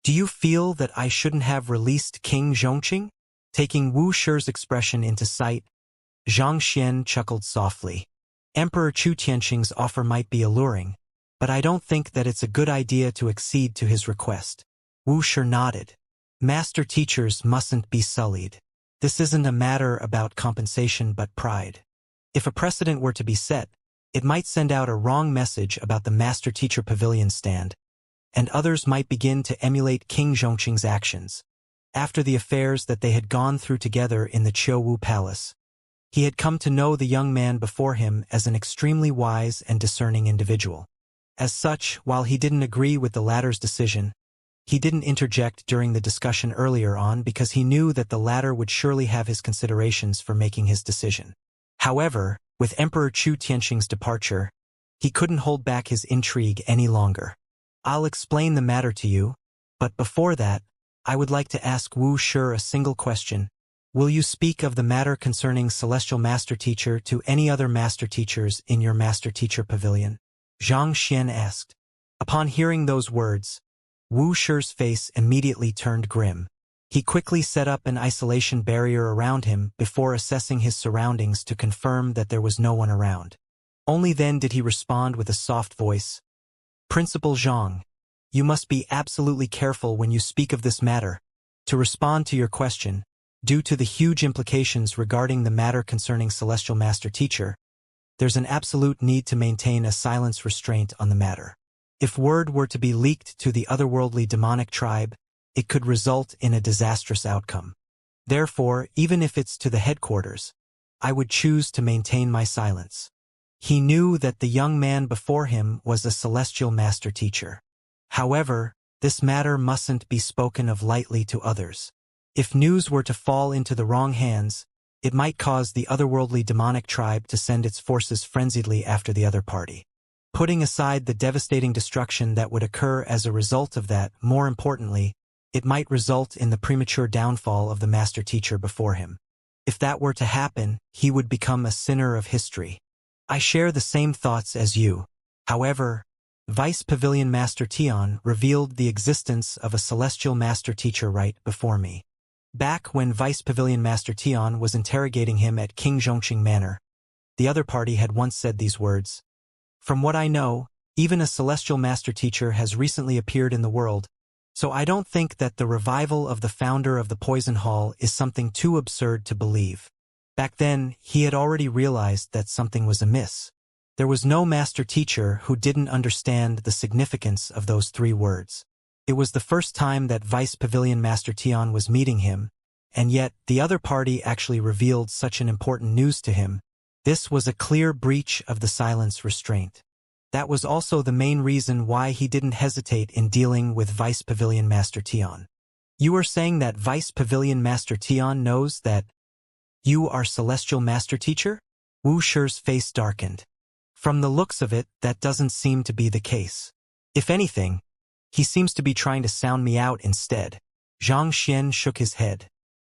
Do you feel that I shouldn't have released King Zhongqing? Taking Wu Shi's expression into sight, Xianxia chuckled softly. Emperor Chu Tianqing's offer might be alluring, but I don't think that it's a good idea to accede to his request. Wu Shi nodded. Master teachers mustn't be sullied. This isn't a matter about compensation but pride. If a precedent were to be set, it might send out a wrong message about the master-teacher pavilion stand, and others might begin to emulate King Zhongqing's actions. After the affairs that they had gone through together in the Qiuwu Palace, he had come to know the young man before him as an extremely wise and discerning individual. As such, while he didn't agree with the latter's decision, he didn't interject during the discussion earlier on because he knew that the latter would surely have his considerations for making his decision. However, with Emperor Chu Tianqing's departure, he couldn't hold back his intrigue any longer. I'll explain the matter to you, but before that, I would like to ask Wu Shi a single question. Will you speak of the matter concerning Celestial Master Teacher to any other Master Teachers in your Master Teacher Pavilion? Xianxia asked. Upon hearing those words, Wu Shi's face immediately turned grim. He quickly set up an isolation barrier around him before assessing his surroundings to confirm that there was no one around. Only then did he respond with a soft voice. Principal Zhang, you must be absolutely careful when you speak of this matter. To respond to your question, due to the huge implications regarding the matter concerning Celestial Master Teacher, there's an absolute need to maintain a silence restraint on the matter. If word were to be leaked to the otherworldly demonic tribe, it could result in a disastrous outcome. Therefore, even if it's to the headquarters, I would choose to maintain my silence. He knew that the young man before him was a Celestial Master Teacher. However, this matter mustn't be spoken of lightly to others. If news were to fall into the wrong hands, it might cause the otherworldly demonic tribe to send its forces frenziedly after the other party. Putting aside the devastating destruction that would occur as a result of that, more importantly, it might result in the premature downfall of the Master Teacher before him. If that were to happen, he would become a sinner of history. I share the same thoughts as you. However, Vice Pavilion Master Tian revealed the existence of a Celestial Master Teacher right before me. Back when Vice Pavilion Master Tian was interrogating him at King Zhongqing Manor, the other party had once said these words. From what I know, even a Celestial Master Teacher has recently appeared in the world, so I don't think that the revival of the founder of the Poison Hall is something too absurd to believe. Back then, he had already realized that something was amiss. There was no Master Teacher who didn't understand the significance of those 3 words. It was the first time that Vice Pavilion Master Tian was meeting him, and yet the other party actually revealed such an important news to him. This was a clear breach of the silence restraint. That was also the main reason why he didn't hesitate in dealing with Vice Pavilion Master Tian. You are saying that Vice Pavilion Master Tian knows that you are Celestial Master Teacher? Wu Shi's face darkened. From the looks of it, that doesn't seem to be the case. If anything, he seems to be trying to sound me out instead. Xianxia shook his head.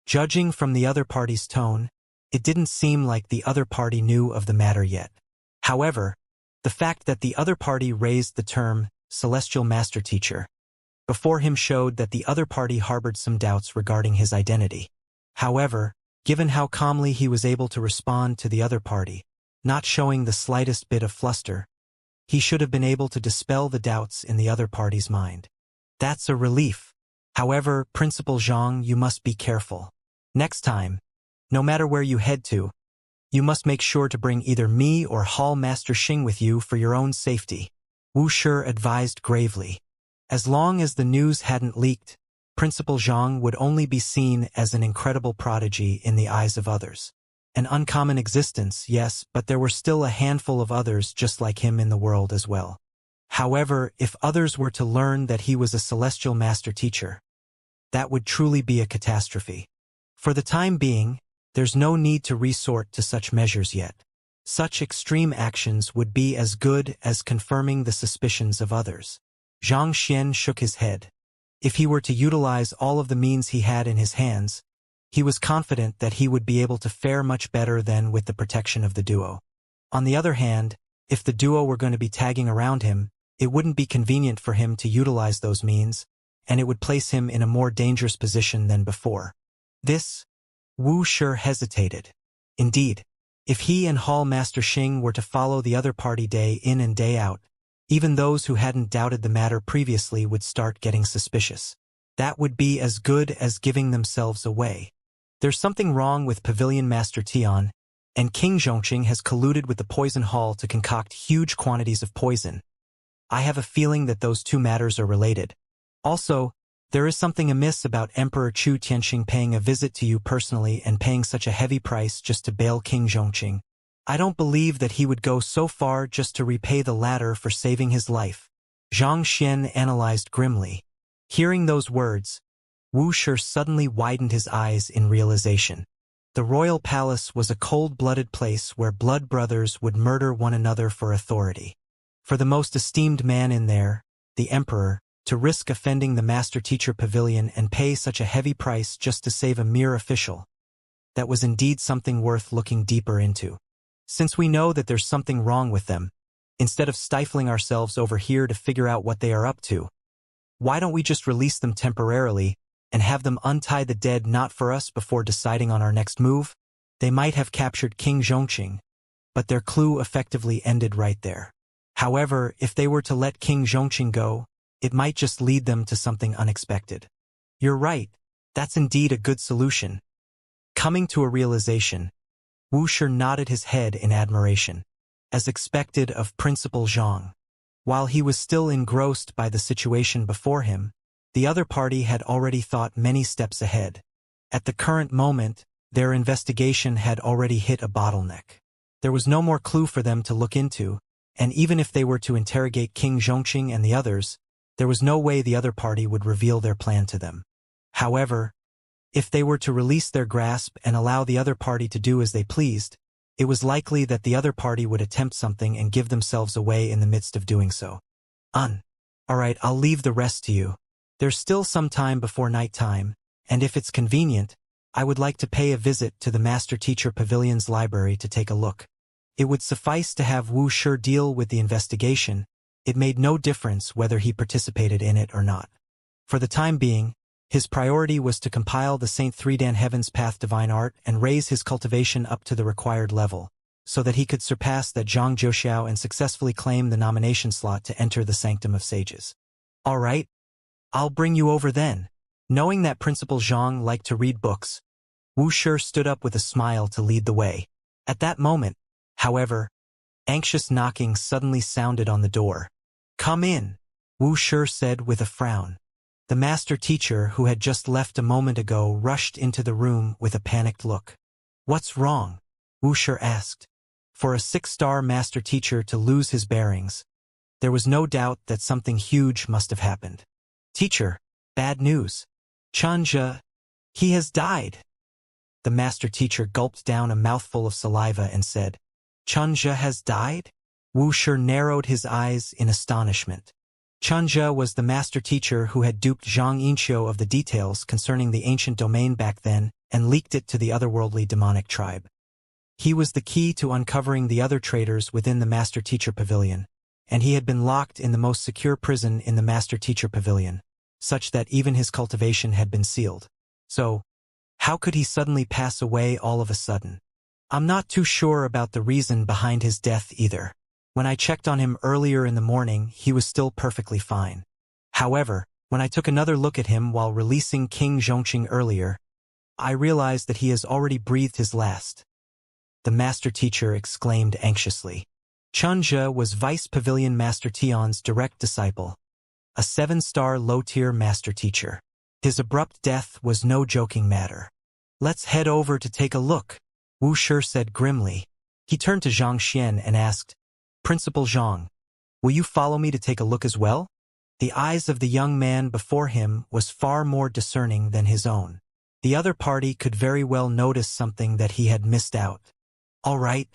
Judging from the other party's tone, it didn't seem like the other party knew of the matter yet. However, the fact that the other party raised the term Celestial Master Teacher before him showed that the other party harbored some doubts regarding his identity. However, given how calmly he was able to respond to the other party, not showing the slightest bit of fluster, he should have been able to dispel the doubts in the other party's mind. That's a relief. However, Principal Zhang, you must be careful. Next time, no matter where you head to, you must make sure to bring either me or Hall Master Xing with you for your own safety. Wu Shi advised gravely. As long as the news hadn't leaked, Principal Zhang would only be seen as an incredible prodigy in the eyes of others. An uncommon existence, yes, but there were still a handful of others just like him in the world as well. However, if others were to learn that he was a Celestial Master Teacher, that would truly be a catastrophe. For the time being, there's no need to resort to such measures yet. Such extreme actions would be as good as confirming the suspicions of others. Xianxia shook his head. If he were to utilize all of the means he had in his hands, he was confident that he would be able to fare much better than with the protection of the duo. On the other hand, if the duo were going to be tagging around him, it wouldn't be convenient for him to utilize those means, and it would place him in a more dangerous position than before. This, Wu Shi hesitated. Indeed, if he and Hall Master Xing were to follow the other party day in and day out, even those who hadn't doubted the matter previously would start getting suspicious. That would be as good as giving themselves away. There's something wrong with Pavilion Master Tian, and King Zhongqing has colluded with the Poison Hall to concoct huge quantities of poison. I have a feeling that those two matters are related. Also, there is something amiss about Emperor Chu Tianxing paying a visit to you personally and paying such a heavy price just to bail King Zhongqing. I don't believe that he would go so far just to repay the latter for saving his life. Zhang Xian analyzed grimly. Hearing those words, Wu Shi suddenly widened his eyes in realization. The royal palace was a cold-blooded place where blood brothers would murder one another for authority. For the most esteemed man in there, the emperor, to risk offending the master-teacher pavilion and pay such a heavy price just to save a mere official. That was indeed something worth looking deeper into. Since we know that there's something wrong with them, instead of stifling ourselves over here to figure out what they are up to, why don't we just release them temporarily and have them untie the dead knot for us before deciding on our next move? They might have captured King Zhongqing, but their clue effectively ended right there. However, if they were to let King Zhongqing go, it might just lead them to something unexpected. You're right, that's indeed a good solution. Coming to a realization, Wu Shi nodded his head in admiration, as expected of Principal Zhang. While he was still engrossed by the situation before him, the other party had already thought many steps ahead. At the current moment, their investigation had already hit a bottleneck. There was no more clue for them to look into, and even if they were to interrogate King Zhongqing and the others, there was no way the other party would reveal their plan to them. However, if they were to release their grasp and allow the other party to do as they pleased, it was likely that the other party would attempt something and give themselves away in the midst of doing so. Alright, I'll leave the rest to you. There's still some time before night time, and if it's convenient, I would like to pay a visit to the Master Teacher Pavilion's library to take a look. It would suffice to have Wu Shi deal with the investigation. It made no difference whether he participated in it or not. For the time being, his priority was to compile the Saint Threedan Heaven's Path Divine Art and raise his cultivation up to the required level, so that he could surpass that Zhang Zhouxiao and successfully claim the nomination slot to enter the Sanctum of Sages. All right, I'll bring you over then. Knowing that Principal Zhang liked to read books, Wu Shi stood up with a smile to lead the way. At that moment, however, anxious knocking suddenly sounded on the door. Come in, Wu Shi said with a frown. The master teacher, who had just left a moment ago, rushed into the room with a panicked look. What's wrong? Wu Shi asked. For a 6-star master teacher to lose his bearings, there was no doubt that something huge must have happened. Teacher, bad news. Xianxia, he has died. The master teacher gulped down a mouthful of saliva and said, Xianxia has died? Wu Shi narrowed his eyes in astonishment. Xianxia was the master teacher who had duped Zhang Yinqiu of the details concerning the ancient domain back then and leaked it to the otherworldly demonic tribe. He was the key to uncovering the other traitors within the Master Teacher Pavilion, and he had been locked in the most secure prison in the Master Teacher Pavilion, such that even his cultivation had been sealed. So, how could he suddenly pass away all of a sudden? I'm not too sure about the reason behind his death either. When I checked on him earlier in the morning, he was still perfectly fine. However, when I took another look at him while releasing King Zhongqing earlier, I realized that he has already breathed his last. The master teacher exclaimed anxiously. Xianxia was Vice Pavilion Master Tian's direct disciple, a 7-star low-tier master teacher. His abrupt death was no joking matter. Let's head over to take a look, Wu Shi said grimly. He turned to Zhang Xian and asked, Principal Zhang, will you follow me to take a look as well? The eyes of the young man before him was far more discerning than his own. The other party could very well notice something that he had missed out. All right,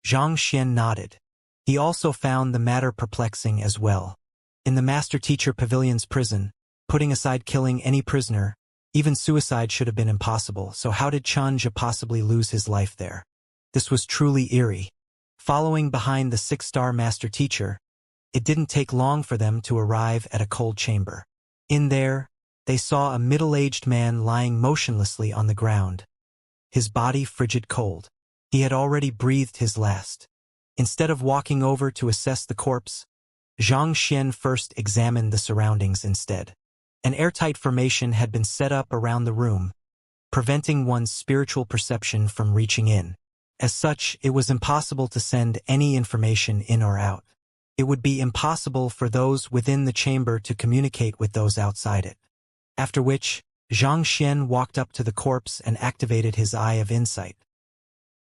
Zhang Xian nodded. He also found the matter perplexing as well. In the Master Teacher Pavilion's prison, putting aside killing any prisoner, even suicide should have been impossible, so how did Xianxia possibly lose his life there? This was truly eerie. Following behind the 6-star master teacher, it didn't take long for them to arrive at a cold chamber. In there, they saw a middle-aged man lying motionlessly on the ground, his body frigid cold. He had already breathed his last. Instead of walking over to assess the corpse, Xianxia first examined the surroundings instead. An airtight formation had been set up around the room, preventing one's spiritual perception from reaching in. As such, it was impossible to send any information in or out. It would be impossible for those within the chamber to communicate with those outside it. After which, Xianxia walked up to the corpse and activated his eye of insight.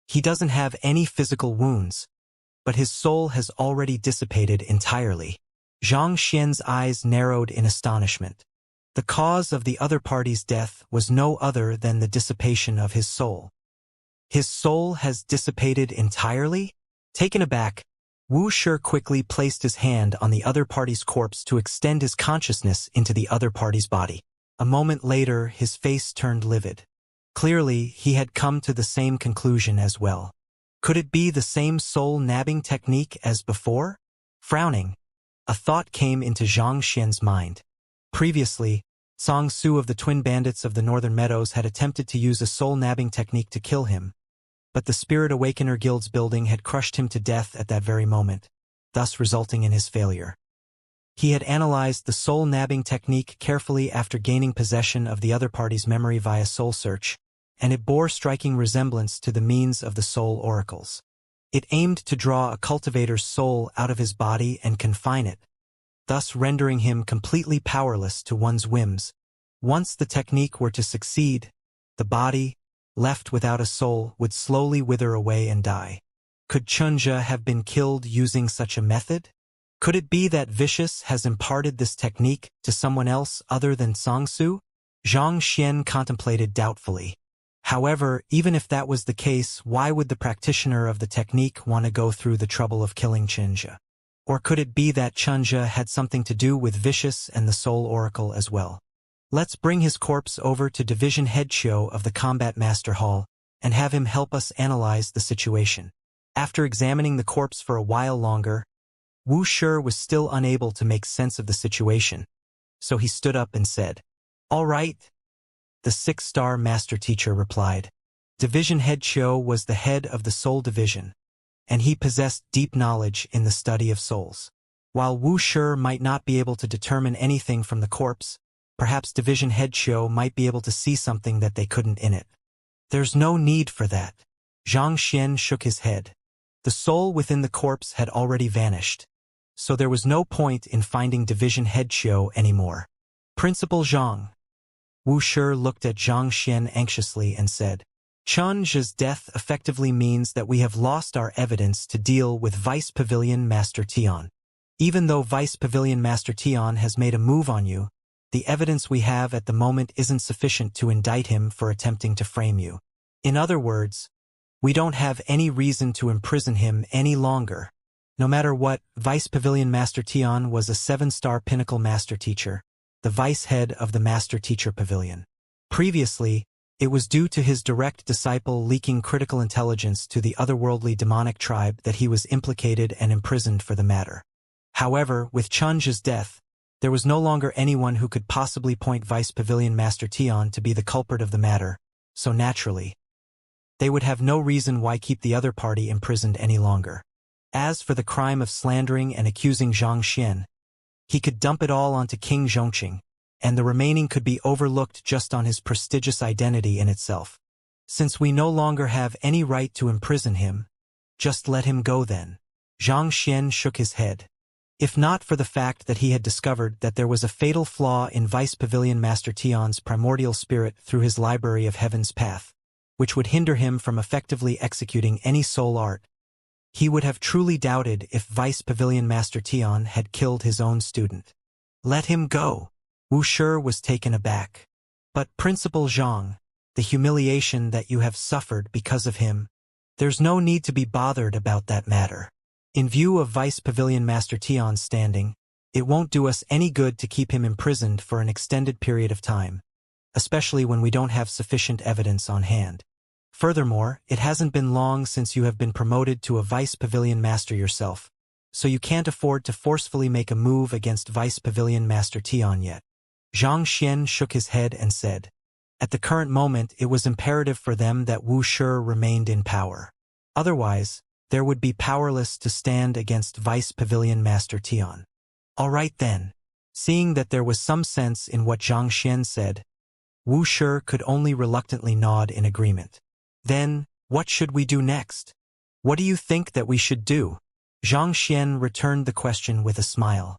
He doesn't have any physical wounds, but his soul has already dissipated entirely. Xianxia's eyes narrowed in astonishment. The cause of the other party's death was no other than the dissipation of his soul. His soul has dissipated entirely? Taken aback, Wuxia quickly placed his hand on the other party's corpse to extend his consciousness into the other party's body. A moment later, his face turned livid. Clearly, he had come to the same conclusion as well. Could it be the same soul-nabbing technique as before? Frowning, a thought came into Xianxia's mind. Previously, Song Su of the Twin Bandits of the Northern Meadows had attempted to use a soul-nabbing technique to kill him, but the Spirit Awakener Guild's building had crushed him to death at that very moment, thus resulting in his failure. He had analyzed the soul-nabbing technique carefully after gaining possession of the other party's memory via soul search, and it bore striking resemblance to the means of the soul oracles. It aimed to draw a cultivator's soul out of his body and confine it, thus rendering him completely powerless to one's whims. Once the technique were to succeed, the body, left without a soul, would slowly wither away and die. Could Xianxia have been killed using such a method? Could it be that Vicious has imparted this technique to someone else other than Song Su? Xianxia contemplated doubtfully. However, even if that was the case, why would the practitioner of the technique want to go through the trouble of killing Xianxia? Or could it be that Xianxia had something to do with Vicious and the Soul Oracle as well? Let's bring his corpse over to Division Head Xiao of the Combat Master Hall and have him help us analyze the situation. After examining the corpse for a while longer, Wuxia was still unable to make sense of the situation, so he stood up and said, "All right." The 6-star master teacher replied. Division Head Xiao was the head of the Soul Division, and he possessed deep knowledge in the study of souls. While Wuxia might not be able to determine anything from the corpse, perhaps Division Head Xiao might be able to see something that they couldn't in it. There's no need for that. Xianxia shook his head. The soul within the corpse had already vanished, so there was no point in finding Division Head Xiao anymore. Principal Zhang. Wuxia looked at Xianxia anxiously and said, Xianxia's death effectively means that we have lost our evidence to deal with Vice Pavilion Master Tian. Even though Vice Pavilion Master Tian has made a move on you, the evidence we have at the moment isn't sufficient to indict him for attempting to frame you. In other words, we don't have any reason to imprison him any longer. No matter what, Vice Pavilion Master Tian was a 7-star pinnacle master teacher, the vice head of the Master Teacher Pavilion. Previously, it was due to his direct disciple leaking critical intelligence to the otherworldly demonic tribe that he was implicated and imprisoned for the matter. However, with Xianxia's death, there was no longer anyone who could possibly point Vice Pavilion Master Tian to be the culprit of the matter, so naturally, they would have no reason why keep the other party imprisoned any longer. As for the crime of slandering and accusing Xianxia, he could dump it all onto King Zhongqing, and the remaining could be overlooked just on his prestigious identity in itself. Since we no longer have any right to imprison him, just let him go then. Xianxia shook his head. If not for the fact that he had discovered that there was a fatal flaw in Vice Pavilion Master Tian's primordial spirit through his Library of Heaven's path, which would hinder him from effectively executing any soul art, he would have truly doubted if Vice Pavilion Master Tian had killed his own student. Let him go. Wuxia was taken aback. But Principal Zhang, the humiliation that you have suffered because of him, there's no need to be bothered about that matter. In view of Vice Pavilion Master Tian's standing, it won't do us any good to keep him imprisoned for an extended period of time, especially when we don't have sufficient evidence on hand. Furthermore, it hasn't been long since you have been promoted to a Vice Pavilion Master yourself, so you can't afford to forcefully make a move against Vice Pavilion Master Tian yet. Xianxia shook his head and said, at the current moment it was imperative for them that Wuxia remained in power. Otherwise, there would be powerless to stand against Vice Pavilion Master Tian. All right then. Seeing that there was some sense in what Xianxia said, Wuxia could only reluctantly nod in agreement. Then, what should we do next? What do you think that we should do? Xianxia returned the question with a smile.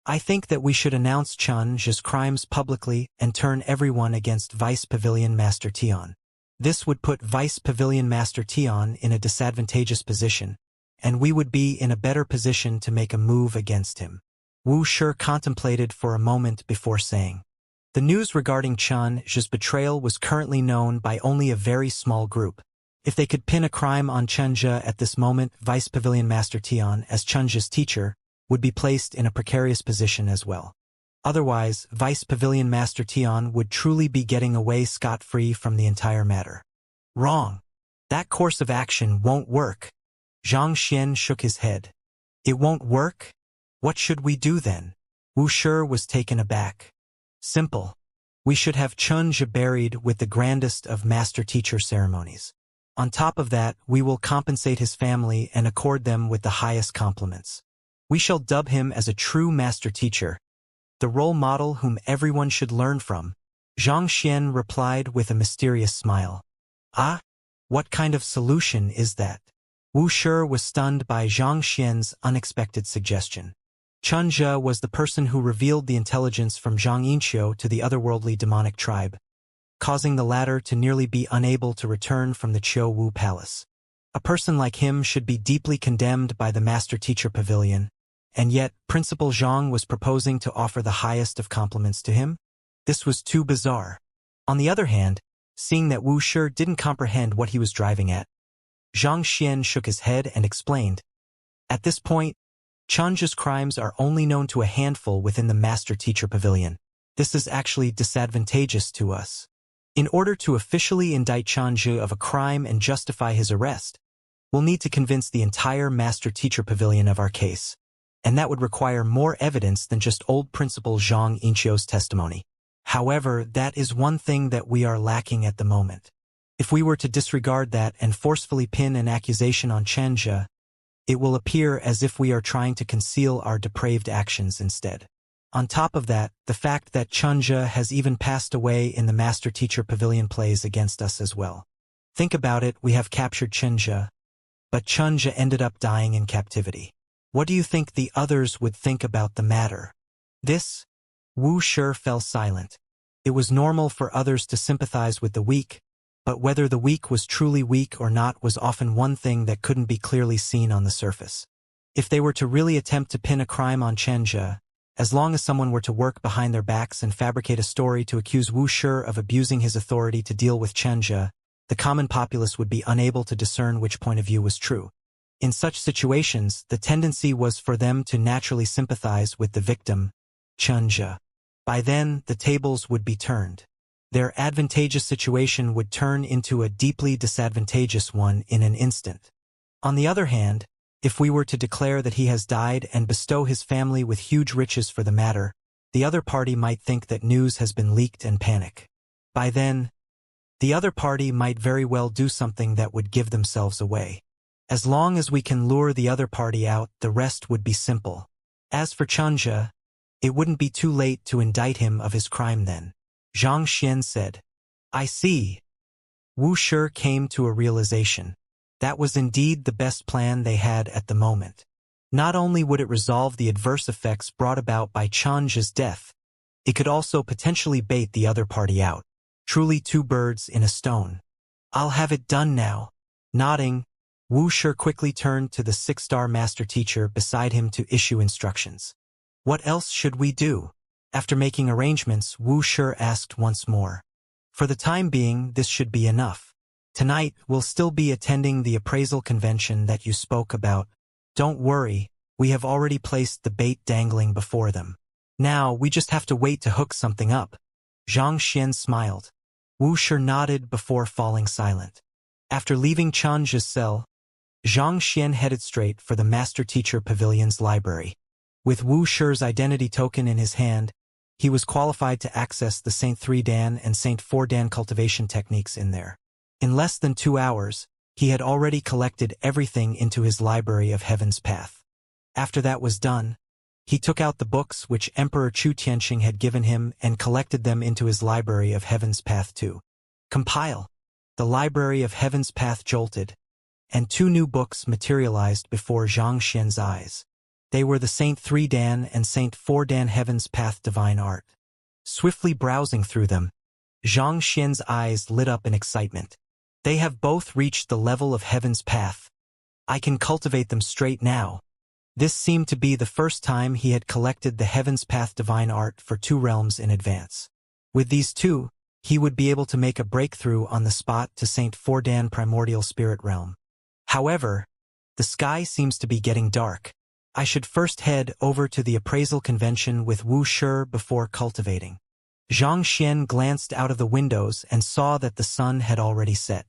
I think that we should announce Qianzhi's crimes publicly and turn everyone against Vice Pavilion Master Tian. This would put Vice Pavilion Master Tian in a disadvantageous position, and we would be in a better position to make a move against him. Wuxia contemplated for a moment before saying, the news regarding Qianzhi's betrayal was currently known by only a very small group. If they could pin a crime on Qianzhi at this moment, Vice Pavilion Master Tian, as Qianzhi's teacher, would be placed in a precarious position as well. Otherwise, Vice Pavilion Master Tian would truly be getting away scot-free from the entire matter. Wrong. That course of action won't work. Xianxia shook his head. It won't work? What should we do then? Wuxia was taken aback. Simple. We should have Qianzhi buried with the grandest of master-teacher ceremonies. On top of that, we will compensate his family and accord them with the highest compliments. We shall dub him as a true master-teacher, the role model whom everyone should learn from. Xianxia replied with a mysterious smile. Ah? What kind of solution is that? Wuxia was stunned by Xianxia's unexpected suggestion. Qianzhi was the person who revealed the intelligence from Xianxia to the otherworldly demonic tribe, causing the latter to nearly be unable to return from the Qiu Wu Palace. A person like him should be deeply condemned by the Master-Teacher Pavilion, and yet Principal Zhang was proposing to offer the highest of compliments to him? This was too bizarre. On the other hand, seeing that Wuxia didn't comprehend what he was driving at, Xianxia shook his head and explained, at this point, Qianzhi's crimes are only known to a handful within the Master-Teacher Pavilion. This is actually disadvantageous to us. In order to officially indict Qianzhi of a crime and justify his arrest, we'll need to convince the entire Master-Teacher Pavilion of our case, and that would require more evidence than just old Principal Zhang Yinqiu's testimony. However, that is one thing that we are lacking at the moment. If we were to disregard that and forcefully pin an accusation on Qianzhi, it will appear as if we are trying to conceal our depraved actions instead. On top of that, the fact that Qianzhi has even passed away in the Master-Teacher Pavilion plays against us as well. Think about it, we have captured Qianzhi, but Qianzhi ended up dying in captivity. What do you think the others would think about the matter? This? Wuxia fell silent. It was normal for others to sympathize with the weak, but whether the weak was truly weak or not was often one thing that couldn't be clearly seen on the surface. If they were to really attempt to pin a crime on Qianzhi, as long as someone were to work behind their backs and fabricate a story to accuse Wuxia of abusing his authority to deal with Qianzhi, the common populace would be unable to discern which point of view was true. In such situations, the tendency was for them to naturally sympathize with the victim, Qianzhi. By then, the tables would be turned. Their advantageous situation would turn into a deeply disadvantageous one in an instant. On the other hand, if we were to declare that he has died and bestow his family with huge riches for the matter, the other party might think that news has been leaked and panic. By then, the other party might very well do something that would give themselves away. As long as we can lure the other party out, the rest would be simple. As for Qianzhi, it wouldn't be too late to indict him of his crime then. Xianxia said. I see. Wuxia came to a realization. That was indeed the best plan they had at the moment. Not only would it resolve the adverse effects brought about by Qianzhi's death, it could also potentially bait the other party out. Truly two birds in a stone. I'll have it done now. Nodding, Wuxia quickly turned to the 6-star master teacher beside him to issue instructions. What else should we do? After making arrangements, Wuxia asked once more. For the time being, this should be enough. Tonight, we'll still be attending the appraisal convention that you spoke about. Don't worry, we have already placed the bait dangling before them. Now, we just have to wait to hook something up. Xianxia smiled. Wuxia nodded before falling silent. After leaving Qianzhi's cell, Xianxia headed straight for the Master Teacher Pavilion's library. With Wuxia's identity token in his hand, he was qualified to access the Saint 3 Dan and Saint 4 Dan cultivation techniques in there. In less than 2 hours, he had already collected everything into his library of Heaven's Path. After that was done, he took out the books which Emperor Chu Tianqing had given him and collected them into his library of Heaven's Path too. Compile. The library of Heaven's Path jolted, and 2 new books materialized before Xianxia's eyes. They were the Saint 3 Dan and Saint 4 Dan Heaven's Path Divine Art. Swiftly browsing through them, Xianxia's eyes lit up in excitement. They have both reached the level of Heaven's Path. I can cultivate them straight now. This seemed to be the first time he had collected the Heaven's Path Divine Art for 2 realms in advance. With these 2, he would be able to make a breakthrough on the spot to Saint 4 Dan Primordial Spirit Realm. However, the sky seems to be getting dark. I should first head over to the appraisal convention with Wuxia before cultivating. Xianxia glanced out of the windows and saw that the sun had already set.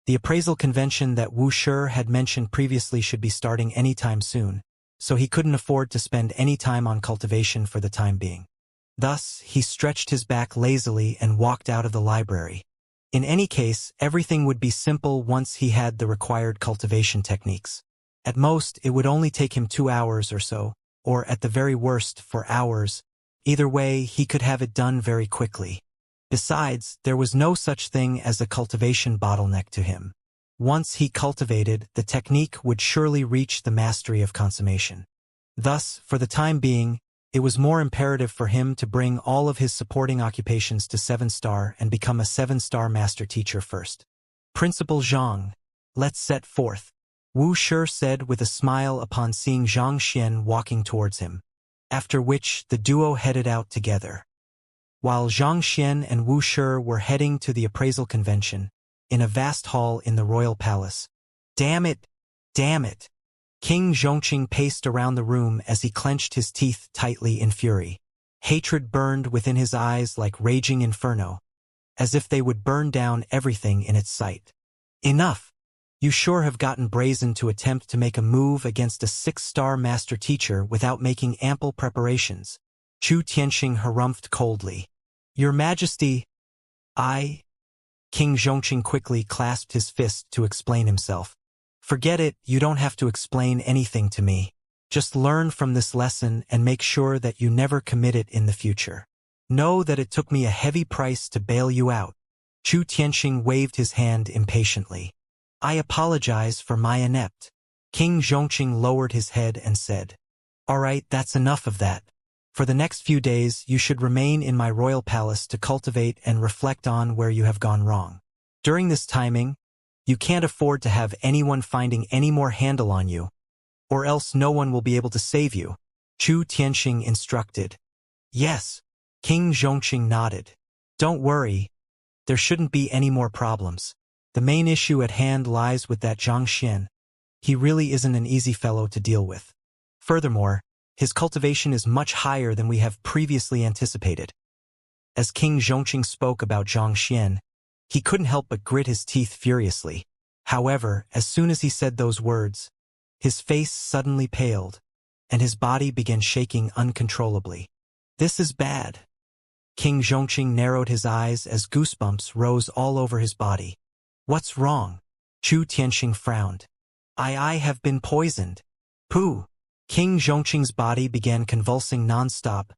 The appraisal convention that Wuxia had mentioned previously should be starting anytime soon, so he couldn't afford to spend any time on cultivation for the time being. Thus, he stretched his back lazily and walked out of the library. In any case, everything would be simple once he had the required cultivation techniques. At most, it would only take him 2 hours or so, or at the very worst, 4 hours. Either way, he could have it done very quickly. Besides, there was no such thing as a cultivation bottleneck to him. Once he cultivated, the technique would surely reach the mastery of consummation. Thus, for the time being, it was more imperative for him to bring all of his supporting occupations to 7-star and become a 7-star master teacher first. Principal Zhang, let's set forth, Wuxia said with a smile upon seeing Xianxia walking towards him, after which the duo headed out together. While Xianxia and Wuxia were heading to the appraisal convention, in a vast hall in the royal palace. Damn it! Damn it! King Zhongqing paced around the room as he clenched his teeth tightly in fury. Hatred burned within his eyes like raging inferno, as if they would burn down everything in its sight. Enough! You sure have gotten brazen to attempt to make a move against a 6-star master teacher without making ample preparations. Chu Tianqing harumphed coldly. Your Majesty, King Zhongqing quickly clasped his fist to explain himself. Forget it, you don't have to explain anything to me. Just learn from this lesson and make sure that you never commit it in the future. Know that it took me a heavy price to bail you out. Chu Tianqing waved his hand impatiently. I apologize for my inept. King Zhongqing lowered his head and said, All right, that's enough of that. For the next few days, you should remain in my royal palace to cultivate and reflect on where you have gone wrong. During this timing, you can't afford to have anyone finding any more handle on you, or else no one will be able to save you, Chu Tianqing instructed. Yes, King Zhongqing nodded. Don't worry, there shouldn't be any more problems. The main issue at hand lies with that Xianxia. He really isn't an easy fellow to deal with. Furthermore, his cultivation is much higher than we have previously anticipated. As King Zhongqing spoke about Xianxia, he couldn't help but grit his teeth furiously. However, as soon as he said those words, his face suddenly paled, and his body began shaking uncontrollably. This is bad. King Zhongqing narrowed his eyes as goosebumps rose all over his body. What's wrong? Chu Tianqing frowned. I have been poisoned. Pooh! King Zhongqing's body began convulsing non-stop,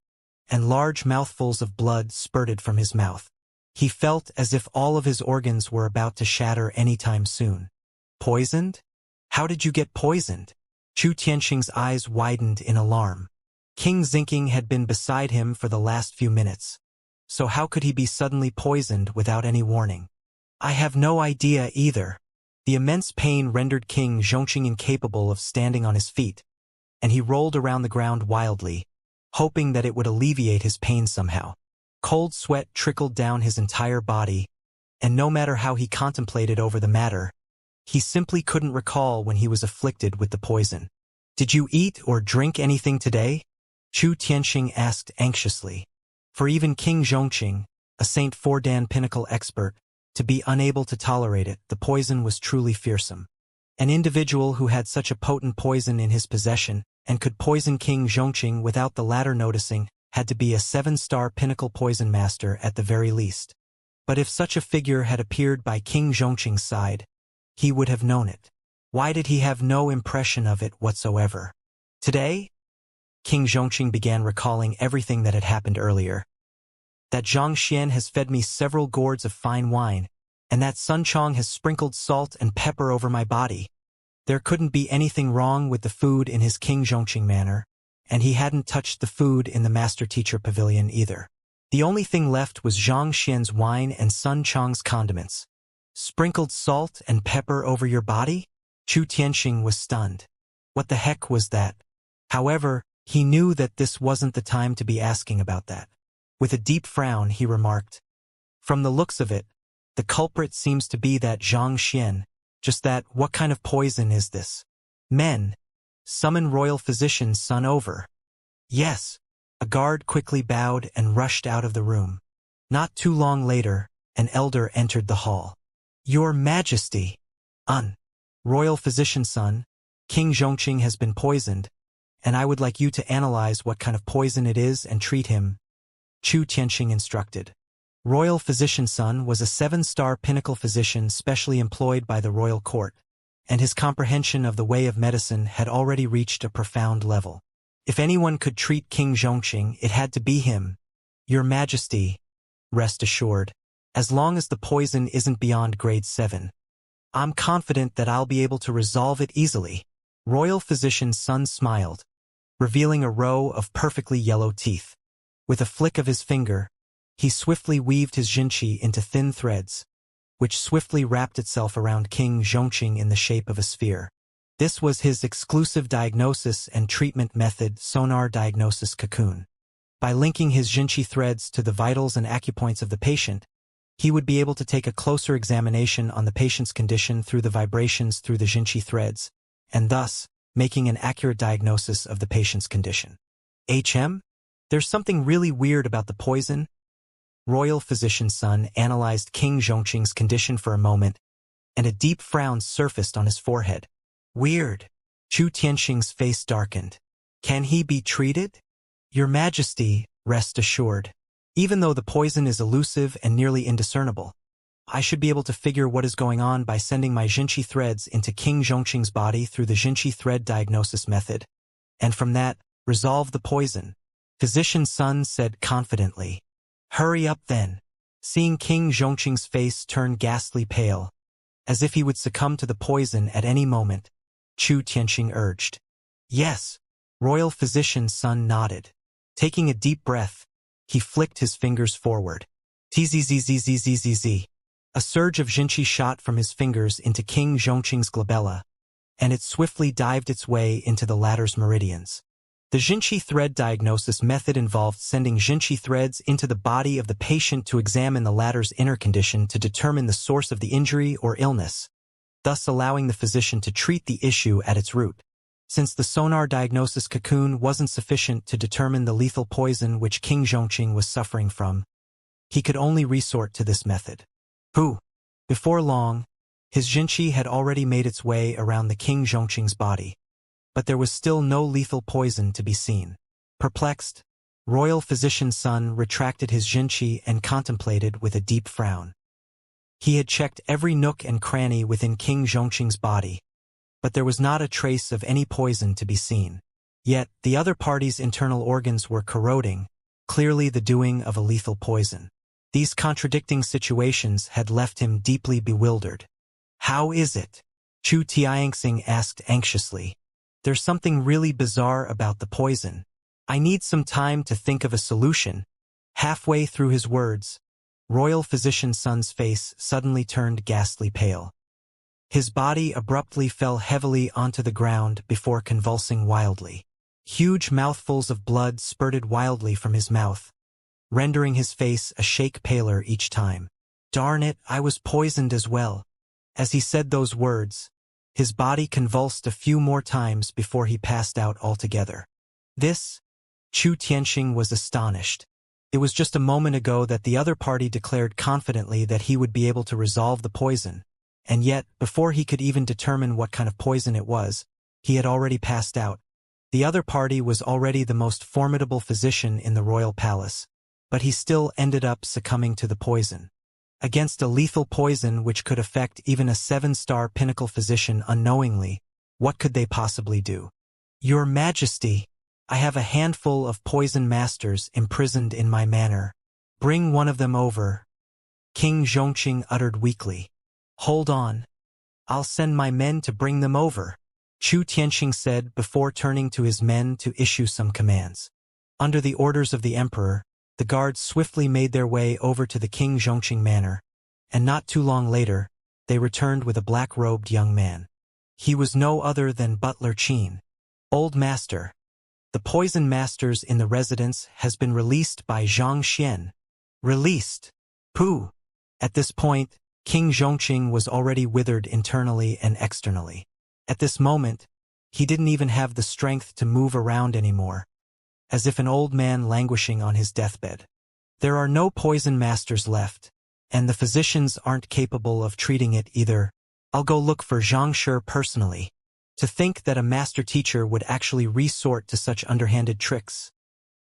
and large mouthfuls of blood spurted from his mouth. He felt as if all of his organs were about to shatter anytime soon. Poisoned? How did you get poisoned? Chu Tianqing's eyes widened in alarm. King Xingqing had been beside him for the last few minutes. So how could he be suddenly poisoned without any warning? I have no idea either. The immense pain rendered King Zhongqing incapable of standing on his feet, and he rolled around the ground wildly, hoping that it would alleviate his pain somehow. Cold sweat trickled down his entire body, and no matter how he contemplated over the matter, he simply couldn't recall when he was afflicted with the poison. Did you eat or drink anything today? Chu Tianqing asked anxiously. For even King Zhongqing, a Saint 4 Dan pinnacle expert, to be unable to tolerate it, the poison was truly fearsome. An individual who had such a potent poison in his possession and could poison King Zhongqing without the latter noticing had to be a 7-star pinnacle poison master at the very least. But if such a figure had appeared by King Zhongqing's side, he would have known it. Why did he have no impression of it whatsoever? Today, King Zhongqing began recalling everything that had happened earlier. That Xianxia has fed me several gourds of fine wine, and that Sun Chong has sprinkled salt and pepper over my body. There couldn't be anything wrong with the food in his King Zhongqing manner, and he hadn't touched the food in the Master-Teacher Pavilion either. The only thing left was Zhang Xian's wine and Sun Chong's condiments. Sprinkled salt and pepper over your body? Chu Tianxing was stunned. What the heck was that? However, he knew that this wasn't the time to be asking about that. With a deep frown, he remarked, "From the looks of it, the culprit seems to be that Zhang Xian. Just that, what kind of poison is this? Men, summon royal physician's son over." Yes. A guard quickly bowed and rushed out of the room. Not too long later, an elder entered the hall. "Your Majesty, royal physician's son, King Zhongqing has been poisoned, and I would like you to analyze what kind of poison it is and treat him," Chu Tianxing instructed. Royal physician's son was a 7-star pinnacle physician specially employed by the royal court, and his comprehension of the way of medicine had already reached a profound level. If anyone could treat King Zhongqing, it had to be him. "Your Majesty, rest assured, as long as the poison isn't beyond grade 7, I'm confident that I'll be able to resolve it easily." Royal physician's son smiled, revealing a row of perfectly yellow teeth. With a flick of his finger, he swiftly weaved his jinqi into thin threads, which swiftly wrapped itself around King Zhongqing in the shape of a sphere. This was his exclusive diagnosis and treatment method, sonar diagnosis cocoon. By linking his jinqi threads to the vitals and acupoints of the patient, he would be able to take a closer examination on the patient's condition through the vibrations through the jinqi threads, and thus, making an accurate diagnosis of the patient's condition. There's something really weird about the poison. Royal physician's son analyzed King Zhongqing's condition for a moment, and a deep frown surfaced on his forehead. Weird. Chu Tianxing's face darkened. Can he be treated? Your Majesty, rest assured. Even though the poison is elusive and nearly indiscernible, I should be able to figure what is going on by sending my jinqi threads into King Zhongqing's body through the jinqi thread diagnosis method, and from that, resolve the poison, physician's son said confidently. Hurry up then. Seeing King Zhongqing's face turn ghastly pale, as if he would succumb to the poison at any moment, Chu Tianxing urged. Yes. Royal physician's son nodded. Taking a deep breath, he flicked his fingers forward. Tzzzzzzzzzz. A surge of jinqi shot from his fingers into King Zhongqing's glabella, and it swiftly dived its way into the latter's meridians. The jinqi thread diagnosis method involved sending jinqi threads into the body of the patient to examine the latter's inner condition to determine the source of the injury or illness, thus allowing the physician to treat the issue at its root. Since the sonar diagnosis cocoon wasn't sufficient to determine the lethal poison which King Zhongqing was suffering from, he could only resort to this method. Before long, his jinqi had already made its way around the King Zhongqing's body, but there was still no lethal poison to be seen. Perplexed, royal physician's son retracted his jinqi and contemplated with a deep frown. He had checked every nook and cranny within King Zhongqing's body, but there was not a trace of any poison to be seen. Yet, the other party's internal organs were corroding, clearly the doing of a lethal poison. These contradicting situations had left him deeply bewildered. How is it? Chu Tianxing asked anxiously. There's something really bizarre about the poison. I need some time to think of a solution. Halfway through his words, royal physician's son's face suddenly turned ghastly pale. His body abruptly fell heavily onto the ground before convulsing wildly. Huge mouthfuls of blood spurted wildly from his mouth, rendering his face a shade paler each time. Darn it, I was poisoned as well. As he said those words, his body convulsed a few more times before he passed out altogether. Chu Tianxing was astonished. It was just a moment ago that the other party declared confidently that he would be able to resolve the poison, and yet, before he could even determine what kind of poison it was, he had already passed out. The other party was already the most formidable physician in the royal palace, but he still ended up succumbing to the poison. Against a lethal poison which could affect even a 7-star pinnacle physician unknowingly, what could they possibly do? Your Majesty, I have a handful of poison masters imprisoned in my manor. Bring one of them over, King Zhongqing uttered weakly. Hold on. I'll send my men to bring them over, Chu Tianqing said before turning to his men to issue some commands. Under the orders of the emperor, the guards swiftly made their way over to the King Zhongqing manor, and not too long later, they returned with a black-robed young man. He was no other than Butler Qin. Old Master. The poison masters in the residence has been released by Xianxia. Released? Pooh! At this point, King Zhongqing was already withered internally and externally. At this moment, he didn't even have the strength to move around anymore, as if an old man languishing on his deathbed. There are no poison masters left, and the physicians aren't capable of treating it either. I'll go look for Xianxia personally. To think that a master teacher would actually resort to such underhanded tricks.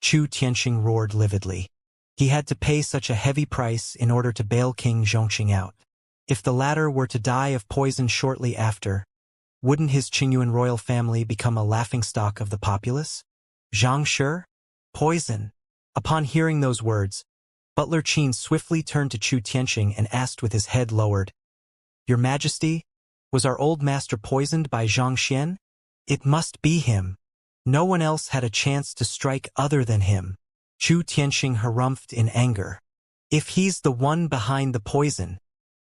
Chu Tianqing roared lividly. He had to pay such a heavy price in order to bail King Zhongqing out. If the latter were to die of poison shortly after, wouldn't his Qingyuan royal family become a laughingstock of the populace? Xianxia? Poison? Upon hearing those words, Butler Qin swiftly turned to Chu Tianqing and asked with his head lowered, Your Majesty, was our old master poisoned by Xianxia? It must be him. No one else had a chance to strike other than him. Chu Tianqing harumphed in anger. If he's the one behind the poison.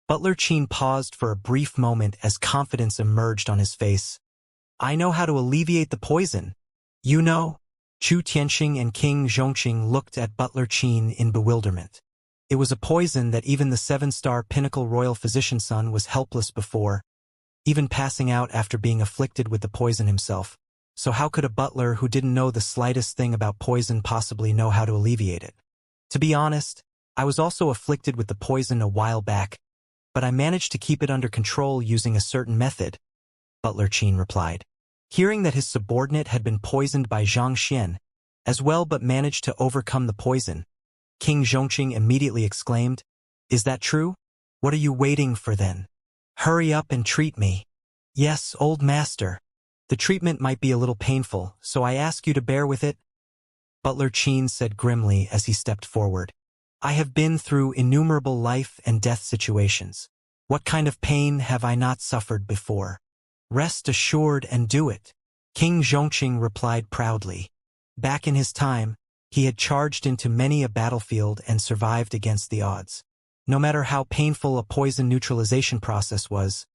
Butler Qin paused for a brief moment as confidence emerged on his face. I know how to alleviate the poison. You know? Chu Tianqing and King Zhongqing looked at Butler Qin in bewilderment. It was a poison that even the 7-star pinnacle royal physician's son was helpless before, even passing out after being afflicted with the poison himself. So how could a butler who didn't know the slightest thing about poison possibly know how to alleviate it? To be honest, I was also afflicted with the poison a while back, but I managed to keep it under control using a certain method, Butler Qin replied. Hearing that his subordinate had been poisoned by Xianxia, as well but managed to overcome the poison, King Zhongqing immediately exclaimed, Is that true? What are you waiting for then? Hurry up and treat me. Yes, old master. The treatment might be a little painful, so I ask you to bear with it, Butler Qin said grimly as he stepped forward. I have been through innumerable life and death situations. What kind of pain have I not suffered before? Rest assured and do it, King Zhongqing replied proudly. Back in his time, he had charged into many a battlefield and survived against the odds. No matter how painful a poison neutralization process was,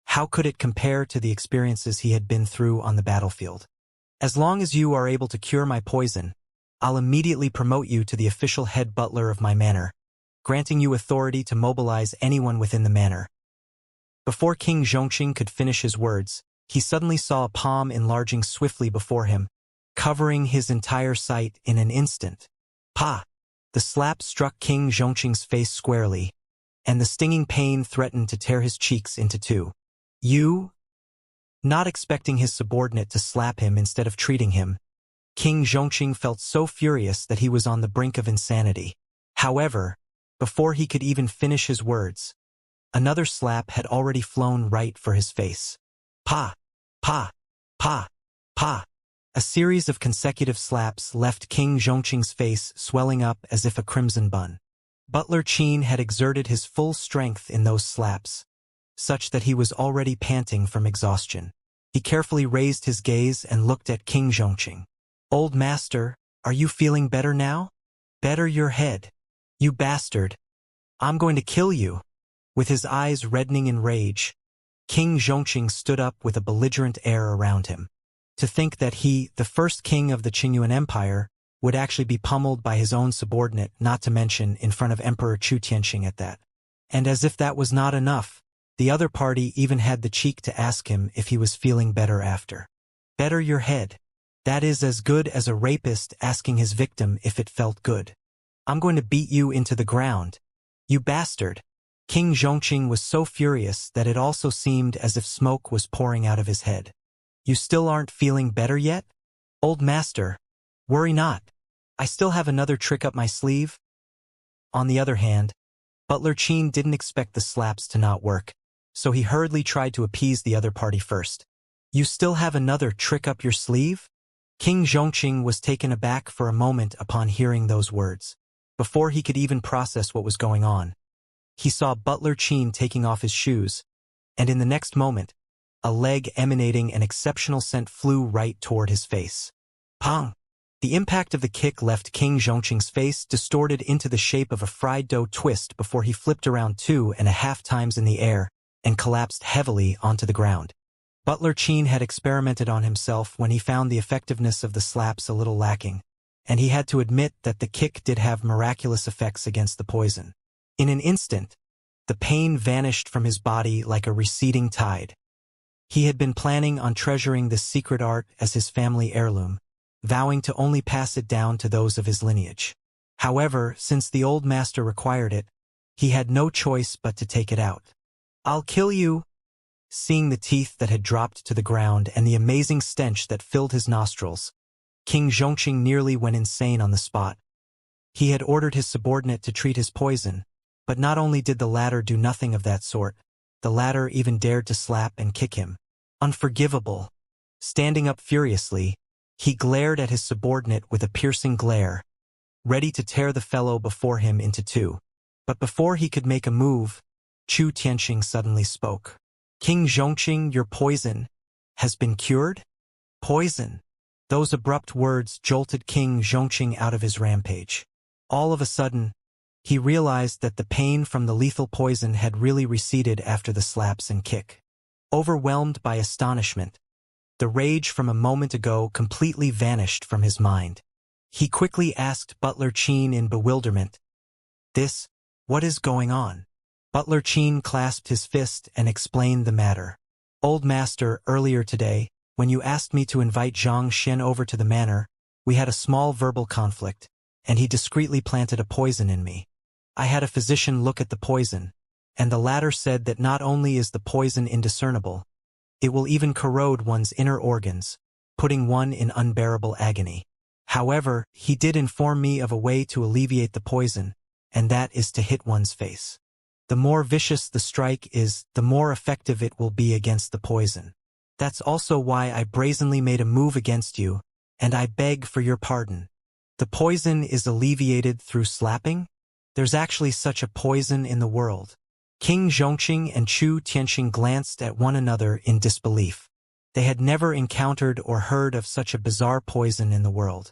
how could it compare to the experiences he had been through on the battlefield? As long as you are able to cure my poison, I'll immediately promote you to the official head butler of my manor, granting you authority to mobilize anyone within the manor. Before King Zhongqing could finish his words, he suddenly saw a palm enlarging swiftly before him, covering his entire sight in an instant. Pa! The slap struck King Zhongqing's face squarely, and the stinging pain threatened to tear his cheeks into two. You? Not expecting his subordinate to slap him instead of treating him, King Zhongqing felt so furious that he was on the brink of insanity. However, before he could even finish his words, another slap had already flown right for his face. Pa! Pa! Pa! Pa! A series of consecutive slaps left King Zhongqing's face swelling up as if a crimson bun. Butler Qin had exerted his full strength in those slaps, such that he was already panting from exhaustion. He carefully raised his gaze and looked at King Zhongqing. Old master, are you feeling better now? Better your head. You bastard. I'm going to kill you. With his eyes reddening in rage, King Zhongqing stood up with a belligerent air around him. To think that he, the first king of the Qingyuan Empire, would actually be pummeled by his own subordinate, not to mention in front of Emperor Chu Tianqing at that. And as if that was not enough, the other party even had the cheek to ask him if he was feeling better after. Better your head. That is as good as a rapist asking his victim if it felt good. I'm going to beat you into the ground. You bastard. King Zhongqing was so furious that it also seemed as if smoke was pouring out of his head. You still aren't feeling better yet? Old master, worry not. I still have another trick up my sleeve. On the other hand, Butler Qin didn't expect the slaps to not work, so he hurriedly tried to appease the other party first. You still have another trick up your sleeve? King Zhongqing was taken aback for a moment upon hearing those words. Before he could even process what was going on, he saw Butler Qin taking off his shoes, and in the next moment, a leg emanating an exceptional scent flew right toward his face. Pong! The impact of the kick left King Zhongqing's face distorted into the shape of a fried dough twist before he flipped around 2.5 times in the air and collapsed heavily onto the ground. Butler Qin had experimented on himself when he found the effectiveness of the slaps a little lacking, and he had to admit that the kick did have miraculous effects against the poison. In an instant, the pain vanished from his body like a receding tide. He had been planning on treasuring this secret art as his family heirloom, vowing to only pass it down to those of his lineage. However, since the old master required it, he had no choice but to take it out. I'll kill you! Seeing the teeth that had dropped to the ground and the amazing stench that filled his nostrils, King Zhongqing nearly went insane on the spot. He had ordered his subordinate to treat his poison, but not only did the latter do nothing of that sort, the latter even dared to slap and kick him. Unforgivable! Standing up furiously, he glared at his subordinate with a piercing glare, ready to tear the fellow before him into two. But before he could make a move, Chu Tianxing suddenly spoke. King Zhongqing, your poison has been cured? Poison! Those abrupt words jolted King Zhongqing out of his rampage. All of a sudden, he realized that the pain from the lethal poison had really receded after the slaps and kick. Overwhelmed by astonishment, the rage from a moment ago completely vanished from his mind. He quickly asked Butler Qin in bewilderment, what is going on? Butler Qin clasped his fist and explained the matter. Old master, earlier today, when you asked me to invite Xianxia over to the manor, we had a small verbal conflict, and he discreetly planted a poison in me. I had a physician look at the poison, and the latter said that not only is the poison indiscernible, it will even corrode one's inner organs, putting one in unbearable agony. However, he did inform me of a way to alleviate the poison, and that is to hit one's face. The more vicious the strike is, the more effective it will be against the poison. That's also why I brazenly made a move against you, and I beg for your pardon. The poison is alleviated through slapping? There's actually such a poison in the world. King Zhongqing and Chu Tianxing glanced at one another in disbelief. They had never encountered or heard of such a bizarre poison in the world.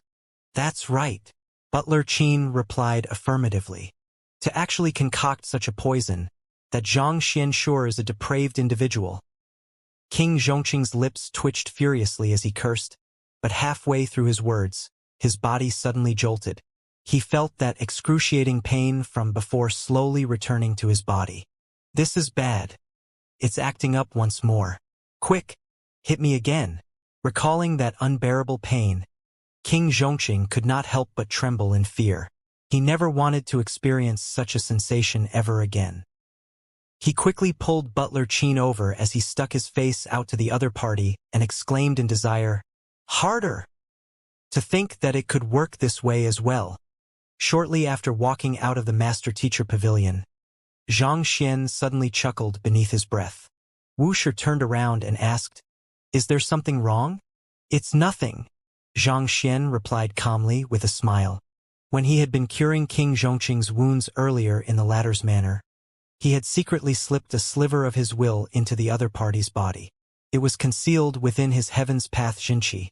That's right, Butler Qin replied affirmatively. To actually concoct such a poison, that Xianxia sure is a depraved individual. King Zhongqing's lips twitched furiously as he cursed, but halfway through his words, his body suddenly jolted. He felt that excruciating pain from before slowly returning to his body. This is bad. It's acting up once more. Quick, hit me again. Recalling that unbearable pain, King Zhongqing could not help but tremble in fear. He never wanted to experience such a sensation ever again. He quickly pulled Butler Qin over as he stuck his face out to the other party and exclaimed in desire, "Harder!" To think that it could work this way as well. Shortly after walking out of the master-teacher pavilion, Xianxia suddenly chuckled beneath his breath. Wuxia turned around and asked, "Is there something wrong?" "It's nothing," Xianxia replied calmly with a smile. When he had been curing King Zhongqing's wounds earlier in the latter's manner, he had secretly slipped a sliver of his will into the other party's body. It was concealed within his Heaven's Path Xinqi,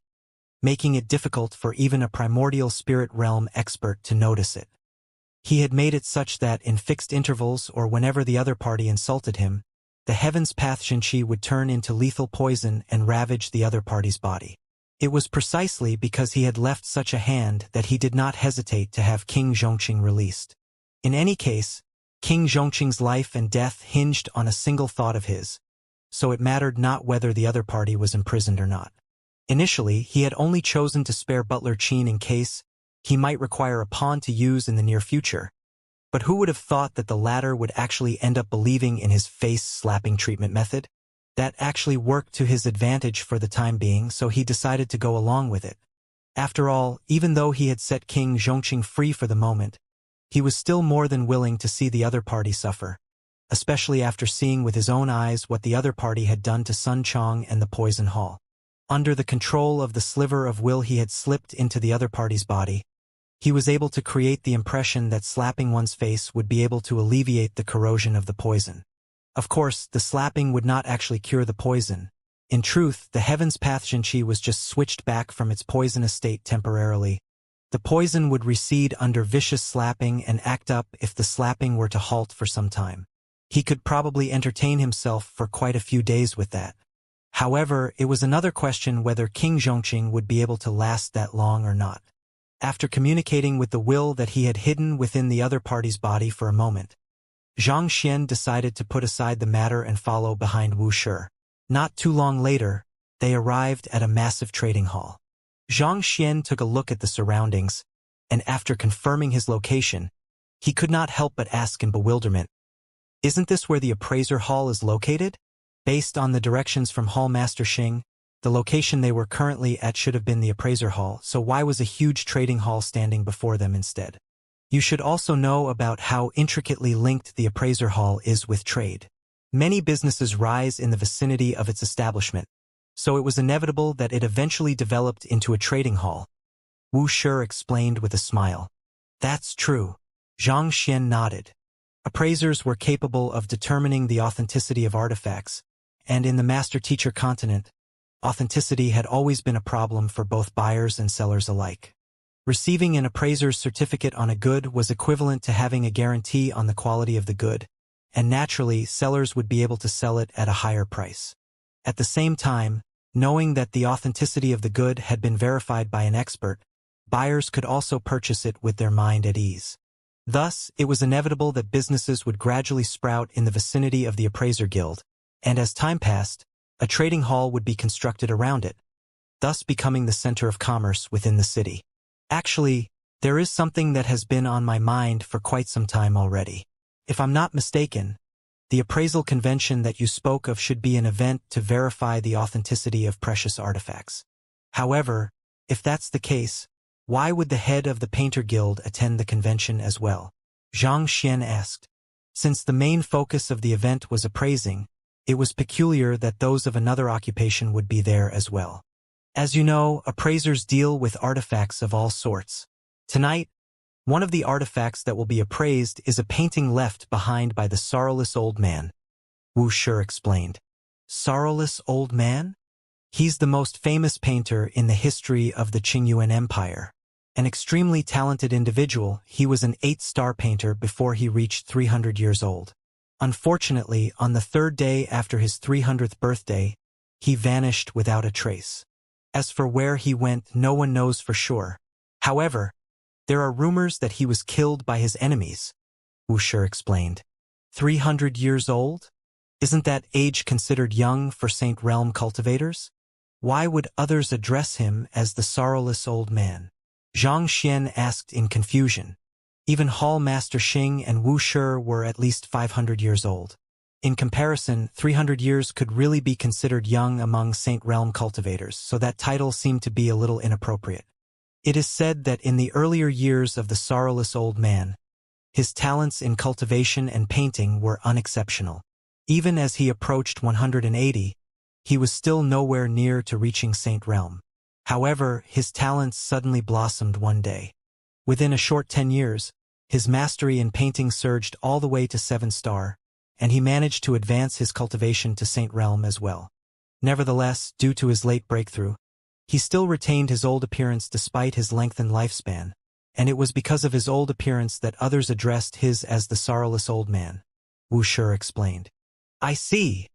making it difficult for even a primordial spirit realm expert to notice it. He had made it such that in fixed intervals or whenever the other party insulted him, the Heaven's Path Xinqi would turn into lethal poison and ravage the other party's body. It was precisely because he had left such a hand that he did not hesitate to have King Zhongqing released. In any case, King Zhongqing's life and death hinged on a single thought of his, so it mattered not whether the other party was imprisoned or not. Initially, he had only chosen to spare Butler Qin in case he might require a pawn to use in the near future. But who would have thought that the latter would actually end up believing in his face-slapping treatment method? That actually worked to his advantage for the time being, so he decided to go along with it. After all, even though he had set King Zhongqing free for the moment, he was still more than willing to see the other party suffer, especially after seeing with his own eyes what the other party had done to Sun Chong and the Poison Hall. Under the control of the sliver of will he had slipped into the other party's body, he was able to create the impression that slapping one's face would be able to alleviate the corrosion of the poison. Of course, the slapping would not actually cure the poison. In truth, the Heaven's Path Xianxia was just switched back from its poisonous state temporarily. The poison would recede under vicious slapping and act up if the slapping were to halt for some time. He could probably entertain himself for quite a few days with that. However, it was another question whether King Zhongqing would be able to last that long or not. After communicating with the will that he had hidden within the other party's body for a moment, Xianxia decided to put aside the matter and follow behind Wuxia. Not too long later, they arrived at a massive trading hall. Xianxia took a look at the surroundings, and after confirming his location, he could not help but ask in bewilderment, "Isn't this where the appraiser hall is located?" Based on the directions from Hall Master Xing, the location they were currently at should have been the appraiser hall, so why was a huge trading hall standing before them instead? You should also know about how intricately linked the appraiser hall is with trade. Many businesses rise in the vicinity of its establishment, so it was inevitable that it eventually developed into a trading hall. Wuxia explained with a smile. That's true. Xianxia nodded. Appraisers were capable of determining the authenticity of artifacts, and in the master-teacher continent, authenticity had always been a problem for both buyers and sellers alike. Receiving an appraiser's certificate on a good was equivalent to having a guarantee on the quality of the good, and naturally, sellers would be able to sell it at a higher price. At the same time, knowing that the authenticity of the good had been verified by an expert, buyers could also purchase it with their mind at ease. Thus, it was inevitable that businesses would gradually sprout in the vicinity of the appraiser guild, and as time passed, a trading hall would be constructed around it, thus becoming the center of commerce within the city. Actually, there is something that has been on my mind for quite some time already. If I'm not mistaken, the appraisal convention that you spoke of should be an event to verify the authenticity of precious artifacts. However, if that's the case, why would the head of the Painter Guild attend the convention as well? Xianxia asked. Since the main focus of the event was appraising, it was peculiar that those of another occupation would be there as well. As you know, appraisers deal with artifacts of all sorts. Tonight, one of the artifacts that will be appraised is a painting left behind by the sorrowless old man. Wuxia explained. Sorrowless old man? He's the most famous painter in the history of the Qingyuan Empire. An extremely talented individual, he was an 8-star painter before he reached 300 years old. Unfortunately, on the third day after his 300th birthday, he vanished without a trace. As for where he went, no one knows for sure. However, there are rumors that he was killed by his enemies, Wuxia explained. 300 years old? Isn't that age considered young for Saint Realm cultivators? Why would others address him as the sorrowless old man? Xianxia asked in confusion. Even Hall Master Xing and Wuxia were at least 500 years old. In comparison, 300 years could really be considered young among Saint Realm cultivators, so that title seemed to be a little inappropriate. It is said that in the earlier years of the sorrowless old man, his talents in cultivation and painting were unexceptional. Even as he approached 180, he was still nowhere near to reaching Saint Realm. However, his talents suddenly blossomed one day. Within a short 10 years, his mastery in painting surged all the way to 7-star, and he managed to advance his cultivation to Saint Realm as well. Nevertheless, due to his late breakthrough, he still retained his old appearance despite his lengthened lifespan, and it was because of his old appearance that others addressed his as the sorrowless old man, Wuxia explained. I see.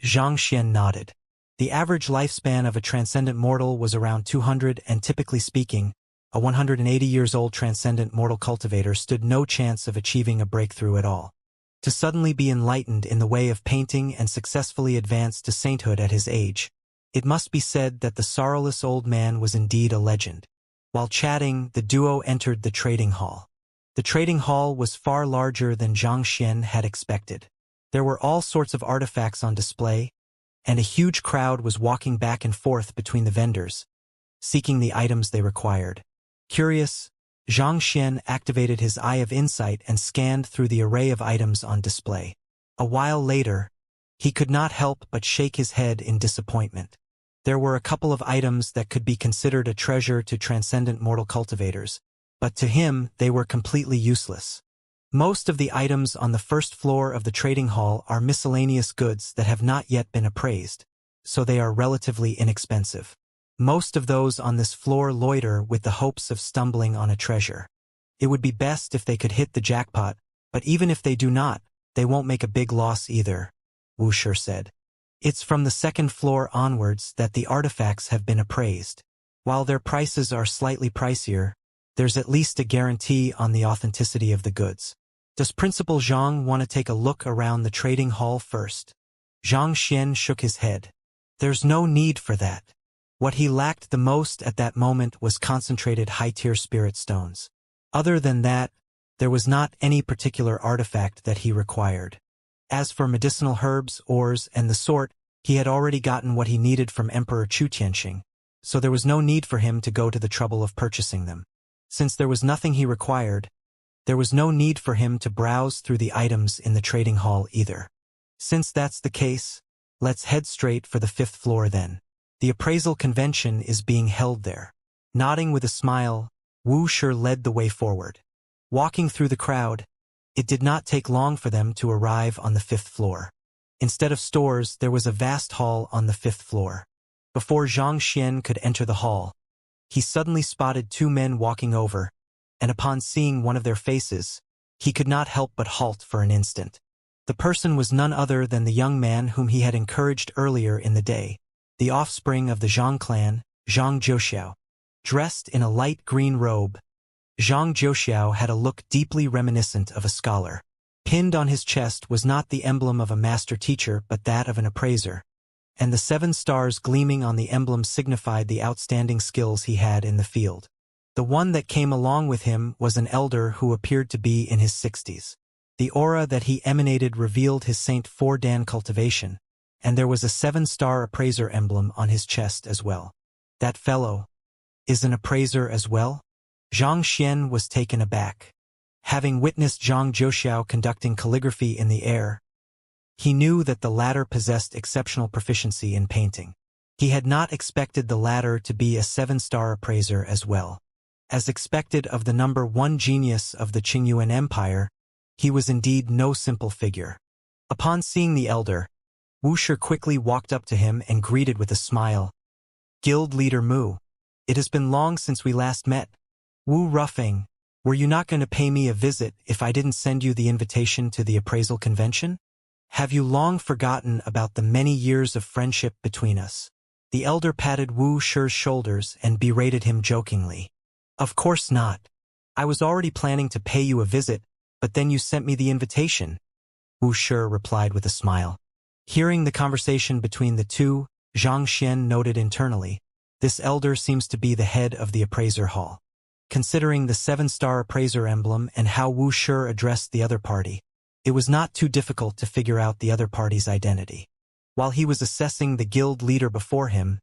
Xianxia nodded. The average lifespan of a transcendent mortal was around 200, and typically speaking, a 180 years old transcendent mortal cultivator stood no chance of achieving a breakthrough at all. To suddenly be enlightened in the way of painting and successfully advance to sainthood at his age, it must be said that the sorrowless old man was indeed a legend. While chatting, the duo entered the trading hall. The trading hall was far larger than Xianxia had expected. There were all sorts of artifacts on display, and a huge crowd was walking back and forth between the vendors, seeking the items they required. Curious, Xianxia activated his eye of insight and scanned through the array of items on display. A while later, he could not help but shake his head in disappointment. There were a couple of items that could be considered a treasure to transcendent mortal cultivators, but to him they were completely useless. Most of the items on the first floor of the trading hall are miscellaneous goods that have not yet been appraised, so they are relatively inexpensive. Most of those on this floor loiter with the hopes of stumbling on a treasure. It would be best if they could hit the jackpot, but even if they do not, they won't make a big loss either, Wuxia said. It's from the second floor onwards that the artifacts have been appraised. While their prices are slightly pricier, there's at least a guarantee on the authenticity of the goods. Does Principal Zhang want to take a look around the trading hall first? Xianxia shook his head. There's no need for that. What he lacked the most at that moment was concentrated high-tier spirit stones. Other than that, there was not any particular artifact that he required. As for medicinal herbs, ores, and the sort, he had already gotten what he needed from Emperor Chu Tianxing, so there was no need for him to go to the trouble of purchasing them. Since there was nothing he required, there was no need for him to browse through the items in the trading hall either. Since that's the case, let's head straight for the 5th floor then. The appraisal convention is being held there. Nodding with a smile, Wuxia led the way forward. Walking through the crowd, it did not take long for them to arrive on the 5th floor. Instead of stores, there was a vast hall on the 5th floor. Before Xianxia could enter the hall, he suddenly spotted 2 men walking over, and upon seeing one of their faces, he could not help but halt for an instant. The person was none other than the young man whom he had encouraged earlier in the day, the offspring of the Zhang clan, Zhang Zhouxiao. Dressed in a light green robe, Zhang Zhouxiao had a look deeply reminiscent of a scholar. Pinned on his chest was not the emblem of a master teacher but that of an appraiser, and the 7 stars gleaming on the emblem signified the outstanding skills he had in the field. The one that came along with him was an elder who appeared to be in his 60s. The aura that he emanated revealed his Saint Dan cultivation, and there was a 7-star appraiser emblem on his chest as well. That fellow is an appraiser as well? Xianxia was taken aback. Having witnessed Zhang Zhouxiao conducting calligraphy in the air, he knew that the latter possessed exceptional proficiency in painting. He had not expected the latter to be a 7-star appraiser as well. As expected of the number 1 genius of the Qingyuan Empire, he was indeed no simple figure. Upon seeing the elder, Wuxia quickly walked up to him and greeted with a smile. Guild leader Mu, it has been long since we last met. Wu Ruffing, were you not going to pay me a visit if I didn't send you the invitation to the appraisal convention? Have you long forgotten about the many years of friendship between us? The elder patted Wu Shi's shoulders and berated him jokingly. Of course not. I was already planning to pay you a visit, but then you sent me the invitation. Wu Shi replied with a smile. Hearing the conversation between the two, Xianxia noted internally, this elder seems to be the head of the appraiser hall. Considering the 7-star appraiser emblem and how Wu Shi addressed the other party, it was not too difficult to figure out the other party's identity. While he was assessing the guild leader before him,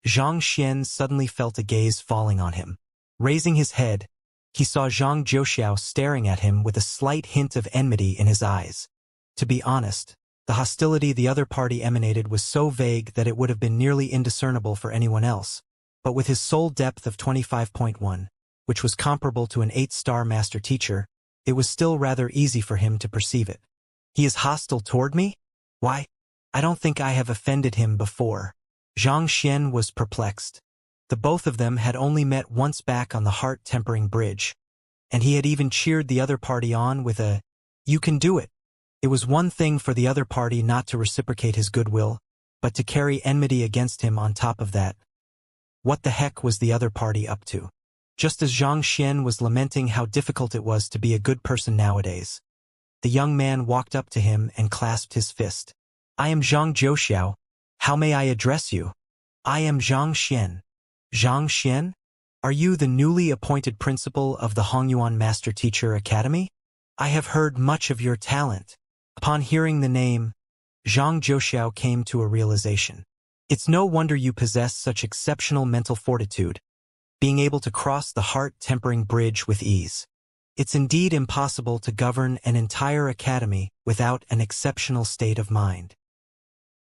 Xianxia suddenly felt a gaze falling on him. Raising his head, he saw Zhang Zhouxiao staring at him with a slight hint of enmity in his eyes. To be honest, the hostility the other party emanated was so vague that it would have been nearly indiscernible for anyone else, but with his soul depth of 25.1, which was comparable to an 8-star master teacher, it was still rather easy for him to perceive it. He is hostile toward me? Why? I don't think I have offended him before. Xianxia was perplexed. The both of them had only met once back on the heart-tempering bridge, and he had even cheered the other party on with a, "You can do it." It was one thing for the other party not to reciprocate his goodwill, but to carry enmity against him on top of that. What the heck was the other party up to? Just as Xianxia was lamenting how difficult it was to be a good person nowadays, the young man walked up to him and clasped his fist. I am Zhang Zhouxiao. How may I address you? I am Xianxia. Xianxia? Are you the newly appointed principal of the Hongyuan Master Teacher Academy? I have heard much of your talent. Upon hearing the name, Zhang Zhouxiao came to a realization. It's no wonder you possess such exceptional mental fortitude, being able to cross the heart-tempering bridge with ease. It's indeed impossible to govern an entire academy without an exceptional state of mind.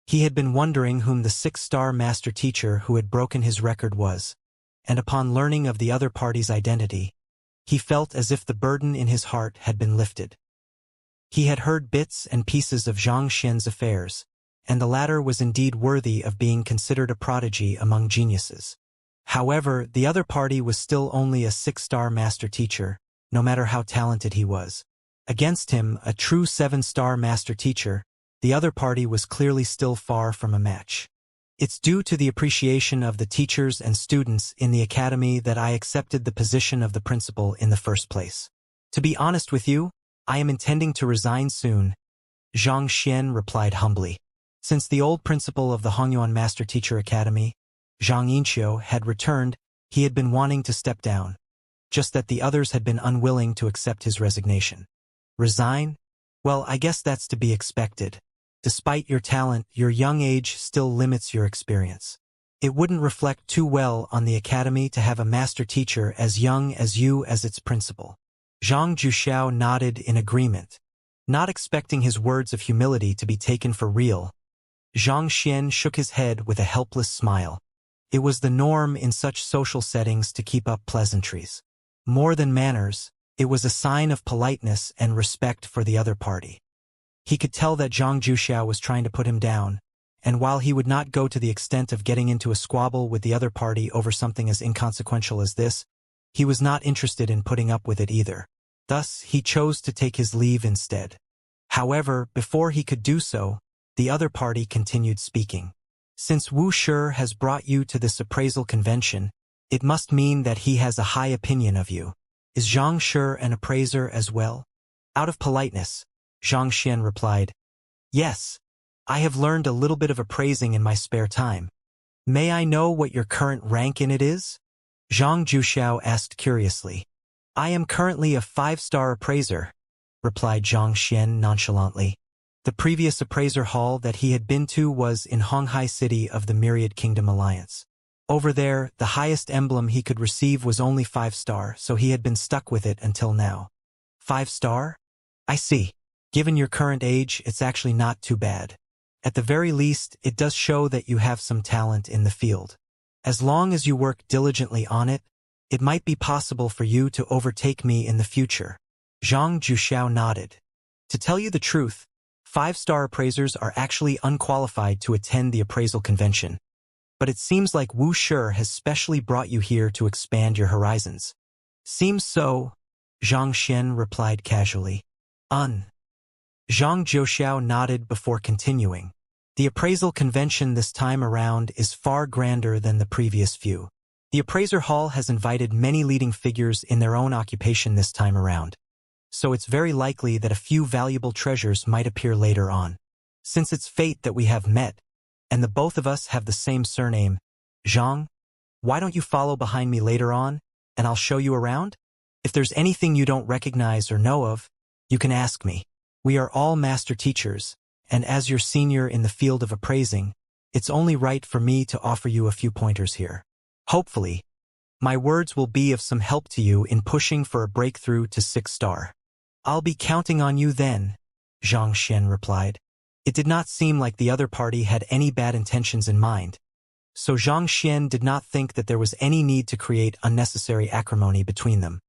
He had been wondering whom the 6-star master teacher who had broken his record was, and upon learning of the other party's identity, he felt as if the burden in his heart had been lifted. He had heard bits and pieces of Xianxia's affairs, and the latter was indeed worthy of being considered a prodigy among geniuses. However, the other party was still only a 6-star master teacher, no matter how talented he was. Against him, a true 7-star master teacher, the other party was clearly still far from a match. It's due to the appreciation of the teachers and students in the academy that I accepted the position of the principal in the first place. To be honest with you, I am intending to resign soon, Xianxia replied humbly. Since the old principal of the Hongyuan Master Teacher Academy, Xianxia, had returned, he had been wanting to step down, just that the others had been unwilling to accept his resignation. Resign? Well, I guess that's to be expected. Despite your talent, your young age still limits your experience. It wouldn't reflect too well on the academy to have a master teacher as young as you as its principal. Zhang Juxiao nodded in agreement. Not expecting his words of humility to be taken for real, Xianxia shook his head with a helpless smile. It was the norm in such social settings to keep up pleasantries. More than manners, it was a sign of politeness and respect for the other party. He could tell that Zhang Juxiao was trying to put him down, and while he would not go to the extent of getting into a squabble with the other party over something as inconsequential as this, he was not interested in putting up with it either. Thus, he chose to take his leave instead. However, before he could do so, the other party continued speaking. Since Wuxia has brought you to this appraisal convention, it must mean that he has a high opinion of you. Is Xianxia an appraiser as well? Out of politeness, Xianxia replied, Yes, I have learned a little bit of appraising in my spare time. May I know what your current rank in it is? Zhang Juxiao asked curiously. I am currently a 5-star appraiser, replied Xianxia nonchalantly. The previous appraiser hall that he had been to was in Honghai City of the Myriad Kingdom Alliance. Over there, the highest emblem he could receive was only 5-star, so he had been stuck with it until now. 5-star? I see. Given your current age, it's actually not too bad. At the very least, it does show that you have some talent in the field. As long as you work diligently on it, it might be possible for you to overtake me in the future. Zhang Juxiao nodded. To tell you the truth, 5-star appraisers are actually unqualified to attend the appraisal convention. But it seems like Wuxia has specially brought you here to expand your horizons. Seems so, Xianxia replied casually. Zhang Juxiao nodded before continuing. The appraisal convention this time around is far grander than the previous few. The appraiser hall has invited many leading figures in their own occupation this time around, so it's very likely that a few valuable treasures might appear later on. Since it's fate that we have met, and the both of us have the same surname, Zhang, why don't you follow behind me later on, and I'll show you around? If there's anything you don't recognize or know of, you can ask me. We are all master teachers, and as your senior in the field of appraising, it's only right for me to offer you a few pointers here. Hopefully, my words will be of some help to you in pushing for a breakthrough to 6-star. I'll be counting on you then, Xianxia replied. It did not seem like the other party had any bad intentions in mind, so Xianxia did not think that there was any need to create unnecessary acrimony between them.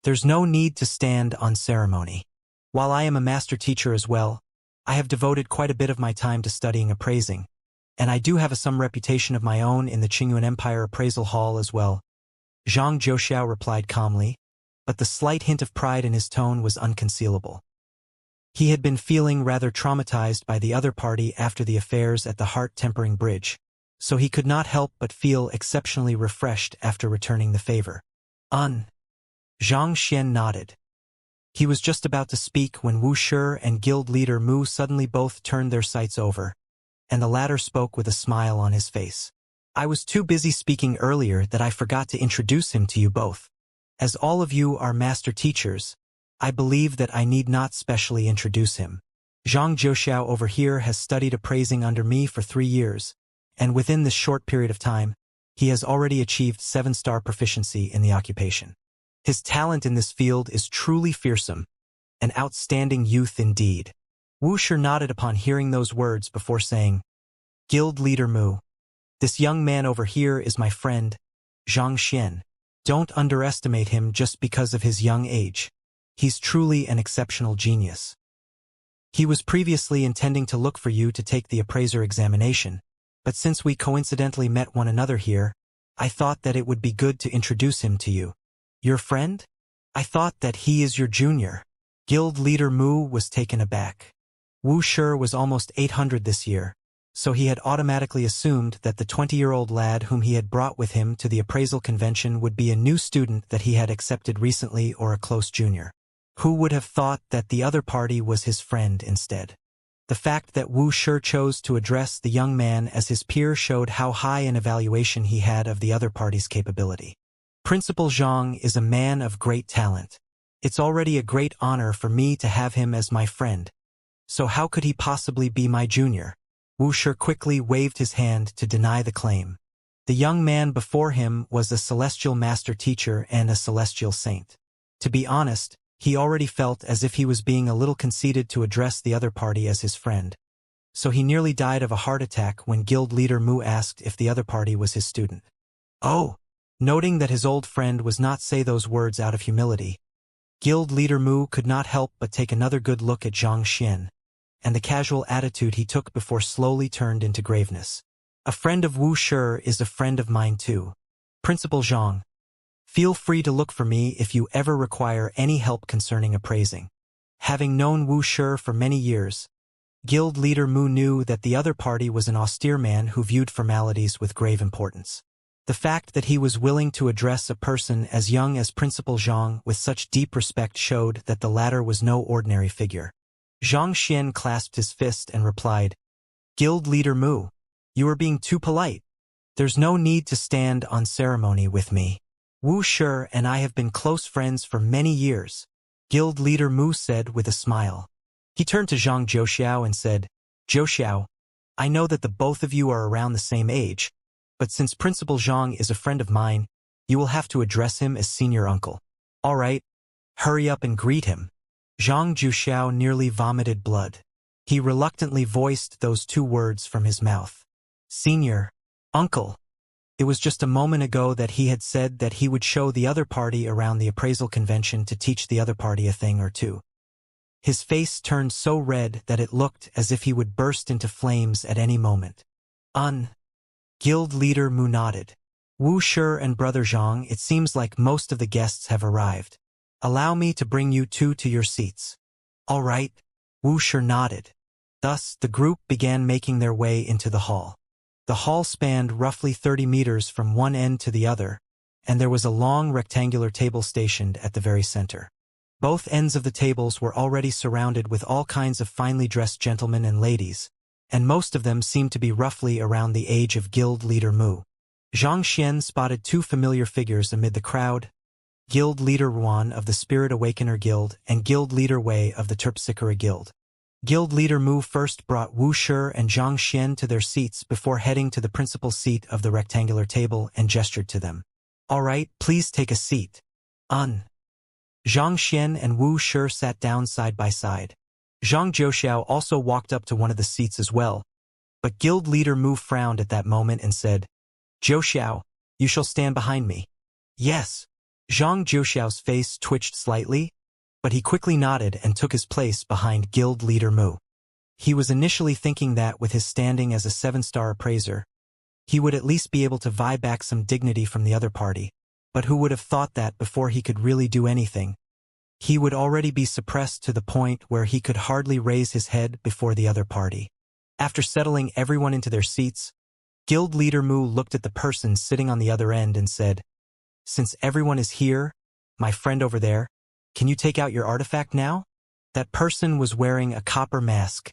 There's no need to stand on ceremony. While I am a master teacher as well, I have devoted quite a bit of my time to studying appraising, and I do have some reputation of my own in the Qingyuan Empire Appraisal Hall as well. Zhang Juxiao replied calmly, but the slight hint of pride in his tone was unconcealable. He had been feeling rather traumatized by the other party after the affairs at the heart-tempering bridge, so he could not help but feel exceptionally refreshed after returning the favor. Xianxia nodded. He was just about to speak when Wuxia and guild leader Mu suddenly both turned their sights over, and the latter spoke with a smile on his face. I was too busy speaking earlier that I forgot to introduce him to you both. As all of you are master teachers, I believe that I need not specially introduce him. Zhang Juxiao over here has studied appraising under me for 3 years, and within this short period of time, he has already achieved 7-star proficiency in the occupation. His talent in this field is truly fearsome, an outstanding youth indeed. Wuxia nodded upon hearing those words before saying, Guild Leader Mu, this young man over here is my friend, Xianxia. Don't underestimate him just because of his young age. He's truly an exceptional genius. He was previously intending to look for you to take the appraiser examination, but since we coincidentally met one another here, I thought that it would be good to introduce him to you. Your friend? I thought that he is your junior. Guild Leader Mu was taken aback. Wuxia was almost 800 this year, so he had automatically assumed that the 20-year-old lad whom he had brought with him to the appraisal convention would be a new student that he had accepted recently or a close junior. Who would have thought that the other party was his friend instead? The fact that Wuxia chose to address the young man as his peer showed how high an evaluation he had of the other party's capability. Principal Zhang is a man of great talent. It's already a great honor for me to have him as my friend. So how could he possibly be my junior? Wuxia quickly waved his hand to deny the claim. The young man before him was a celestial master teacher and a celestial saint. To be honest, he already felt as if he was being a little conceited to address the other party as his friend. So he nearly died of a heart attack when Guild Leader Mu asked if the other party was his student. Oh! Noting that his old friend was not say those words out of humility, Guild Leader Mu could not help but take another good look at Xianxia, and the casual attitude he took before slowly turned into graveness. A friend of Wuxia is a friend of mine too. Principal Zhang, feel free to look for me if you ever require any help concerning appraising. Having known Wuxia for many years, Guild Leader Mu knew that the other party was an austere man who viewed formalities with grave importance. The fact that he was willing to address a person as young as Principal Zhang with such deep respect showed that the latter was no ordinary figure. Xianxia clasped his fist and replied, Guild Leader Mu, you are being too polite. There's no need to stand on ceremony with me. Wuxia and I have been close friends for many years, Guild Leader Mu said with a smile. He turned to Zhang Zhouxiao and said, Zhouxiao, I know that the both of you are around the same age, but since Principal Zhang is a friend of mine, you will have to address him as senior uncle. All right, hurry up and greet him. Zhang Zhouxiao nearly vomited blood. He reluctantly voiced those two words from his mouth. Senior, uncle. It was just a moment ago that he had said that he would show the other party around the appraisal convention to teach the other party a thing or two. His face turned so red that it looked as if he would burst into flames at any moment. Guild Leader Mu nodded. Wuxia and Brother Zhang, it seems like most of the guests have arrived. Allow me to bring you two to your seats. All right, Wuxia nodded. Thus, the group began making their way into the hall. The hall spanned roughly 30 meters from one end to the other, and there was a long rectangular table stationed at the very center. Both ends of the tables were already surrounded with all kinds of finely dressed gentlemen and ladies, and most of them seemed to be roughly around the age of Guild Leader Mu. Xianxia spotted two familiar figures amid the crowd, Guild Leader Ruan of the Spirit Awakener Guild and Guild Leader Wei of the Terpsichore Guild. Guild Leader Mu first brought Wuxia and Xianxia to their seats before heading to the principal seat of the rectangular table and gestured to them. All right, please take a seat. Xianxia and Wuxia sat down side by side. Zhang Zhouxiao also walked up to one of the seats as well, but Guild Leader Mu frowned at that moment and said, Zhouxiao, you shall stand behind me. Yes. Zhang Zhouxiao's face twitched slightly, but he quickly nodded and took his place behind Guild Leader Mu. He was initially thinking that with his standing as a 7-star appraiser, he would at least be able to vie back some dignity from the other party, but who would have thought that before he could really do anything, he would already be suppressed to the point where he could hardly raise his head before the other party. After settling everyone into their seats, Guild Leader Mu looked at the person sitting on the other end and said, Since everyone is here, my friend over there, can you take out your artifact now? That person was wearing a copper mask,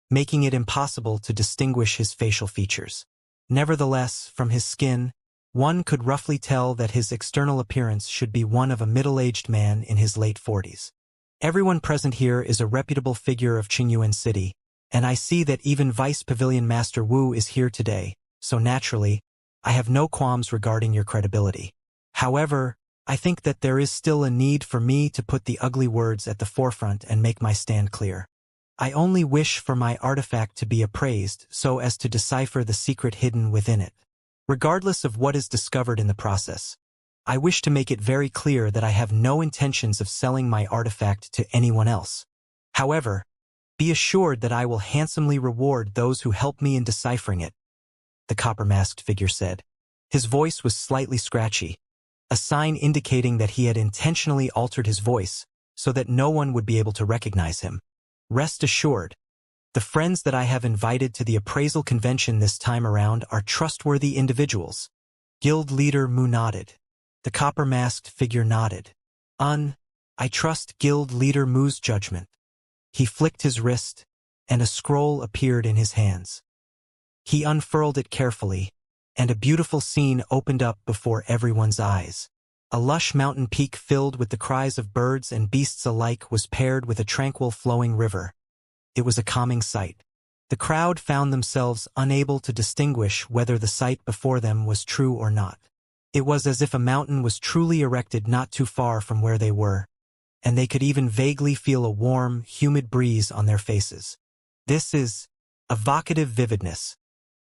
making it impossible to distinguish his facial features. Nevertheless, from his skin, one could roughly tell that his external appearance should be one of a middle-aged man in his late 40s. Everyone present here is a reputable figure of Qingyuan City, and I see that even Vice Pavilion Master Wu is here today, so naturally, I have no qualms regarding your credibility. However, I think that there is still a need for me to put the ugly words at the forefront and make my stand clear. I only wish for my artifact to be appraised so as to decipher the secret hidden within it. Regardless of what is discovered in the process, I wish to make it very clear that I have no intentions of selling my artifact to anyone else. However, be assured that I will handsomely reward those who help me in deciphering it, the copper-masked figure said. His voice was slightly scratchy, a sign indicating that he had intentionally altered his voice so that no one would be able to recognize him. Rest assured, the friends that I have invited to the appraisal convention this time around are trustworthy individuals. Guild leader Mu nodded. The copper-masked figure nodded. I trust Guild leader Mu's judgment. He flicked his wrist, and a scroll appeared in his hands. He unfurled it carefully, and a beautiful scene opened up before everyone's eyes. A lush mountain peak filled with the cries of birds and beasts alike was paired with a tranquil flowing river. It was a calming sight. The crowd found themselves unable to distinguish whether the sight before them was true or not. It was as if a mountain was truly erected not too far from where they were, and they could even vaguely feel a warm, humid breeze on their faces. This is evocative vividness,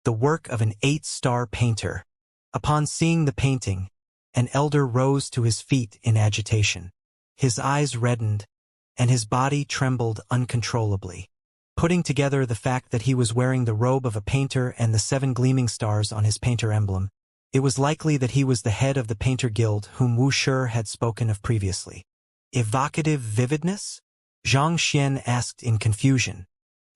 the work of an 8-star painter. Upon seeing the painting, an elder rose to his feet in agitation. His eyes reddened, and his body trembled uncontrollably. Putting together the fact that he was wearing the robe of a painter and the 7 gleaming stars on his painter emblem, it was likely that he was the head of the painter guild whom Wuxia had spoken of previously. Evocative vividness? Xianxia asked in confusion.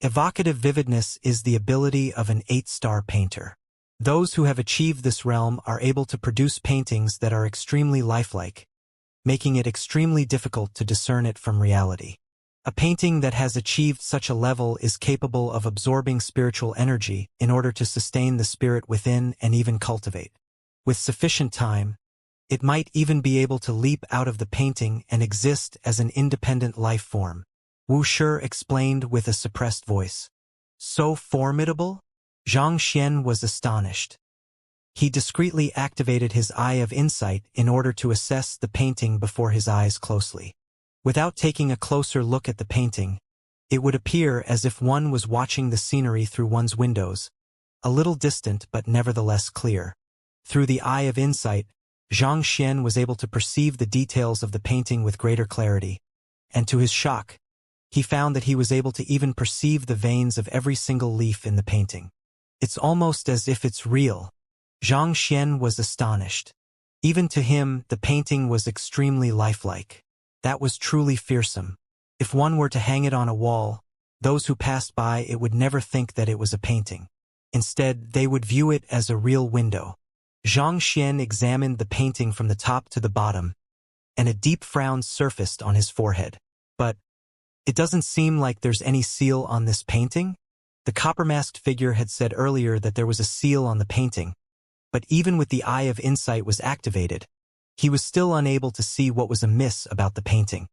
Evocative vividness is the ability of an 8-star painter. Those who have achieved this realm are able to produce paintings that are extremely lifelike, making it extremely difficult to discern it from reality. A painting that has achieved such a level is capable of absorbing spiritual energy in order to sustain the spirit within and even cultivate. With sufficient time, it might even be able to leap out of the painting and exist as an independent life form. Wuxia explained with a suppressed voice. So formidable? Xianxia was astonished. He discreetly activated his eye of insight in order to assess the painting before his eyes closely. Without taking a closer look at the painting, it would appear as if one was watching the scenery through one's windows, a little distant but nevertheless clear. Through the eye of insight, Xianxia was able to perceive the details of the painting with greater clarity, and to his shock, he found that he was able to even perceive the veins of every single leaf in the painting. It's almost as if it's real. Xianxia was astonished. Even to him, the painting was extremely lifelike. That was truly fearsome. If one were to hang it on a wall, those who passed by it would never think that it was a painting. Instead, they would view it as a real window. Xianxia examined the painting from the top to the bottom, and a deep frown surfaced on his forehead. But it doesn't seem like there's any seal on this painting? The copper-masked figure had said earlier that there was a seal on the painting, but even with the eye of insight was activated, he was still unable to see what was amiss about the painting.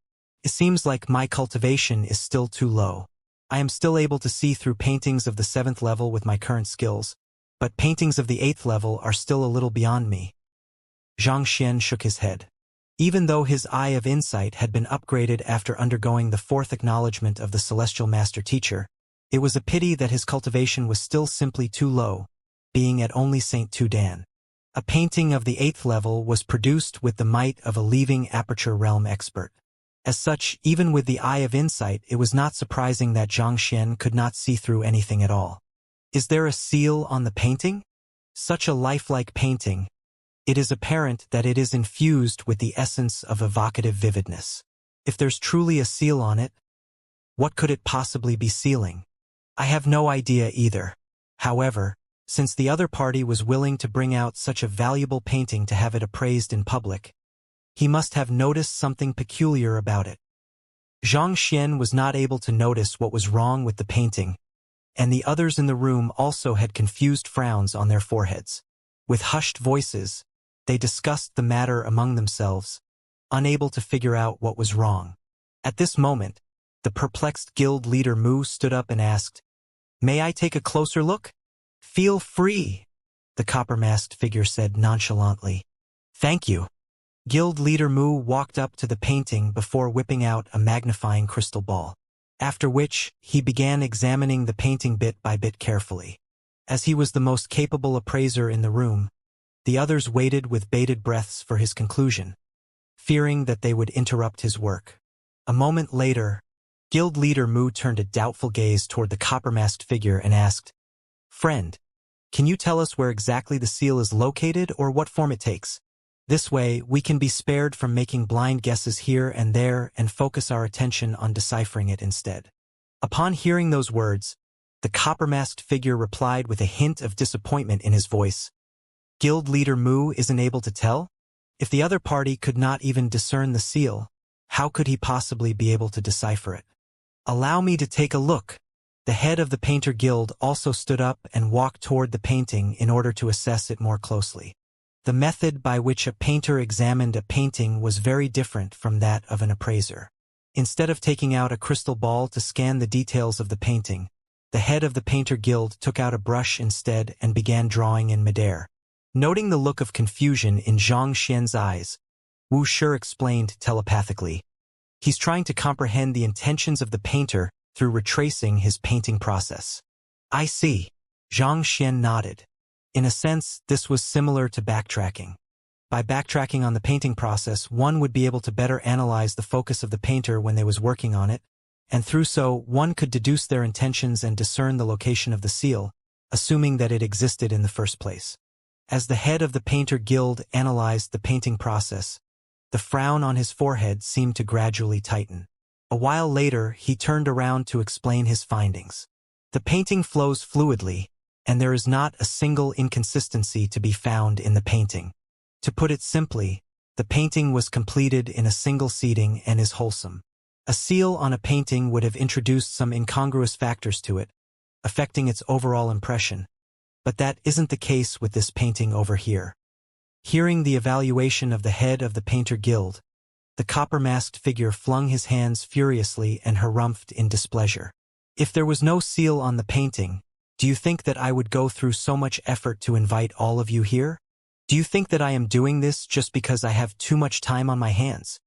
It seems like my cultivation is still too low. I am still able to see through paintings of the 7th level with my current skills, but paintings of the 8th level are still a little beyond me. Xianxia shook his head. Even though his eye of insight had been upgraded after undergoing the 4th acknowledgement of the Celestial Master Teacher, it was a pity that his cultivation was still simply too low, being at only St. Tudan. A painting of the 8th level was produced with the might of a leaving aperture realm expert. As such, even with the eye of insight, it was not surprising that Xianxia could not see through anything at all. Is there a seal on the painting? Such a lifelike painting. It is apparent that it is infused with the essence of evocative vividness. If there's truly a seal on it, what could it possibly be sealing? I have no idea either. However, since the other party was willing to bring out such a valuable painting to have it appraised in public, he must have noticed something peculiar about it. Xianxia was not able to notice what was wrong with the painting, and the others in the room also had confused frowns on their foreheads. With hushed voices, they discussed the matter among themselves, unable to figure out what was wrong. At this moment, the perplexed guild leader Mu stood up and asked, "May I take a closer look?" "Feel free," the copper-masked figure said nonchalantly. Thank you. Guild leader Mu walked up to the painting before whipping out a magnifying crystal ball. After which, he began examining the painting bit by bit carefully. As he was the most capable appraiser in the room, the others waited with bated breaths for his conclusion, fearing that they would interrupt his work. A moment later, Guild leader Mu turned a doubtful gaze toward the copper-masked figure and asked, Friend, can you tell us where exactly the seal is located or what form it takes? This way, we can be spared from making blind guesses here and there and focus our attention on deciphering it instead. Upon hearing those words, the copper-masked figure replied with a hint of disappointment in his voice. Guild leader Mu isn't able to tell? If the other party could not even discern the seal, how could he possibly be able to decipher it? Allow me to take a look. The head of the Painter Guild also stood up and walked toward the painting in order to assess it more closely. The method by which a painter examined a painting was very different from that of an appraiser. Instead of taking out a crystal ball to scan the details of the painting, the head of the Painter Guild took out a brush instead and began drawing in midair. Noting the look of confusion in Xianxia's eyes, Wuxia explained telepathically. He's trying to comprehend the intentions of the painter through retracing his painting process. I see. Xianxia nodded. In a sense, this was similar to backtracking. By backtracking on the painting process, one would be able to better analyze the focus of the painter when they was working on it, and through so, one could deduce their intentions and discern the location of the seal, assuming that it existed in the first place. As the head of the Painter Guild analyzed the painting process, the frown on his forehead seemed to gradually tighten. A while later, he turned around to explain his findings. The painting flows fluidly, and there is not a single inconsistency to be found in the painting. To put it simply, the painting was completed in a single seating and is wholesome. A seal on a painting would have introduced some incongruous factors to it, affecting its overall impression, but that isn't the case with this painting over here. Hearing the evaluation of the head of the Painter Guild, the copper-masked figure flung his hands furiously and harumphed in displeasure. If there was no seal on the painting, do you think that I would go through so much effort to invite all of you here? Do you think that I am doing this just because I have too much time on my hands?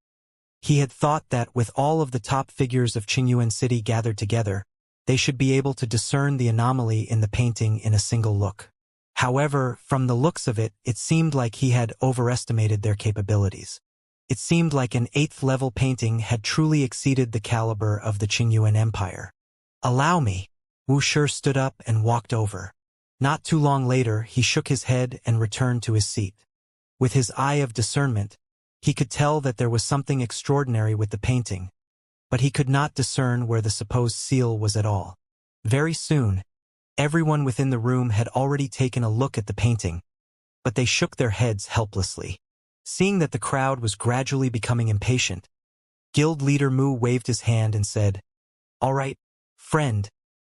He had thought that with all of the top figures of Qingyuan City gathered together, they should be able to discern the anomaly in the painting in a single look. However, from the looks of it, it seemed like he had overestimated their capabilities. It seemed like an 8th-level painting had truly exceeded the caliber of the Qingyuan Empire. Allow me. Wuxia stood up and walked over. Not too long later, he shook his head and returned to his seat. With his eye of discernment, he could tell that there was something extraordinary with the painting, but he could not discern where the supposed seal was at all. Very soon, everyone within the room had already taken a look at the painting, but they shook their heads helplessly. Seeing that the crowd was gradually becoming impatient, Guild leader Mu waved his hand and said, "All right, friend,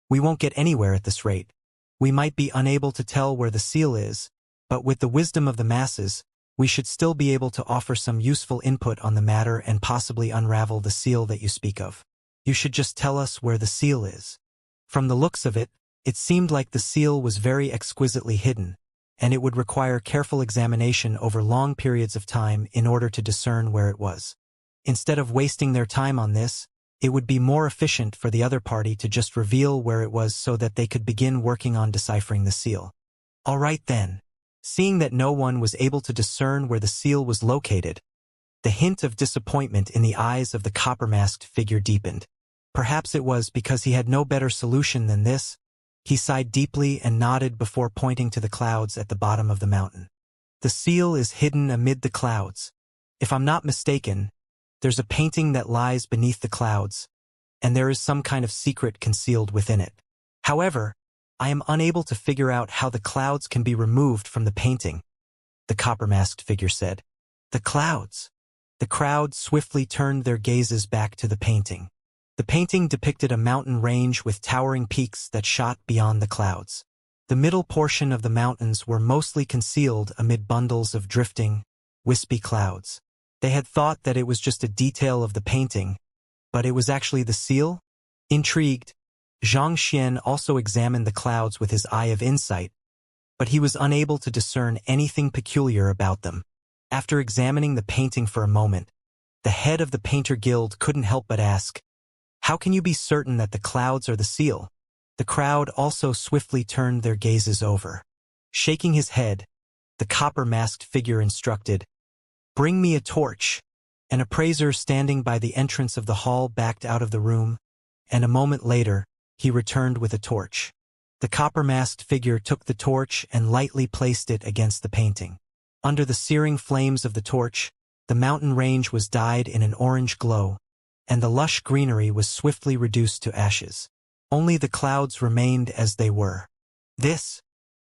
we won't get anywhere at this rate. We might be unable to tell where the seal is, but with the wisdom of the masses, we should still be able to offer some useful input on the matter and possibly unravel the seal that you speak of. You should just tell us where the seal is." From the looks of it, it seemed like the seal was very exquisitely hidden, and it would require careful examination over long periods of time in order to discern where it was. Instead of wasting their time on this, it would be more efficient for the other party to just reveal where it was so that they could begin working on deciphering the seal. All right then. Seeing that no one was able to discern where the seal was located, the hint of disappointment in the eyes of the copper-masked figure deepened. Perhaps it was because he had no better solution than this. He sighed deeply and nodded before pointing to the clouds at the bottom of the mountain. The seal is hidden amid the clouds. If I'm not mistaken, there's a painting that lies beneath the clouds, and there is some kind of secret concealed within it. However, I am unable to figure out how the clouds can be removed from the painting, the copper-masked figure said. The clouds. The crowd swiftly turned their gazes back to the painting. The painting depicted a mountain range with towering peaks that shot beyond the clouds. The middle portion of the mountains were mostly concealed amid bundles of drifting, wispy clouds. They had thought that it was just a detail of the painting, but it was actually the seal? Intrigued, Xianxia also examined the clouds with his eye of insight, but he was unable to discern anything peculiar about them. After examining the painting for a moment, the head of the Painter Guild couldn't help but ask, "How can you be certain that the clouds are the seal?" The crowd also swiftly turned their gazes over. Shaking his head, the copper-masked figure instructed, "Bring me a torch." An appraiser standing by the entrance of the hall backed out of the room, and a moment later, he returned with a torch. The copper-masked figure took the torch and lightly placed it against the painting. Under the searing flames of the torch, the mountain range was dyed in an orange glow, and the lush greenery was swiftly reduced to ashes. Only the clouds remained as they were. This,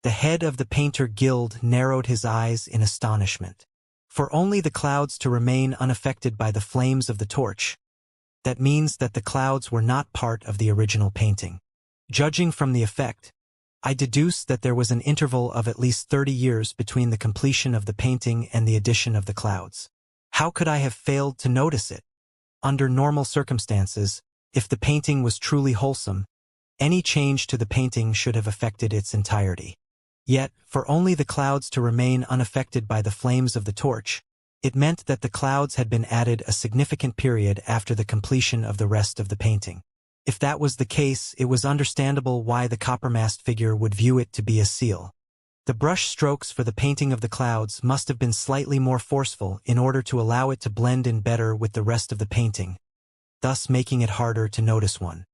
the head of the Painter Guild narrowed his eyes in astonishment. For only the clouds to remain unaffected by the flames of the torch. That means that the clouds were not part of the original painting. Judging from the effect, I deduce that there was an interval of at least 30 years between the completion of the painting and the addition of the clouds. How could I have failed to notice it? Under normal circumstances, if the painting was truly wholesome, any change to the painting should have affected its entirety. Yet, for only the clouds to remain unaffected by the flames of the torch, it meant that the clouds had been added a significant period after the completion of the rest of the painting. If that was the case, it was understandable why the copper-masked figure would view it to be a seal. The brush strokes for the painting of the clouds must have been slightly more forceful in order to allow it to blend in better with the rest of the painting, thus making it harder to notice one.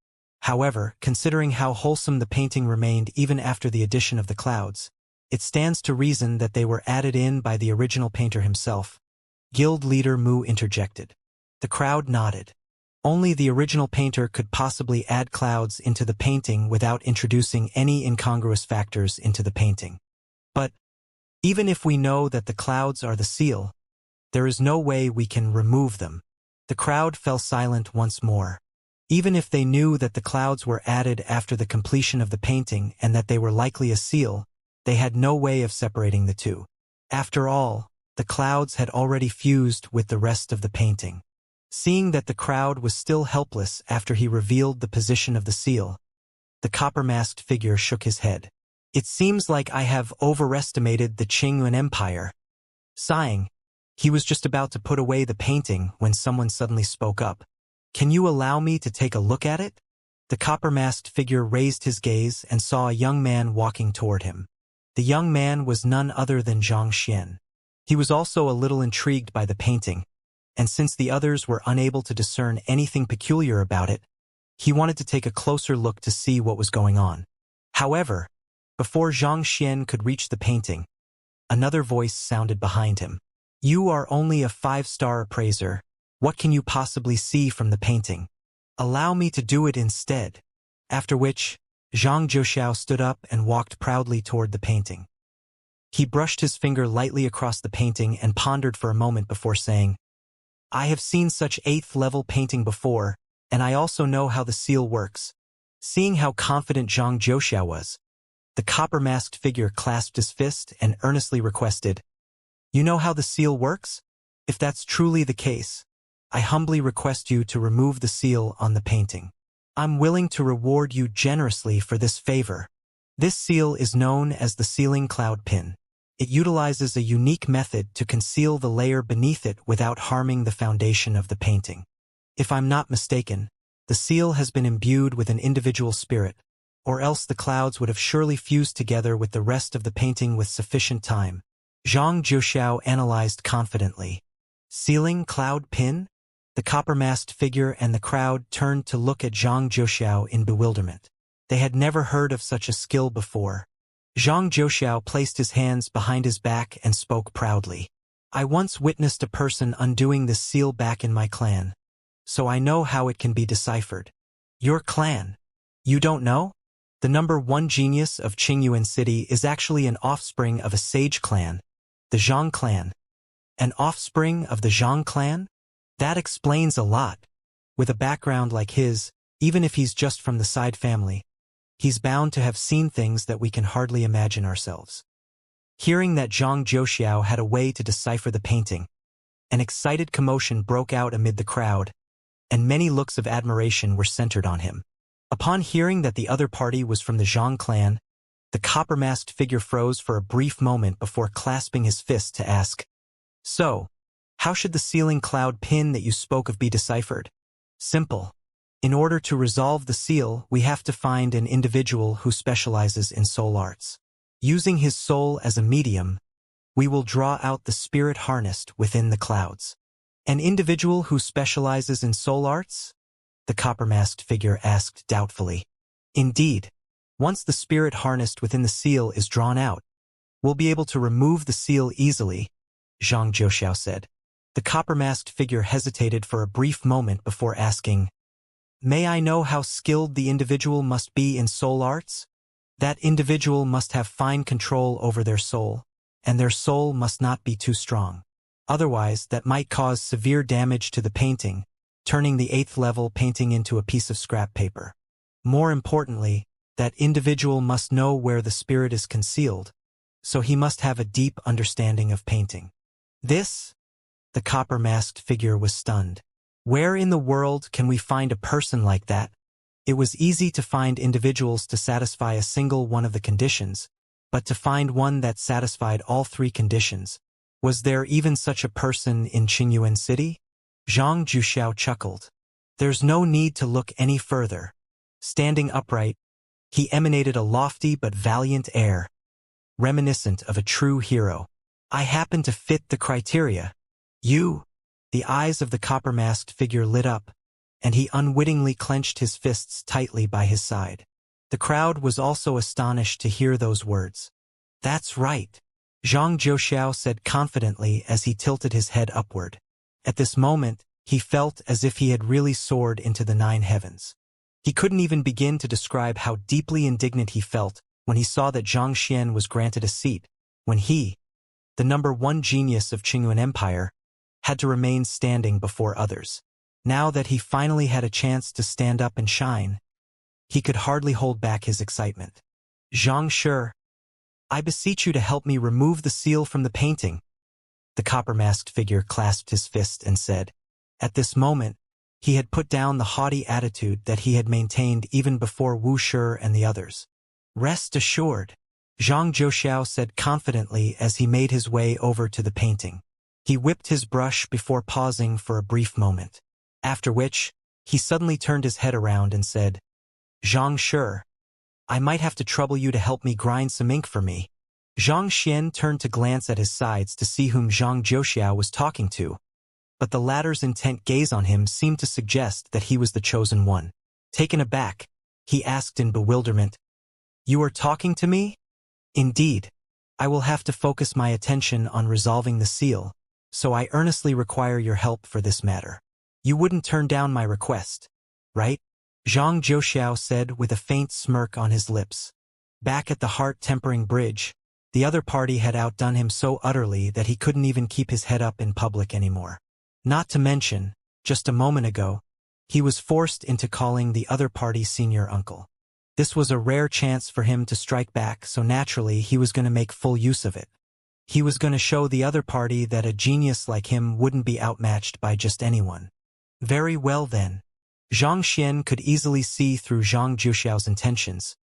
However, considering how wholesome the painting remained even after the addition of the clouds, it stands to reason that they were added in by the original painter himself. Guild leader Mu interjected. The crowd nodded. Only the original painter could possibly add clouds into the painting without introducing any incongruous factors into the painting. But, even if we know that the clouds are the seal, there is no way we can remove them. The crowd fell silent once more. Even if they knew that the clouds were added after the completion of the painting and that they were likely a seal, they had no way of separating the two. After all, the clouds had already fused with the rest of the painting. Seeing that the crowd was still helpless after he revealed the position of the seal, the copper-masked figure shook his head. "It seems like I have overestimated the Qingyuan Empire." Sighing, he was just about to put away the painting when someone suddenly spoke up. "Can you allow me to take a look at it?" The copper-masked figure raised his gaze and saw a young man walking toward him. The young man was none other than Xianxia. He was also a little intrigued by the painting, and since the others were unable to discern anything peculiar about it, he wanted to take a closer look to see what was going on. However, before Xianxia could reach the painting, another voice sounded behind him. "You are only a 5-star appraiser. What can you possibly see from the painting? Allow me to do it instead." After which, Zhang Zhouxiao stood up and walked proudly toward the painting. He brushed his finger lightly across the painting and pondered for a moment before saying, "I have seen such 8th-level painting before, and I also know how the seal works." Seeing how confident Zhang Zhouxiao was, the copper-masked figure clasped his fist and earnestly requested, "You know how the seal works? If that's truly the case, I humbly request you to remove the seal on the painting. I'm willing to reward you generously for this favor." This seal is known as the sealing cloud pin. It utilizes a unique method to conceal the layer beneath it without harming the foundation of the painting. If I'm not mistaken, the seal has been imbued with an individual spirit, or else the clouds would have surely fused together with the rest of the painting with sufficient time. Zhang Zhouxiao analyzed confidently. Sealing cloud pin? The copper-masked figure and the crowd turned to look at Zhang Zhouxiao in bewilderment. They had never heard of such a skill before. Zhang Zhouxiao placed his hands behind his back and spoke proudly. "I once witnessed a person undoing this seal back in my clan, so I know how it can be deciphered." "Your clan? You don't know?" The #1 genius of Qingyuan City is actually an offspring of a sage clan, the Zhang clan. An offspring of the Zhang clan? That explains a lot. With a background like his, even if he's just from the side family, he's bound to have seen things that we can hardly imagine ourselves. Hearing that Zhang Zhouxiao had a way to decipher the painting, an excited commotion broke out amid the crowd, and many looks of admiration were centered on him. Upon hearing that the other party was from the Zhang clan, The copper-masked figure froze for a brief moment before clasping his fist to ask, "So, how should the ceiling cloud pin that you spoke of be deciphered?" "Simple. In order to resolve the seal, we have to find an individual who specializes in soul arts. Using his soul as a medium, we will draw out the spirit harnessed within the clouds." "An individual who specializes in soul arts?" the copper-masked figure asked doubtfully. "Indeed. Once the spirit harnessed within the seal is drawn out, we'll be able to remove the seal easily," Xianxia said. The copper-masked figure hesitated for a brief moment before asking, "May I know how skilled the individual must be in soul arts?" "That individual must have fine control over their soul, and their soul must not be too strong. Otherwise, that might cause severe damage to the painting, turning the 8th level painting into a piece of scrap paper. More importantly, that individual must know where the spirit is concealed, so he must have a deep understanding of painting." "This?" The copper-masked figure was stunned. "Where in the world can we find a person like that?" It was easy to find individuals to satisfy a single one of the conditions, but to find one that satisfied all 3 conditions. Was there even such a person in Qingyuan City? Xianxia chuckled. "There's no need to look any further." Standing upright, he emanated a lofty but valiant air, reminiscent of a true hero. "I happen to fit the criteria." "You?" The eyes of the copper-masked figure lit up, and he unwittingly clenched his fists tightly by his side. The crowd was also astonished to hear those words. "That's right," Xianxia said confidently as he tilted his head upward. At this moment, he felt as if he had really soared into the 9 heavens. He couldn't even begin to describe how deeply indignant he felt when he saw that Xianxia was granted a seat, when he, the #1 genius of Qingyuan Empire, had to remain standing before others. Now that he finally had a chance to stand up and shine, he could hardly hold back his excitement. "Xianxia, I beseech you to help me remove the seal from the painting." The copper-masked figure clasped his fist and said. At this moment, he had put down the haughty attitude that he had maintained even before Wuxia and the others. "Rest assured," Xianxia said confidently as he made his way over to the painting. He whipped his brush before pausing for a brief moment, after which, he suddenly turned his head around and said, "Xianxia, I might have to trouble you to help me grind some ink for me." Xianxia turned to glance at his sides to see whom Xianxia was talking to, but the latter's intent gaze on him seemed to suggest that he was the chosen one. Taken aback, he asked in bewilderment, "You are talking to me?" "Indeed. I will have to focus my attention on resolving the seal, so I earnestly require your help for this matter. You wouldn't turn down my request, right?" Xianxia said with a faint smirk on his lips. Back at the heart-tempering bridge, the other party had outdone him so utterly that he couldn't even keep his head up in public anymore. Not to mention, just a moment ago, he was forced into calling the other party senior uncle. This was a rare chance for him to strike back, so naturally he was going to make full use of it. He was going to show the other party that a genius like him wouldn't be outmatched by just anyone. Very well then. Xianxia could easily see through Zhang Juxiao's intentions,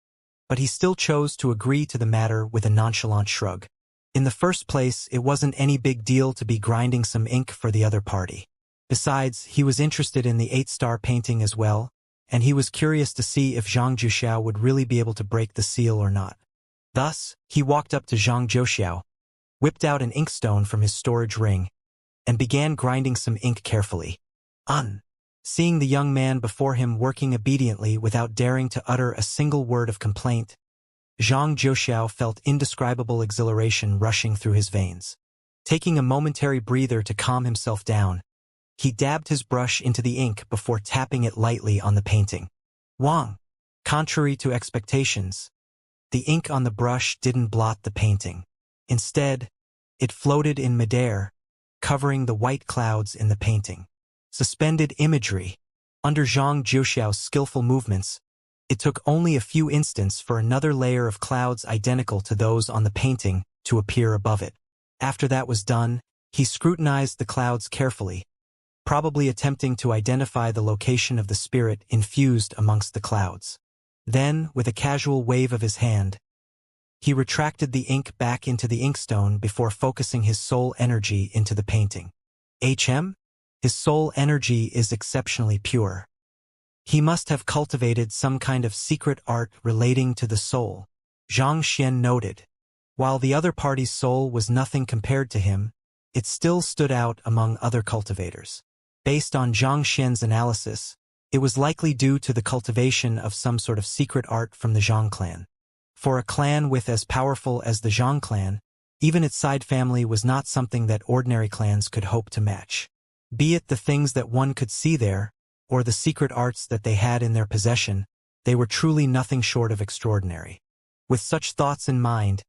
but he still chose to agree to the matter with a nonchalant shrug. In the first place, it wasn't any big deal to be grinding some ink for the other party. Besides, he was interested in the 8-star painting as well, and he was curious to see if Zhang Juxiao would really be able to break the seal or not. Thus, he walked up to Zhang Juxiao, whipped out an inkstone from his storage ring, and began grinding some ink carefully. Seeing the young man before him working obediently without daring to utter a single word of complaint, Zhang Juxiao felt indescribable exhilaration rushing through his veins. Taking a momentary breather to calm himself down, he dabbed his brush into the ink before tapping it lightly on the painting. Wang! Contrary to expectations, the ink on the brush didn't blot the painting. Instead, it floated in midair, covering the white clouds in the painting. Suspended imagery. Under Zhang Juxiao's skillful movements, it took only a few instants for another layer of clouds identical to those on the painting to appear above it. After that was done, he scrutinized the clouds carefully, probably attempting to identify the location of the spirit infused amongst the clouds. Then, with a casual wave of his hand, He retracted the ink back into the inkstone before focusing his soul energy into the painting. His soul energy is exceptionally pure. He must have cultivated some kind of secret art relating to the soul, Xianxia noted. While the other party's soul was nothing compared to him, it still stood out among other cultivators. Based on Xianxia's analysis, it was likely due to the cultivation of some sort of secret art from the Zhang clan. For a clan with as powerful as the Zhang clan, even its side family was not something that ordinary clans could hope to match. Be it the things that one could see there, or the secret arts that they had in their possession, they were truly nothing short of extraordinary. With such thoughts in mind,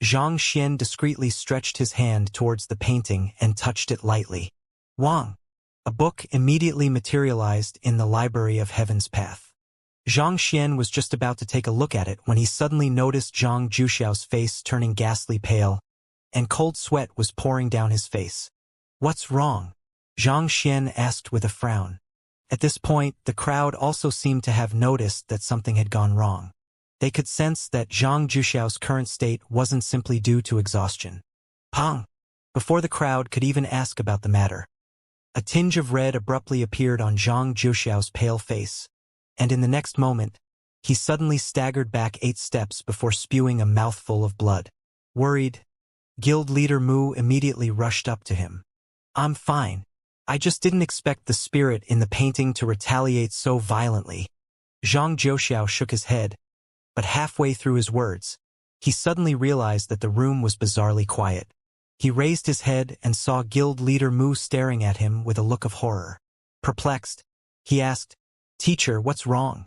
Xianxia discreetly stretched his hand towards the painting and touched it lightly. Wang! A book immediately materialized in the Library of Heaven's Path. Xianxia was just about to take a look at it when he suddenly noticed Zhang Juxiao's face turning ghastly pale, and cold sweat was pouring down his face. "What's wrong?" Xianxia asked with a frown. At this point, the crowd also seemed to have noticed that something had gone wrong. They could sense that Zhang Juxiao's current state wasn't simply due to exhaustion. Pang! Before the crowd could even ask about the matter, a tinge of red abruptly appeared on Zhang Juxiao's pale face, and in the next moment, he suddenly staggered back 8 steps before spewing a mouthful of blood. Worried, guild leader Mu immediately rushed up to him. "I'm fine. I just didn't expect the spirit in the painting to retaliate so violently." Zhang Juxiao shook his head, but halfway through his words, he suddenly realized that the room was bizarrely quiet. He raised his head and saw guild leader Mu staring at him with a look of horror. Perplexed, he asked, "Teacher, what's wrong?"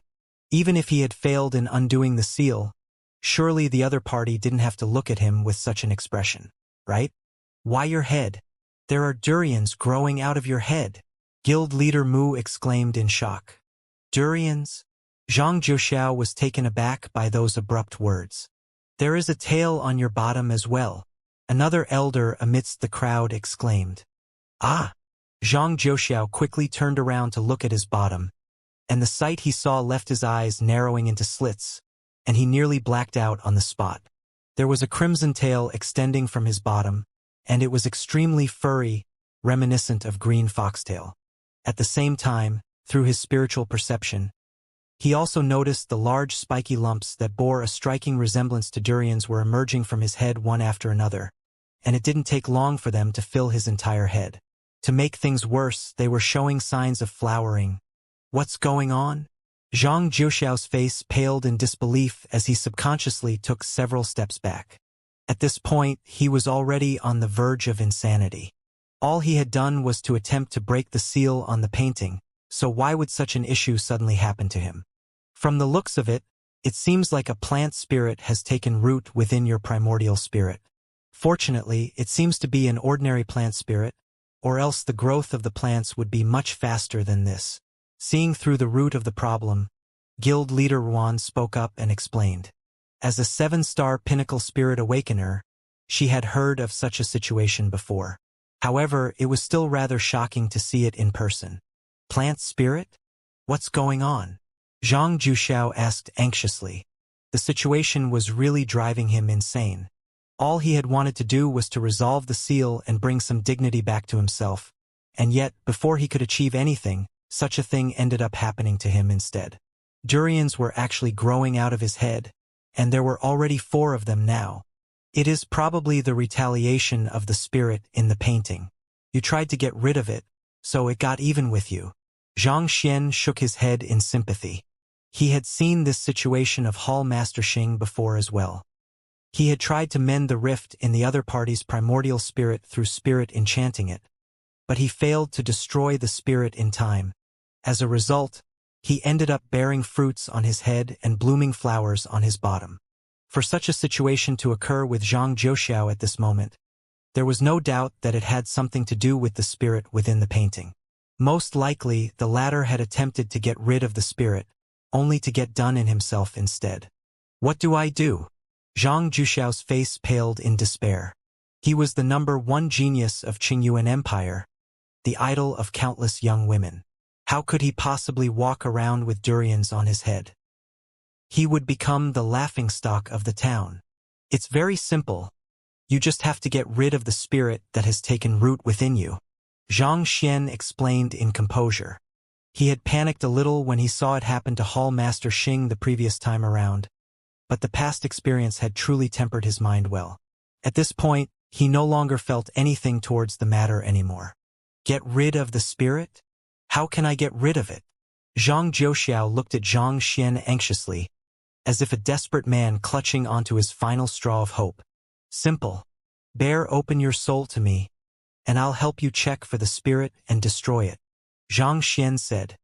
Even if he had failed in undoing the seal, surely the other party didn't have to look at him with such an expression, right? "Why your head? There are durians growing out of your head," guild leader Mu exclaimed in shock. "Durians?" Zhang Juxiao was taken aback by those abrupt words. "There is a tail on your bottom as well," another elder amidst the crowd exclaimed. "Ah!" Zhang Juxiao quickly turned around to look at his bottom, and the sight he saw left his eyes narrowing into slits, and he nearly blacked out on the spot. There was a crimson tail extending from his bottom, and it was extremely furry, reminiscent of green foxtail. At the same time, through his spiritual perception, he also noticed the large spiky lumps that bore a striking resemblance to durians were emerging from his head one after another, and it didn't take long for them to fill his entire head. To make things worse, they were showing signs of flowering. "What's going on?" Zhang Juxiao's face paled in disbelief as he subconsciously took several steps back. At this point, he was already on the verge of insanity. All he had done was to attempt to break the seal on the painting, so why would such an issue suddenly happen to him? From the looks of it, it seems like a plant spirit has taken root within your primordial spirit. Fortunately, it seems to be an ordinary plant spirit, or else the growth of the plants would be much faster than this. Seeing through the root of the problem, guild leader Ruan spoke up and explained. As a 7-star pinnacle spirit awakener, she had heard of such a situation before. However, it was still rather shocking to see it in person. "Plant spirit? What's going on?" Zhang Juxiao asked anxiously. The situation was really driving him insane. All he had wanted to do was to resolve the seal and bring some dignity back to himself, and yet, before he could achieve anything, such a thing ended up happening to him instead. Durians were actually growing out of his head, and there were already 4 of them now. "It is probably the retaliation of the spirit in the painting. You tried to get rid of it, so it got even with you." Xianxia shook his head in sympathy. He had seen this situation of Hall Master Xing before as well. He had tried to mend the rift in the other party's primordial spirit through spirit enchanting it, but he failed to destroy the spirit in time. As a result, he ended up bearing fruits on his head and blooming flowers on his bottom. For such a situation to occur with Zhang Juxiao at this moment, there was no doubt that it had something to do with the spirit within the painting. Most likely, the latter had attempted to get rid of the spirit, only to get done in himself instead. "What do I do?" Zhang Juxiao's face paled in despair. He was the #1 genius of Qingyuan Empire, the idol of countless young women. How could he possibly walk around with durians on his head? He would become the laughingstock of the town. It's very simple. You just have to get rid of the spirit that has taken root within you. Xianxia explained in composure. He had panicked a little when he saw it happen to Hall Master Xing the previous time around, but the past experience had truly tempered his mind well. At this point, he no longer felt anything towards the matter anymore. Get rid of the spirit? How can I get rid of it? Zhang Jiuxiao looked at Xianxia anxiously, as if a desperate man clutching onto his final straw of hope. Simple. Bear open your soul to me, and I'll help you check for the spirit and destroy it. Xianxia said.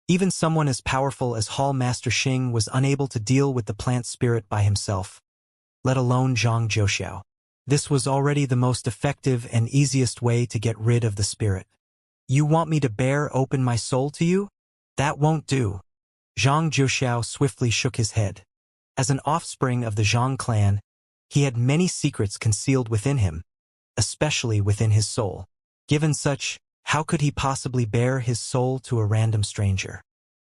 Even someone as powerful as Hall Master Xing was unable to deal with the plant spirit by himself, let alone Zhang Jiuxiao. This was already the most effective and easiest way to get rid of the spirit. You want me to bear open my soul to you? That won't do. Zhang Jiuxiao swiftly shook his head. As an offspring of the Zhang clan, he had many secrets concealed within him, especially within his soul. Given such, how could he possibly bare his soul to a random stranger?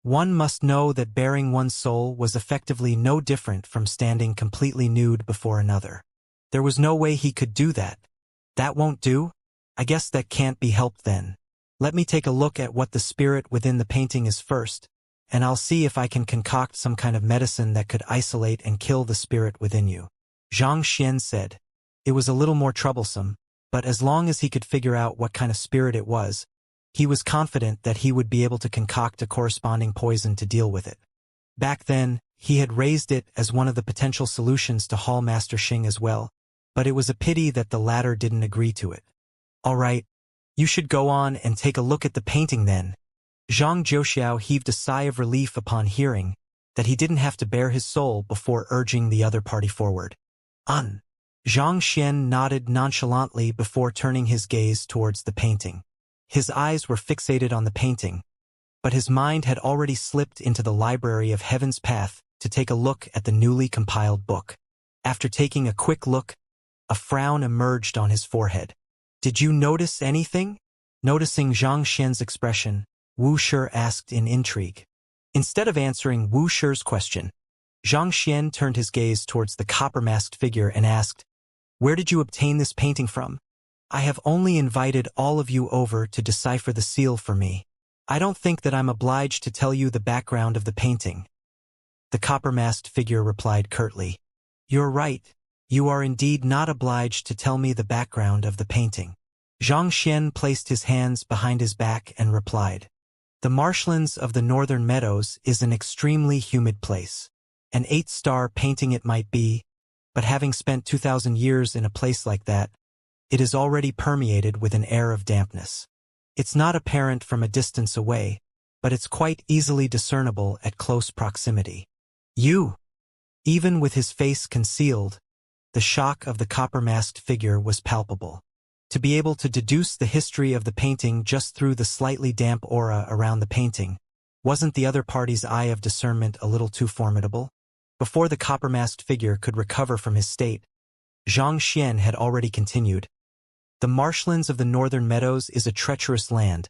One must know that baring one's soul was effectively no different from standing completely nude before another. There was no way he could do that. That won't do? I guess that can't be helped then. Let me take a look at what the spirit within the painting is first, and I'll see if I can concoct some kind of medicine that could isolate and kill the spirit within you. Xianxia said. It was a little more troublesome, but as long as he could figure out what kind of spirit it was, he was confident that he would be able to concoct a corresponding poison to deal with it. Back then, he had raised it as one of the potential solutions to Hall Master Xing as well, but it was a pity that the latter didn't agree to it. All right, you should go on and take a look at the painting then. Zhang Jiuxiao heaved a sigh of relief upon hearing that he didn't have to bare his soul before urging the other party forward. Xianxia nodded nonchalantly before turning his gaze towards the painting. His eyes were fixated on the painting, but his mind had already slipped into the library of Heaven's Path to take a look at the newly compiled book. After taking a quick look, a frown emerged on his forehead. Did you notice anything? Noticing Xianxia's expression, Wuxia asked in intrigue. Instead of answering Wuxia's question, Xianxia turned his gaze towards the copper-masked figure and asked, "Where did you obtain this painting from? I have only invited all of you over to decipher the seal for me. I don't think that I'm obliged to tell you the background of the painting." The copper-masked figure replied curtly, "You're right. You are indeed not obliged to tell me the background of the painting." Xianxia placed his hands behind his back and replied, "The marshlands of the northern meadows is an extremely humid place. An 8-star painting it might be, but having spent 2,000 years in a place like that, it is already permeated with an air of dampness. It's not apparent from a distance away, but it's quite easily discernible at close proximity. You!" Even with his face concealed, the shock of the copper-masked figure was palpable. To be able to deduce the history of the painting just through the slightly damp aura around the painting, wasn't the other party's eye of discernment a little too formidable? Before the copper-masked figure could recover from his state, Xianxia had already continued. "The marshlands of the northern meadows is a treacherous land,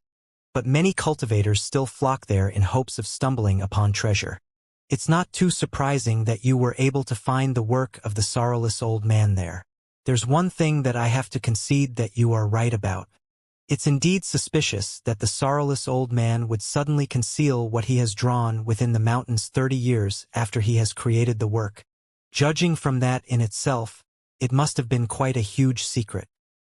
but many cultivators still flock there in hopes of stumbling upon treasure. It's not too surprising that you were able to find the work of the sorrowless old man there. There's one thing that I have to concede that you are right about. It's indeed suspicious that the sorrowless old man would suddenly conceal what he has drawn within the mountains 30 years after he has created the work. Judging from that in itself, it must have been quite a huge secret."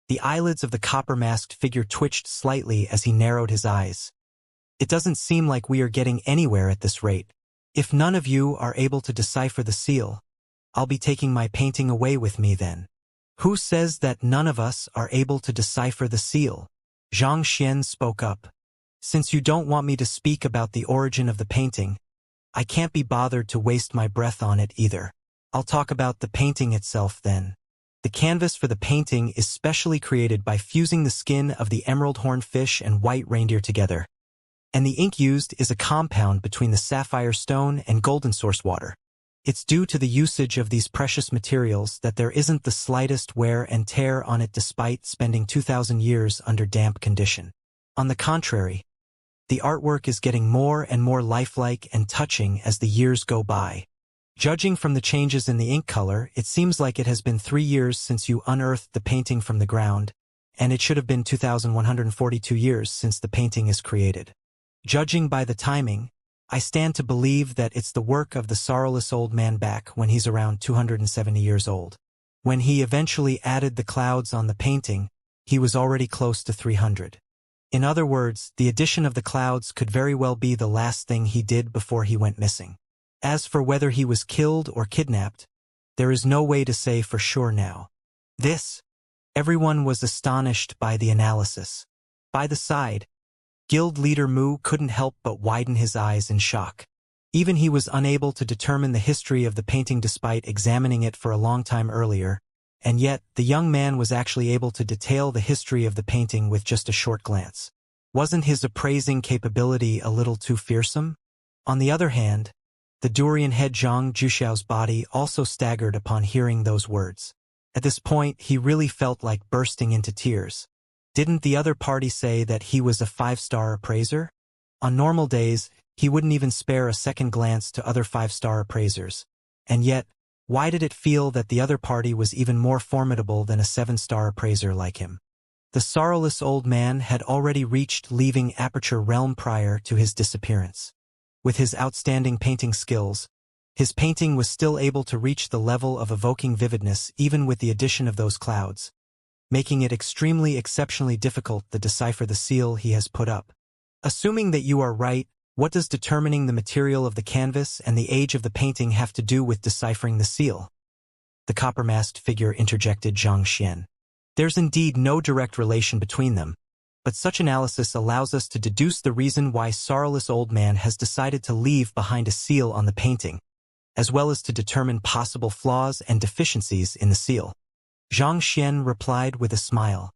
The eyelids of the copper-masked figure twitched slightly as he narrowed his eyes. "It doesn't seem like we are getting anywhere at this rate. If none of you are able to decipher the seal, I'll be taking my painting away with me then." "Who says that none of us are able to decipher the seal?" Xianxia spoke up. "Since you don't want me to speak about the origin of the painting, I can't be bothered to waste my breath on it either. I'll talk about the painting itself then. The canvas for the painting is specially created by fusing the skin of the emerald horned fish and white reindeer together, and the ink used is a compound between the sapphire stone and golden source water. It's due to the usage of these precious materials that there isn't the slightest wear and tear on it despite spending 2,000 years under damp condition. On the contrary, the artwork is getting more and more lifelike and touching as the years go by. Judging from the changes in the ink color, it seems like it has been 3 years since you unearthed the painting from the ground, and it should have been 2,142 years since the painting is created. Judging by the timing, I stand to believe that it's the work of the sorrowless old man back when he's around 270 years old. When he eventually added the clouds on the painting, he was already close to 300. In other words, the addition of the clouds could very well be the last thing he did before he went missing. As for whether he was killed or kidnapped, there is no way to say for sure now. Everyone was astonished by the analysis. By the side, Guild leader Mu couldn't help but widen his eyes in shock. Even he was unable to determine the history of the painting despite examining it for a long time earlier, and yet the young man was actually able to detail the history of the painting with just a short glance. Wasn't his appraising capability a little too fearsome? On the other hand, the durian head Zhang Juxiao's body also staggered upon hearing those words. At this point, he really felt like bursting into tears. Didn't the other party say that he was a 5-star appraiser? On normal days, he wouldn't even spare a second glance to other 5-star appraisers. And yet, why did it feel that the other party was even more formidable than a 7-star appraiser like him? The sorrowless old man had already reached leaving Aperture Realm prior to his disappearance. With his outstanding painting skills, his painting was still able to reach the level of evoking vividness even with the addition of those clouds, making it exceptionally difficult to decipher the seal he has put up. Assuming that you are right, what does determining the material of the canvas and the age of the painting have to do with deciphering the seal? The copper-masked figure interjected Xianxia. There's indeed no direct relation between them, but such analysis allows us to deduce the reason why sorrowless old man has decided to leave behind a seal on the painting, as well as to determine possible flaws and deficiencies in the seal. Xianxia replied with a smile.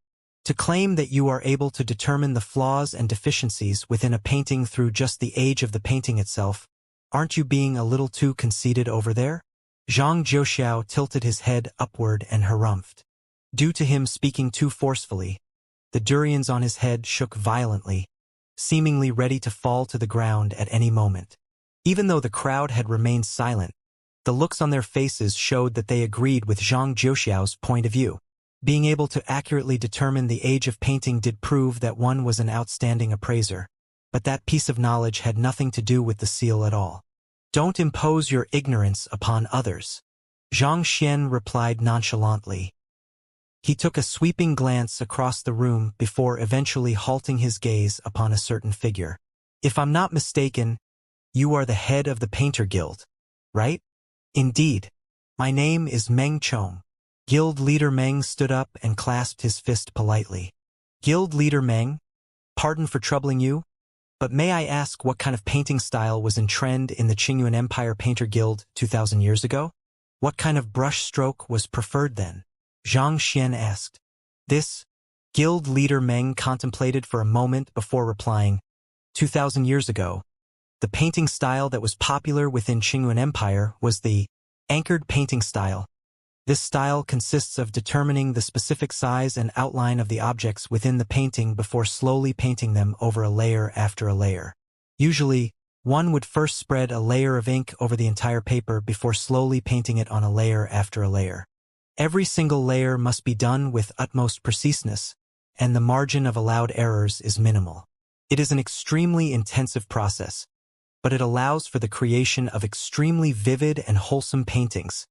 To claim that you are able to determine the flaws and deficiencies within a painting through just the age of the painting itself, aren't you being a little too conceited over there? Zhang Juxiao tilted his head upward and harumphed. Due to him speaking too forcefully, the durians on his head shook violently, seemingly ready to fall to the ground at any moment. Even though the crowd had remained silent, the looks on their faces showed that they agreed with Zhang Juxiao's point of view. Being able to accurately determine the age of painting did prove that one was an outstanding appraiser, but that piece of knowledge had nothing to do with the seal at all. Don't impose your ignorance upon others, Xianxia replied nonchalantly. He took a sweeping glance across the room before eventually halting his gaze upon a certain figure. If I'm not mistaken, you are the head of the Painter Guild, right? Indeed. My name is Meng Chong. Guild leader Meng stood up and clasped his fist politely. Guild leader Meng, pardon for troubling you, but may I ask what kind of painting style was in trend in the Qingyuan Empire Painter Guild 2,000 years ago? What kind of brush stroke was preferred then? Xianxia asked. Guild leader Meng contemplated for a moment before replying. 2,000 years ago, the painting style that was popular within Qingyuan Empire was the anchored painting style. This style consists of determining the specific size and outline of the objects within the painting before slowly painting them over a layer after a layer. Usually, one would first spread a layer of ink over the entire paper before slowly painting it on a layer after a layer. Every single layer must be done with utmost preciseness, and the margin of allowed errors is minimal. It is an extremely intensive process, but it allows for the creation of extremely vivid and wholesome paintings.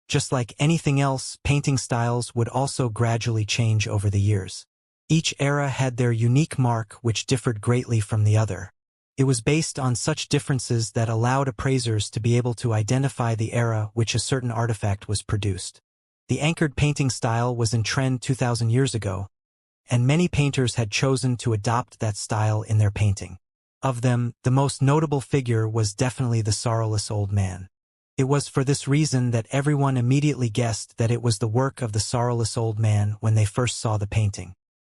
Just like anything else, painting styles would also gradually change over the years. Each era had their unique mark which differed greatly from the other. It was based on such differences that allowed appraisers to be able to identify the era which a certain artifact was produced. The anchored painting style was in trend 2,000 years ago, and many painters had chosen to adopt that style in their painting. Of them, the most notable figure was definitely the sorrowless old man. It was for this reason that everyone immediately guessed that it was the work of the sorrowless old man when they first saw the painting.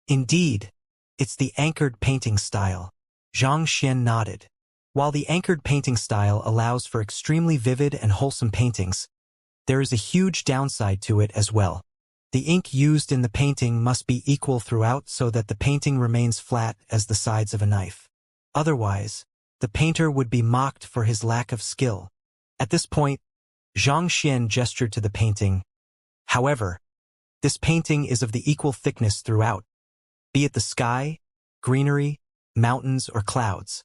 Indeed, it's the anchored painting style. Xianxia nodded. While the anchored painting style allows for extremely vivid and wholesome paintings, there is a huge downside to it as well. The ink used in the painting must be equal throughout so that the painting remains flat as the sides of a knife. Otherwise, the painter would be mocked for his lack of skill. At this point, Xianxia gestured to the painting. However, this painting is of the equal thickness throughout, be it the sky, greenery, mountains, or clouds.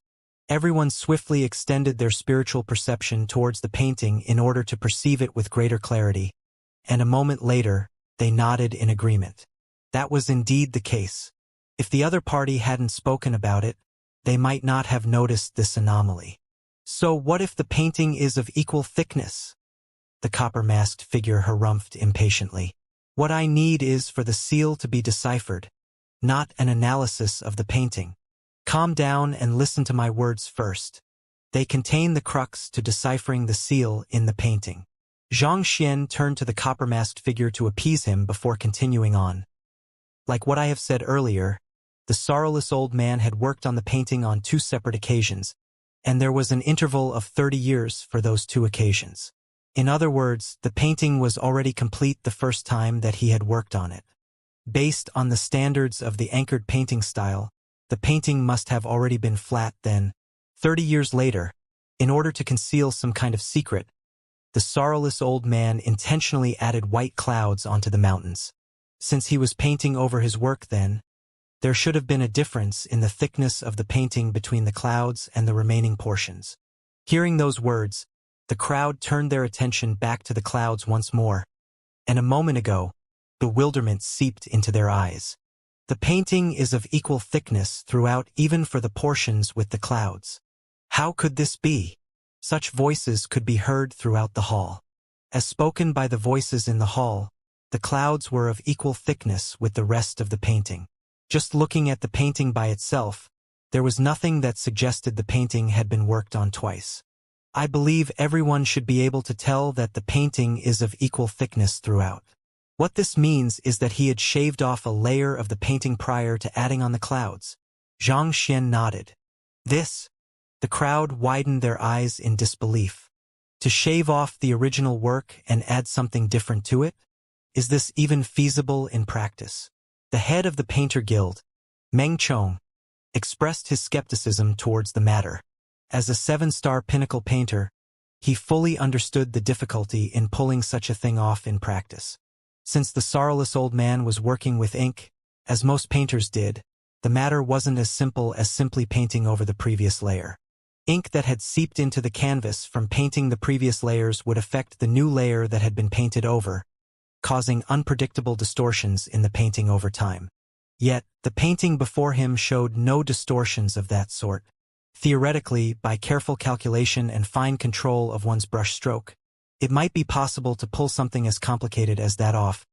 Everyone swiftly extended their spiritual perception towards the painting in order to perceive it with greater clarity, and a moment later, they nodded in agreement. That was indeed the case. If the other party hadn't spoken about it, they might not have noticed this anomaly. So what if the painting is of equal thickness? The copper-masked figure harumphed impatiently. What I need is for the seal to be deciphered, not an analysis of the painting. Calm down and listen to my words first. They contain the crux to deciphering the seal in the painting. Xianxia turned to the copper-masked figure to appease him before continuing on. Like what I have said earlier, the sorrowless old man had worked on the painting on 2 separate occasions, and there was an interval of 30 years for those 2 occasions. In other words, the painting was already complete the first time that he had worked on it. Based on the standards of the anchored painting style, the painting must have already been flat then. 30 years later, in order to conceal some kind of secret, the sorrowless old man intentionally added white clouds onto the mountains. Since he was painting over his work then, there should have been a difference in the thickness of the painting between the clouds and the remaining portions. Hearing those words, the crowd turned their attention back to the clouds once more, and a moment ago, bewilderment seeped into their eyes. The painting is of equal thickness throughout, even for the portions with the clouds. How could this be? Such voices could be heard throughout the hall. As spoken by the voices in the hall, the clouds were of equal thickness with the rest of the painting. Just looking at the painting by itself, there was nothing that suggested the painting had been worked on twice. I believe everyone should be able to tell that the painting is of equal thickness throughout. What this means is that he had shaved off a layer of the painting prior to adding on the clouds. Xianxia nodded. This? The crowd widened their eyes in disbelief. To shave off the original work and add something different to it? Is this even feasible in practice? The head of the Painter Guild, Meng Chong, expressed his skepticism towards the matter. As a 7-star pinnacle painter, he fully understood the difficulty in pulling such a thing off in practice. Since the sorrowless old man was working with ink, as most painters did, the matter wasn't as simple as simply painting over the previous layer. Ink that had seeped into the canvas from painting the previous layers would affect the new layer that had been painted over, causing unpredictable distortions in the painting over time. Yet, the painting before him showed no distortions of that sort. Theoretically, by careful calculation and fine control of one's brush stroke, it might be possible to pull something as complicated as that off,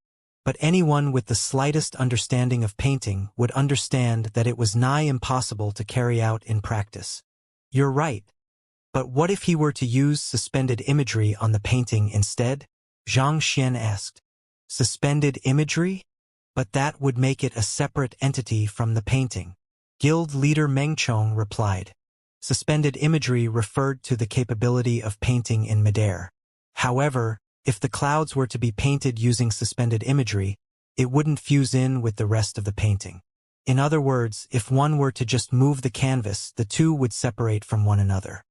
but anyone with the slightest understanding of painting would understand that it was nigh impossible to carry out in practice. You're right. But what if he were to use suspended imagery on the painting instead? Xianxia asked. Suspended imagery? But that would make it a separate entity from the painting. Guild leader Meng Chong replied. Suspended imagery referred to the capability of painting in midair. However, if the clouds were to be painted using suspended imagery, it wouldn't fuse in with the rest of the painting. In other words, if one were to just move the canvas, the two would separate from one another.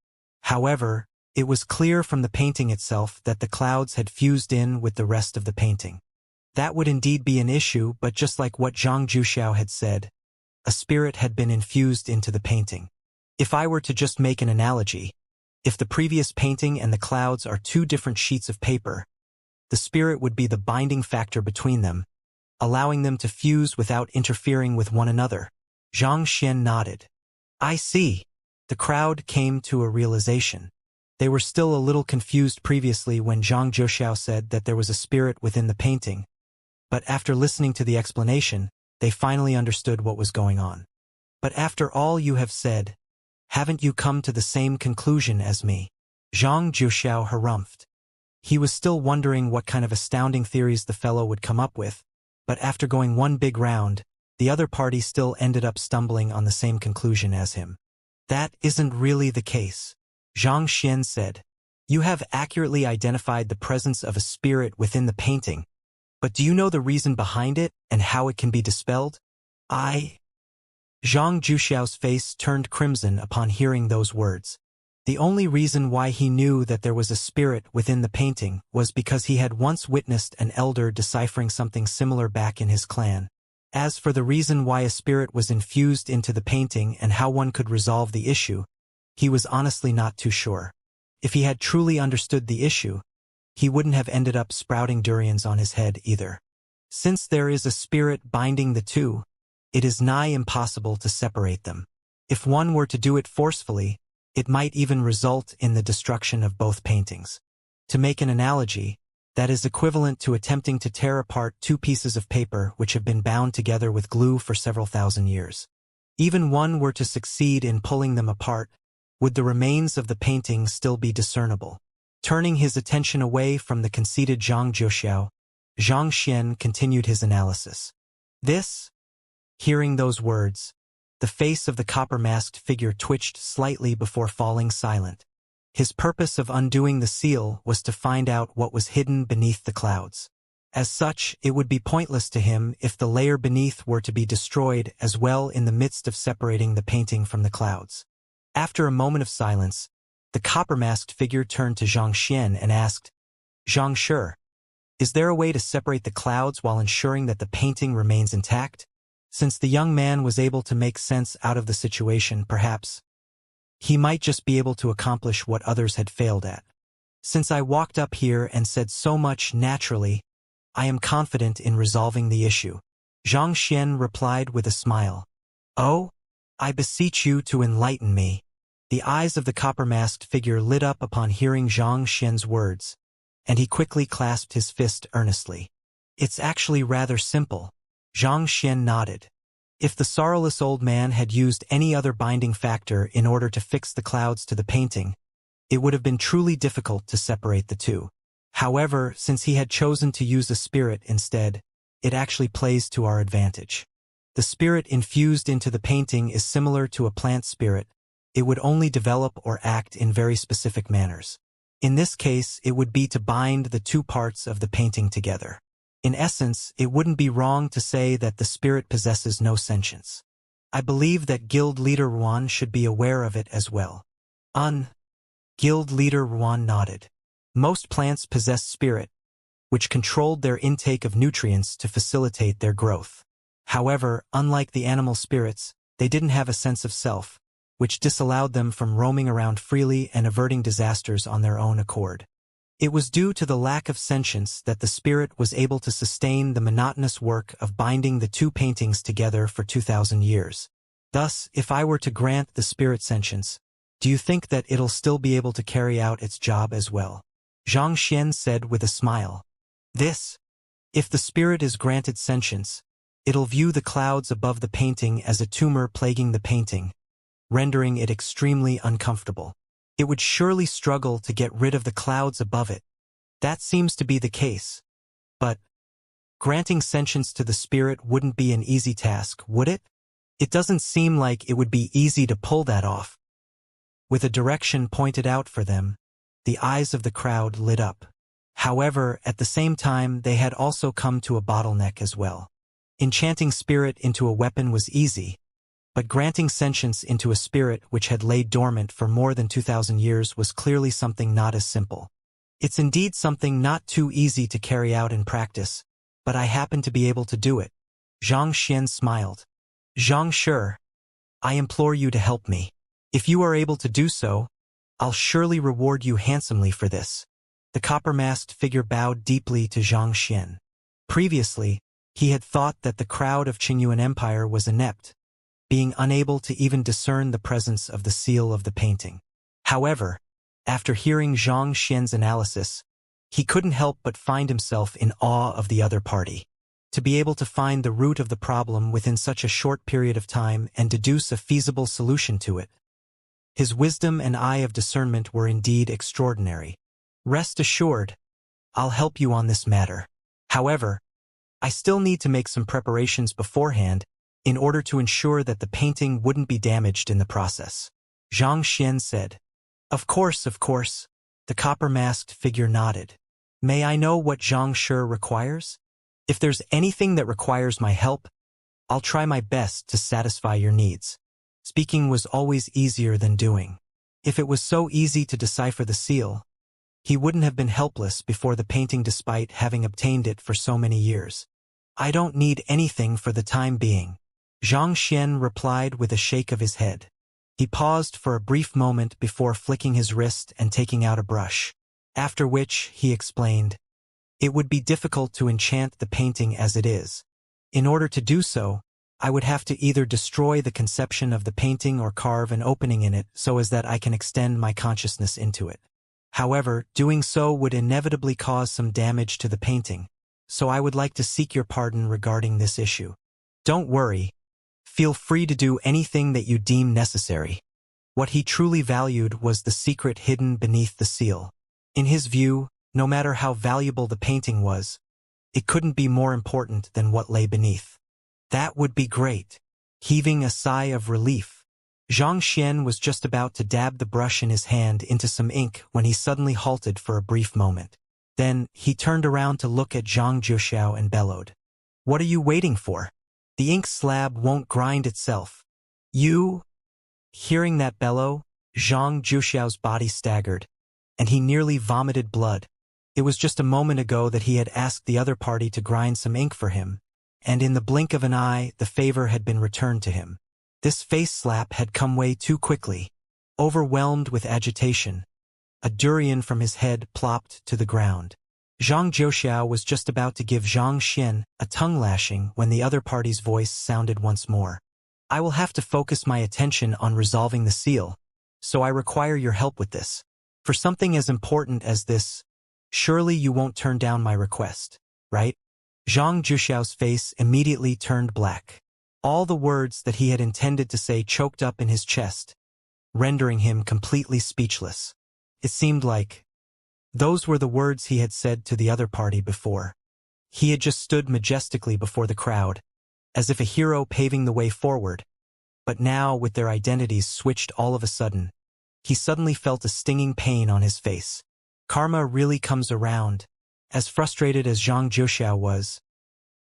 However, it was clear from the painting itself that the clouds had fused in with the rest of the painting. That would indeed be an issue, but just like what Zhang Juxiao had said, a spirit had been infused into the painting. If I were to just make an analogy, if the previous painting and the clouds are 2 different sheets of paper, the spirit would be the binding factor between them, allowing them to fuse without interfering with one another. Xianxia nodded. I see. The crowd came to a realization. They were still a little confused previously when Zhang Juxiao said that there was a spirit within the painting, but after listening to the explanation, they finally understood what was going on. But after all you have said, haven't you come to the same conclusion as me? Zhang Juxiao harumphed. He was still wondering what kind of astounding theories the fellow would come up with, but after going one big round, the other party still ended up stumbling on the same conclusion as him. That isn't really the case. Xianxia said. You have accurately identified the presence of a spirit within the painting, but do you know the reason behind it and how it can be dispelled? Zhang Juxiao's face turned crimson upon hearing those words. The only reason why he knew that there was a spirit within the painting was because he had once witnessed an elder deciphering something similar back in his clan. As for the reason why a spirit was infused into the painting and how one could resolve the issue, he was honestly not too sure. If he had truly understood the issue, he wouldn't have ended up sprouting durians on his head either. Since there is a spirit binding the two, it is nigh impossible to separate them. If one were to do it forcefully, it might even result in the destruction of both paintings. To make an analogy, that is equivalent to attempting to tear apart two pieces of paper which have been bound together with glue for several thousand years. Even one were to succeed in pulling them apart, would the remains of the painting still be discernible? Turning his attention away from the conceited Zhang Jiuxiao, Xianxia continued his analysis. Hearing those words, the face of the copper-masked figure twitched slightly before falling silent. His purpose of undoing the seal was to find out what was hidden beneath the clouds. As such, it would be pointless to him if the layer beneath were to be destroyed as well in the midst of separating the painting from the clouds. After a moment of silence, the copper-masked figure turned to Xianxia and asked, "Xianxia, is there a way to separate the clouds while ensuring that the painting remains intact?" Since the young man was able to make sense out of the situation, perhaps he might just be able to accomplish what others had failed at. "Since I walked up here and said so much naturally, I am confident in resolving the issue," Xianxia replied with a smile. "Oh, I beseech you to enlighten me." The eyes of the copper-masked figure lit up upon hearing Xianxia's words, and he quickly clasped his fist earnestly. "It's actually rather simple." Xianxia nodded. If the sorrowless old man had used any other binding factor in order to fix the clouds to the painting, it would have been truly difficult to separate the two. However, since he had chosen to use a spirit instead, it actually plays to our advantage. The spirit infused into the painting is similar to a plant spirit. It would only develop or act in very specific manners. In this case, it would be to bind the two parts of the painting together. In essence, it wouldn't be wrong to say that the spirit possesses no sentience. I believe that Guild Leader Ruan should be aware of it as well. Guild Leader Ruan nodded. Most plants possess spirit, which controlled their intake of nutrients to facilitate their growth. However, unlike the animal spirits, they didn't have a sense of self, which disallowed them from roaming around freely and averting disasters on their own accord. It was due to the lack of sentience that the spirit was able to sustain the monotonous work of binding the two paintings together for 2,000 years. Thus, if I were to grant the spirit sentience, do you think that it'll still be able to carry out its job as well? Xianxia said with a smile. If the spirit is granted sentience, it'll view the clouds above the painting as a tumor plaguing the painting, rendering it extremely uncomfortable. It would surely struggle to get rid of the clouds above it. That seems to be the case. But granting sentience to the spirit wouldn't be an easy task, would it? It doesn't seem like it would be easy to pull that off. With a direction pointed out for them, the eyes of the crowd lit up. However, at the same time, they had also come to a bottleneck as well. Enchanting spirit into a weapon was easy, but granting sentience into a spirit which had laid dormant for more than 2,000 years was clearly something not as simple. It's indeed something not too easy to carry out in practice, but I happen to be able to do it. Xianxia smiled. Xianxia, I implore you to help me. If you are able to do so, I'll surely reward you handsomely for this. The copper-masked figure bowed deeply to Xianxia. Previously, he had thought that the crowd of Qingyuan Empire was inept, being unable to even discern the presence of the seal of the painting. However, after hearing Xianxia's analysis, he couldn't help but find himself in awe of the other party. To be able to find the root of the problem within such a short period of time and deduce a feasible solution to it. His wisdom and eye of discernment were indeed extraordinary. Rest assured, I'll help you on this matter. However, I still need to make some preparations beforehand in order to ensure that the painting wouldn't be damaged in the process. Xianxia said. Of course, the copper-masked figure nodded. May I know what Xianxia requires? If there's anything that requires my help, I'll try my best to satisfy your needs. Speaking was always easier than doing. If it was so easy to decipher the seal, he wouldn't have been helpless before the painting despite having obtained it for so many years. I don't need anything for the time being, Xianxia replied with a shake of his head. He paused for a brief moment before flicking his wrist and taking out a brush. After which, he explained, it would be difficult to enchant the painting as it is. In order to do so, I would have to either destroy the conception of the painting or carve an opening in it so as that I can extend my consciousness into it. However, doing so would inevitably cause some damage to the painting, so I would like to seek your pardon regarding this issue. Don't worry. Feel free to do anything that you deem necessary. What he truly valued was the secret hidden beneath the seal. In his view, no matter how valuable the painting was, it couldn't be more important than what lay beneath. That would be great. Heaving a sigh of relief, Xianxia was just about to dab the brush in his hand into some ink when he suddenly halted for a brief moment. Then, he turned around to look at Zhang Juxiao and bellowed. What are you waiting for? The ink slab won't grind itself. You? Hearing that bellow, Zhang Juxiao's body staggered, and he nearly vomited blood. It was just a moment ago that he had asked the other party to grind some ink for him, and in the blink of an eye, the favor had been returned to him. This face slap had come way too quickly. Overwhelmed with agitation, a durian from his head plopped to the ground. Zhang Juxiao was just about to give Xianxia a tongue lashing when the other party's voice sounded once more. I will have to focus my attention on resolving the seal, so I require your help with this. For something as important as this, surely you won't turn down my request, right? Zhang Juxiao's face immediately turned black. All the words that he had intended to say choked up in his chest, rendering him completely speechless. It seemed like those were the words he had said to the other party before. He had just stood majestically before the crowd, as if a hero paving the way forward, but now, with their identities switched all of a sudden, he suddenly felt a stinging pain on his face. Karma really comes around. As frustrated as Zhang Juxiao was,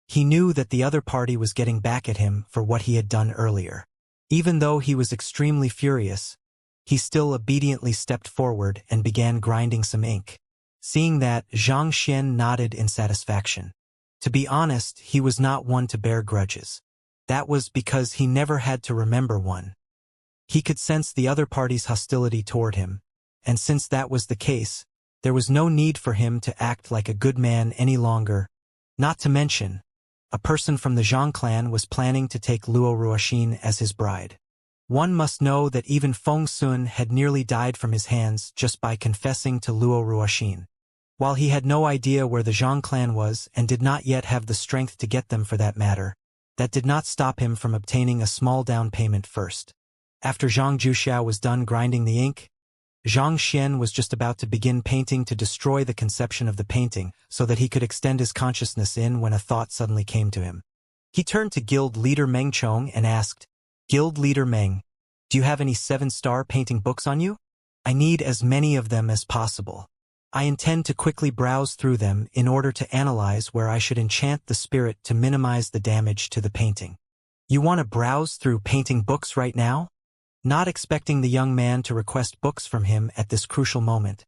he knew that the other party was getting back at him for what he had done earlier. Even though he was extremely furious, he still obediently stepped forward and began grinding some ink. Seeing that, Xianxia nodded in satisfaction. To be honest, he was not one to bear grudges. That was because he never had to remember one. He could sense the other party's hostility toward him, and since that was the case, there was no need for him to act like a good man any longer. Not to mention, a person from the Zhang clan was planning to take Luo Ruoxin as his bride. One must know that even Feng Sun had nearly died from his hands just by confessing to Luo Ruoxin. While he had no idea where the Zhang clan was and did not yet have the strength to get them for that matter, that did not stop him from obtaining a small down payment first. After Zhang Juxiao was done grinding the ink, Xianxia was just about to begin painting to destroy the conception of the painting so that he could extend his consciousness in when a thought suddenly came to him. He turned to Guild Leader Meng Chong and asked, Guild Leader Meng, do you have any 7-star painting books on you? I need as many of them as possible. I intend to quickly browse through them in order to analyze where I should enchant the spirit to minimize the damage to the painting. You want to browse through painting books right now? Not expecting the young man to request books from him at this crucial moment,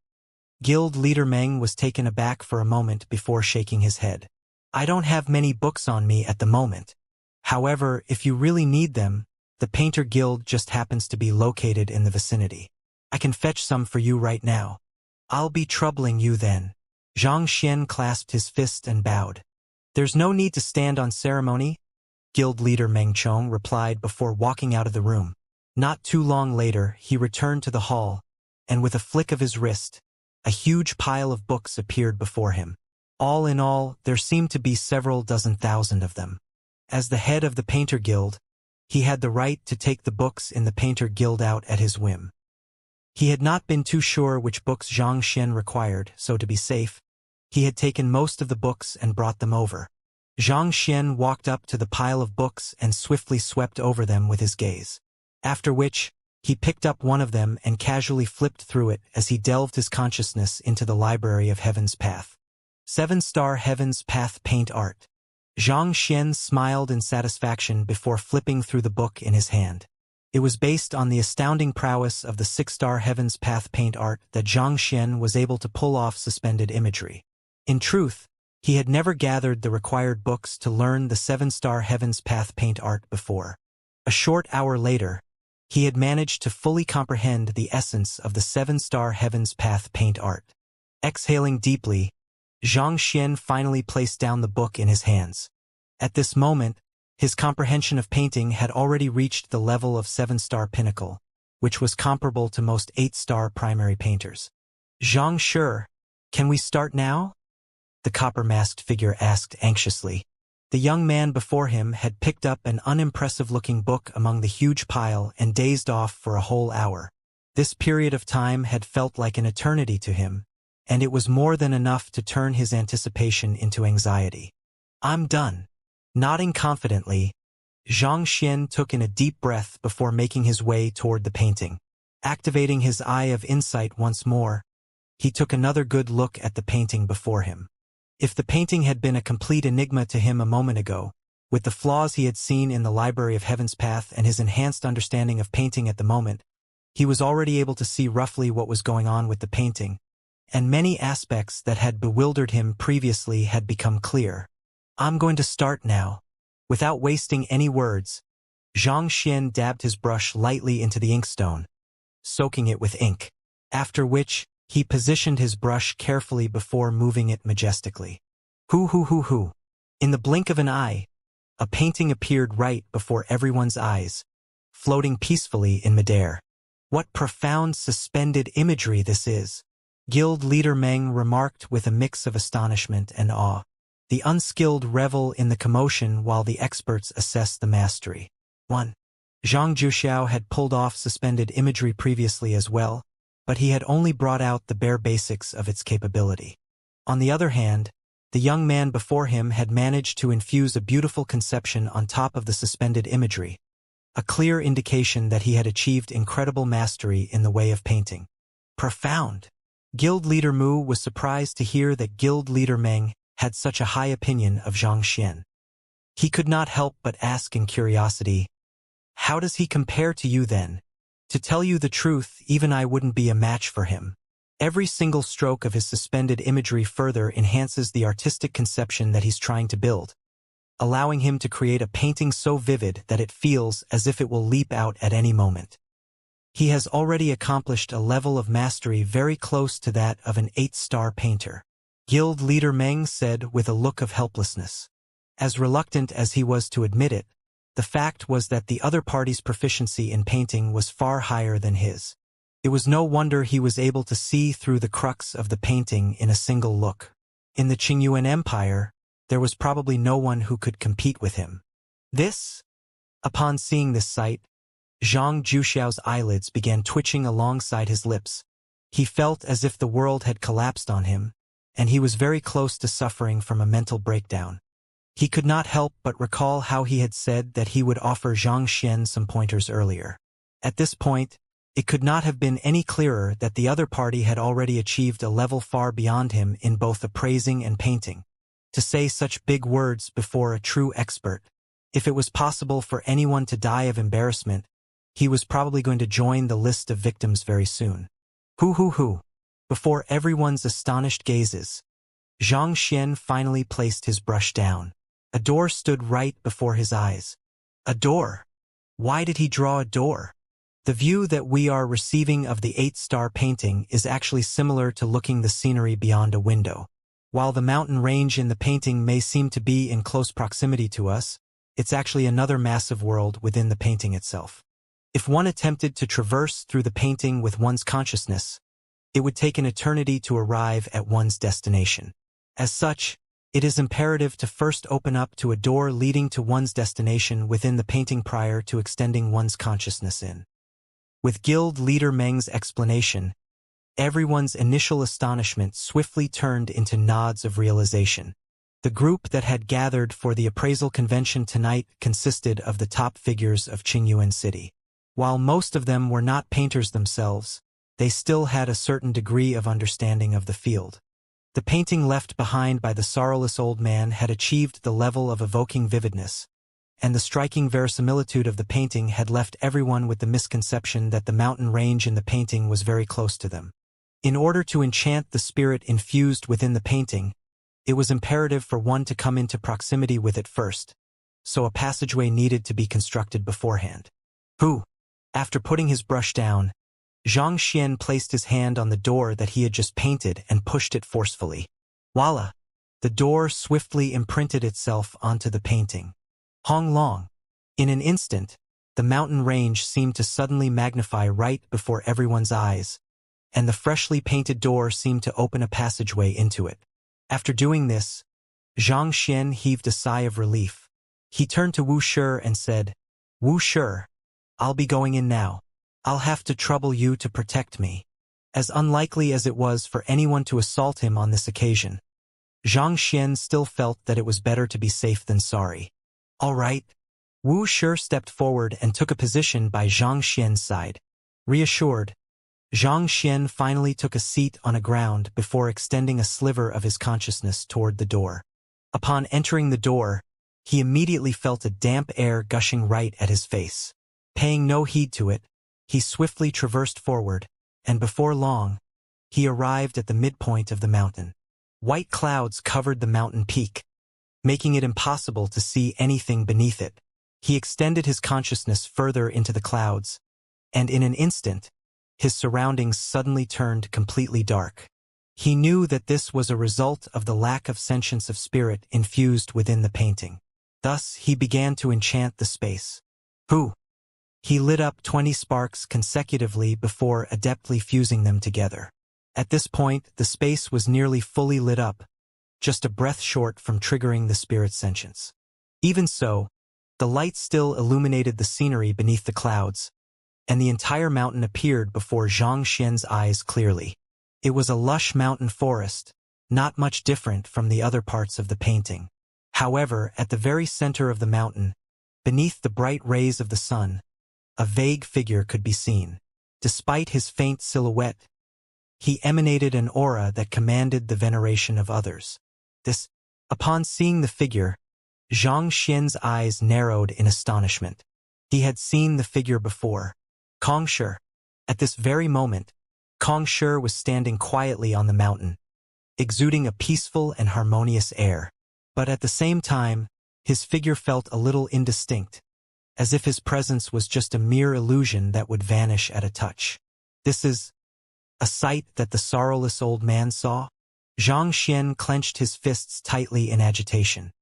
Guild Leader Meng was taken aback for a moment before shaking his head. I don't have many books on me at the moment. However, if you really need them, the Painter Guild just happens to be located in the vicinity. I can fetch some for you right now. I'll be troubling you then. Xianxia clasped his fist and bowed. There's no need to stand on ceremony, Guild Leader Meng Chong replied before walking out of the room. Not too long later, he returned to the hall, and with a flick of his wrist, a huge pile of books appeared before him. All in all, there seemed to be several dozen thousand of them. As the head of the Painter Guild, he had the right to take the books in the Painter Guild out at his whim. He had not been too sure which books Xianxia required, so to be safe, he had taken most of the books and brought them over. Xianxia walked up to the pile of books and swiftly swept over them with his gaze. After which, he picked up one of them and casually flipped through it as he delved his consciousness into the Library of Heaven's Path. 7-star Heaven's Path Paint Art. Xianxia smiled in satisfaction before flipping through the book in his hand. It was based on the astounding prowess of the 6-star Heaven's Path paint art that Xianxia was able to pull off suspended imagery. In truth, he had never gathered the required books to learn the 7-star Heaven's Path paint art before. A short hour later, he had managed to fully comprehend the essence of the 7-star Heaven's Path paint art. Exhaling deeply, Xianxia finally placed down the book in his hands. At this moment, his comprehension of painting had already reached the level of 7-star pinnacle, which was comparable to most 8-star primary painters. Xianxia, can we start now? The copper-masked figure asked anxiously. The young man before him had picked up an unimpressive-looking book among the huge pile and dazed off for a whole hour. This period of time had felt like an eternity to him, and it was more than enough to turn his anticipation into anxiety. I'm done. Nodding confidently, Xianxia took in a deep breath before making his way toward the painting. Activating his eye of insight once more, he took another good look at the painting before him. If the painting had been a complete enigma to him a moment ago, with the flaws he had seen in the Library of Heaven's Path and his enhanced understanding of painting at the moment, he was already able to see roughly what was going on with the painting, and many aspects that had bewildered him previously had become clear. I'm going to start now. Without wasting any words, Xianxia dabbed his brush lightly into the inkstone, soaking it with ink, after which he positioned his brush carefully before moving it majestically. Hoo. In the blink of an eye, a painting appeared right before everyone's eyes, floating peacefully in midair. What profound suspended imagery this is, Guild leader Meng remarked with a mix of astonishment and awe. The unskilled revel in the commotion while the experts assess the mastery. 1. Zhang Juxiao had pulled off suspended imagery previously as well, but he had only brought out the bare basics of its capability. On the other hand, the young man before him had managed to infuse a beautiful conception on top of the suspended imagery, a clear indication that he had achieved incredible mastery in the way of painting. Profound. Guild leader Mu was surprised to hear that Guild leader Meng had such a high opinion of Xianxia. He could not help but ask in curiosity, "How does he compare to you then? To tell you the truth, even I wouldn't be a match for him." Every single stroke of his suspended imagery further enhances the artistic conception that he's trying to build, allowing him to create a painting so vivid that it feels as if it will leap out at any moment. He has already accomplished a level of mastery very close to that of an 8-star painter. Guild leader Meng said with a look of helplessness. As reluctant as he was to admit it, the fact was that the other party's proficiency in painting was far higher than his. It was no wonder he was able to see through the crux of the painting in a single look. In the Qingyuan Empire, there was probably no one who could compete with him. Upon seeing this sight, Zhang Juxiao's eyelids began twitching alongside his lips. He felt as if the world had collapsed on him, and he was very close to suffering from a mental breakdown. He could not help but recall how he had said that he would offer Xianxia some pointers earlier. At this point, it could not have been any clearer that the other party had already achieved a level far beyond him in both appraising and painting. To say such big words before a true expert, if it was possible for anyone to die of embarrassment, he was probably going to join the list of victims very soon. Hoo. Before everyone's astonished gazes, Xianxia finally placed his brush down. A door stood right before his eyes. A door? Why did he draw a door? The view that we are receiving of the 8-star painting is actually similar to looking the scenery beyond a window. While the mountain range in the painting may seem to be in close proximity to us, it's actually another massive world within the painting itself. If one attempted to traverse through the painting with one's consciousness, it would take an eternity to arrive at one's destination. As such, it is imperative to first open up to a door leading to one's destination within the painting prior to extending one's consciousness in. With Guild leader Meng's explanation, everyone's initial astonishment swiftly turned into nods of realization. The group that had gathered for the appraisal convention tonight consisted of the top figures of Qingyuan City. While most of them were not painters themselves, they still had a certain degree of understanding of the field. The painting left behind by the sorrowless old man had achieved the level of evoking vividness, and the striking verisimilitude of the painting had left everyone with the misconception that the mountain range in the painting was very close to them. In order to enchant the spirit infused within the painting, it was imperative for one to come into proximity with it first, so a passageway needed to be constructed beforehand. After putting his brush down, Xianxia placed his hand on the door that he had just painted and pushed it forcefully. Voila! The door swiftly imprinted itself onto the painting. Hong Long. In an instant, the mountain range seemed to suddenly magnify right before everyone's eyes, and the freshly painted door seemed to open a passageway into it. After doing this, Xianxia heaved a sigh of relief. He turned to Wuxia and said, "Wuxia, I'll be going in now. I'll have to trouble you to protect me." As unlikely as it was for anyone to assault him on this occasion, Xianxia still felt that it was better to be safe than sorry. "All right." Wuxia stepped forward and took a position by Xianxia's side. Reassured, Xianxia finally took a seat on a ground before extending a sliver of his consciousness toward the door. Upon entering the door, he immediately felt a damp air gushing right at his face. Paying no heed to it, he swiftly traversed forward, and before long, he arrived at the midpoint of the mountain. White clouds covered the mountain peak, making it impossible to see anything beneath it. He extended his consciousness further into the clouds, and in an instant, his surroundings suddenly turned completely dark. He knew that this was a result of the lack of sentience of spirit infused within the painting. Thus, he began to enchant the space. He lit up 20 sparks consecutively before adeptly fusing them together. At this point, the space was nearly fully lit up, just a breath short from triggering the spirit's sentience. Even so, the light still illuminated the scenery beneath the clouds, and the entire mountain appeared before Xianxia's eyes clearly. It was a lush mountain forest, not much different from the other parts of the painting. However, at the very center of the mountain, beneath the bright rays of the sun, a vague figure could be seen. Despite his faint silhouette, he emanated an aura that commanded the veneration of others. Upon seeing the figure, Xianxia's eyes narrowed in astonishment. He had seen the figure before. Kongshi. At this very moment, Kongshi was standing quietly on the mountain, exuding a peaceful and harmonious air. But at the same time, his figure felt a little indistinct, as if his presence was just a mere illusion that would vanish at a touch. "This is a sight that the sorrowless old man saw?" Xianxia clenched his fists tightly in agitation.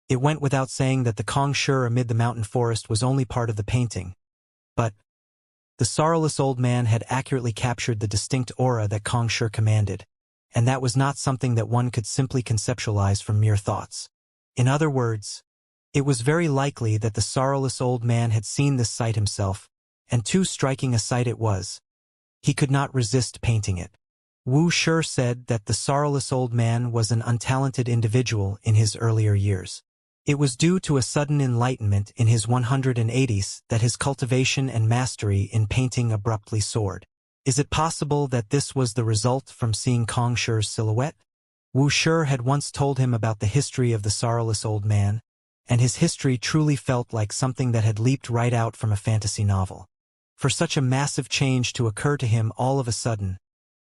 It went without saying that the Kongshi amid the mountain forest was only part of the painting. But the sorrowless old man had accurately captured the distinct aura that Kongshi commanded, and that was not something that one could simply conceptualize from mere thoughts. In other words, it was very likely that the sorrowless old man had seen this sight himself, and too striking a sight it was. He could not resist painting it. Wuxia said that the sorrowless old man was an untalented individual in his earlier years. It was due to a sudden enlightenment in his 180s that his cultivation and mastery in painting abruptly soared. Is it possible that this was the result from seeing Kongshi's silhouette? Wuxia had once told him about the history of the sorrowless old man, and his history truly felt like something that had leaped right out from a fantasy novel. For such a massive change to occur to him all of a sudden,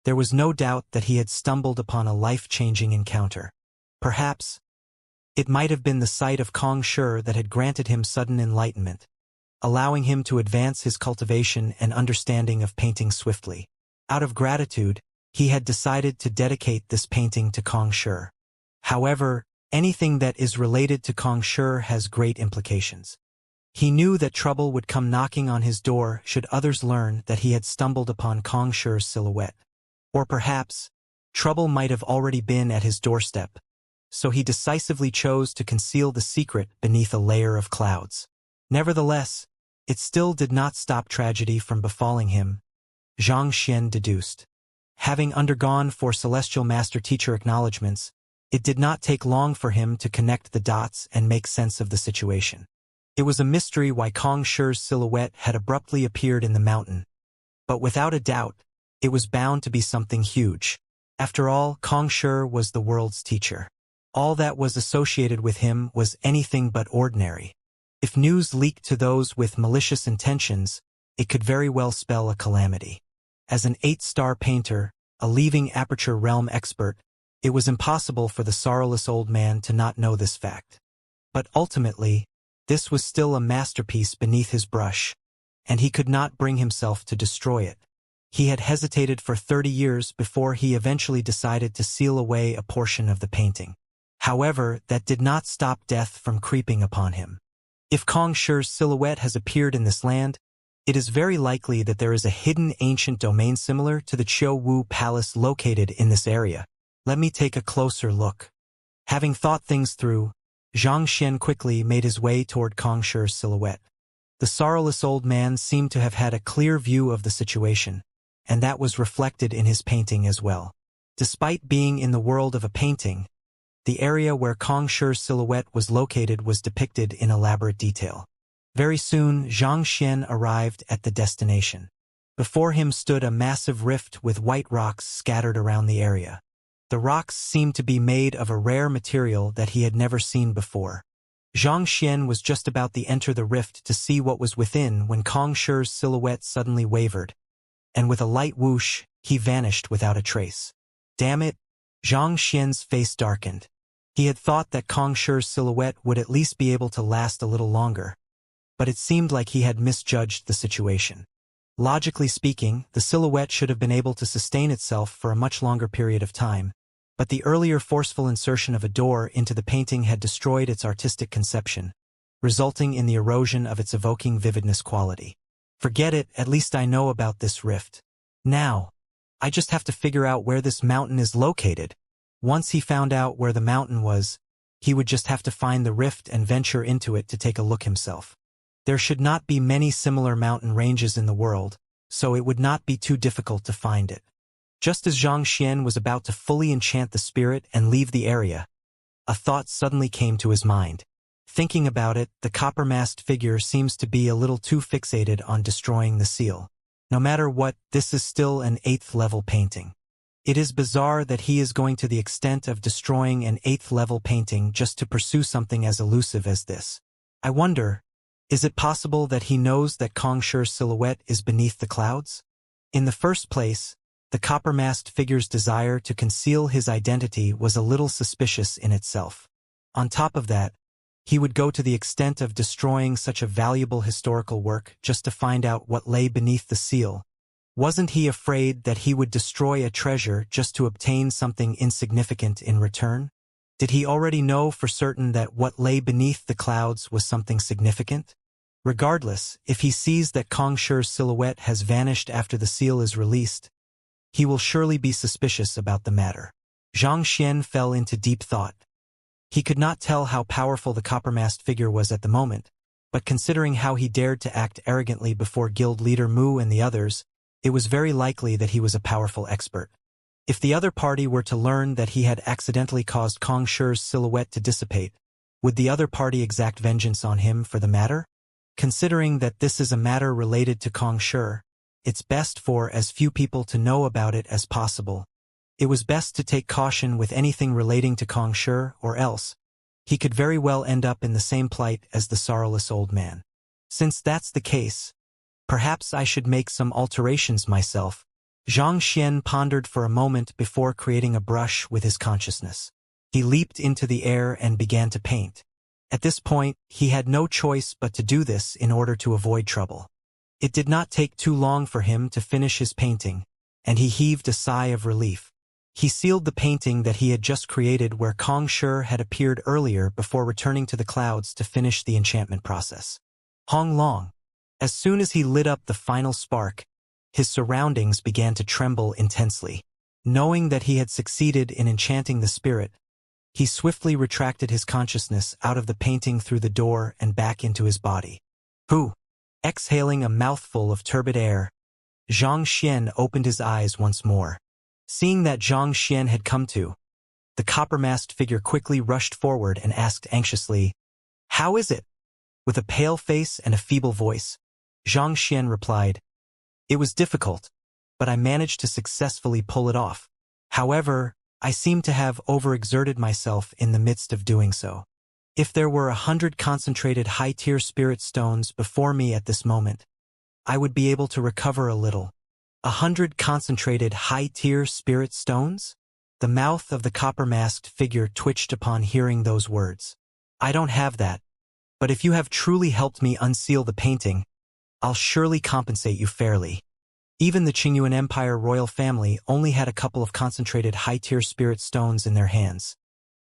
there was no doubt that he had stumbled upon a life-changing encounter. Perhaps it might have been the sight of Kongshi that had granted him sudden enlightenment, allowing him to advance his cultivation and understanding of painting swiftly. Out of gratitude, he had decided to dedicate this painting to Kongshi. However, anything that is related to Kongshi has great implications. He knew that trouble would come knocking on his door should others learn that he had stumbled upon Kongshi's silhouette. Or perhaps, trouble might have already been at his doorstep, so he decisively chose to conceal the secret beneath a layer of clouds. Nevertheless, it still did not stop tragedy from befalling him, Xianxia deduced. Having undergone 4 celestial master-teacher acknowledgments, it did not take long for him to connect the dots and make sense of the situation. It was a mystery why Kongshi's silhouette had abruptly appeared in the mountain, but without a doubt, it was bound to be something huge. After all, Kongshi was the world's teacher. All that was associated with him was anything but ordinary. If news leaked to those with malicious intentions, it could very well spell a calamity. As an 8-star painter, a leaving aperture realm expert, it was impossible for the sorrowless old man to not know this fact. But ultimately, this was still a masterpiece beneath his brush, and he could not bring himself to destroy it. He had hesitated for 30 years before he eventually decided to seal away a portion of the painting. However, that did not stop death from creeping upon him. If Kong Shi's silhouette has appeared in this land, it is very likely that there is a hidden ancient domain similar to the Qiu Wu Palace located in this area. Let me take a closer look. Having thought things through, Xianxia quickly made his way toward Kong Shi's silhouette. The sorrowless old man seemed to have had a clear view of the situation, and that was reflected in his painting as well. Despite being in the world of a painting, the area where Kong Shi's silhouette was located was depicted in elaborate detail. Very soon, Xianxia arrived at the destination. Before him stood a massive rift with white rocks scattered around the area. The rocks seemed to be made of a rare material that he had never seen before. Xianxia was just about to enter the rift to see what was within when Kong Shi's silhouette suddenly wavered, and with a light whoosh, he vanished without a trace. Damn it! Xianxia's face darkened. He had thought that Kong Shi's silhouette would at least be able to last a little longer, but it seemed like he had misjudged the situation. Logically speaking, the silhouette should have been able to sustain itself for a much longer period of time, but the earlier forceful insertion of a door into the painting had destroyed its artistic conception, resulting in the erosion of its evoking vividness quality. Forget it, at least I know about this rift. Now, I just have to figure out where this mountain is located. Once he found out where the mountain was, he would just have to find the rift and venture into it to take a look himself. There should not be many similar mountain ranges in the world, so it would not be too difficult to find it. Just as Xianxia was about to fully enchant the spirit and leave the area, a thought suddenly came to his mind. Thinking about it, the copper-masked figure seems to be a little too fixated on destroying the seal. No matter what, this is still an 8th-level painting. It is bizarre that he is going to the extent of destroying an 8th-level painting just to pursue something as elusive as this. I wonder, is it possible that he knows that Kong Shi's silhouette is beneath the clouds? In the first place, the copper-masked figure's desire to conceal his identity was a little suspicious in itself. On top of that, he would go to the extent of destroying such a valuable historical work just to find out what lay beneath the seal. Wasn't he afraid that he would destroy a treasure just to obtain something insignificant in return? Did he already know for certain that what lay beneath the clouds was something significant? Regardless, if he sees that Kong Shi's silhouette has vanished after the seal is released, he will surely be suspicious about the matter. Xianxia fell into deep thought. He could not tell how powerful the copper-masked figure was at the moment, but considering how he dared to act arrogantly before guild leader Mu and the others, it was very likely that he was a powerful expert. If the other party were to learn that he had accidentally caused Kong Shi's silhouette to dissipate, would the other party exact vengeance on him for the matter? Considering that this is a matter related to Kong Shi, it's best for as few people to know about it as possible. It was best to take caution with anything relating to Kong Shi, or else he could very well end up in the same plight as the sorrowless old man. Since that's the case, perhaps I should make some alterations myself. Xianxia pondered for a moment before creating a brush with his consciousness. He leaped into the air and began to paint. At this point, he had no choice but to do this in order to avoid trouble. It did not take too long for him to finish his painting, and he heaved a sigh of relief. He sealed the painting that he had just created where Kong Shi had appeared earlier before returning to the clouds to finish the enchantment process. Hong Long. As soon as he lit up the final spark, his surroundings began to tremble intensely. Knowing that he had succeeded in enchanting the spirit, he swiftly retracted his consciousness out of the painting through the door and back into his body. Whew! Exhaling a mouthful of turbid air, Xianxia opened his eyes once more. Seeing that Xianxia had come to, the copper-masked figure quickly rushed forward and asked anxiously, "How is it?" With a pale face and a feeble voice, Xianxia replied, "It was difficult, but I managed to successfully pull it off. However, I seem to have overexerted myself in the midst of doing so." If there were 100 concentrated high-tier spirit stones before me at this moment, I would be able to recover a little. 100 concentrated high-tier spirit stones? The mouth of the copper-masked figure twitched upon hearing those words. I don't have that, but if you have truly helped me unseal the painting, I'll surely compensate you fairly. Even the Qingyuan Empire royal family only had a couple of concentrated high-tier spirit stones in their hands.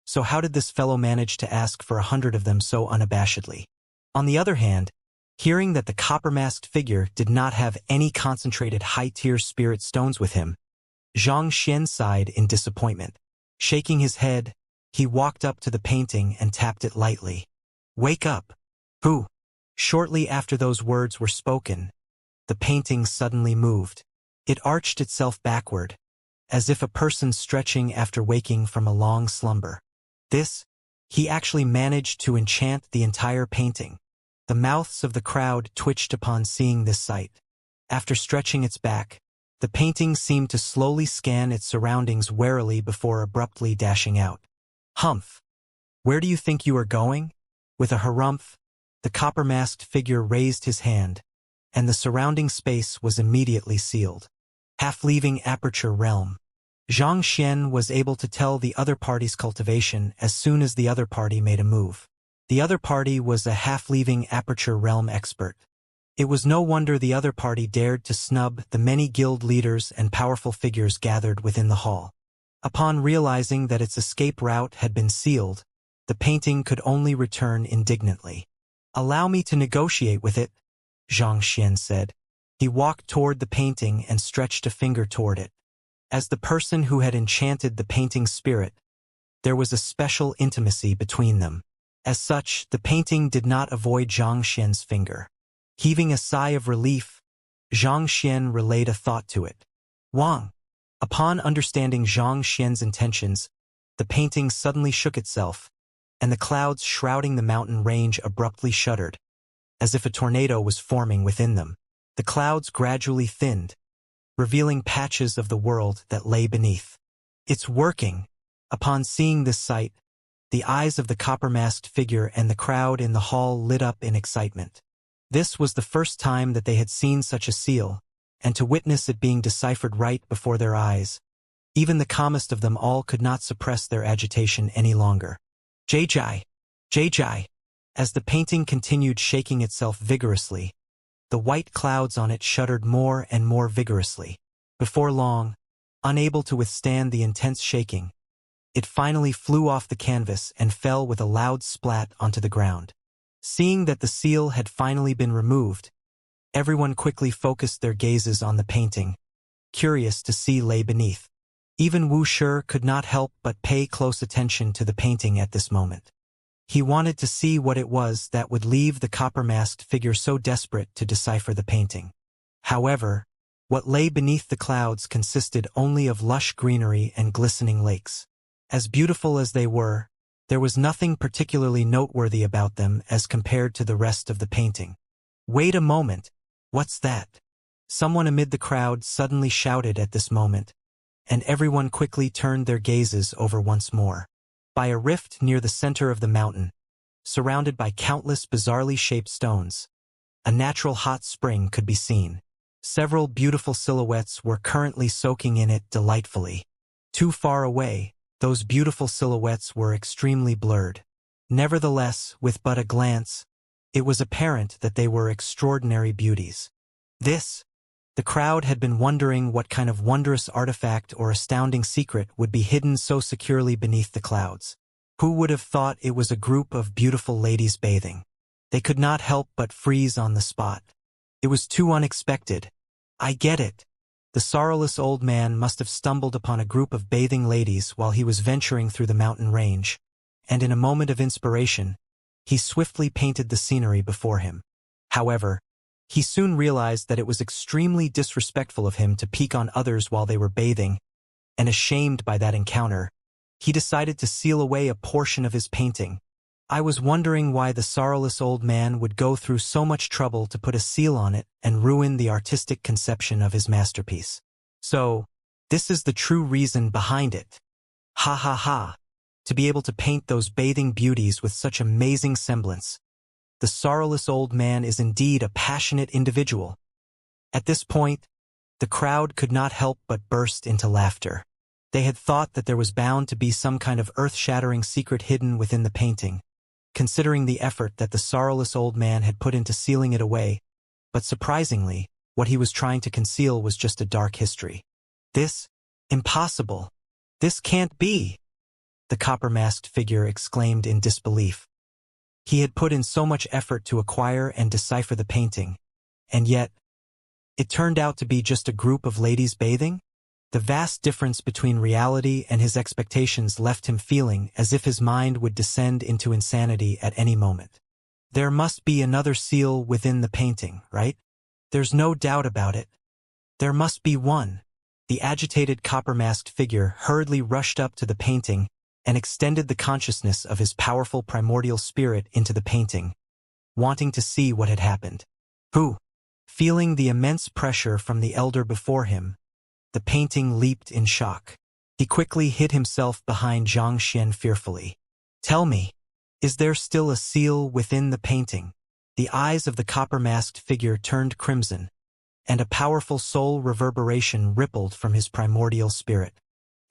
So how did this fellow manage to ask for 100 of them so unabashedly? On the other hand, hearing that the copper-masked figure did not have any concentrated high-tier spirit stones with him, Xianxia sighed in disappointment. Shaking his head, he walked up to the painting and tapped it lightly. Wake up! Who? Shortly after those words were spoken, the painting suddenly moved. It arched itself backward, as if a person stretching after waking from a long slumber. He actually managed to enchant the entire painting. The mouths of the crowd twitched upon seeing this sight. After stretching its back, the painting seemed to slowly scan its surroundings warily before abruptly dashing out. Humph! Where do you think you are going? With a harumph, the copper-masked figure raised his hand, and the surrounding space was immediately sealed. Half-leaving Aperture Realm. Xianxia was able to tell the other party's cultivation as soon as the other party made a move. The other party was a half-leaving Aperture Realm expert. It was no wonder the other party dared to snub the many guild leaders and powerful figures gathered within the hall. Upon realizing that its escape route had been sealed, the painting could only return indignantly. Allow me to negotiate with it, Xianxia said. He walked toward the painting and stretched a finger toward it. As the person who had enchanted the painting's spirit, there was a special intimacy between them. As such, the painting did not avoid Xianxia's finger. Heaving a sigh of relief, Xianxia relayed a thought to it. Wang! Upon understanding Xianxia's intentions, the painting suddenly shook itself, and the clouds shrouding the mountain range abruptly shuddered, as if a tornado was forming within them. The clouds gradually thinned, revealing patches of the world that lay beneath. It's working! Upon seeing this sight, the eyes of the copper-masked figure and the crowd in the hall lit up in excitement. This was the first time that they had seen such a seal, and to witness it being deciphered right before their eyes, even the calmest of them all could not suppress their agitation any longer. Jai! Jai! As the painting continued shaking itself vigorously, the white clouds on it shuddered more and more vigorously. Before long, unable to withstand the intense shaking, it finally flew off the canvas and fell with a loud splat onto the ground. Seeing that the seal had finally been removed, everyone quickly focused their gazes on the painting, curious to see lay beneath. Even Wuxia could not help but pay close attention to the painting at this moment. He wanted to see what it was that would leave the copper-masked figure so desperate to decipher the painting. However, what lay beneath the clouds consisted only of lush greenery and glistening lakes. As beautiful as they were, there was nothing particularly noteworthy about them as compared to the rest of the painting. Wait a moment! What's that? Someone amid the crowd suddenly shouted at this moment, and everyone quickly turned their gazes over once more. By a rift near the center of the mountain, surrounded by countless bizarrely shaped stones, a natural hot spring could be seen. Several beautiful silhouettes were currently soaking in it delightfully. Too far away, those beautiful silhouettes were extremely blurred. Nevertheless, with but a glance, it was apparent that they were extraordinary beauties. The crowd had been wondering what kind of wondrous artifact or astounding secret would be hidden so securely beneath the clouds. Who would have thought it was a group of beautiful ladies bathing? They could not help but freeze on the spot. It was too unexpected. I get it. The sorrowless old man must have stumbled upon a group of bathing ladies while he was venturing through the mountain range, and in a moment of inspiration, he swiftly painted the scenery before him. However, he soon realized that it was extremely disrespectful of him to peek on others while they were bathing, and ashamed by that encounter, he decided to seal away a portion of his painting. I was wondering why the sorrowless old man would go through so much trouble to put a seal on it and ruin the artistic conception of his masterpiece. So, this is the true reason behind it. Ha ha ha. to be able to paint those bathing beauties with such amazing semblance. The sorrowless old man is indeed a passionate individual. At this point, the crowd could not help but burst into laughter. They had thought that there was bound to be some kind of earth-shattering secret hidden within the painting, considering the effort that the sorrowless old man had put into sealing it away, but surprisingly, what he was trying to conceal was just a dark history. This? Impossible. This can't be, the copper-masked figure exclaimed in disbelief. He had put in so much effort to acquire and decipher the painting, and yet, it turned out to be just a group of ladies bathing? The vast difference between reality and his expectations left him feeling as if his mind would descend into insanity at any moment. There must be another seal within the painting, right? There's no doubt about it. There must be one. The agitated copper-masked figure hurriedly rushed up to the painting and extended the consciousness of his powerful primordial spirit into the painting, wanting to see what had happened. Who? Feeling the immense pressure from the elder before him, the painting leaped in shock. He quickly hid himself behind Xianxia fearfully. Tell me, is there still a seal within the painting? The eyes of the copper-masked figure turned crimson, and a powerful soul reverberation rippled from his primordial spirit.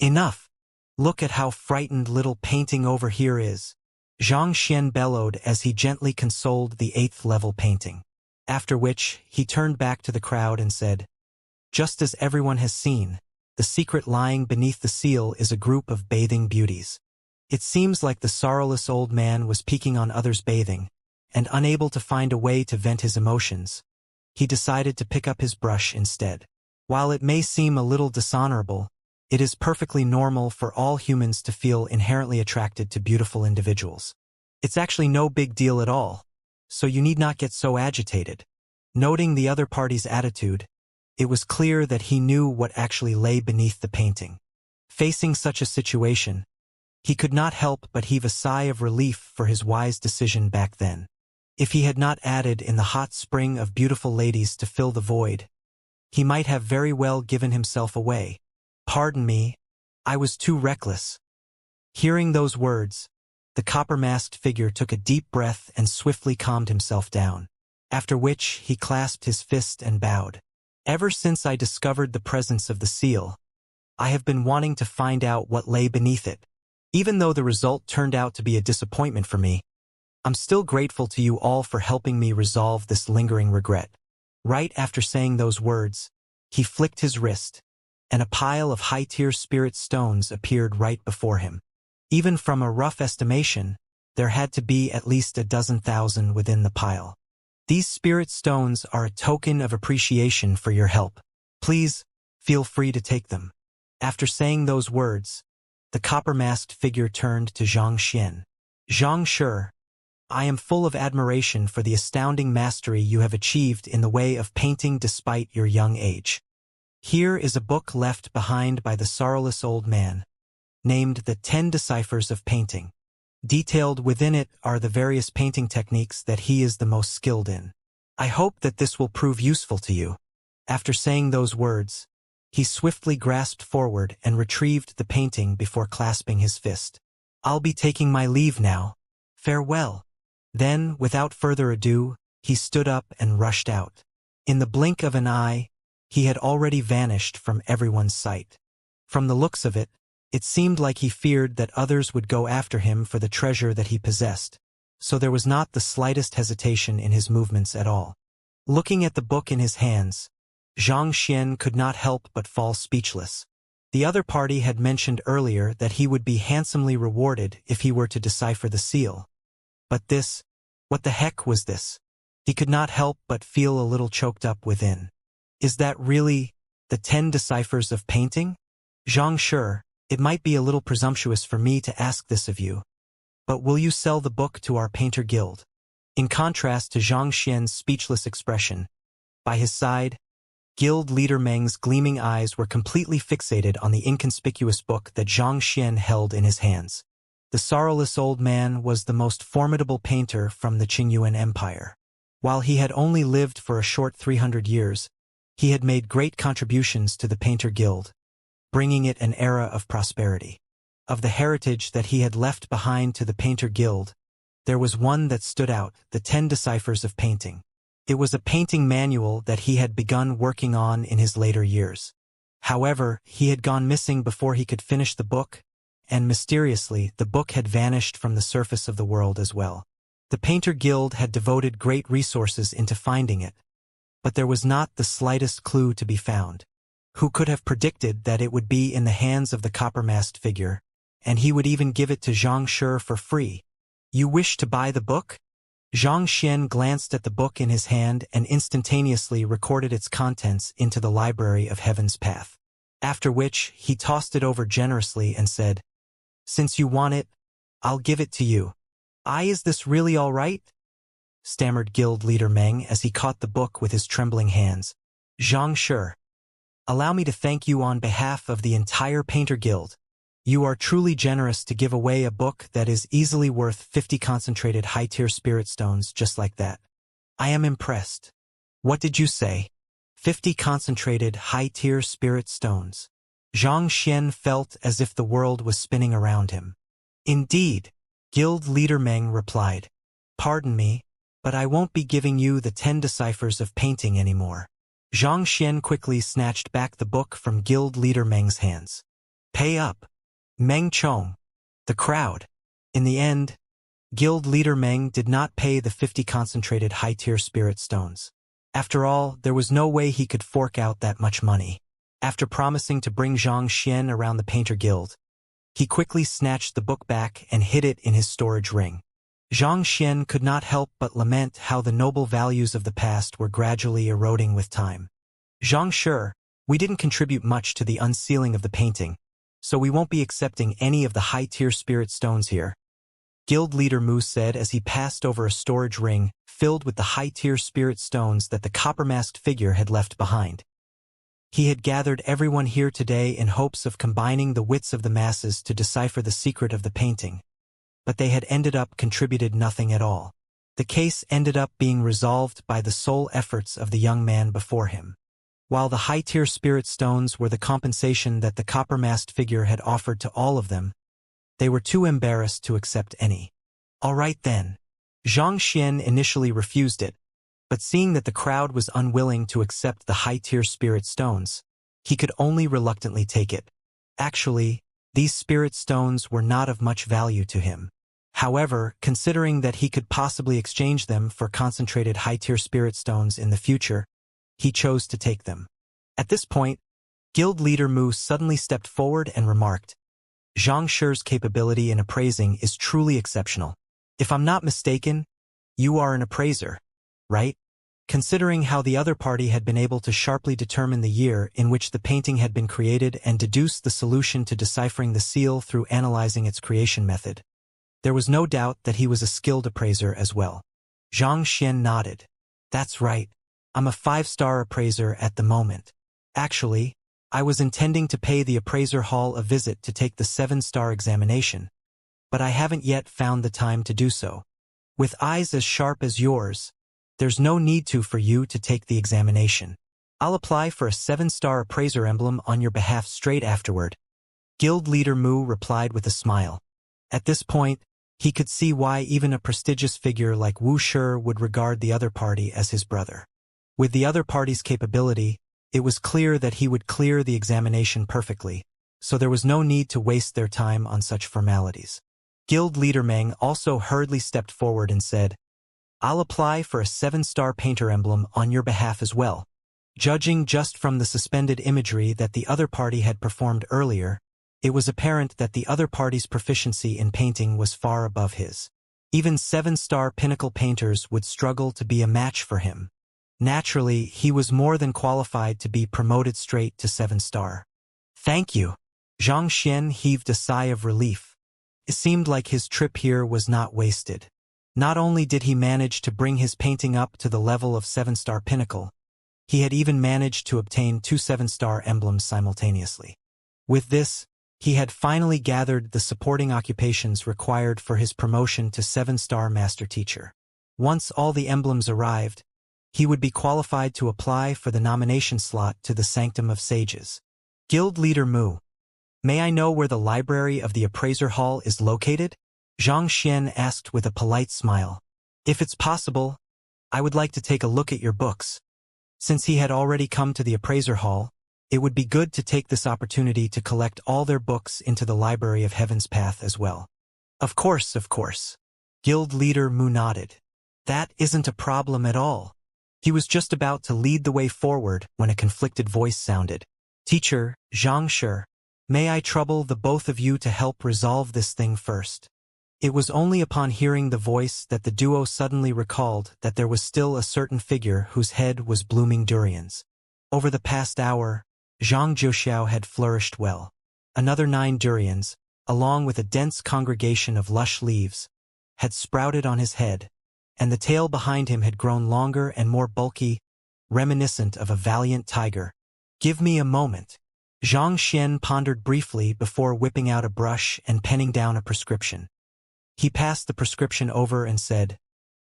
Enough! Look at how frightened little painting over here is. Xianxia bellowed as he gently consoled the 8th-level painting. After which, he turned back to the crowd and said, just as everyone has seen, the secret lying beneath the seal is a group of bathing beauties. It seems like the sorrowless old man was peeking on others bathing, and unable to find a way to vent his emotions, he decided to pick up his brush instead. While it may seem a little dishonorable, it is perfectly normal for all humans to feel inherently attracted to beautiful individuals. It's actually no big deal at all, so you need not get so agitated. Noting the other party's attitude, it was clear that he knew what actually lay beneath the painting. Facing such a situation, he could not help but heave a sigh of relief for his wise decision back then. If he had not added in the hot spring of beautiful ladies to fill the void, he might have very well given himself away. Pardon me, I was too reckless. Hearing those words, the copper-masked figure took a deep breath and swiftly calmed himself down, after which he clasped his fist and bowed. Ever since I discovered the presence of the seal, I have been wanting to find out what lay beneath it. Even though the result turned out to be a disappointment for me, I'm still grateful to you all for helping me resolve this lingering regret. Right after saying those words, he flicked his wrist, and a pile of high-tier spirit stones appeared right before him. Even from a rough estimation, there had to be at least 12,000 within the pile. These spirit stones are a token of appreciation for your help. Please, feel free to take them. After saying those words, the copper-masked figure turned to Xianxia. Xianxia, I am full of admiration for the astounding mastery you have achieved in the way of painting despite your young age. Here is a book left behind by the sorrowless old man, named The 10 Deciphers of Painting. Detailed within it are the various painting techniques that he is the most skilled in. I hope that this will prove useful to you. After saying those words, he swiftly grasped forward and retrieved the painting before clasping his fist. I'll be taking my leave now. Farewell. Then, without further ado, he stood up and rushed out. In the blink of an eye, he had already vanished from everyone's sight. From the looks of it, it seemed like he feared that others would go after him for the treasure that he possessed, so there was not the slightest hesitation in his movements at all. Looking at the book in his hands, Xianxia could not help but fall speechless. The other party had mentioned earlier that he would be handsomely rewarded if he were to decipher the seal. But this, what the heck was this? He could not help but feel a little choked up within. Is that really the 10 deciphers of painting? Xianxia, it might be a little presumptuous for me to ask this of you, but will you sell the book to our painter guild? In contrast to Xianxia's speechless expression, by his side, guild leader Meng's gleaming eyes were completely fixated on the inconspicuous book that Xianxia held in his hands. The sorrowless old man was the most formidable painter from the Qingyuan Empire. While he had only lived for a short 300 years, he had made great contributions to the painter guild, bringing it an era of prosperity. Of the heritage that he had left behind to the Painter Guild, there was one that stood out, the 10 Deciphers of Painting. It was a painting manual that he had begun working on in his later years. However, he had gone missing before he could finish the book, and mysteriously, the book had vanished from the surface of the world as well. The Painter Guild had devoted great resources into finding it, but there was not the slightest clue to be found. Who could have predicted that it would be in the hands of the copper-masked figure, and he would even give it to Xianxia for free? You wish to buy the book? Xianxia glanced at the book in his hand and instantaneously recorded its contents into the Library of Heaven's Path. After which, he tossed it over generously and said, "Since you want it, I'll give it to you." Is this really all right?" stammered Guild Leader Meng as he caught the book with his trembling hands. "Xianxia, allow me to thank you on behalf of the entire Painter Guild. You are truly generous to give away a book that is easily worth 50 concentrated high-tier spirit stones just like that. I am impressed." "What did you say?" 50 concentrated high-tier spirit stones. Xianxia felt as if the world was spinning around him. "Indeed," Guild Leader Meng replied. "Pardon me, but I won't be giving you the 10 Deciphers of Painting anymore." Xianxia quickly snatched back the book from Guild Leader Meng's hands. "Pay up, Meng Chong." The crowd. In the end, Guild Leader Meng did not pay the 50 concentrated high-tier spirit stones. After all, there was no way he could fork out that much money. After promising to bring Xianxia around the Painter Guild, he quickly snatched the book back and hid it in his storage ring. Xianxia could not help but lament how the noble values of the past were gradually eroding with time. "Xianxia, we didn't contribute much to the unsealing of the painting, so we won't be accepting any of the high-tier spirit stones here," Guild Leader Mu said as he passed over a storage ring filled with the high-tier spirit stones that the copper-masked figure had left behind. He had gathered everyone here today in hopes of combining the wits of the masses to decipher the secret of the painting, but they had ended up contributed nothing at all. The case ended up being resolved by the sole efforts of the young man before him. While the high-tier spirit stones were the compensation that the copper-masked figure had offered to all of them, they were too embarrassed to accept any. "All right then." Xianxia initially refused it, but seeing that the crowd was unwilling to accept the high-tier spirit stones, he could only reluctantly take it. Actually, these spirit stones were not of much value to him. However, considering that he could possibly exchange them for concentrated high-tier spirit stones in the future, he chose to take them. At this point, Guild Leader Mu suddenly stepped forward and remarked, "Xianxia's capability in appraising is truly exceptional. If I'm not mistaken, you are an appraiser, right?" Considering how the other party had been able to sharply determine the year in which the painting had been created and deduce the solution to deciphering the seal through analyzing its creation method, there was no doubt that he was a skilled appraiser as well. Xianxia nodded. "That's right. I'm a 5-star appraiser at the moment. Actually, I was intending to pay the appraiser hall a visit to take the 7-star examination, but I haven't yet found the time to do so. With eyes as sharp as yours, there's no need for you to take the examination. I'll apply for a 7-star appraiser emblem on your behalf straight afterward," Guild Leader Mu replied with a smile. At this point, he could see why even a prestigious figure like Wuxia would regard the other party as his brother. With the other party's capability, it was clear that he would clear the examination perfectly, so there was no need to waste their time on such formalities. Guild Leader Meng also hurriedly stepped forward and said, "I'll apply for a 7-star painter emblem on your behalf as well." Judging just from the suspended imagery that the other party had performed earlier, it was apparent that the other party's proficiency in painting was far above his. Even 7-star pinnacle painters would struggle to be a match for him. Naturally, he was more than qualified to be promoted straight to 7-star. "Thank you." Xianxia heaved a sigh of relief. It seemed like his trip here was not wasted. Not only did he manage to bring his painting up to the level of 7-star pinnacle, he had even managed to obtain 2 7-star emblems simultaneously. With this, he had finally gathered the supporting occupations required for his promotion to 7-star master teacher. Once all the emblems arrived, he would be qualified to apply for the nomination slot to the Sanctum of Sages. Guild Leader Mu, May I know where the library of the appraiser hall is located? Xianxia asked with a polite smile. If it's possible, I would like to take a look at your books. Since he had already come to the appraiser hall, it would be good to take this opportunity to collect all their books into the library of Heaven's Path as well. Of course, of course. Guild leader Mu nodded. That isn't a problem at all. He was just about to lead the way forward when a conflicted voice sounded. Teacher, Xianxia, may I trouble the both of you to help resolve this thing first? It was only upon hearing the voice that the duo suddenly recalled that there was still a certain figure whose head was blooming durians. Over the past hour, Zhang Jiuxiao had flourished well. Another 9 durians, along with a dense congregation of lush leaves, had sprouted on his head, and the tail behind him had grown longer and more bulky, reminiscent of a valiant tiger. Give me a moment. Xianxia pondered briefly before whipping out a brush and penning down a prescription. He passed the prescription over and said,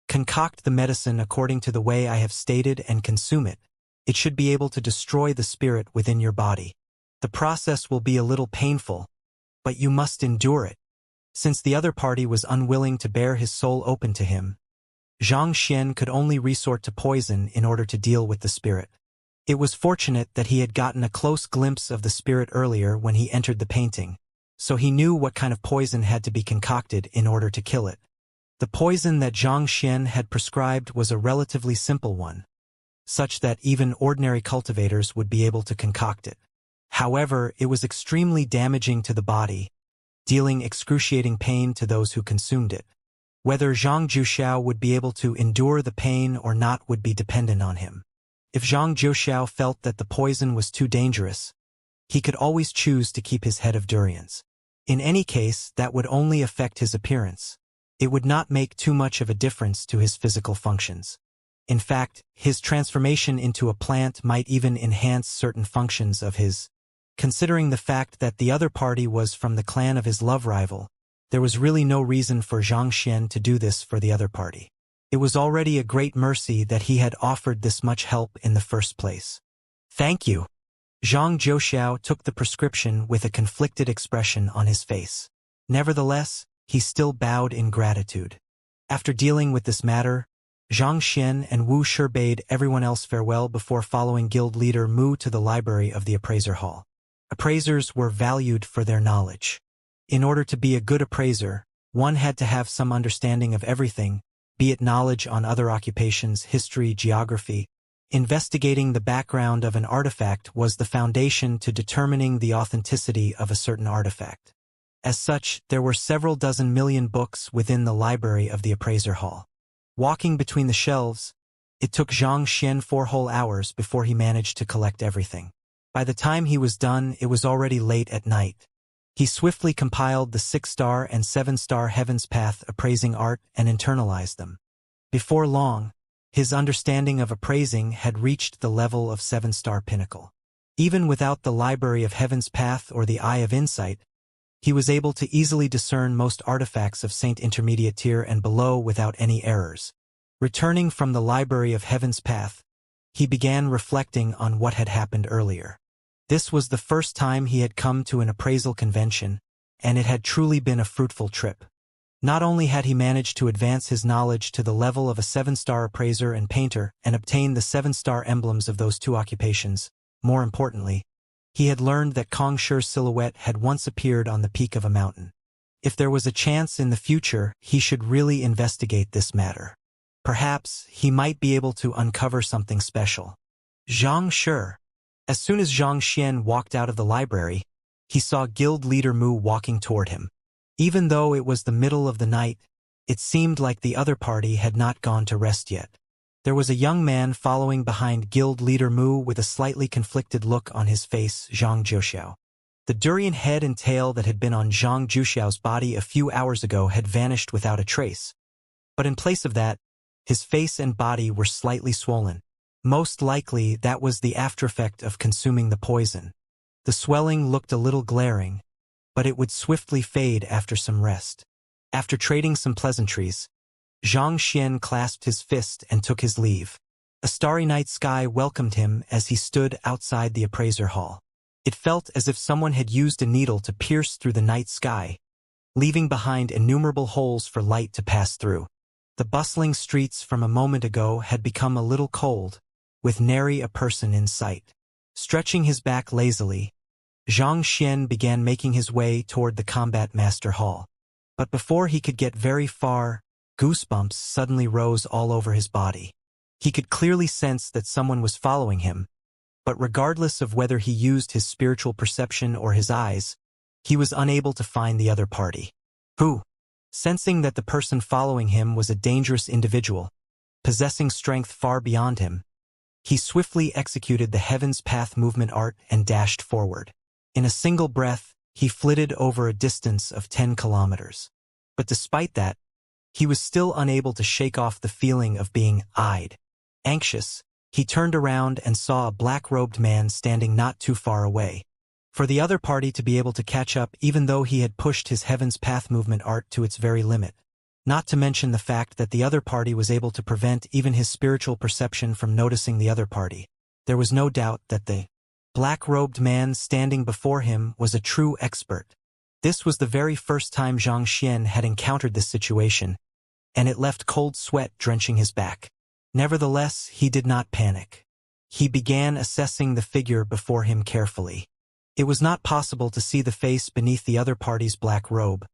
"Concoct the medicine according to the way I have stated and consume it. It should be able to destroy the spirit within your body. The process will be a little painful, but you must endure it." Since the other party was unwilling to bear his soul open to him, Xianxia could only resort to poison in order to deal with the spirit. It was fortunate that he had gotten a close glimpse of the spirit earlier when he entered the painting, so he knew what kind of poison had to be concocted in order to kill it. The poison that Xianxia had prescribed was a relatively simple one, such that even ordinary cultivators would be able to concoct it. However, it was extremely damaging to the body, dealing excruciating pain to those who consumed it. Whether Zhang Jiuxiao would be able to endure the pain or not would be dependent on him. If Zhang Jiuxiao felt that the poison was too dangerous, he could always choose to keep his head of durians. In any case, that would only affect his appearance. It would not make too much of a difference to his physical functions. In fact, his transformation into a plant might even enhance certain functions of his. Considering the fact that the other party was from the clan of his love rival, there was really no reason for Xianxia to do this for the other party. It was already a great mercy that he had offered this much help in the first place. Thank you. Zhang Jiuxiao took the prescription with a conflicted expression on his face. Nevertheless, he still bowed in gratitude. After dealing with this matter, Xianxia and Wuxia bade everyone else farewell before following guild leader Mu to the library of the appraiser hall. Appraisers were valued for their knowledge. In order to be a good appraiser, one had to have some understanding of everything, be it knowledge on other occupations, history, geography. Investigating the background of an artifact was the foundation to determining the authenticity of a certain artifact. As such, there were several dozen million books within the library of the appraiser hall. Walking between the shelves, it took Xianxia 4 whole hours before he managed to collect everything. By the time he was done, it was already late at night. He swiftly compiled the 6-star and 7-star Heaven's Path appraising art and internalized them. Before long, his understanding of appraising had reached the level of 7-star pinnacle. Even without the library of Heaven's Path or the Eye of Insight, he was able to easily discern most artifacts of Saint Intermediate tier and below without any errors. Returning from the library of Heaven's Path, he began reflecting on what had happened earlier. This was the first time he had come to an appraisal convention, and it had truly been a fruitful trip. Not only had he managed to advance his knowledge to the level of a 7-star appraiser and painter and obtain the 7-star emblems of those 2 occupations, more importantly, he had learned that Kong Shi's silhouette had once appeared on the peak of a mountain. If there was a chance in the future, he should really investigate this matter. Perhaps he might be able to uncover something special. Xianxia. As soon as Xianxia walked out of the library, he saw guild leader Mu walking toward him. Even though it was the middle of the night, it seemed like the other party had not gone to rest yet. There was a young man following behind guild leader Mu with a slightly conflicted look on his face, Zhang Jiuxiao. The durian head and tail that had been on Zhang Jiuxiao's body a few hours ago had vanished without a trace. But in place of that, his face and body were slightly swollen. Most likely, that was the aftereffect of consuming the poison. The swelling looked a little glaring, but it would swiftly fade after some rest. After trading some pleasantries, Xianxia clasped his fist and took his leave. A starry night sky welcomed him as he stood outside the appraiser hall. It felt as if someone had used a needle to pierce through the night sky, leaving behind innumerable holes for light to pass through. The bustling streets from a moment ago had become a little cold, with nary a person in sight. Stretching his back lazily, Xianxia began making his way toward the Combat Master Hall. But before he could get very far, goosebumps suddenly rose all over his body. He could clearly sense that someone was following him, but regardless of whether he used his spiritual perception or his eyes, he was unable to find the other party. Who? Sensing that the person following him was a dangerous individual, possessing strength far beyond him, he swiftly executed the Heaven's Path movement art and dashed forward. In a single breath, he flitted over a distance of 10 kilometers. But despite that, he was still unable to shake off the feeling of being eyed. Anxious, he turned around and saw a black-robed man standing not too far away. For the other party to be able to catch up even though he had pushed his Heaven's Path movement art to its very limit. Not to mention the fact that the other party was able to prevent even his spiritual perception from noticing the other party. There was no doubt that the black-robed man standing before him was a true expert. This was the very first time Xianxia had encountered this situation, and it left cold sweat drenching his back. Nevertheless, he did not panic. He began assessing the figure before him carefully. It was not possible to see the face beneath the other party's black robe,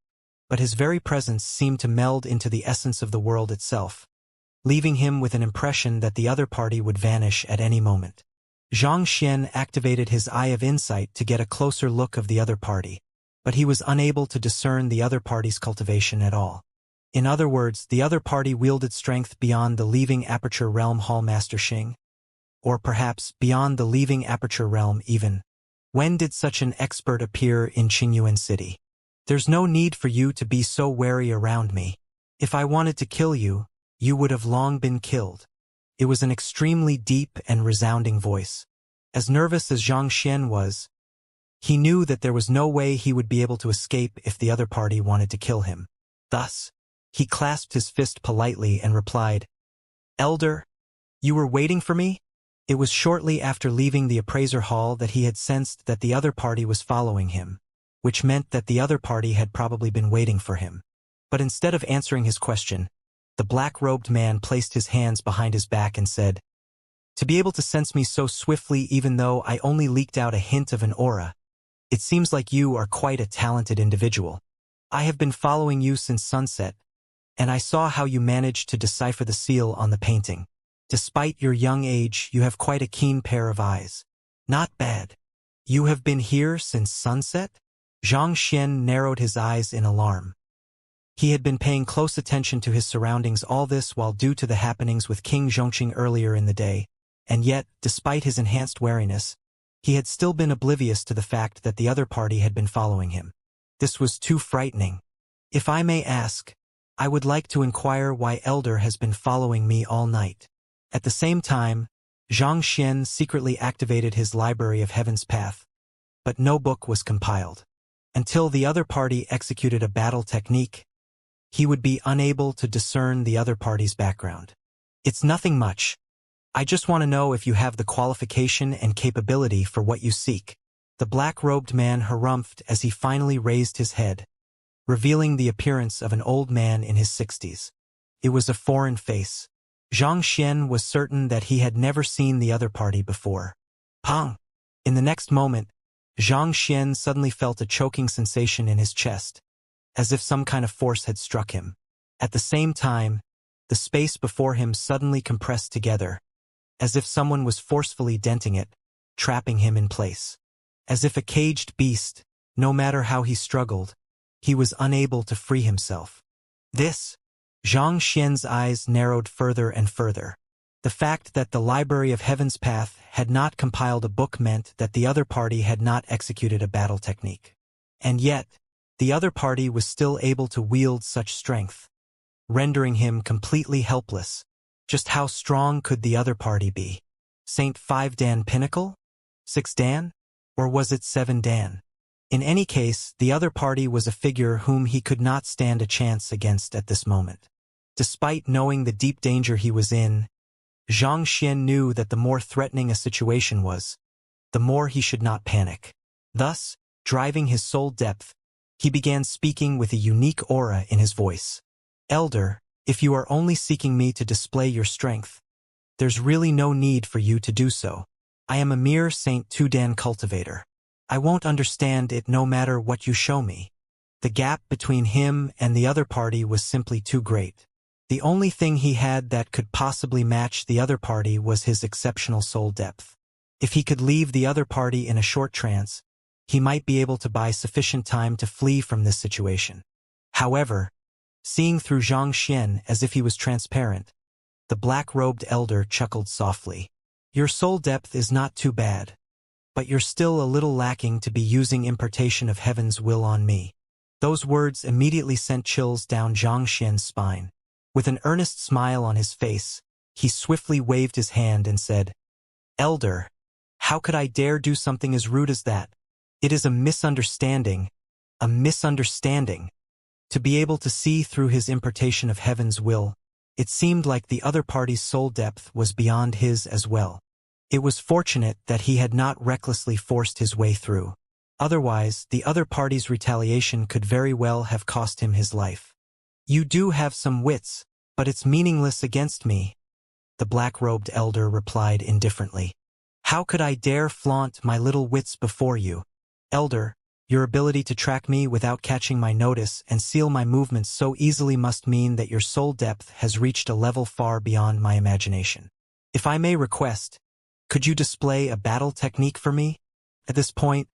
but his very presence seemed to meld into the essence of the world itself, leaving him with an impression that the other party would vanish at any moment. Xianxia activated his eye of insight to get a closer look of the other party, but he was unable to discern the other party's cultivation at all. In other words, the other party wielded strength beyond the leaving aperture realm Hall Master Xing, or perhaps beyond the leaving aperture realm even. When did such an expert appear in Qingyuan City? There's no need for you to be so wary around me. If I wanted to kill you, you would have long been killed. It was an extremely deep and resounding voice. As nervous as Xianxia was, he knew that there was no way he would be able to escape if the other party wanted to kill him. Thus, he clasped his fist politely and replied, "Elder, you were waiting for me?" It was shortly after leaving the appraiser hall that he had sensed that the other party was following him, which meant that the other party had probably been waiting for him. But instead of answering his question, the black-robed man placed his hands behind his back and said, "To be able to sense me so swiftly even though I only leaked out a hint of an aura, it seems like you are quite a talented individual. I have been following you since sunset, and I saw how you managed to decipher the seal on the painting. Despite your young age, you have quite a keen pair of eyes. Not bad. You have been here since sunset?" Xianxia narrowed his eyes in alarm. He had been paying close attention to his surroundings all this while due to the happenings with King Zhongqing earlier in the day, and yet, despite his enhanced wariness, he had still been oblivious to the fact that the other party had been following him. This was too frightening. "If I may ask, I would like to inquire why Elder has been following me all night." At the same time, Xianxia secretly activated his library of Heaven's Path, but no book was compiled. Until the other party executed a battle technique, he would be unable to discern the other party's background. "It's nothing much. I just want to know if you have the qualification and capability for what you seek." The black-robed man harumphed as he finally raised his head, revealing the appearance of an old man in his 60s. It was a foreign face. Xianxia was certain that he had never seen the other party before. Pang! In the next moment, Xianxia suddenly felt a choking sensation in his chest, as if some kind of force had struck him. At the same time, the space before him suddenly compressed together, as if someone was forcefully denting it, trapping him in place. As if a caged beast, no matter how he struggled, he was unable to free himself. This, Xianxia's eyes narrowed further and further. The fact that the Library of Heaven's Path had not compiled a book meant that the other party had not executed a battle technique. And yet, the other party was still able to wield such strength, rendering him completely helpless. Just how strong could the other party be? Saint 5 Dan Pinnacle? 6 Dan? Or was it 7 Dan? In any case, the other party was a figure whom he could not stand a chance against at this moment. Despite knowing the deep danger he was in, Xianxia knew that the more threatening a situation was, the more he should not panic. Thus, driving his soul depth, he began speaking with a unique aura in his voice. Elder, if you are only seeking me to display your strength, there's really no need for you to do so. I am a mere Saint Tudan cultivator. I won't understand it no matter what you show me. The gap between him and the other party was simply too great. The only thing he had that could possibly match the other party was his exceptional soul depth. If he could leave the other party in a short trance, he might be able to buy sufficient time to flee from this situation. However, seeing through Xianxia as if he was transparent, the black-robed elder chuckled softly. Your soul depth is not too bad, but you're still a little lacking to be using impartation of heaven's will on me. Those words immediately sent chills down Xianxia's spine. With an earnest smile on his face, he swiftly waved his hand and said, Elder, how could I dare do something as rude as that? It is a misunderstanding. A misunderstanding. To be able to see through his impartation of heaven's will, it seemed like the other party's soul depth was beyond his as well. It was fortunate that he had not recklessly forced his way through. Otherwise, the other party's retaliation could very well have cost him his life. You do have some wits, but it's meaningless against me, the black-robed elder replied indifferently. How could I dare flaunt my little wits before you? Elder, your ability to track me without catching my notice and seal my movements so easily must mean that your soul depth has reached a level far beyond my imagination. If I may request, could you display a battle technique for me? At this point,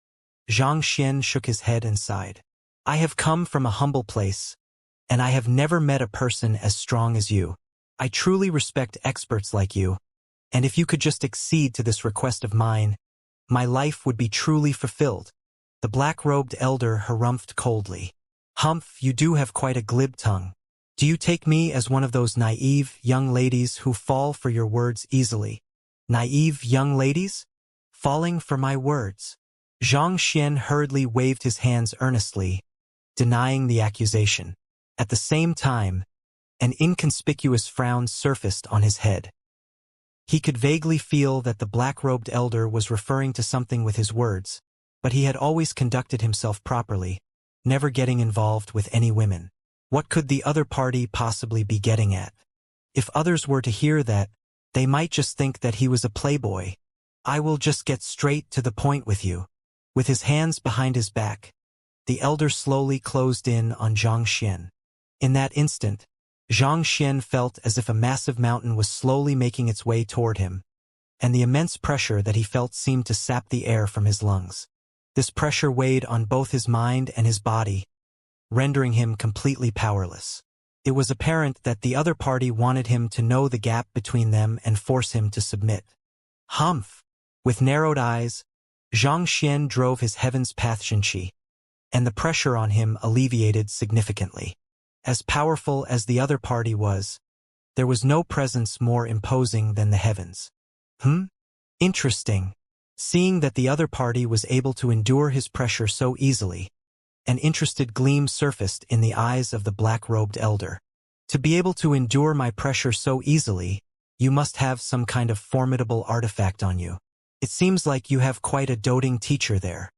Xianxia shook his head and sighed. I have come from a humble place, and I have never met a person as strong as you. I truly respect experts like you, and if you could just accede to this request of mine, my life would be truly fulfilled. The black-robed elder harumphed coldly. Humph, you do have quite a glib tongue. Do you take me as one of those naive young ladies who fall for your words easily? Naive young ladies? Falling for my words? Xianxia hurriedly waved his hands earnestly, denying the accusation. At the same time, an inconspicuous frown surfaced on his head. He could vaguely feel that the black-robed elder was referring to something with his words, but he had always conducted himself properly, never getting involved with any women. What could the other party possibly be getting at? If others were to hear that, they might just think that he was a playboy. I will just get straight to the point with you. With his hands behind his back, the elder slowly closed in on Xianxia. In that instant, Xianxia felt as if a massive mountain was slowly making its way toward him, and the immense pressure that he felt seemed to sap the air from his lungs. This pressure weighed on both his mind and his body, rendering him completely powerless. It was apparent that the other party wanted him to know the gap between them and force him to submit. Humph! With narrowed eyes, Xianxia drove his heaven's path Xianxia, and the pressure on him alleviated significantly. As powerful as the other party was, there was no presence more imposing than the heavens. Interesting. Seeing that the other party was able to endure his pressure so easily, an interested gleam surfaced in the eyes of the black-robed elder. To be able to endure my pressure so easily, you must have some kind of formidable artifact on you. It seems like you have quite a doting teacher there.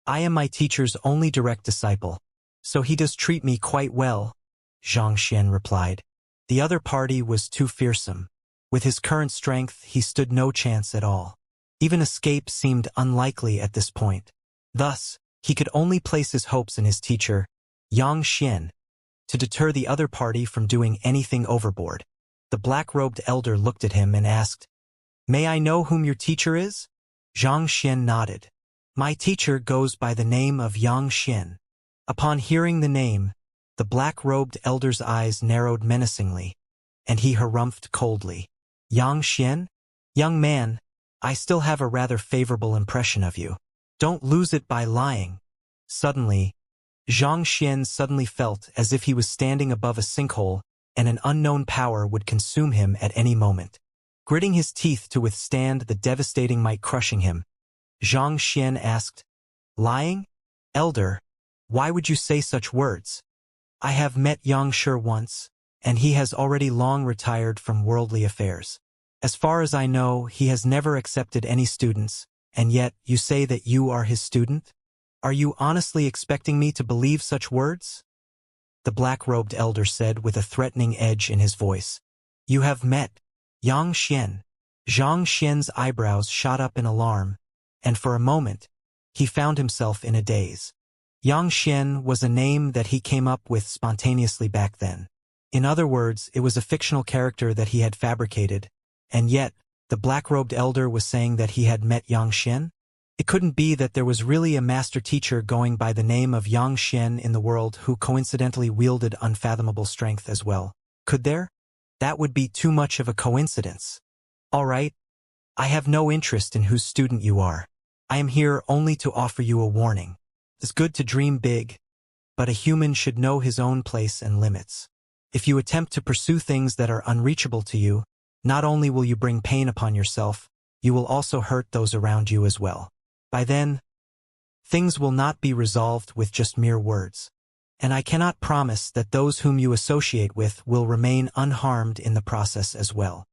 I am my teacher's only direct disciple, so he does treat me quite well, Xianxia replied. The other party was too fearsome. With his current strength, he stood no chance at all. Even escape seemed unlikely at this point. Thus, he could only place his hopes in his teacher, Xianxia, to deter the other party from doing anything overboard. The black-robed elder looked at him and asked, May I know whom your teacher is? Xianxia nodded. My teacher goes by the name of Xianxia. Upon hearing the name, the black-robed elder's eyes narrowed menacingly, and he harumphed coldly. Xianxia? Young man, I still have a rather favorable impression of you. Don't lose it by lying. Suddenly, Xianxia suddenly felt as if he was standing above a sinkhole and an unknown power would consume him at any moment. Gritting his teeth to withstand the devastating might crushing him, Xianxia asked, Lying? Elder, why would you say such words? I have met Xianxia once, and he has already long retired from worldly affairs. As far as I know, he has never accepted any students, and yet you say that you are his student? Are you honestly expecting me to believe such words? The black-robed elder said with a threatening edge in his voice. You have met Xianxia. Xianxia's eyebrows shot up in alarm, and for a moment, he found himself in a daze. Xianxia was a name that he came up with spontaneously back then. In other words, it was a fictional character that he had fabricated, and yet, the black-robed elder was saying that he had met Xianxia? It couldn't be that there was really a master teacher going by the name of Xianxia in the world who coincidentally wielded unfathomable strength as well. Could there? That would be too much of a coincidence. All right, I have no interest in whose student you are. I am here only to offer you a warning. It's good to dream big, but a human should know his own place and limits. If you attempt to pursue things that are unreachable to you, not only will you bring pain upon yourself, you will also hurt those around you as well. By then, things will not be resolved with just mere words. And I cannot promise that those whom you associate with will remain unharmed in the process as well.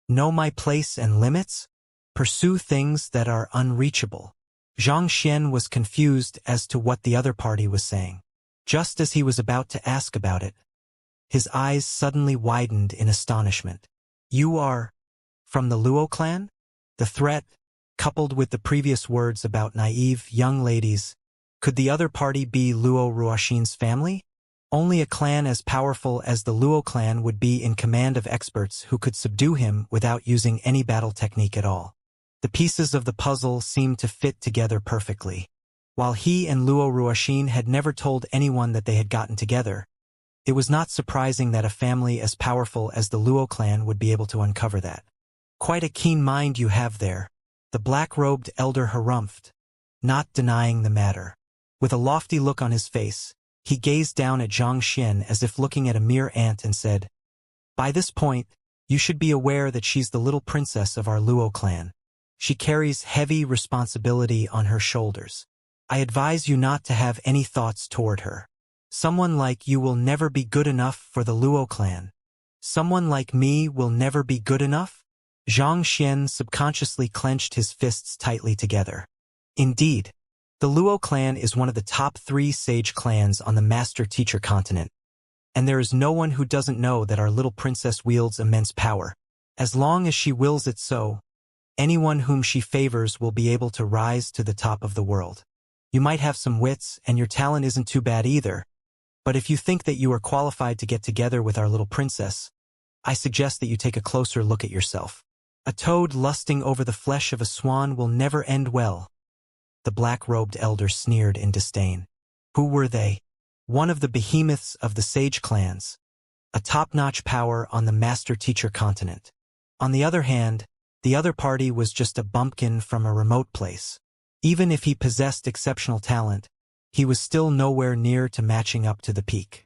Know my place and limits? Pursue things that are unreachable. Xianxia was confused as to what the other party was saying. Just as he was about to ask about it, his eyes suddenly widened in astonishment. You are from the Luo clan? The threat, coupled with the previous words about naive young ladies, could the other party be Luo Ruoxin's family? Only a clan as powerful as the Luo clan would be in command of experts who could subdue him without using any battle technique at all. The pieces of the puzzle seemed to fit together perfectly. While he and Luo Ruoxin had never told anyone that they had gotten together, it was not surprising that a family as powerful as the Luo clan would be able to uncover that. Quite a keen mind you have there, the black-robed elder harumphed, not denying the matter. With a lofty look on his face, he gazed down at Xianxia as if looking at a mere ant and said, By this point, you should be aware that she's the little princess of our Luo clan. She carries heavy responsibility on her shoulders. I advise you not to have any thoughts toward her. Someone like you will never be good enough for the Luo clan. Someone like me will never be good enough? Xianxia subconsciously clenched his fists tightly together. Indeed, the Luo clan is one of the top 3 sage clans on the master-teacher continent, and there is no one who doesn't know that our little princess wields immense power. As long as she wills it so, anyone whom she favors will be able to rise to the top of the world. You might have some wits, and your talent isn't too bad either, but if you think that you are qualified to get together with our little princess, I suggest that you take a closer look at yourself. A toad lusting over the flesh of a swan will never end well. The black-robed elder sneered in disdain. Who were they? One of the behemoths of the sage clans, a top-notch power on the master-teacher continent. On the other hand, the other party was just a bumpkin from a remote place. Even if he possessed exceptional talent, he was still nowhere near to matching up to the peak.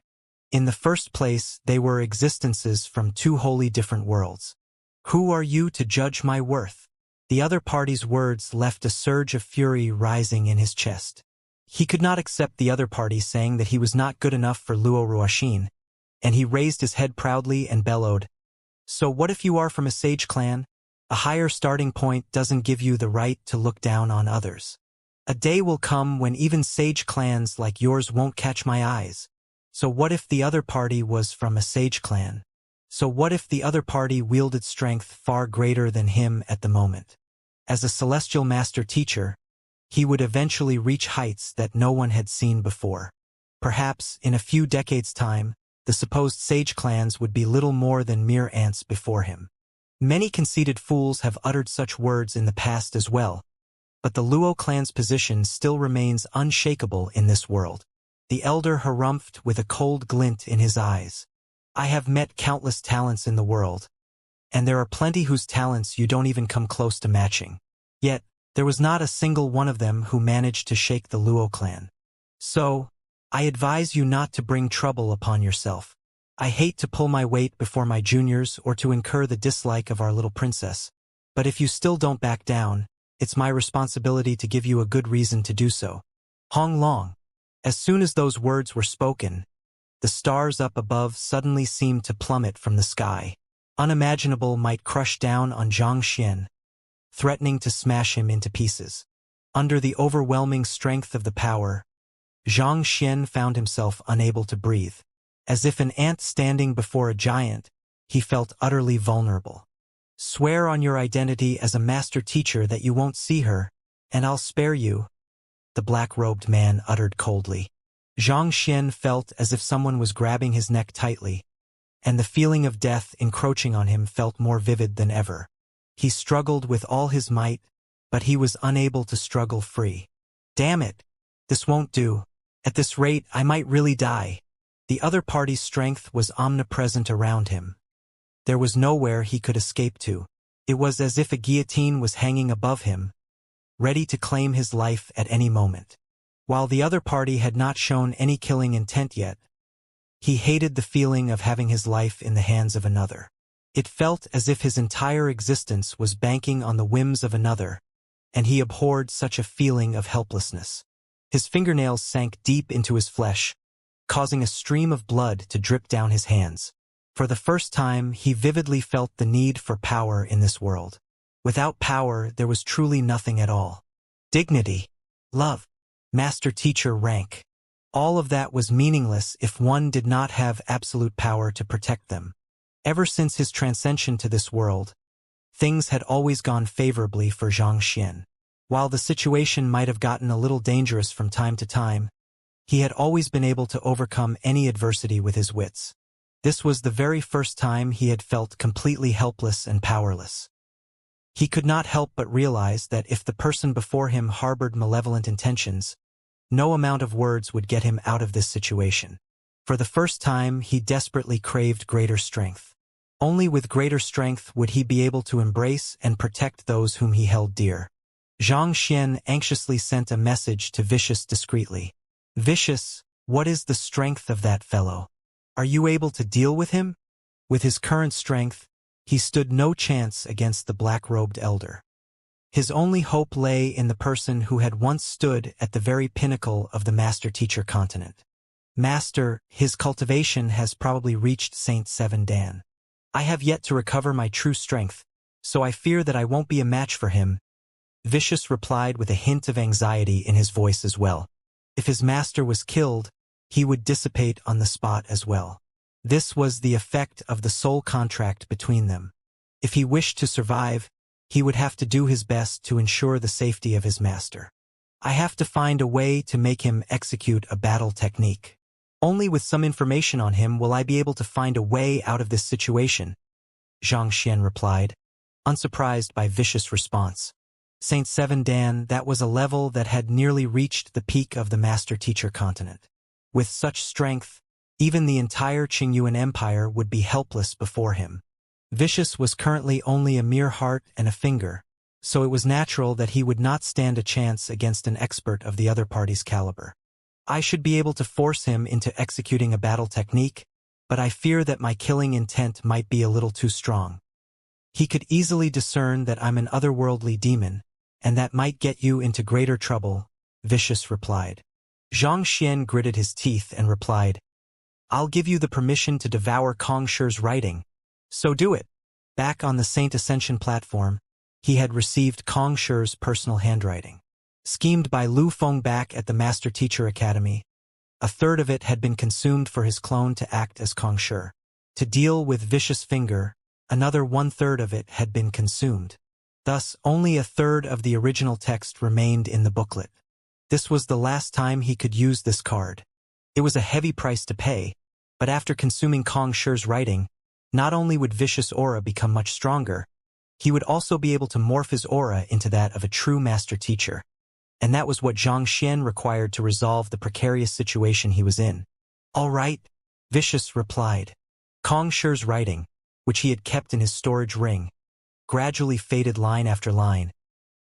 In the first place, they were existences from 2 wholly different worlds. Who are you to judge my worth? The other party's words left a surge of fury rising in his chest. He could not accept the other party saying that he was not good enough for Luo Ruoxin, and he raised his head proudly and bellowed, So what if you are from a sage clan? A higher starting point doesn't give you the right to look down on others. A day will come when even sage clans like yours won't catch my eyes. So what if the other party was from a sage clan? So what if the other party wielded strength far greater than him at the moment? As a celestial master teacher, he would eventually reach heights that no one had seen before. Perhaps, in a few decades' time, the supposed sage clans would be little more than mere ants before him. Many conceited fools have uttered such words in the past as well, but the Luo clan's position still remains unshakable in this world. The elder harumphed with a cold glint in his eyes. I have met countless talents in the world, and there are plenty whose talents you don't even come close to matching. Yet, there was not a single one of them who managed to shake the Luo clan. So, I advise you not to bring trouble upon yourself. I hate to pull my weight before my juniors or to incur the dislike of our little princess, but if you still don't back down, it's my responsibility to give you a good reason to do so. Hong Long. As soon as those words were spoken, the stars up above suddenly seemed to plummet from the sky. Unimaginable might crush down on Xianxia, threatening to smash him into pieces. Under the overwhelming strength of the power, Xianxia found himself unable to breathe. As if an ant standing before a giant, he felt utterly vulnerable. "Swear on your identity as a master teacher that you won't see her, and I'll spare you," the black-robed man uttered coldly. Xianxia felt as if someone was grabbing his neck tightly, and the feeling of death encroaching on him felt more vivid than ever. He struggled with all his might, but he was unable to struggle free. "Damn it! This won't do. At this rate, I might really die." The other party's strength was omnipresent around him. There was nowhere he could escape to. It was as if a guillotine was hanging above him, ready to claim his life at any moment. While the other party had not shown any killing intent yet, he hated the feeling of having his life in the hands of another. It felt as if his entire existence was banking on the whims of another, and he abhorred such a feeling of helplessness. His fingernails sank deep into his flesh, causing a stream of blood to drip down his hands. For the first time, he vividly felt the need for power in this world. Without power, there was truly nothing at all. Dignity, love, master-teacher rank. All of that was meaningless if one did not have absolute power to protect them. Ever since his transcension to this world, things had always gone favorably for Xianxia. While the situation might have gotten a little dangerous from time to time, he had always been able to overcome any adversity with his wits. This was the very first time he had felt completely helpless and powerless. He could not help but realize that if the person before him harbored malevolent intentions, no amount of words would get him out of this situation. For the first time, he desperately craved greater strength. Only with greater strength would he be able to embrace and protect those whom he held dear. Xianxia anxiously sent a message to Vicious discreetly. "Vicious, what is the strength of that fellow? Are you able to deal with him?" With his current strength, he stood no chance against the black-robed elder. His only hope lay in the person who had once stood at the very pinnacle of the master-teacher continent. "Master, his cultivation has probably reached Saint Seven Dan. I have yet to recover my true strength, so I fear that I won't be a match for him," Vicious replied with a hint of anxiety in his voice as well. If his master was killed, he would dissipate on the spot as well. This was the effect of the soul contract between them. If he wished to survive, he would have to do his best to ensure the safety of his master. "I have to find a way to make him execute a battle technique. Only with some information on him will I be able to find a way out of this situation," Xianxia replied, unsurprised by Vicious' response. Saint Seven Dan, that was a level that had nearly reached the peak of the master-teacher continent. With such strength, even the entire Qingyuan Empire would be helpless before him. Vicious was currently only a mere heart and a finger, so it was natural that he would not stand a chance against an expert of the other party's caliber. "I should be able to force him into executing a battle technique, but I fear that my killing intent might be a little too strong. He could easily discern that I'm an otherworldly demon, and that might get you into greater trouble," Vicious replied. Xianxia gritted his teeth and replied, "I'll give you the permission to devour Kong Shi's writing, so do it." Back on the Saint Ascension platform, he had received Kong Shi's personal handwriting. Schemed by Lu Feng back at the Master Teacher Academy, a third of it had been consumed for his clone to act as Kong Shi. To deal with Vicious Finger, another one-third of it had been consumed. Thus, only a third of the original text remained in the booklet. This was the last time he could use this card. It was a heavy price to pay, but after consuming Kong Shi's writing, not only would Vicious' aura become much stronger, he would also be able to morph his aura into that of a true master teacher. And that was what Xianxia required to resolve the precarious situation he was in. "All right," Vicious replied. Kong Shi's writing, which he had kept in his storage ring, gradually faded line after line,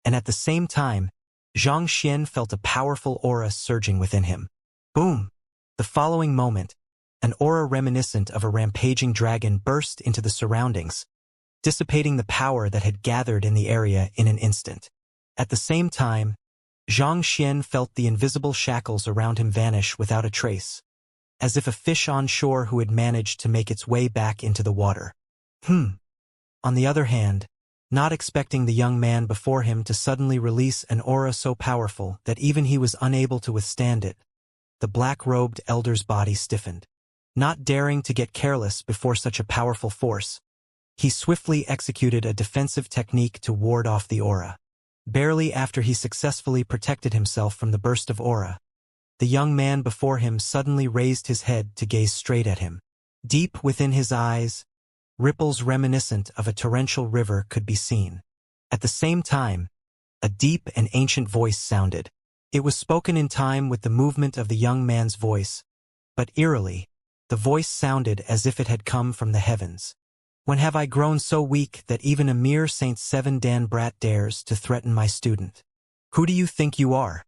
and at the same time, Xianxia felt a powerful aura surging within him. Boom! The following moment, an aura reminiscent of a rampaging dragon burst into the surroundings, dissipating the power that had gathered in the area in an instant. At the same time, Xianxia felt the invisible shackles around him vanish without a trace, as if a fish on shore who had managed to make its way back into the water. On the other hand, not expecting the young man before him to suddenly release an aura so powerful that even he was unable to withstand it. The black-robed elder's body stiffened. Not daring to get careless before such a powerful force, he swiftly executed a defensive technique to ward off the aura. Barely after he successfully protected himself from the burst of aura, the young man before him suddenly raised his head to gaze straight at him. Deep within his eyes, ripples reminiscent of a torrential river could be seen. At the same time, a deep and ancient voice sounded. It was spoken in time with the movement of the young man's voice, but eerily, the voice sounded as if it had come from the heavens. When have I grown so weak that even a mere Saint Seven Dan brat dares to threaten my student? Who do you think you are?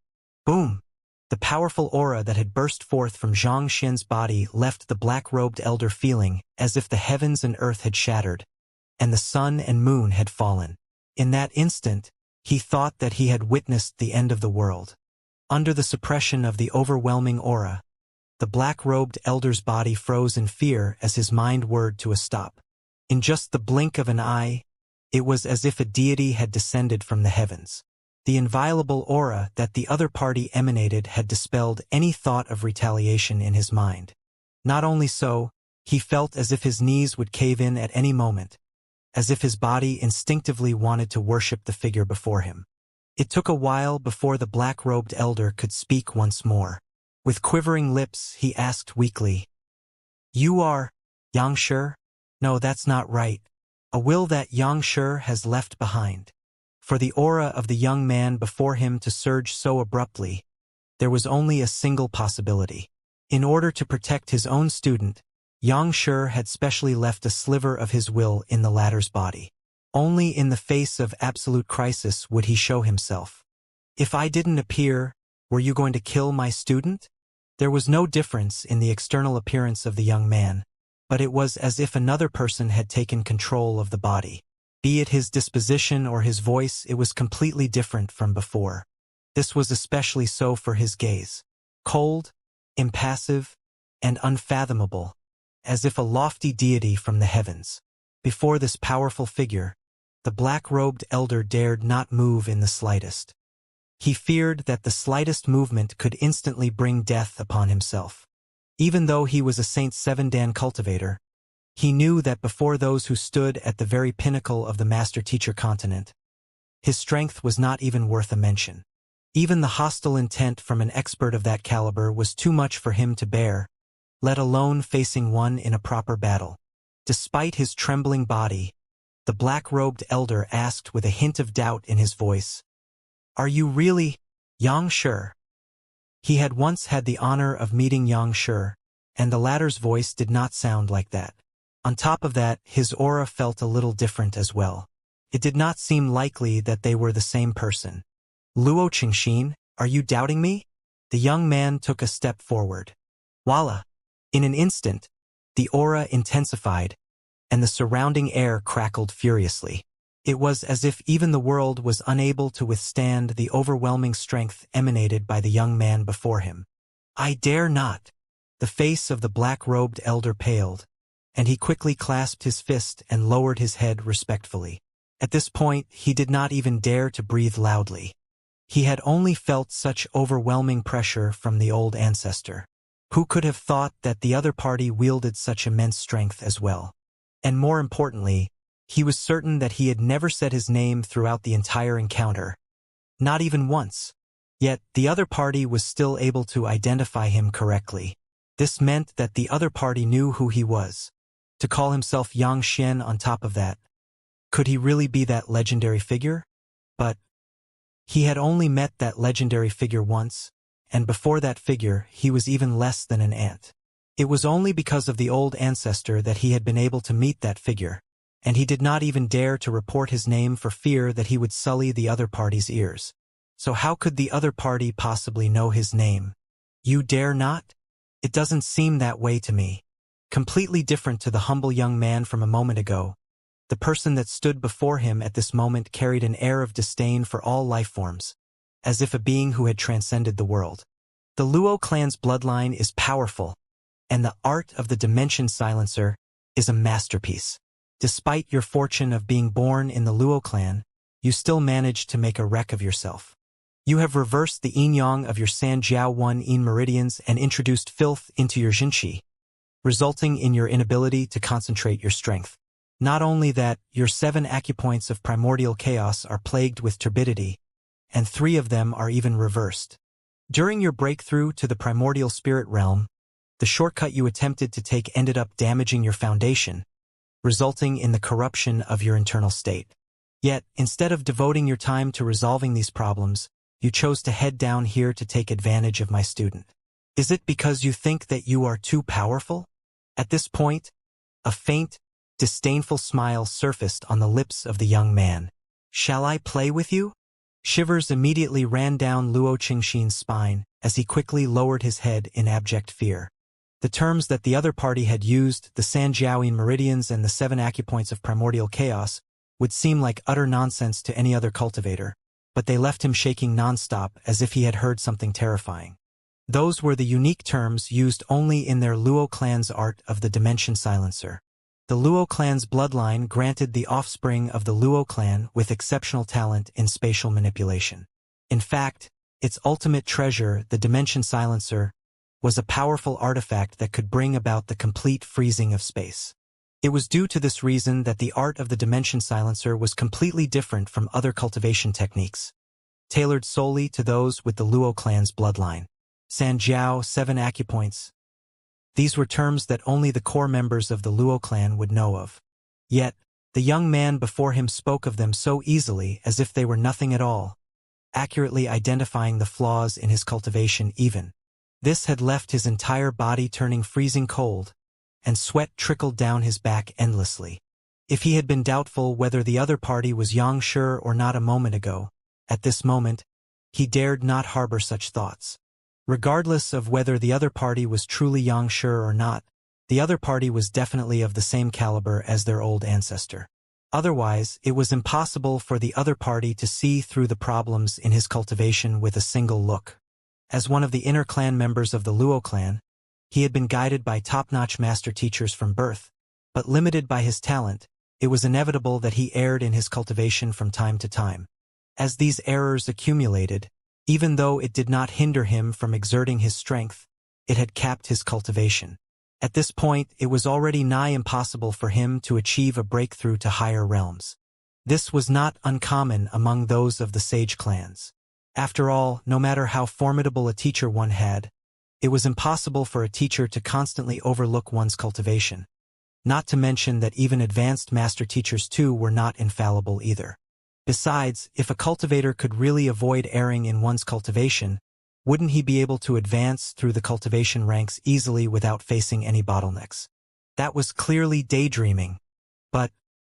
Boom! The powerful aura that had burst forth from Xianxia's body left the black-robed elder feeling as if the heavens and earth had shattered, and the sun and moon had fallen. In that instant, he thought that he had witnessed the end of the world. Under the suppression of the overwhelming aura, the black-robed elder's body froze in fear as his mind whirred to a stop. In just the blink of an eye, it was as if a deity had descended from the heavens. The inviolable aura that the other party emanated had dispelled any thought of retaliation in his mind. Not only so, he felt as if his knees would cave in at any moment, as if his body instinctively wanted to worship the figure before him. It took a while before the black-robed elder could speak once more. With quivering lips, he asked weakly, "You are Xianxia?" "No, that's not right. A will that Xianxia has left behind." For the aura of the young man before him to surge so abruptly, there was only a single possibility. In order to protect his own student, Xianxia had specially left a sliver of his will in the latter's body. Only in the face of absolute crisis would he show himself. "If I didn't appear, were you going to kill my student?" There was no difference in the external appearance of the young man, but it was as if another person had taken control of the body. Be it his disposition or his voice, it was completely different from before. This was especially so for his gaze. Cold, impassive, and unfathomable, as if a lofty deity from the heavens. Before this powerful figure, the black-robed elder dared not move in the slightest. He feared that the slightest movement could instantly bring death upon himself. Even though he was a Saint Seven Dan cultivator, he knew that before those who stood at the very pinnacle of the master-teacher continent, his strength was not even worth a mention. Even the hostile intent from an expert of that caliber was too much for him to bear, let alone facing one in a proper battle. Despite his trembling body, the black-robed elder asked with a hint of doubt in his voice, "Are you really Xianxia?" He had once had the honor of meeting Xianxia, and the latter's voice did not sound like that. On top of that, his aura felt a little different as well. It did not seem likely that they were the same person. "Luo Qingxin, are you doubting me?" The young man took a step forward. Voila! In an instant, the aura intensified, and the surrounding air crackled furiously. It was as if even the world was unable to withstand the overwhelming strength emanated by the young man before him. "I dare not." The face of the black-robed elder paled, and he quickly clasped his fist and lowered his head respectfully. At this point, he did not even dare to breathe loudly. He had only felt such overwhelming pressure from the old ancestor. Who could have thought that the other party wielded such immense strength as well? And more importantly, he was certain that he had never said his name throughout the entire encounter. Not even once. Yet, the other party was still able to identify him correctly. This meant that the other party knew who he was. To call himself Xianxia on top of that. Could he really be that legendary figure? But he had only met that legendary figure once, and before that figure, he was even less than an ant. It was only because of the old ancestor that he had been able to meet that figure, and he did not even dare to report his name for fear that he would sully the other party's ears. So how could the other party possibly know his name? "You dare not?" It doesn't seem that way to me. Completely different to the humble young man from a moment ago, the person that stood before him at this moment carried an air of disdain for all life forms, as if a being who had transcended the world. The Luo clan's bloodline is powerful, and the art of the Dimension Silencer is a masterpiece. Despite your fortune of being born in the Luo clan, you still managed to make a wreck of yourself. You have reversed the yin-yang of your Sanjiao 1 yin meridians and introduced filth into your Jinqi, resulting in your inability to concentrate your strength. Not only that, your 7 acupoints of primordial chaos are plagued with turbidity, and 3 of them are even reversed. During your breakthrough to the primordial spirit realm, the shortcut you attempted to take ended up damaging your foundation, resulting in the corruption of your internal state. Yet, instead of devoting your time to resolving these problems, you chose to head down here to take advantage of my student. Is it because you think that you are too powerful? At this point, a faint, disdainful smile surfaced on the lips of the young man. Shall I play with you? Shivers immediately ran down Luo Qingxin's spine as he quickly lowered his head in abject fear. The terms that the other party had used, the Sanjiaoyin meridians and the 7 acupoints of primordial chaos, would seem like utter nonsense to any other cultivator, but they left him shaking nonstop as if he had heard something terrifying. Those were the unique terms used only in their Luo clan's art of the Dimension Silencer. The Luo clan's bloodline granted the offspring of the Luo clan with exceptional talent in spatial manipulation. In fact, its ultimate treasure, the Dimension Silencer, was a powerful artifact that could bring about the complete freezing of space. It was due to this reason that the art of the Dimension Silencer was completely different from other cultivation techniques, tailored solely to those with the Luo clan's bloodline. Sanjiao, 7 acupoints. These were terms that only the core members of the Luo clan would know of. Yet, the young man before him spoke of them so easily as if they were nothing at all, accurately identifying the flaws in his cultivation even. This had left his entire body turning freezing cold, and sweat trickled down his back endlessly. If he had been doubtful whether the other party was Xianxia or not a moment ago, at this moment, he dared not harbor such thoughts. Regardless of whether the other party was truly Xianxia or not, the other party was definitely of the same caliber as their old ancestor. Otherwise, it was impossible for the other party to see through the problems in his cultivation with a single look. As one of the inner clan members of the Luo clan, he had been guided by top-notch master teachers from birth, but limited by his talent, it was inevitable that he erred in his cultivation from time to time. As these errors accumulated, even though it did not hinder him from exerting his strength, it had capped his cultivation. At this point, it was already nigh impossible for him to achieve a breakthrough to higher realms. This was not uncommon among those of the sage clans. After all, no matter how formidable a teacher one had, it was impossible for a teacher to constantly overlook one's cultivation. Not to mention that even advanced master teachers too were not infallible either. Besides, if a cultivator could really avoid erring in one's cultivation, wouldn't he be able to advance through the cultivation ranks easily without facing any bottlenecks? That was clearly daydreaming. But,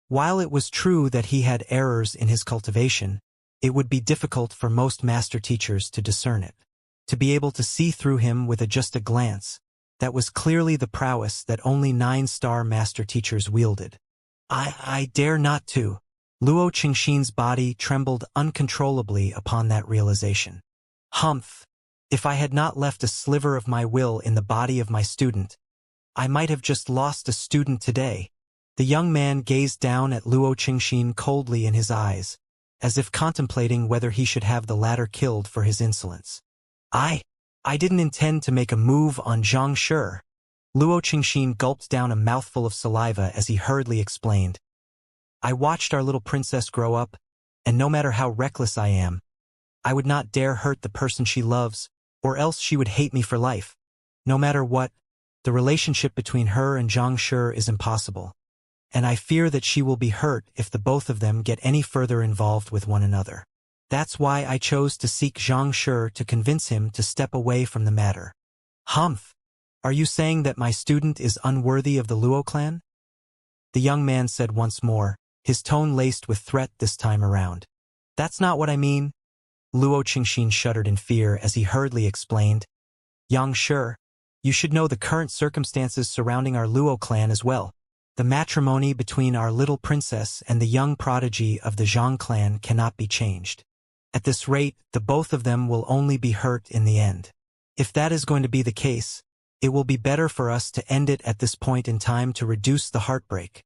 while it was true that he had errors in his cultivation, it would be difficult for most master teachers to discern it. To be able to see through him with just a glance, that was clearly the prowess that only 9-star master teachers wielded. I dare not to. Luo Qingxin's body trembled uncontrollably upon that realization. Humph! If I had not left a sliver of my will in the body of my student, I might have just lost a student today. The young man gazed down at Luo Qingxin coldly in his eyes, as if contemplating whether he should have the latter killed for his insolence. I didn't intend to make a move on Xianxia. Luo Qingxin gulped down a mouthful of saliva as he hurriedly explained. I watched our little princess grow up, and no matter how reckless I am, I would not dare hurt the person she loves, or else she would hate me for life. No matter what, the relationship between her and Xianxia is impossible, and I fear that she will be hurt if the both of them get any further involved with one another. That's why I chose to seek Xianxia to convince him to step away from the matter. Humph! Are you saying that my student is unworthy of the Luo clan? The young man said once more, his tone laced with threat this time around. That's not what I mean. Luo Qingxin shuddered in fear as he hurriedly explained. Xianxia, you should know the current circumstances surrounding our Luo clan as well. The matrimony between our little princess and the young prodigy of the Zhang clan cannot be changed. At this rate, the both of them will only be hurt in the end. If that is going to be the case, it will be better for us to end it at this point in time to reduce the heartbreak.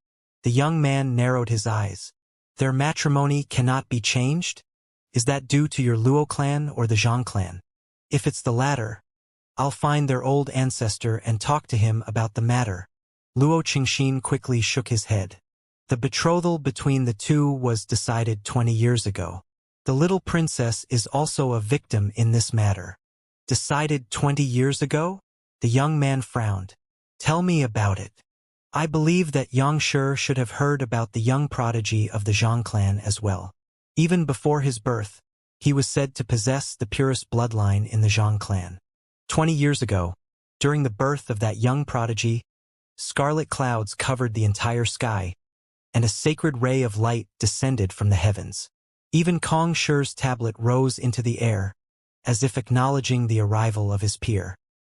The young man narrowed his eyes. Their matrimony cannot be changed? Is that due to your Luo clan or the Zhang clan? If it's the latter, I'll find their old ancestor and talk to him about the matter. Luo Qingxin quickly shook his head. The betrothal between the two was decided 20 years ago. The little princess is also a victim in this matter. Decided 20 years ago? The young man frowned. Tell me about it. I believe that Xianxia should have heard about the young prodigy of the Zhang clan as well. Even before his birth, he was said to possess the purest bloodline in the Zhang clan. 20 years ago, during the birth of that young prodigy, scarlet clouds covered the entire sky, and a sacred ray of light descended from the heavens. Even Kong Shi's tablet rose into the air, as if acknowledging the arrival of his peer.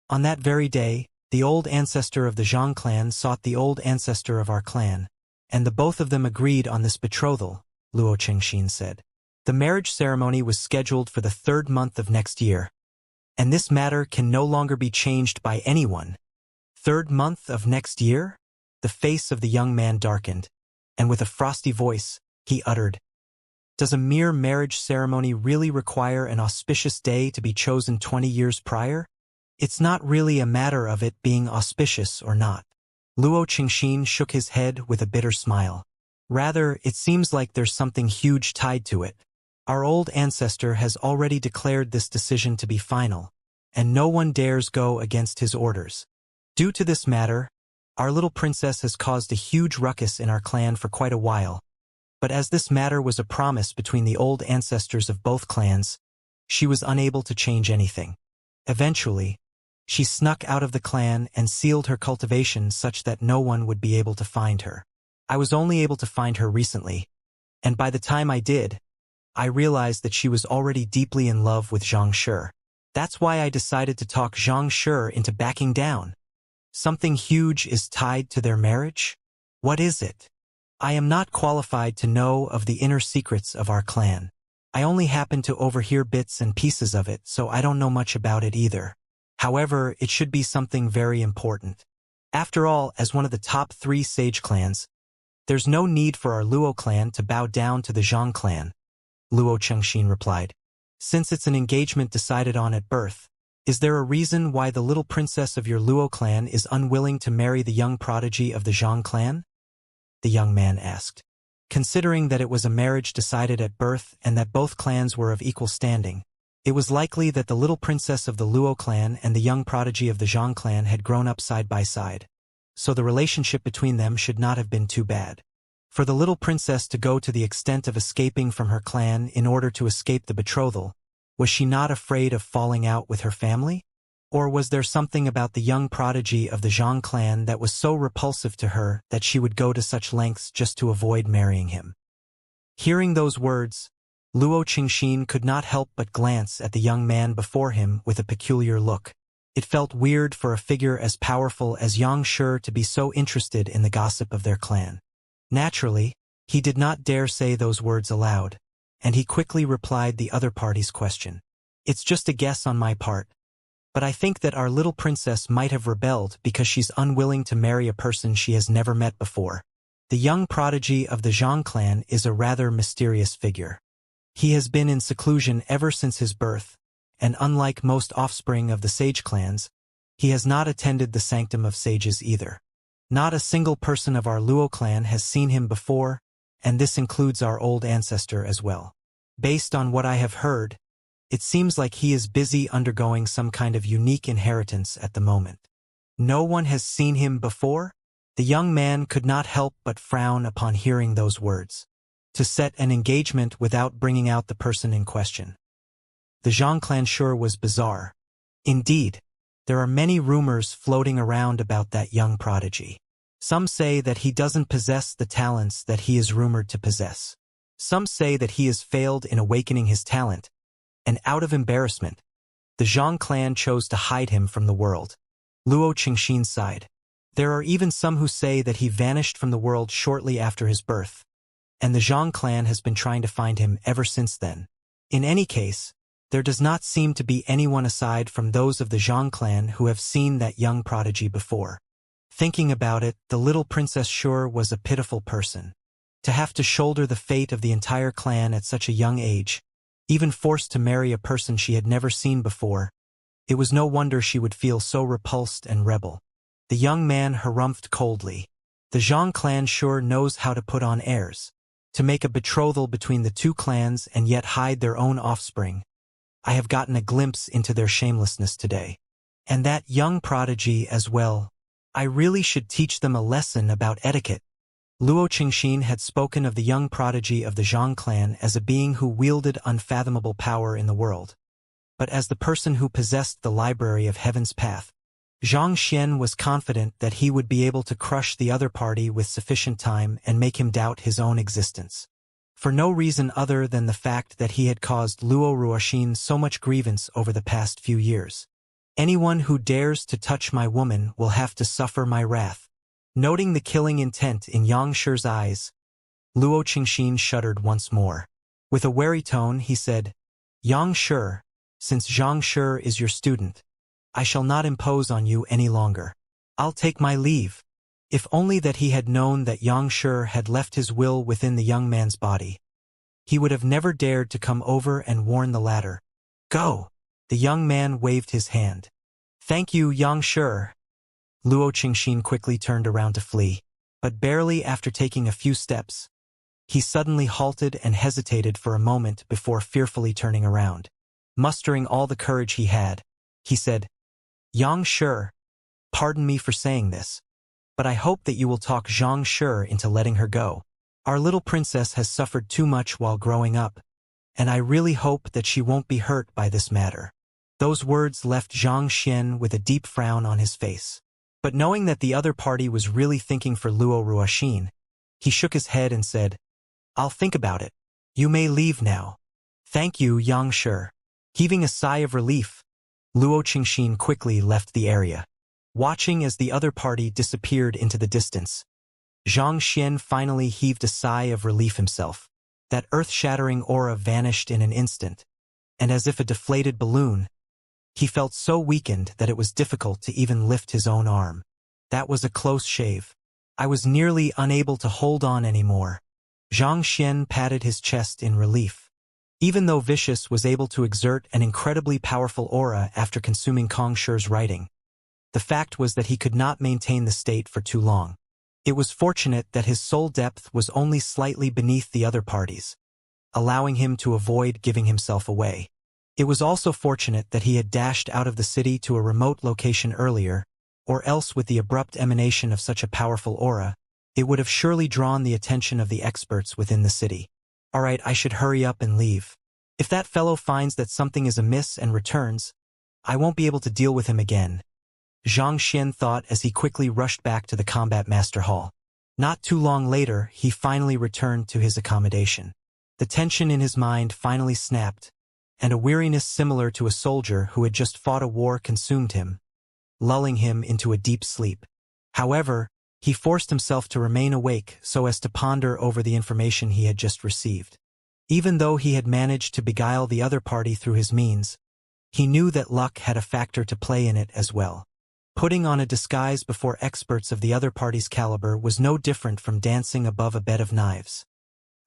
On that very day, the old ancestor of the Zhang clan sought the old ancestor of our clan, and the both of them agreed on this betrothal, Luo Qingxin said. The marriage ceremony was scheduled for the 3rd month of next year, and this matter can no longer be changed by anyone. 3rd month of next year? The face of the young man darkened, and with a frosty voice, he uttered, Does a mere marriage ceremony really require an auspicious day to be chosen 20 years prior? It's not really a matter of it being auspicious or not. Luo Qingxin shook his head with a bitter smile. Rather, it seems like there's something huge tied to it. Our old ancestor has already declared this decision to be final, and no one dares go against his orders. Due to this matter, our little princess has caused a huge ruckus in our clan for quite a while, but as this matter was a promise between the old ancestors of both clans, she was unable to change anything. Eventually, she snuck out of the clan and sealed her cultivation such that no one would be able to find her. I was only able to find her recently, and by the time I did, I realized that she was already deeply in love with Xianxia. That's why I decided to talk Xianxia into backing down. Something huge is tied to their marriage? What is it? I am not qualified to know of the inner secrets of our clan. I only happen to overhear bits and pieces of it, so I don't know much about it either. However, it should be something very important. After all, as one of the top 3 sage clans, there's no need for our Luo clan to bow down to the Zhang clan, Luo Qingxin replied. Since it's an engagement decided on at birth, is there a reason why the little princess of your Luo clan is unwilling to marry the young prodigy of the Zhang clan? The young man asked. Considering that it was a marriage decided at birth and that both clans were of equal standing, it was likely that the little princess of the Luo clan and the young prodigy of the Zhang clan had grown up side by side, so the relationship between them should not have been too bad. For the little princess to go to the extent of escaping from her clan in order to escape the betrothal, was she not afraid of falling out with her family? Or was there something about the young prodigy of the Zhang clan that was so repulsive to her that she would go to such lengths just to avoid marrying him? Hearing those words, Luo Qingxin could not help but glance at the young man before him with a peculiar look. It felt weird for a figure as powerful as Xianxia to be so interested in the gossip of their clan. Naturally, he did not dare say those words aloud, and he quickly replied the other party's question. It's just a guess on my part, but I think that our little princess might have rebelled because she's unwilling to marry a person she has never met before. The young prodigy of the Zhang clan is a rather mysterious figure. He has been in seclusion ever since his birth, and unlike most offspring of the sage clans, he has not attended the sanctum of sages either. Not a single person of our Luo clan has seen him before, and this includes our old ancestor as well. Based on what I have heard, it seems like he is busy undergoing some kind of unique inheritance at the moment. No one has seen him before? The young man could not help but frown upon hearing those words. To set an engagement without bringing out the person in question. The Zhang clan sure was bizarre. Indeed, there are many rumors floating around about that young prodigy. Some say that he doesn't possess the talents that he is rumored to possess. Some say that he has failed in awakening his talent, and out of embarrassment, the Zhang clan chose to hide him from the world. Luo Qingxin sighed. There are even some who say that he vanished from the world shortly after his birth, and the Zhang clan has been trying to find him ever since then. In any case, there does not seem to be anyone aside from those of the Zhang clan who have seen that young prodigy before. Thinking about it, the little princess sure was a pitiful person. To have to shoulder the fate of the entire clan at such a young age, even forced to marry a person she had never seen before, it was no wonder she would feel so repulsed and rebel. The young man harumphed coldly. The Zhang clan sure knows how to put on airs. To make a betrothal between the two clans and yet hide their own offspring. I have gotten a glimpse into their shamelessness today. And that young prodigy as well. I really should teach them a lesson about etiquette. Luo Qingxin had spoken of the young prodigy of the Zhang clan as a being who wielded unfathomable power in the world. But as the person who possessed the library of Heaven's Path, Zhang Xian was confident that he would be able to crush the other party with sufficient time and make him doubt his own existence. For no reason other than the fact that he had caused Luo Ruoxin so much grievance over the past few years. Anyone who dares to touch my woman will have to suffer my wrath. Noting the killing intent in Yang Shi's eyes, Luo Qingxin shuddered once more. With a wary tone, he said, Yang Shi, since Zhang Shi is your student, I shall not impose on you any longer. I'll take my leave. If only that he had known that Yang Shi had left his will within the young man's body. He would have never dared to come over and warn the latter. Go! The young man waved his hand. Thank you, Yang Shi. Luo Qingxin quickly turned around to flee, but barely after taking a few steps, he suddenly halted and hesitated for a moment before fearfully turning around. Mustering all the courage he had, he said, Yang Shi, pardon me for saying this, but I hope that you will talk Zhang Shi into letting her go. Our little princess has suffered too much while growing up, and I really hope that she won't be hurt by this matter. Those words left Zhang Xian with a deep frown on his face. But knowing that the other party was really thinking for Luo Ruoxin, he shook his head and said, I'll think about it. You may leave now. Thank you, Yang Shi. Heaving a sigh of relief, Luo Qingxin quickly left the area. Watching as the other party disappeared into the distance, Zhang Xian finally heaved a sigh of relief himself. That earth-shattering aura vanished in an instant, and as if a deflated balloon, he felt so weakened that it was difficult to even lift his own arm. That was a close shave. I was nearly unable to hold on anymore. Zhang Xian patted his chest in relief. Even though Vicious was able to exert an incredibly powerful aura after consuming Kong Shi's writing, the fact was that he could not maintain the state for too long. It was fortunate that his soul depth was only slightly beneath the other party's, allowing him to avoid giving himself away. It was also fortunate that he had dashed out of the city to a remote location earlier, or else with the abrupt emanation of such a powerful aura, it would have surely drawn the attention of the experts within the city. Alright, I should hurry up and leave. If that fellow finds that something is amiss and returns, I won't be able to deal with him again. Zhang Xian thought as he quickly rushed back to the Combat Master Hall. Not too long later, he finally returned to his accommodation. The tension in his mind finally snapped, and a weariness similar to a soldier who had just fought a war consumed him, lulling him into a deep sleep. However, he forced himself to remain awake so as to ponder over the information he had just received. Even though he had managed to beguile the other party through his means, he knew that luck had a factor to play in it as well. Putting on a disguise before experts of the other party's caliber was no different from dancing above a bed of knives.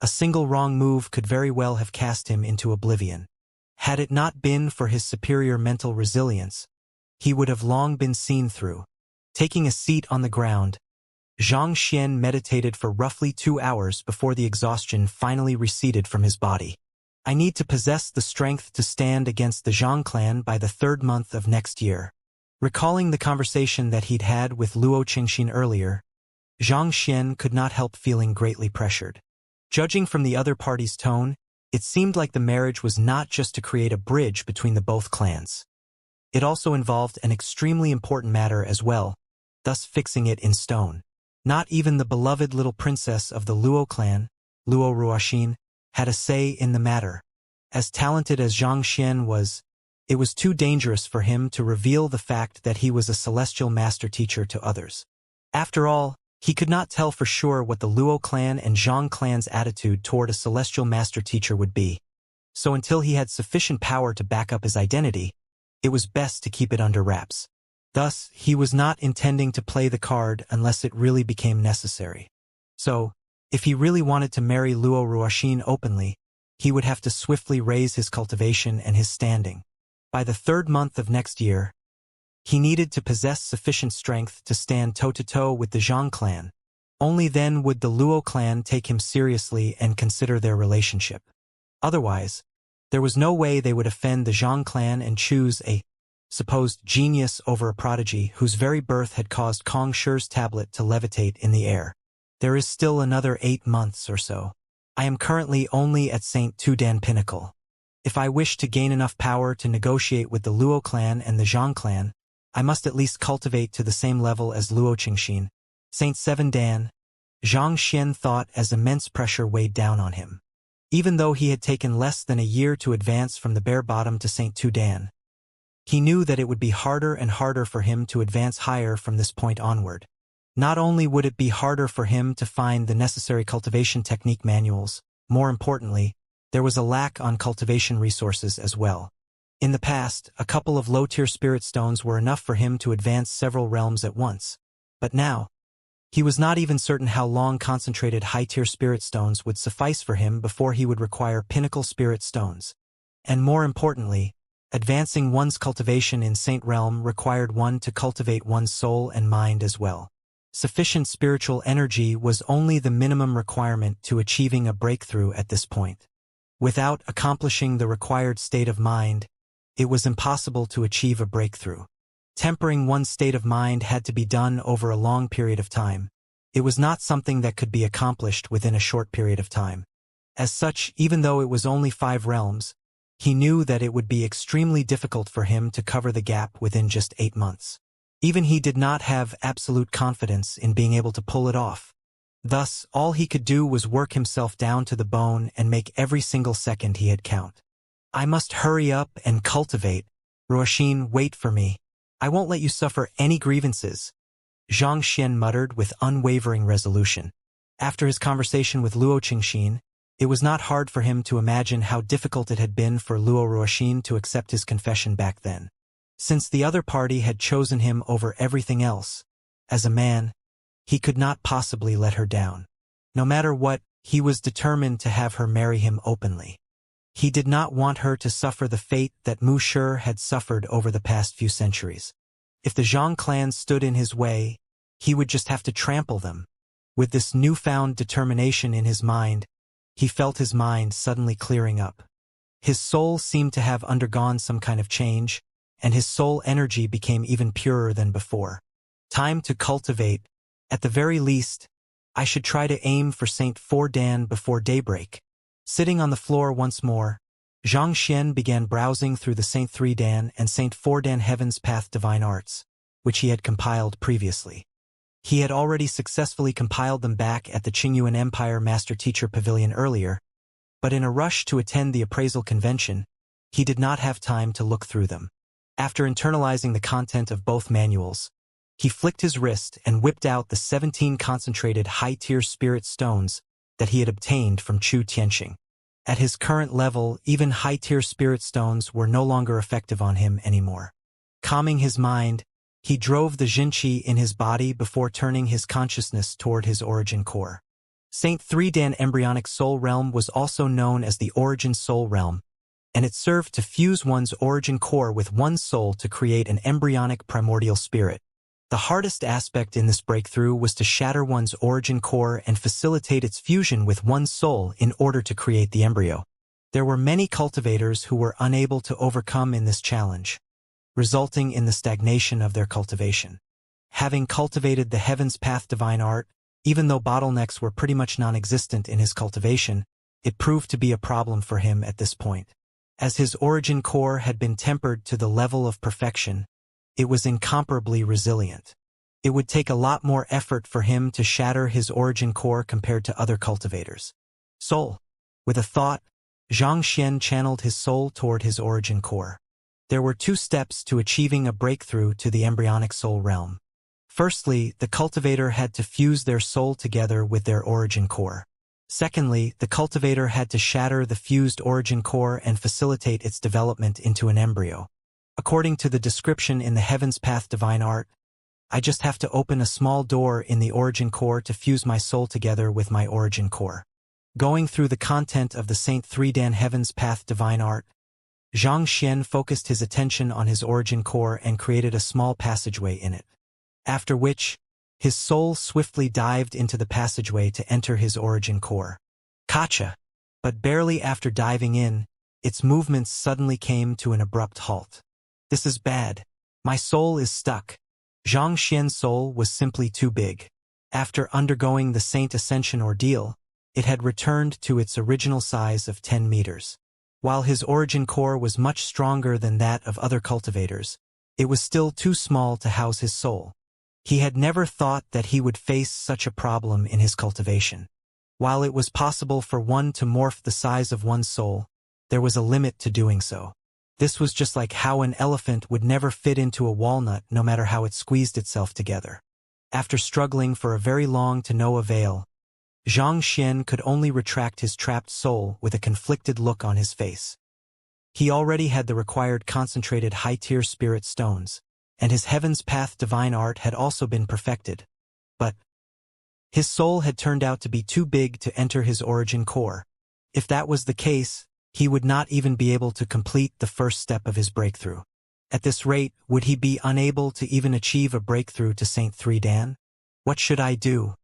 A single wrong move could very well have cast him into oblivion. Had it not been for his superior mental resilience, he would have long been seen through. Taking a seat on the ground, Zhang Xian meditated for roughly 2 hours before the exhaustion finally receded from his body. I need to possess the strength to stand against the Zhang clan by the 3rd month of next year. Recalling the conversation that he'd had with Luo Qingxin earlier, Zhang Xian could not help feeling greatly pressured. Judging from the other party's tone, it seemed like the marriage was not just to create a bridge between the both clans. It also involved an extremely important matter as well, thus fixing it in stone. Not even the beloved little princess of the Luo clan, Luo Ruoxin, had a say in the matter. As talented as Zhang Xian was, it was too dangerous for him to reveal the fact that he was a celestial master teacher to others. After all, he could not tell for sure what the Luo clan and Zhang clan's attitude toward a celestial master teacher would be. So until he had sufficient power to back up his identity, it was best to keep it under wraps. Thus, he was not intending to play the card unless it really became necessary. So, if he really wanted to marry Luo Ruoxin openly, he would have to swiftly raise his cultivation and his standing. By the 3rd month of next year, he needed to possess sufficient strength to stand toe-to-toe with the Zhang clan. Only then would the Luo clan take him seriously and consider their relationship. Otherwise, there was no way they would offend the Zhang clan and choose a supposed genius over a prodigy whose very birth had caused Kong Shi's tablet to levitate in the air. There is still another 8 months or so. I am currently only at St. Tudan Pinnacle. If I wish to gain enough power to negotiate with the Luo clan and the Zhang clan, I must at least cultivate to the same level as Luo Qingxin. St. Seven Dan, Xianxia thought as immense pressure weighed down on him. Even though he had taken less than a year to advance from the bare bottom to St. Tudan, he knew that it would be harder and harder for him to advance higher from this point onward. Not only would it be harder for him to find the necessary cultivation technique manuals, more importantly, there was a lack on cultivation resources as well. In the past, a couple of low-tier spirit stones were enough for him to advance several realms at once. But now, he was not even certain how long concentrated high-tier spirit stones would suffice for him before he would require pinnacle spirit stones. And more importantly, advancing one's cultivation in Saint Realm required one to cultivate one's soul and mind as well. Sufficient spiritual energy was only the minimum requirement to achieving a breakthrough at this point. Without accomplishing the required state of mind, it was impossible to achieve a breakthrough. Tempering one's state of mind had to be done over a long period of time. It was not something that could be accomplished within a short period of time. As such, even though it was only 5 realms, he knew that it would be extremely difficult for him to cover the gap within just 8 months. Even he did not have absolute confidence in being able to pull it off. Thus, all he could do was work himself down to the bone and make every single second he had count. I must hurry up and cultivate. Ruoxin, wait for me. I won't let you suffer any grievances, Xianxia muttered with unwavering resolution. After his conversation with Luo Qingxin, it was not hard for him to imagine how difficult it had been for Luo Ruoxin to accept his confession back then. Since the other party had chosen him over everything else, as a man, he could not possibly let her down. No matter what, he was determined to have her marry him openly. He did not want her to suffer the fate that Mu Shi had suffered over the past few centuries. If the Zhang clan stood in his way, he would just have to trample them. With this newfound determination in his mind, he felt his mind suddenly clearing up. His soul seemed to have undergone some kind of change, and his soul energy became even purer than before. Time to cultivate. At the very least, I should try to aim for St. Four Dan before daybreak. Sitting on the floor once more, Xianxia began browsing through the St. Three Dan and St. Four Dan Heaven's Path Divine Arts, which he had compiled previously. He had already successfully compiled them back at the Qingyuan Empire Master Teacher Pavilion earlier, but in a rush to attend the appraisal convention, he did not have time to look through them. After internalizing the content of both manuals, he flicked his wrist and whipped out the 17 concentrated high-tier spirit stones that he had obtained from Chu Tianxing. At his current level, even high-tier spirit stones were no longer effective on him anymore. Calming his mind, he drove the Jinqi in his body before turning his consciousness toward his origin core. St. Three Dan Embryonic Soul Realm was also known as the Origin Soul Realm, and it served to fuse one's origin core with one's soul to create an embryonic primordial spirit. The hardest aspect in this breakthrough was to shatter one's origin core and facilitate its fusion with one's soul in order to create the embryo. There were many cultivators who were unable to overcome in this challenge, resulting in the stagnation of their cultivation. Having cultivated the Heaven's Path Divine Art, even though bottlenecks were pretty much non-existent in his cultivation, it proved to be a problem for him at this point. As his origin core had been tempered to the level of perfection, it was incomparably resilient. It would take a lot more effort for him to shatter his origin core compared to other cultivators. Soul. With a thought, Xianxia channeled his soul toward his origin core. There were 2 steps to achieving a breakthrough to the embryonic soul realm. Firstly, the cultivator had to fuse their soul together with their origin core. Secondly, the cultivator had to shatter the fused origin core and facilitate its development into an embryo. According to the description in the Heaven's Path Divine Art, I just have to open a small door in the origin core to fuse my soul together with my origin core. Going through the content of the Saint 3 Dan Heaven's Path Divine Art, Xianxia focused his attention on his origin core and created a small passageway in it. After which, his soul swiftly dived into the passageway to enter his origin core. Gotcha! But barely after diving in, its movements suddenly came to an abrupt halt. This is bad. My soul is stuck. Xianxia's soul was simply too big. After undergoing the Saint Ascension ordeal, it had returned to its original size of 10 meters. While his origin core was much stronger than that of other cultivators, it was still too small to house his soul. He had never thought that he would face such a problem in his cultivation. While it was possible for one to morph the size of one's soul, there was a limit to doing so. This was just like how an elephant would never fit into a walnut no matter how it squeezed itself together. After struggling for a very long to no avail, Xianxia could only retract his trapped soul with a conflicted look on his face. He already had the required concentrated high-tier spirit stones, and his Heaven's Path Divine Art had also been perfected. But his soul had turned out to be too big to enter his origin core. If that was the case, he would not even be able to complete the first step of his breakthrough. At this rate, would he be unable to even achieve a breakthrough to Saint 3 Dan? What should I do?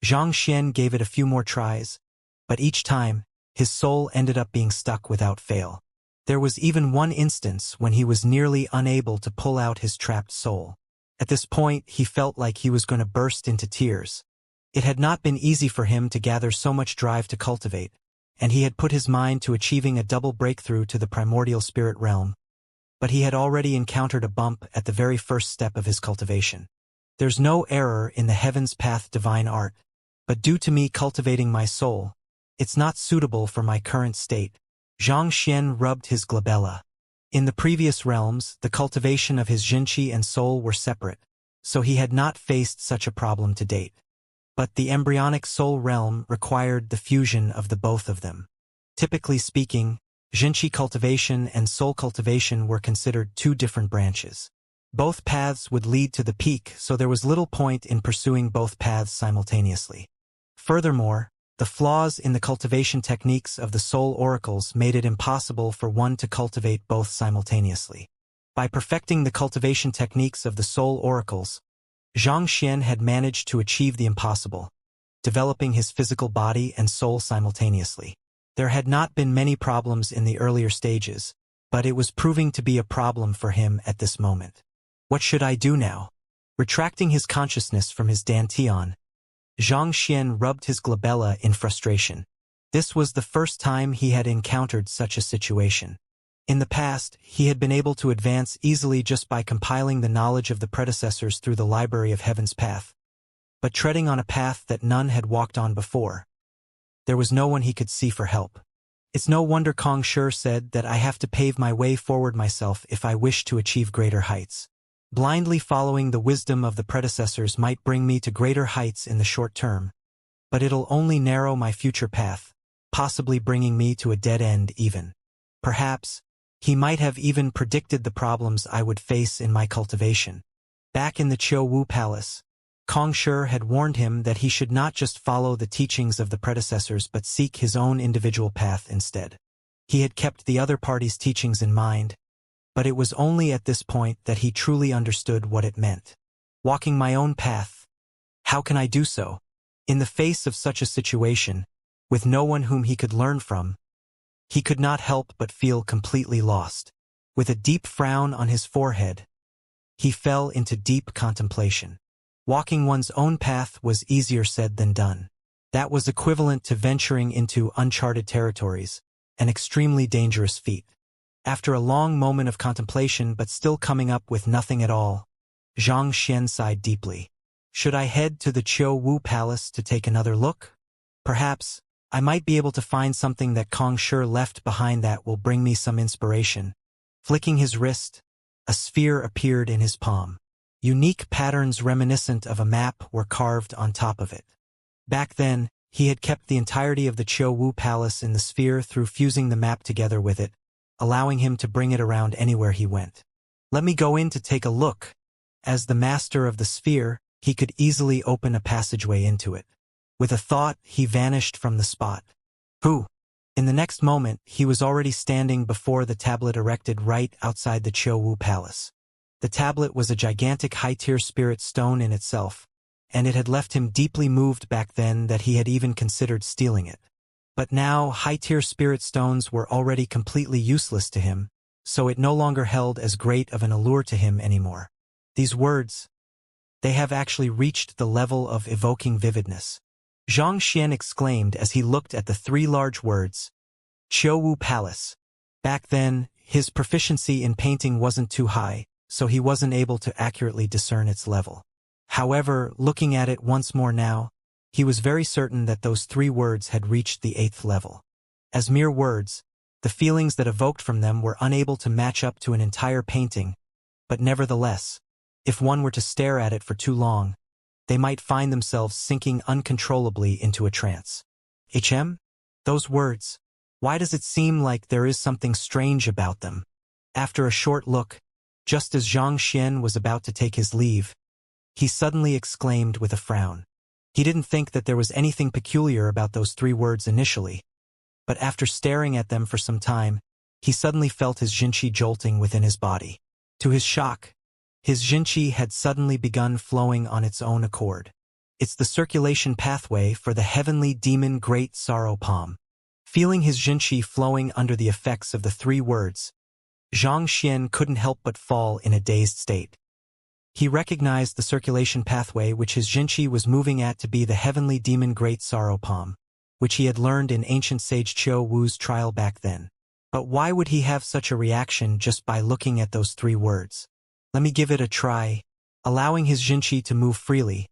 Xianxia gave it a few more tries, but each time, his soul ended up being stuck without fail. There was even one instance when he was nearly unable to pull out his trapped soul. At this point, he felt like he was going to burst into tears. It had not been easy for him to gather so much drive to cultivate, and he had put his mind to achieving a double breakthrough to the primordial spirit realm. But he had already encountered a bump at the very first step of his cultivation. There's no error in the Heaven's Path Divine Art, but due to me cultivating my soul, it's not suitable for my current state. Xianxia rubbed his glabella. In the previous realms, the cultivation of his Jinqi and soul were separate, so he had not faced such a problem to date. But the embryonic soul realm required the fusion of the both of them. Typically speaking, Jinqi cultivation and soul cultivation were considered two different branches. Both paths would lead to the peak, so there was little point in pursuing both paths simultaneously. Furthermore, the flaws in the cultivation techniques of the soul oracles made it impossible for one to cultivate both simultaneously. By perfecting the cultivation techniques of the soul oracles, Xianxia had managed to achieve the impossible, developing his physical body and soul simultaneously. There had not been many problems in the earlier stages, but it was proving to be a problem for him at this moment. What should I do now? Retracting his consciousness from his dantian, Xianxia rubbed his glabella in frustration. This was the first time he had encountered such a situation. In the past, he had been able to advance easily just by compiling the knowledge of the predecessors through the library of Heaven's Path. But treading on a path that none had walked on before, there was no one he could see for help. It's no wonder Kong Shi said that I have to pave my way forward myself if I wish to achieve greater heights. Blindly following the wisdom of the predecessors might bring me to greater heights in the short term, but it'll only narrow my future path, possibly bringing me to a dead end even. Perhaps, he might have even predicted the problems I would face in my cultivation. Back in the Qiu Wu Palace, Kong Shi had warned him that he should not just follow the teachings of the predecessors but seek his own individual path instead. He had kept the other party's teachings in mind, but it was only at this point that he truly understood what it meant. Walking my own path. How can I do so? In the face of such a situation, with no one whom he could learn from, he could not help but feel completely lost. With a deep frown on his forehead, he fell into deep contemplation. Walking one's own path was easier said than done. That was equivalent to venturing into uncharted territories, an extremely dangerous feat. After a long moment of contemplation but still coming up with nothing at all, Xianxia sighed deeply. Should I head to the Qiu Wu Palace to take another look? Perhaps, I might be able to find something that Kong Shi left behind that will bring me some inspiration. Flicking his wrist, a sphere appeared in his palm. Unique patterns reminiscent of a map were carved on top of it. Back then, he had kept the entirety of the Qiu Wu Palace in the sphere through fusing the map together with it, allowing him to bring it around anywhere he went. Let me go in to take a look. As the master of the sphere, he could easily open a passageway into it. With a thought, he vanished from the spot. Who? In the next moment, he was already standing before the tablet erected right outside the Qiu Palace. The tablet was a gigantic high-tier spirit stone in itself, and it had left him deeply moved back then that he had even considered stealing it. But now, high-tier spirit stones were already completely useless to him, so it no longer held as great of an allure to him anymore. These words, they have actually reached the level of evoking vividness. Xianxia exclaimed as he looked at the three large words, Qiu Palace. Back then, his proficiency in painting wasn't too high, so he wasn't able to accurately discern its level. However, looking at it once more now, he was very certain that those three words had reached the 8th level. As mere words, the feelings that evoked from them were unable to match up to an entire painting, but nevertheless, if one were to stare at it for too long, they might find themselves sinking uncontrollably into a trance. Those words, why does it seem like there is something strange about them? After a short look, just as Xianxia was about to take his leave, he suddenly exclaimed with a frown. He didn't think that there was anything peculiar about those three words initially, but after staring at them for some time, he suddenly felt his Xianxia jolting within his body. To his shock, his Xianxia had suddenly begun flowing on its own accord. It's the circulation pathway for the heavenly demon Great Sorrow Palm. Feeling his Xianxia flowing under the effects of the three words, Xianxia couldn't help but fall in a dazed state. He recognized the circulation pathway which his Xianxia was moving at to be the heavenly demon Great Sorrow Palm, which he had learned in ancient sage Qiu Wu's trial back then. But why would he have such a reaction just by looking at those three words? Let me give it a try. Allowing his Xianxia to move freely,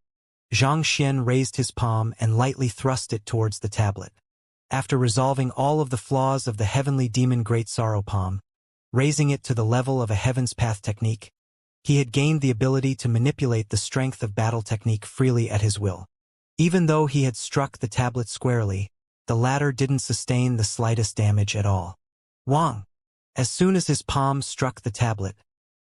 Xianxia raised his palm and lightly thrust it towards the tablet. After resolving all of the flaws of the heavenly demon Great Sorrow Palm, raising it to the level of a Heaven's Path technique, he had gained the ability to manipulate the strength of battle technique freely at his will. Even though he had struck the tablet squarely, the latter didn't sustain the slightest damage at all. Wang! As soon as his palm struck the tablet,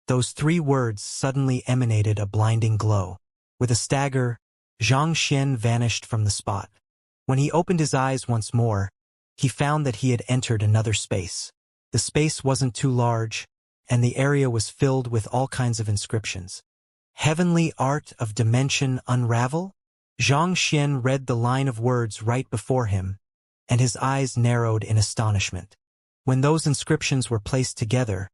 those three words suddenly emanated a blinding glow. With a stagger, Xianxia vanished from the spot. When he opened his eyes once more, he found that he had entered another space. The space wasn't too large, and the area was filled with all kinds of inscriptions. Heavenly Art of Dimension Unravel? Xianxia read the line of words right before him, and his eyes narrowed in astonishment. When those inscriptions were placed together,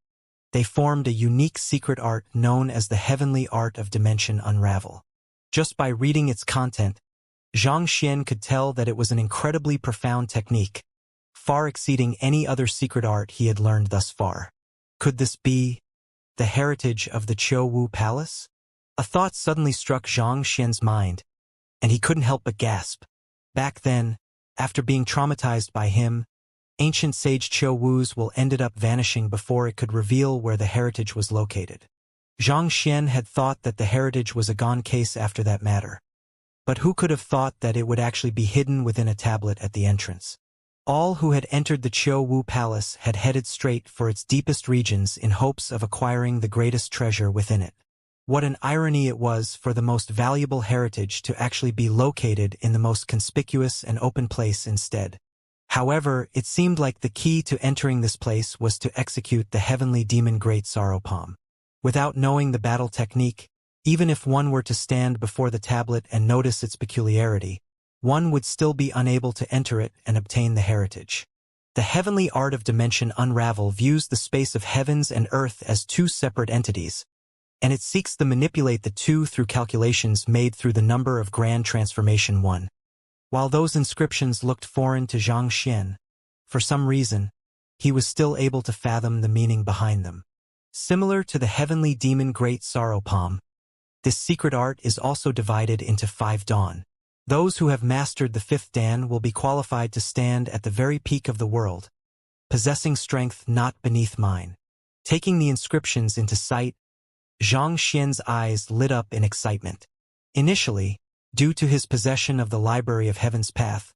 they formed a unique secret art known as the Heavenly Art of Dimension Unravel. Just by reading its content, Xianxia could tell that it was an incredibly profound technique, far exceeding any other secret art he had learned thus far. Could this be the heritage of the Qiu Palace? A thought suddenly struck Xianxia's mind, and he couldn't help but gasp. Back then, after being traumatized by him, ancient sage Qiu Wu's will ended up vanishing before it could reveal where the heritage was located. Xianxia had thought that the heritage was a gone case after that matter. But who could have thought that it would actually be hidden within a tablet at the entrance? All who had entered the Qiu Palace had headed straight for its deepest regions in hopes of acquiring the greatest treasure within it. What an irony it was for the most valuable heritage to actually be located in the most conspicuous and open place instead. However, it seemed like the key to entering this place was to execute the heavenly demon Great Sorrow Palm. Without knowing the battle technique, even if one were to stand before the tablet and notice its peculiarity, one would still be unable to enter it and obtain the heritage. The Heavenly Art of Dimension Unravel views the space of heavens and earth as two separate entities, and it seeks to manipulate the two through calculations made through the number of grand transformation 1. While those inscriptions looked foreign to Xianxia, for some reason, he was still able to fathom the meaning behind them. Similar to the heavenly demon Great Sorrow Palm, this secret art is also divided into 5 dan. Those who have mastered the 5th dan will be qualified to stand at the very peak of the world, possessing strength not beneath mine. Taking the inscriptions into sight, Xianxia's eyes lit up in excitement. Initially, due to his possession of the Library of Heaven's Path,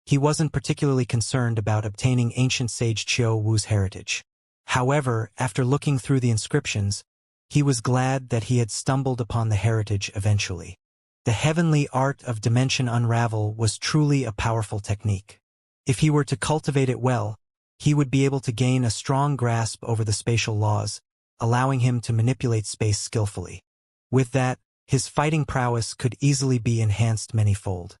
he wasn't particularly concerned about obtaining ancient sage Qiu Wu's heritage. However, after looking through the inscriptions, He was glad that he had stumbled upon the heritage eventually. The heavenly art of dimension unravel was truly a powerful technique. If he were to cultivate it well, he would be able to gain a strong grasp over the spatial laws, allowing him to manipulate space skillfully. With that, his fighting prowess could easily be enhanced manyfold.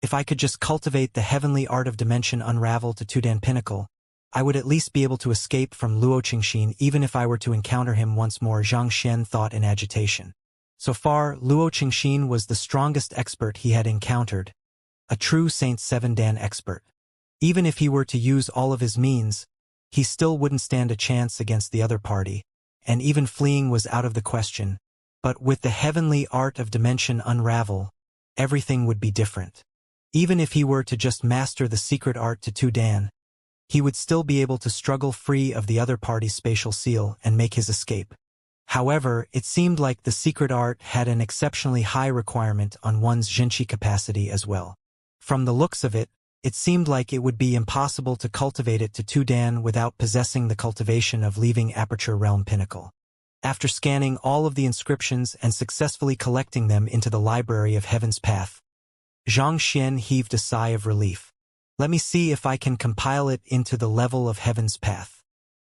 If I could just cultivate the heavenly art of dimension unravel to Tudan Pinnacle, I would at least be able to escape from Luo Qingxin even if I were to encounter him once more, Xianxia thought in agitation. So far, Luo Qingxin was the strongest expert he had encountered, a true Saint Seven Dan expert. Even if he were to use all of his means, he still wouldn't stand a chance against the other party, and even fleeing was out of the question. But with the heavenly art of dimension unravel, everything would be different. Even if he were to just master the secret art to Tudan, he would still be able to struggle free of the other party's spatial seal and make his escape. However, it seemed like the secret art had an exceptionally high requirement on one's Jinchi capacity as well. From the looks of it, it seemed like it would be impossible to cultivate it to Tudan without possessing the cultivation of leaving Aperture Realm Pinnacle. After scanning all of the inscriptions and successfully collecting them into the Library of Heaven's Path, Xianxia heaved a sigh of relief. Let me see if I can compile it into the level of Heaven's Path.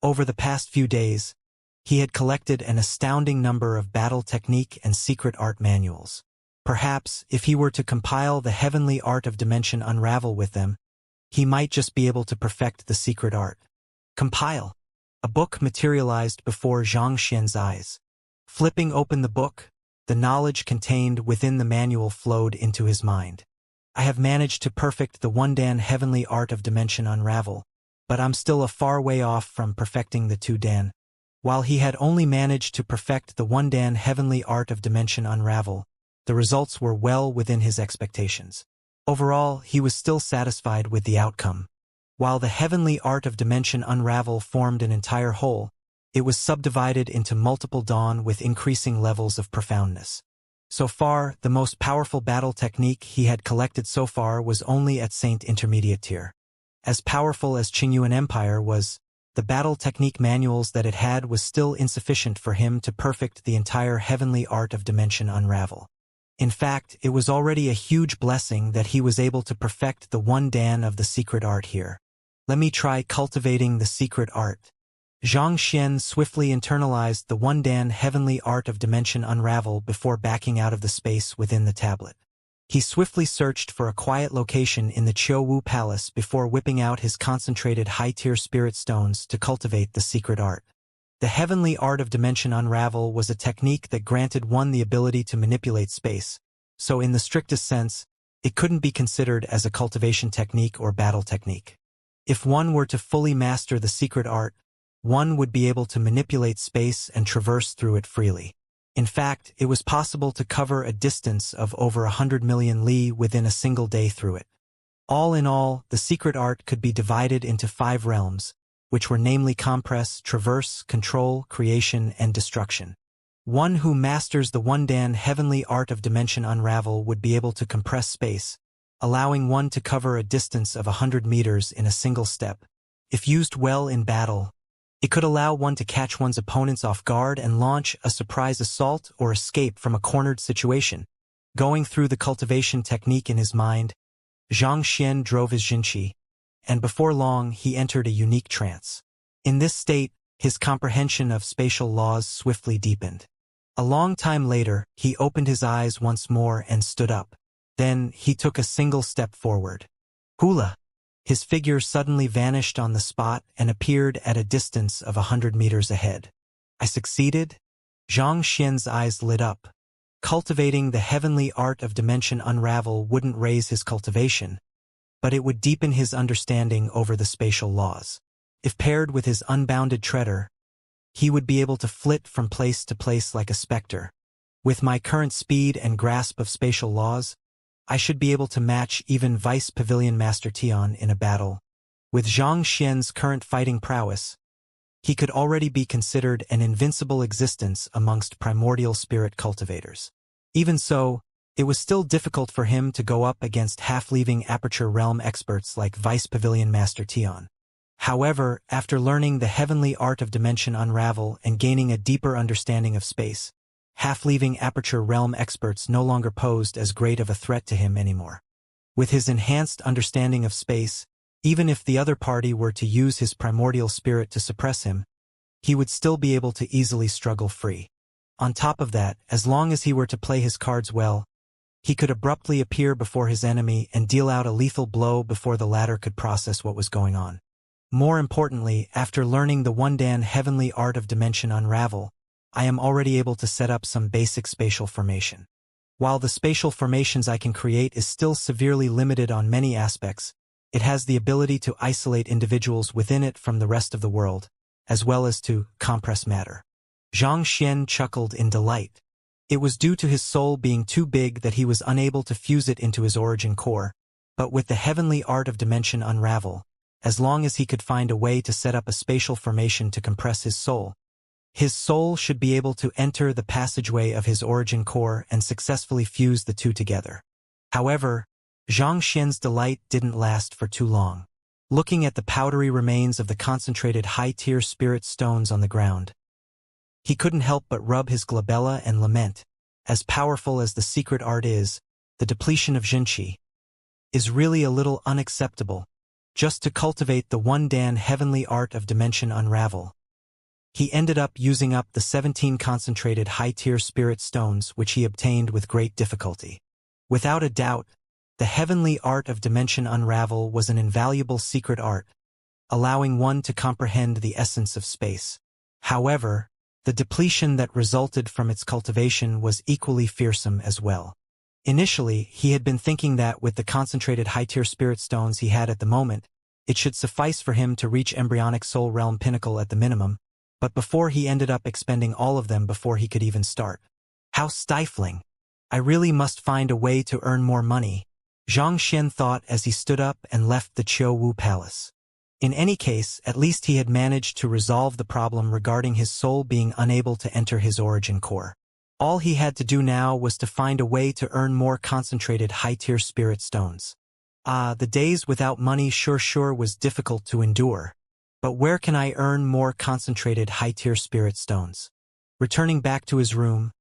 Over the past few days, he had collected an astounding number of battle technique and secret art manuals. Perhaps, if he were to compile the heavenly art of dimension unravel with them, he might just be able to perfect the secret art. Compile. A book materialized before Xianxia's eyes. Flipping open the book, the knowledge contained within the manual flowed into his mind. I have managed to perfect the Wundan heavenly art of dimension unravel, but I'm still a far way off from perfecting the Tudan. While he had only managed to perfect the Wundan heavenly art of dimension unravel, the results were well within his expectations. Overall, he was still satisfied with the outcome. While the heavenly art of dimension unravel formed an entire whole, it was subdivided into multiple dawn with increasing levels of profoundness. So far, the most powerful battle technique he had collected so far was only at Saint Intermediate tier. As powerful as Qingyuan Empire was, the battle technique manuals that it had was still insufficient for him to perfect the entire heavenly art of dimension unravel. In fact, it was already a huge blessing that he was able to perfect the Wundan of the secret art here. Let me try cultivating the secret art. Xianxia swiftly internalized the Wundan heavenly art of dimension unravel before backing out of the space within the tablet. He swiftly searched for a quiet location in the Qiuwu Palace before whipping out his concentrated high-tier spirit stones to cultivate the secret art. The heavenly art of dimension unravel was a technique that granted one the ability to manipulate space, so in the strictest sense, it couldn't be considered as a cultivation technique or battle technique. If one were to fully master the secret art, one would be able to manipulate space and traverse through it freely. In fact, it was possible to cover a distance of over 100 million li within a single day through it. All in all, the secret art could be divided into 5 realms, which were namely compress, traverse, control, creation, and destruction. One who masters the Wundan heavenly art of dimension unravel would be able to compress space, allowing one to cover a distance of 100 meters in a single step. If used well in battle, it could allow one to catch one's opponents off guard and launch a surprise assault or escape from a cornered situation. Going through the cultivation technique in his mind, Xianxia drove his Jinchi, and before long he entered a unique trance. In this state, his comprehension of spatial laws swiftly deepened. A long time later, he opened his eyes once more and stood up. Then, he took a single step forward. Hula! His figure suddenly vanished on the spot and appeared at a distance of 100 meters ahead. I succeeded? Xianxia's eyes lit up. Cultivating the heavenly art of dimension unravel wouldn't raise his cultivation, but it would deepen his understanding over the spatial laws. If paired with his unbounded treader, he would be able to flit from place to place like a specter. With my current speed and grasp of spatial laws, I should be able to match even Vice Pavilion Master Tian in a battle. With Xianxia's current fighting prowess, he could already be considered an invincible existence amongst primordial spirit cultivators. Even so, it was still difficult for him to go up against half-leaving Aperture Realm experts like Vice Pavilion Master Tian. However, after learning the heavenly art of dimension unravel and gaining a deeper understanding of space, half-leaving aperture realm experts no longer posed as great of a threat to him anymore. With his enhanced understanding of space, even if the other party were to use his primordial spirit to suppress him, he would still be able to easily struggle free. On top of that, as long as he were to play his cards well, he could abruptly appear before his enemy and deal out a lethal blow before the latter could process what was going on. More importantly, after learning the Wundan heavenly art of dimension unravel, I am already able to set up some basic spatial formation. While the spatial formations I can create is still severely limited on many aspects, it has the ability to isolate individuals within it from the rest of the world, as well as to compress matter. Xianxia chuckled in delight. It was due to his soul being too big that he was unable to fuse it into his origin core, but with the heavenly art of dimension unravel, as long as he could find a way to set up a spatial formation to compress his soul should be able to enter the passageway of his origin core and successfully fuse the two together. However, Xianxia's delight didn't last for too long. Looking at the powdery remains of the concentrated high-tier spirit stones on the ground, he couldn't help but rub his glabella and lament. As powerful as the secret art is, the depletion of Xianxia is really a little unacceptable. Just to cultivate the Wundan heavenly art of dimension unravel, he ended up using up the 17 concentrated high-tier spirit stones which he obtained with great difficulty. Without a doubt, the heavenly art of dimension unravel was an invaluable secret art, allowing one to comprehend the essence of space. However, the depletion that resulted from its cultivation was equally fearsome as well. Initially, he had been thinking that with the concentrated high-tier spirit stones he had at the moment, it should suffice for him to reach embryonic soul realm pinnacle at the minimum, but before he ended up expending all of them before he could even start. How stifling! I really must find a way to earn more money, Xianxia thought as he stood up and left the Qiu Wu palace. In any case, at least he had managed to resolve the problem regarding his soul being unable to enter his origin core. All he had to do now was to find a way to earn more concentrated high-tier spirit stones. The days without money sure was difficult to endure. But where can I earn more concentrated high-tier spirit stones? Returning back to his room,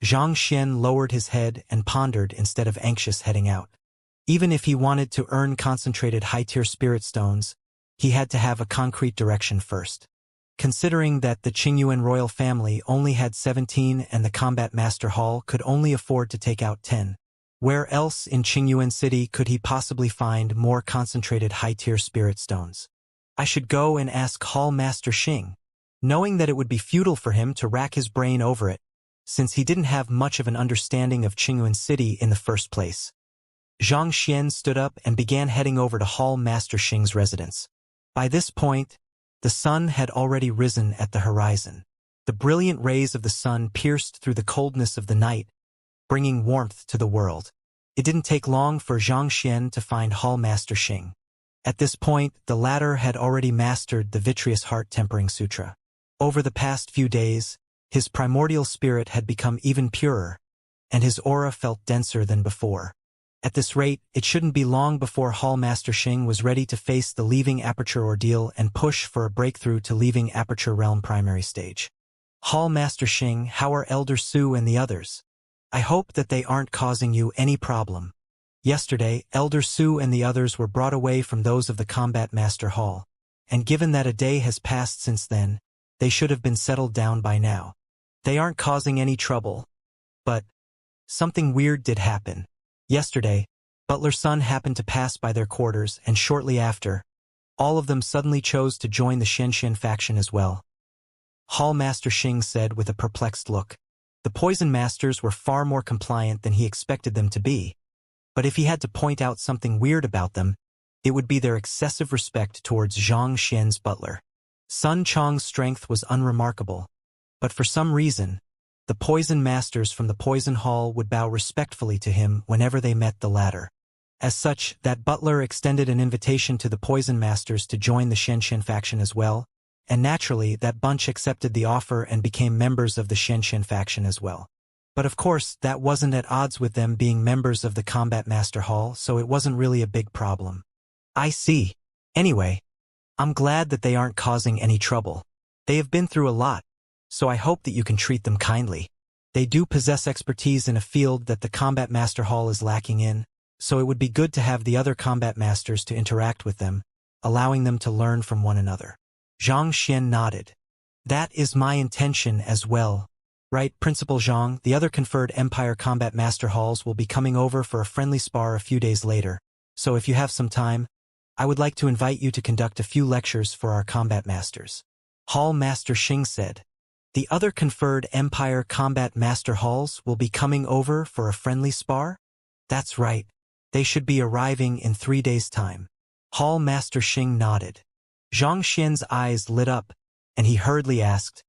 Xianxia lowered his head and pondered instead of anxious heading out. Even if he wanted to earn concentrated high-tier spirit stones, he had to have a concrete direction first. Considering that the Qingyuan royal family only had 17 and the Combat Master Hall could only afford to take out 10, where else in Qingyuan City could he possibly find more concentrated high-tier spirit stones? I should go and ask Hall Master Xing, knowing that it would be futile for him to rack his brain over it, since he didn't have much of an understanding of Qingyuan City in the first place. Xianxia stood up and began heading over to Hall Master Xing's residence. By this point, the sun had already risen at the horizon. The brilliant rays of the sun pierced through the coldness of the night, bringing warmth to the world. It didn't take long for Xianxia to find Hall Master Xing. At this point, the latter had already mastered the Vitreous Heart Tempering Sutra. Over the past few days, his primordial spirit had become even purer, and his aura felt denser than before. At this rate, it shouldn't be long before Hall Master Xing was ready to face the Leaving Aperture ordeal and push for a breakthrough to Leaving Aperture Realm primary stage. Hall Master Xing, how are Elder Su and the others? I hope that they aren't causing you any problem. Yesterday, Elder Su and the others were brought away from those of the Combat Master Hall, and given that a day has passed since then, they should have been settled down by now. They aren't causing any trouble. But something weird did happen. Yesterday, Butler's son happened to pass by their quarters, and shortly after, all of them suddenly chose to join the Xianxia faction as well. Hall Master Xing said with a perplexed look. The Poison Masters were far more compliant than he expected them to be, but if he had to point out something weird about them, it would be their excessive respect towards Xianxia's butler. Sun Chong's strength was unremarkable, but for some reason, the Poison Masters from the Poison Hall would bow respectfully to him whenever they met the latter. As such, that butler extended an invitation to the Poison Masters to join the Xianxia faction as well, and naturally that bunch accepted the offer and became members of the Xianxia faction as well. But of course, that wasn't at odds with them being members of the Combat Master Hall, so it wasn't really a big problem. I see. Anyway, I'm glad that they aren't causing any trouble. They have been through a lot, so I hope that you can treat them kindly. They do possess expertise in a field that the Combat Master Hall is lacking in, so it would be good to have the other combat masters to interact with them, allowing them to learn from one another. Xianxia nodded. That is my intention as well. Right, Principal Zhang, the other conferred Empire Combat Master Halls will be coming over for a friendly spar a few days later, so if you have some time, I would like to invite you to conduct a few lectures for our combat masters. Hall Master Xing said. The other conferred Empire Combat Master Halls will be coming over for a friendly spar? That's right. They should be arriving in 3 days' time. Hall Master Xing nodded. Zhang Xian's eyes lit up, and he hurriedly asked,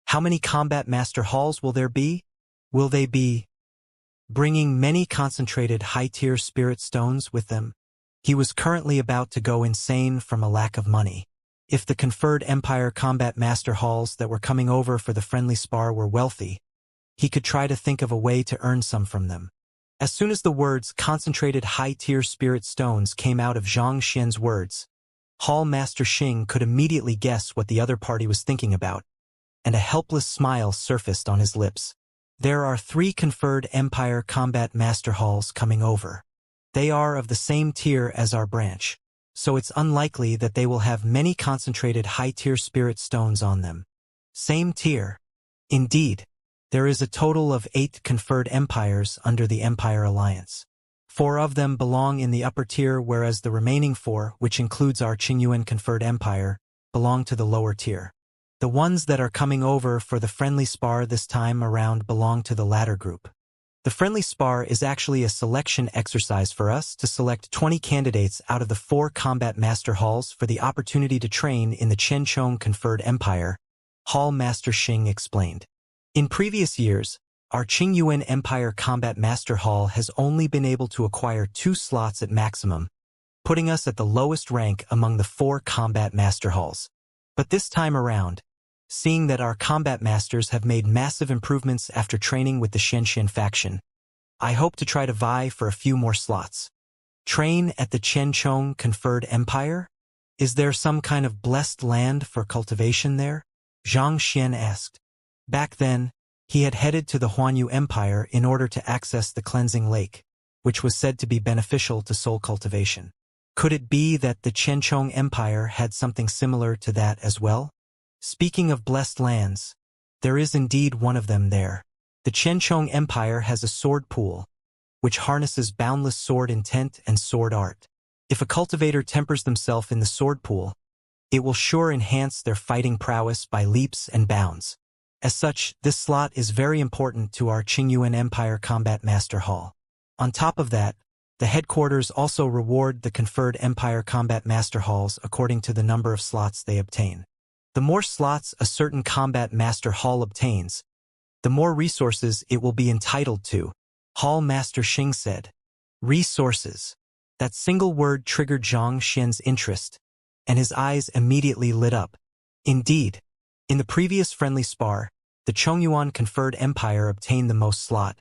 how many Combat Master Halls will there be? Will they be bringing many concentrated high-tier spirit stones with them? He was currently about to go insane from a lack of money. If the conferred Empire Combat Master Halls that were coming over for the friendly spar were wealthy, he could try to think of a way to earn some from them. As soon as the words concentrated high-tier spirit stones came out of Zhang Xian's words, Hall Master Xing could immediately guess what the other party was thinking about, and a helpless smile surfaced on his lips. There are 3 conferred Empire Combat Master Halls coming over. They are of the same tier as our branch, so it's unlikely that they will have many concentrated high-tier spirit stones on them. Same tier. Indeed, there is a total of 8 conferred empires under the Empire Alliance. 4 of them belong in the upper tier, whereas the remaining 4, which includes our Qingyuan conferred empire, belong to the lower tier. The ones that are coming over for the friendly spar this time around belong to the latter group. The friendly spar is actually a selection exercise for us to select 20 candidates out of the 4 combat master halls for the opportunity to train in the Qianchong conferred empire, Hall Master Xing explained. In previous years, our Qingyuan Empire Combat Master Hall has only been able to acquire 2 slots at maximum, putting us at the lowest rank among the 4 combat master halls. But this time around, seeing that our combat masters have made massive improvements after training with the Xianxia faction, I hope to try to vie for a few more slots. Train at the Qianchong conferred empire? Is there some kind of blessed land for cultivation there? Zhang Xian asked. Back then, he had headed to the Huanyu Empire in order to access the cleansing lake, which was said to be beneficial to soul cultivation. Could it be that the Qianchong Empire had something similar to that as well? Speaking of blessed lands, there is indeed one of them there. The Qianchong Empire has a sword pool, which harnesses boundless sword intent and sword art. If a cultivator tempers themselves in the sword pool, it will sure enhance their fighting prowess by leaps and bounds. As such, this slot is very important to our Qingyuan Empire Combat Master Hall. On top of that, the headquarters also reward the conferred Empire Combat Master Halls according to the number of slots they obtain. The more slots a certain Combat Master Hall obtains, the more resources it will be entitled to, Hall Master Xing said. Resources. That single word triggered Zhang Xian's interest, and his eyes immediately lit up. Indeed, in the previous friendly spar, the Chongyuan conferred empire obtained the most slot,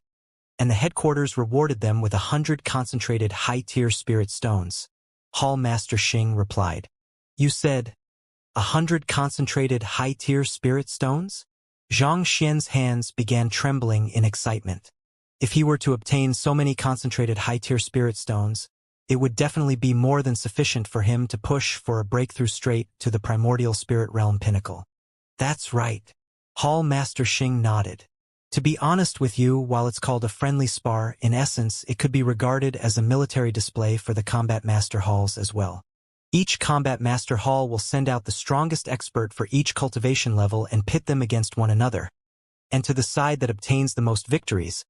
and the headquarters rewarded them with 100 concentrated high-tier spirit stones. Hall Master Xing replied. You said 100 concentrated high-tier spirit stones? Zhang Xian's hands began trembling in excitement. If he were to obtain so many concentrated high-tier spirit stones, it would definitely be more than sufficient for him to push for a breakthrough straight to the primordial spirit realm pinnacle. That's right. Hall Master Xing nodded. To be honest with you, while it's called a friendly spar, in essence it could be regarded as a military display for the Combat Master Halls as well. Each Combat Master Hall will send out the strongest expert for each cultivation level and pit them against one another. And to the side that obtains the most victories,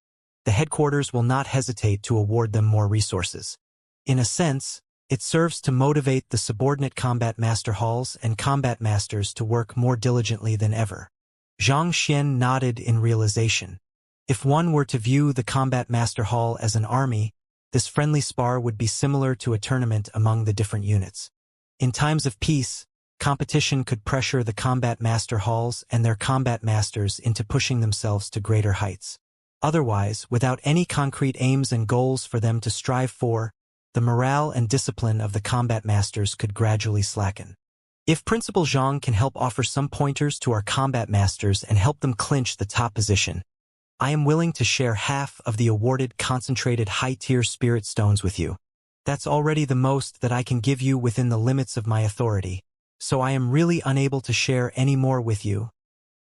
the headquarters will not hesitate to award them more resources. In a sense, it serves to motivate the subordinate Combat Master Halls and Combat Masters to work more diligently than ever. Zhang Xian nodded in realization. If one were to view the Combat Master Hall as an army, this friendly spar would be similar to a tournament among the different units. In times of peace, competition could pressure the Combat Master Halls and their Combat Masters into pushing themselves to greater heights. Otherwise, without any concrete aims and goals for them to strive for, the morale and discipline of the Combat Masters could gradually slacken. If Principal Zhang can help offer some pointers to our combat masters and help them clinch the top position, I am willing to share half of the awarded concentrated high-tier spirit stones with you. That's already the most that I can give you within the limits of my authority, so I am really unable to share any more with you,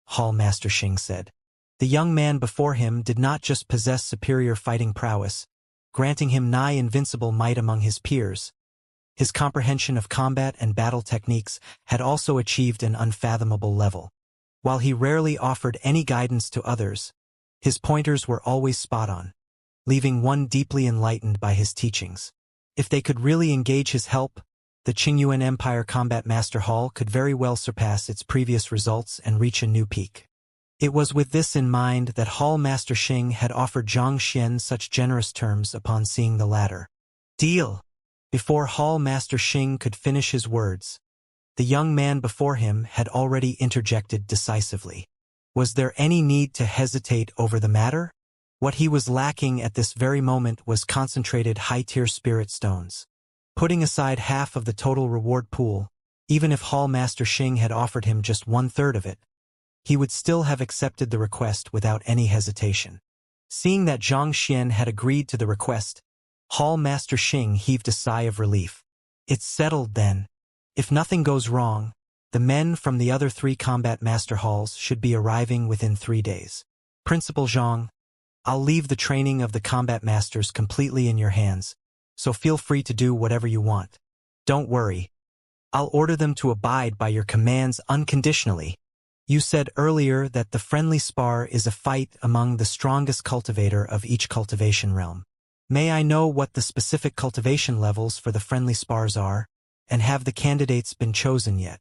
Hall Master Xing said. The young man before him did not just possess superior fighting prowess, granting him nigh invincible might among his peers. His comprehension of combat and battle techniques had also achieved an unfathomable level. While he rarely offered any guidance to others, his pointers were always spot on, leaving one deeply enlightened by his teachings. If they could really engage his help, the Qingyuan Empire Combat Master Hall could very well surpass its previous results and reach a new peak. It was with this in mind that Hall Master Xing had offered Zhang Xian such generous terms upon seeing the latter. Deal! Before Hall Master Xing could finish his words, the young man before him had already interjected decisively. Was there any need to hesitate over the matter? What he was lacking at this very moment was concentrated high-tier spirit stones. Putting aside half of the total reward pool, even if Hall Master Xing had offered him just 1/3 of it, he would still have accepted the request without any hesitation. Seeing that Zhang Xian had agreed to the request, Hall Master Xing heaved a sigh of relief. It's settled then. If nothing goes wrong, the men from the other 3 combat master halls should be arriving within 3 days. Principal Zhang, I'll leave the training of the combat masters completely in your hands, so feel free to do whatever you want. Don't worry. I'll order them to abide by your commands unconditionally. You said earlier that the friendly spar is a fight among the strongest cultivator of each cultivation realm. May I know what the specific cultivation levels for the friendly spars are, and have the candidates been chosen yet?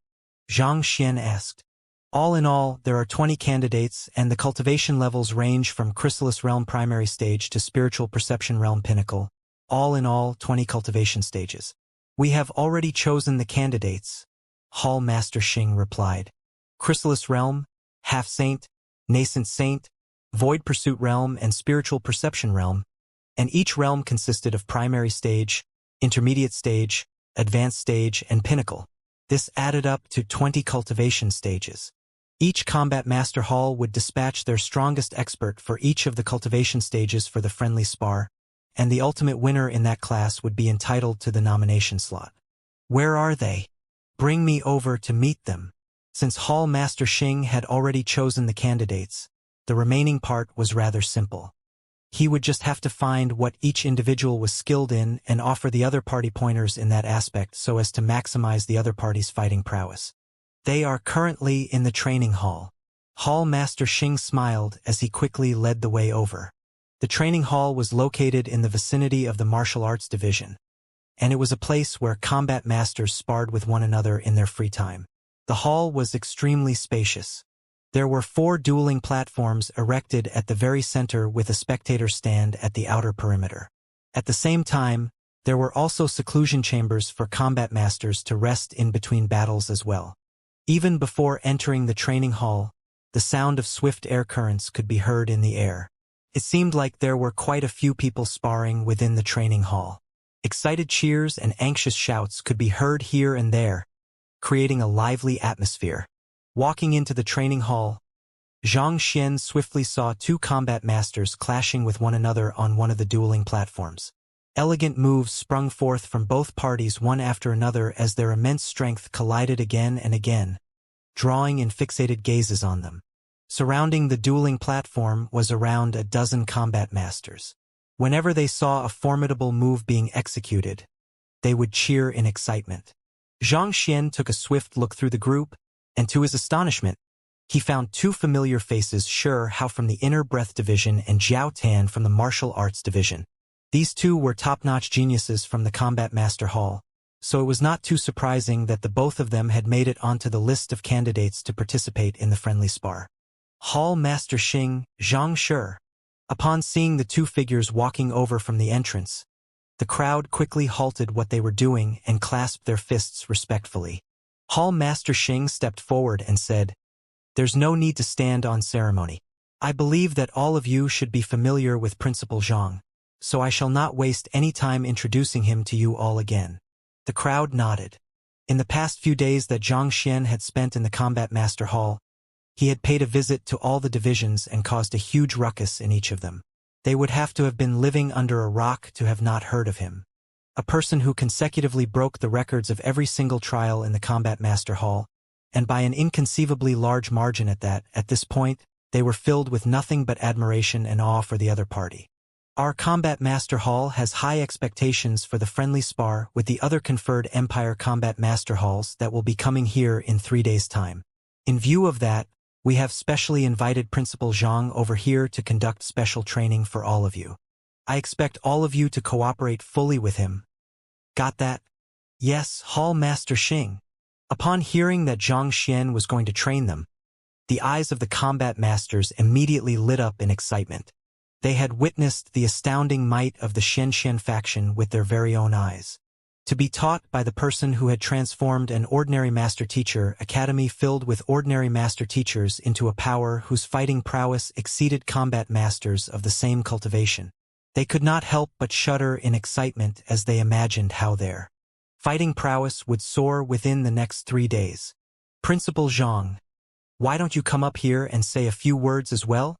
Zhang Xian asked. All in all, there are 20 candidates, and the cultivation levels range from Chrysalis Realm Primary Stage to Spiritual Perception Realm Pinnacle. All in all, 20 cultivation stages. We have already chosen the candidates, Hall Master Xing replied. Chrysalis Realm, Half Saint, Nascent Saint, Void Pursuit Realm, and Spiritual Perception Realm, and each realm consisted of Primary Stage, Intermediate Stage, Advanced Stage, and Pinnacle. This added up to 20 cultivation stages. Each Combat Master Hall would dispatch their strongest expert for each of the cultivation stages for the friendly spar, and the ultimate winner in that class would be entitled to the nomination slot. Where are they? Bring me over to meet them. Since Hall Master Xing had already chosen the candidates, the remaining part was rather simple. He would just have to find what each individual was skilled in and offer the other party pointers in that aspect so as to maximize the other party's fighting prowess. They are currently in the training hall. Hall Master Xing smiled as he quickly led the way over. The training hall was located in the vicinity of the martial arts division, and it was a place where combat masters sparred with one another in their free time. The hall was extremely spacious. There were 4 dueling platforms erected at the very center with a spectator stand at the outer perimeter. At the same time, there were also seclusion chambers for combat masters to rest in between battles as well. Even before entering the training hall, the sound of swift air currents could be heard in the air. It seemed like there were quite a few people sparring within the training hall. Excited cheers and anxious shouts could be heard here and there, creating a lively atmosphere. Walking into the training hall, Zhang Xian swiftly saw 2 combat masters clashing with one another on one of the dueling platforms. Elegant moves sprung forth from both parties one after another as their immense strength collided again and again, drawing in fixated gazes on them. Surrounding the dueling platform was around a dozen combat masters. Whenever they saw a formidable move being executed, they would cheer in excitement. Zhang Xian took a swift look through the group, and to his astonishment, he found 2 familiar faces, Sure Hao from the Inner Breath Division and Jiao Tan from the Martial Arts Division. These 2 were top-notch geniuses from the Combat Master Hall, so it was not too surprising that the both of them had made it onto the list of candidates to participate in the friendly spar. Hall Master Xing, Zhang Shi. Upon seeing the 2 figures walking over from the entrance, the crowd quickly halted what they were doing and clasped their fists respectfully. Hall Master Xing stepped forward and said, "There's no need to stand on ceremony. I believe that all of you should be familiar with Principal Zhang, so I shall not waste any time introducing him to you all again." The crowd nodded. In the past few days that Xianxia had spent in the Combat Master Hall, he had paid a visit to all the divisions and caused a huge ruckus in each of them. They would have to have been living under a rock to have not heard of him. A person who consecutively broke the records of every single trial in the Combat Master Hall, and by an inconceivably large margin at that. At this point, they were filled with nothing but admiration and awe for the other party. Our Combat Master Hall has high expectations for the friendly spar with the other conferred Empire Combat Master Halls that will be coming here in 3 days' time. In view of that, we have specially invited Principal Zhang over here to conduct special training for all of you. I expect all of you to cooperate fully with him. Got that? Yes, Hall Master Xing. Upon hearing that Xianxia was going to train them, the eyes of the combat masters immediately lit up in excitement. They had witnessed the astounding might of the Xianxia faction with their very own eyes. To be taught by the person who had transformed an ordinary master teacher academy filled with ordinary master teachers into a power whose fighting prowess exceeded combat masters of the same cultivation. They could not help but shudder in excitement as they imagined how their fighting prowess would soar within the next 3 days. Principal Zhang, why don't you come up here and say a few words as well?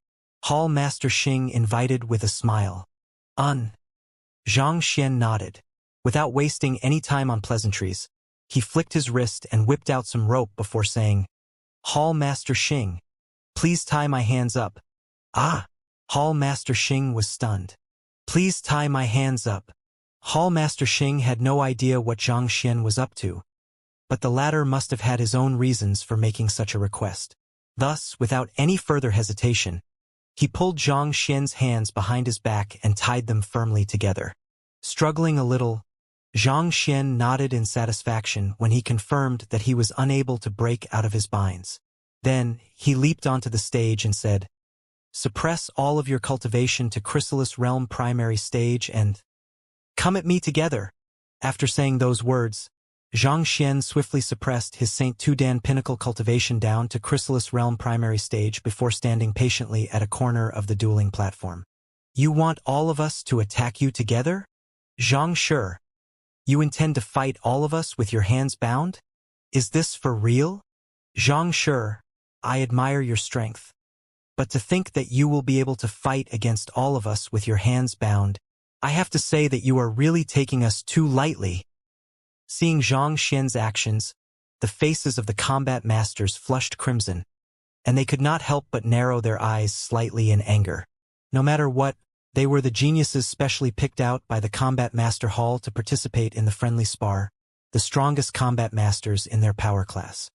Hall Master Xing invited with a smile. Xianxia nodded. Without wasting any time on pleasantries, he flicked his wrist and whipped out some rope before saying, Hall Master Xing, please tie my hands up. Ah! Hall Master Xing was stunned. Please tie my hands up. Hall Master Xing had no idea what Xianxia was up to, but the latter must have had his own reasons for making such a request. Thus, without any further hesitation, he pulled Xianxia's hands behind his back and tied them firmly together. Struggling a little, Xianxia nodded in satisfaction when he confirmed that he was unable to break out of his binds. Then, he leaped onto the stage and said, Suppress all of your cultivation to Chrysalis Realm primary stage and come at me together. After saying those words, Xianxia swiftly suppressed his Saint Tudan pinnacle cultivation down to Chrysalis Realm primary stage before standing patiently at a corner of the dueling platform. You want all of us to attack you together? Xianxia, you intend to fight all of us with your hands bound? Is this for real? Xianxia, I admire your strength. But to think that you will be able to fight against all of us with your hands bound, I have to say that you are really taking us too lightly. Seeing Xianxia's actions, the faces of the combat masters flushed crimson, and they could not help but narrow their eyes slightly in anger. No matter what, they were the geniuses specially picked out by the Combat Master Hall to participate in the friendly spar, the strongest combat masters in their power class.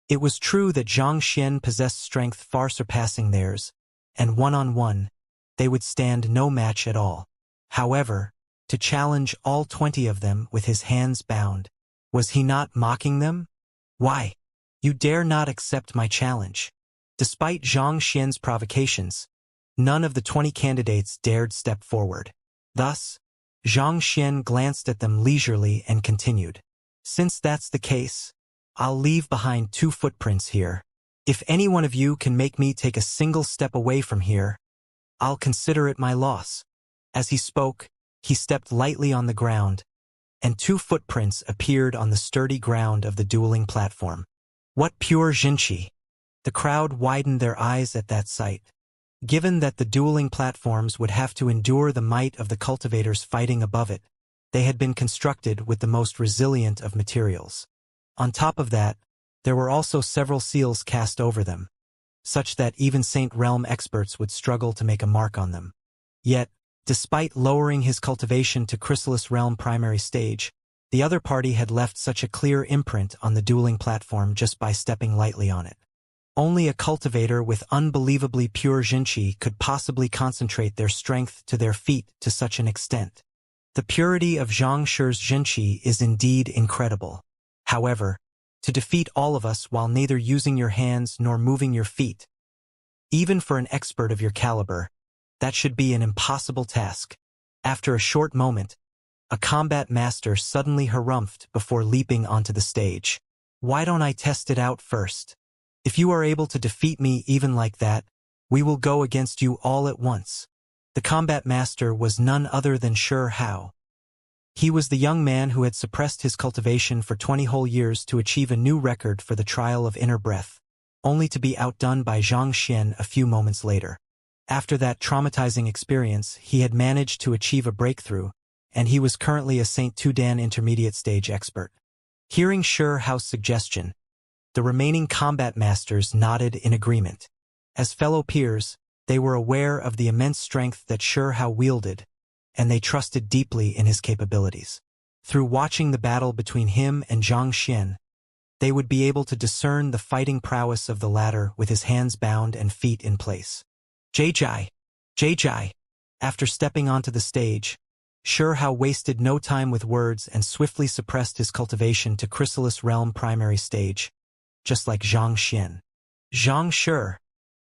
It was true that Xianxia possessed strength far surpassing theirs, and one-on-one, they would stand no match at all. However, to challenge all 20 of them with his hands bound, was he not mocking them? Why? You dare not accept my challenge. Despite Xianxia's provocations, none of the 20 candidates dared step forward. Thus, Xianxia glanced at them leisurely and continued. Since that's the case, I'll leave behind 2 footprints here. If any one of you can make me take a single step away from here, I'll consider it my loss. As he spoke, he stepped lightly on the ground, and 2 footprints appeared on the sturdy ground of the dueling platform. What pure Jinchi! The crowd widened their eyes at that sight. Given that the dueling platforms would have to endure the might of the cultivators fighting above it, they had been constructed with the most resilient of materials. On top of that, there were also several seals cast over them, such that even Saint Realm experts would struggle to make a mark on them. Yet, despite lowering his cultivation to Chrysalis Realm primary stage, the other party had left such a clear imprint on the dueling platform just by stepping lightly on it. Only a cultivator with unbelievably pure Jinchi could possibly concentrate their strength to their feet to such an extent. The purity of Xianxia's Jinchi is indeed incredible. However, to defeat all of us while neither using your hands nor moving your feet, even for an expert of your caliber, that should be an impossible task. After a short moment, a combat master suddenly harumphed before leaping onto the stage. Why don't I test it out first? If you are able to defeat me even like that, we will go against you all at once. The combat master was none other than Shi Hao. He was the young man who had suppressed his cultivation for 20 whole years to achieve a new record for the trial of inner breath, only to be outdone by Xianxia a few moments later. After that traumatizing experience, he had managed to achieve a breakthrough, and he was currently a St. Tudan intermediate stage expert. Hearing Hao's suggestion, the remaining combat masters nodded in agreement. As fellow peers, they were aware of the immense strength that Hao wielded, and they trusted deeply in his capabilities. Through watching the battle between him and Xianxia, they would be able to discern the fighting prowess of the latter with his hands bound and feet in place. Jai. After stepping onto the stage, Hao wasted no time with words and swiftly suppressed his cultivation to Chrysalis Realm primary stage, just like Xianxia. Zhang,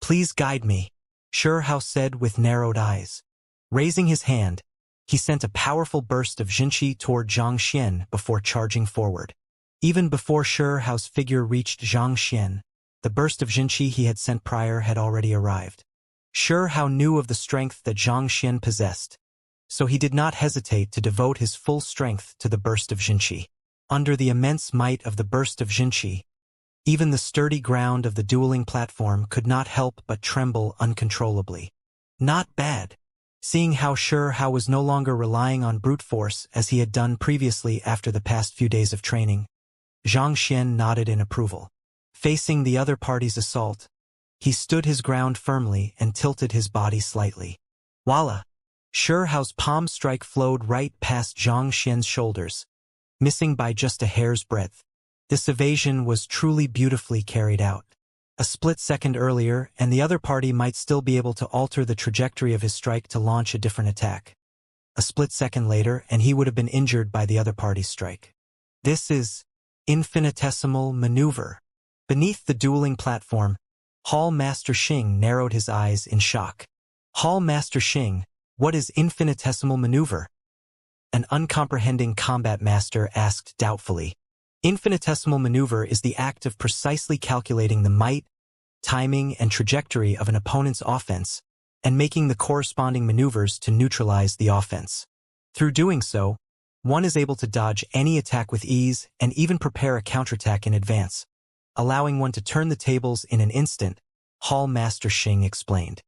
please guide me, Hao said with narrowed eyes. Raising his hand, he sent a powerful burst of Jinqi toward Xianxia before charging forward. Even before Hao's figure reached Xianxia, the burst of Jinqi he had sent prior had already arrived. Hao knew of the strength that Xianxia possessed, so he did not hesitate to devote his full strength to the burst of Jinqi. Under the immense might of the burst of Jinqi, even the sturdy ground of the dueling platform could not help but tremble uncontrollably. Not bad. Seeing how Hao was no longer relying on brute force as he had done previously after the past few days of training, Xianxia nodded in approval. Facing the other party's assault, he stood his ground firmly and tilted his body slightly. Voila! Hao's palm strike flowed right past Xianxia's shoulders, missing by just a hair's breadth. This evasion was truly beautifully carried out. A split second earlier, and the other party might still be able to alter the trajectory of his strike to launch a different attack. A split second later, and he would have been injured by the other party's strike. This is infinitesimal maneuver. Beneath the dueling platform, Hall Master Xing narrowed his eyes in shock. Hall Master Xing, what is infinitesimal maneuver? An uncomprehending combat master asked doubtfully. Infinitesimal maneuver is the act of precisely calculating the might, timing, and trajectory of an opponent's offense, and making the corresponding maneuvers to neutralize the offense. Through doing so, one is able to dodge any attack with ease and even prepare a counterattack in advance, allowing one to turn the tables in an instant, Hall Master Xing explained.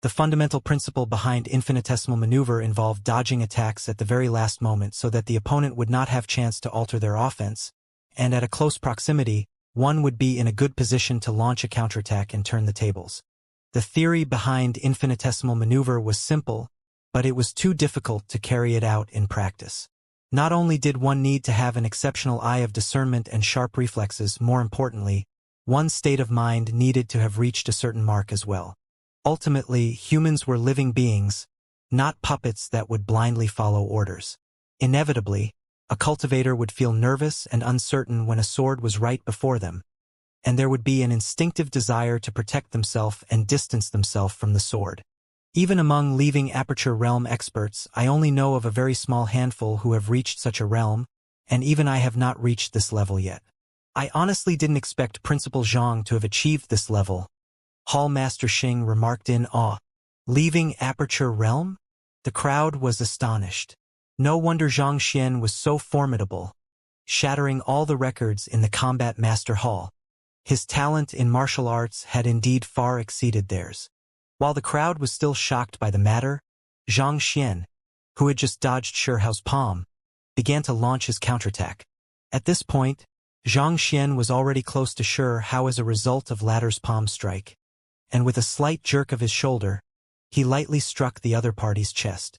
The fundamental principle behind infinitesimal maneuver involved dodging attacks at the very last moment so that the opponent would not have chance to alter their offense, and at a close proximity, one would be in a good position to launch a counterattack and turn the tables. The theory behind infinitesimal maneuver was simple, but it was too difficult to carry it out in practice. Not only did one need to have an exceptional eye of discernment and sharp reflexes, more importantly, one's state of mind needed to have reached a certain mark as well. Ultimately, humans were living beings, not puppets that would blindly follow orders. Inevitably, a cultivator would feel nervous and uncertain when a sword was right before them, and there would be an instinctive desire to protect themselves and distance themselves from the sword. Even among leaving Aperture Realm experts, I only know of a very small handful who have reached such a realm, and even I have not reached this level yet. I honestly didn't expect Principal Zhang to have achieved this level, Hall Master Xing remarked in awe. Leaving Aperture Realm? The crowd was astonished. No wonder Xianxia was so formidable, shattering all the records in the Combat Master Hall. His talent in martial arts had indeed far exceeded theirs. While the crowd was still shocked by the matter, Xianxia, who had just dodged Hao's palm, began to launch his counterattack. At this point, Xianxia was already close to Hao as a result of latter's palm strike, and with a slight jerk of his shoulder, he lightly struck the other party's chest.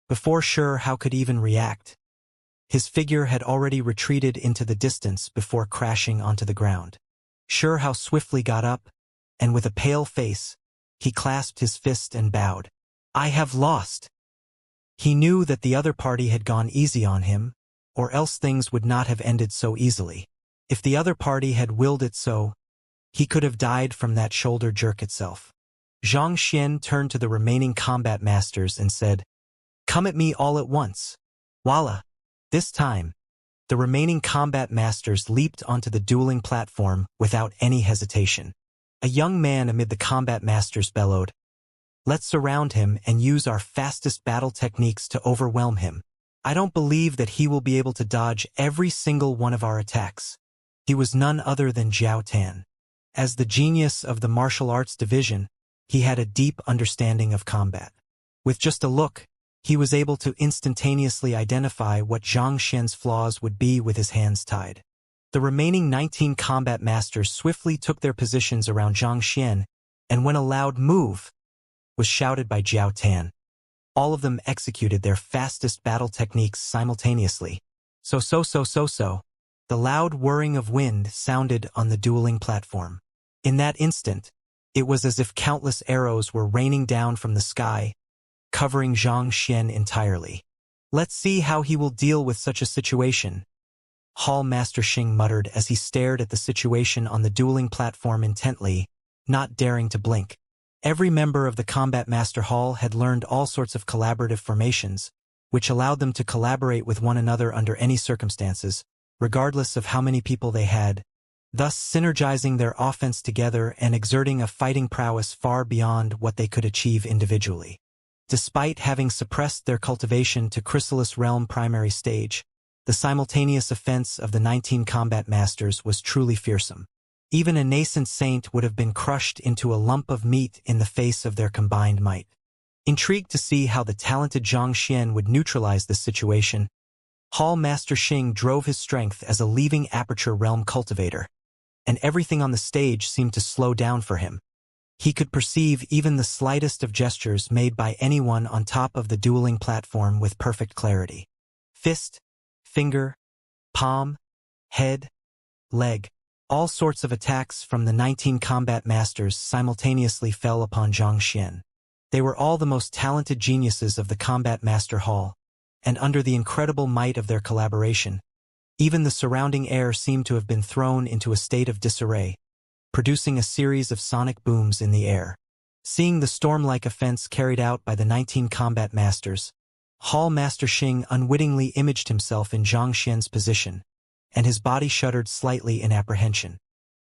Before Hao could even react, his figure had already retreated into the distance before crashing onto the ground. Hao swiftly got up, and with a pale face, he clasped his fist and bowed. I have lost. He knew that the other party had gone easy on him, or else things would not have ended so easily. If the other party had willed it so, he could have died from that shoulder jerk itself. Xianxia turned to the remaining combat masters and said, Come at me all at once. Voila! This time, the remaining combat masters leaped onto the dueling platform without any hesitation. A young man amid the combat masters bellowed, Let's surround him and use our fastest battle techniques to overwhelm him. I don't believe that he will be able to dodge every single one of our attacks. He was none other than Zhao Tan. As the genius of the martial arts division, he had a deep understanding of combat. With just a look, he was able to instantaneously identify what Zhang Xian's flaws would be with his hands tied. The remaining 19 combat masters swiftly took their positions around Zhang Xian, and when a loud "move" was shouted by Zhao Tan, all of them executed their fastest battle techniques simultaneously. So. The loud whirring of wind sounded on the dueling platform. In that instant, it was as if countless arrows were raining down from the sky, covering Zhang Xian entirely. Let's see how he will deal with such a situation, Hall Master Xing muttered as he stared at the situation on the dueling platform intently, not daring to blink. Every member of the Combat Master Hall had learned all sorts of collaborative formations, which allowed them to collaborate with one another under any circumstances, regardless of how many people they had, thus synergizing their offense together and exerting a fighting prowess far beyond what they could achieve individually. Despite having suppressed their cultivation to Chrysalis Realm primary stage, the simultaneous offense of the 19 combat masters was truly fearsome. Even a nascent saint would have been crushed into a lump of meat in the face of their combined might. Intrigued to see how the talented Zhang Xian would neutralize this situation, Hall Master Xing drove his strength as a leaving Aperture Realm cultivator, and everything on the stage seemed to slow down for him. He could perceive even the slightest of gestures made by anyone on top of the dueling platform with perfect clarity. Fist, finger, palm, head, leg. All sorts of attacks from the 19 combat masters simultaneously fell upon Zhang Xian. They were all the most talented geniuses of the Combat Master Hall, and under the incredible might of their collaboration, even the surrounding air seemed to have been thrown into a state of disarray, producing a series of sonic booms in the air. Seeing the storm-like offense carried out by the 19 combat masters, Hall Master Xing unwittingly imaged himself in Zhang Xian's position, and his body shuddered slightly in apprehension.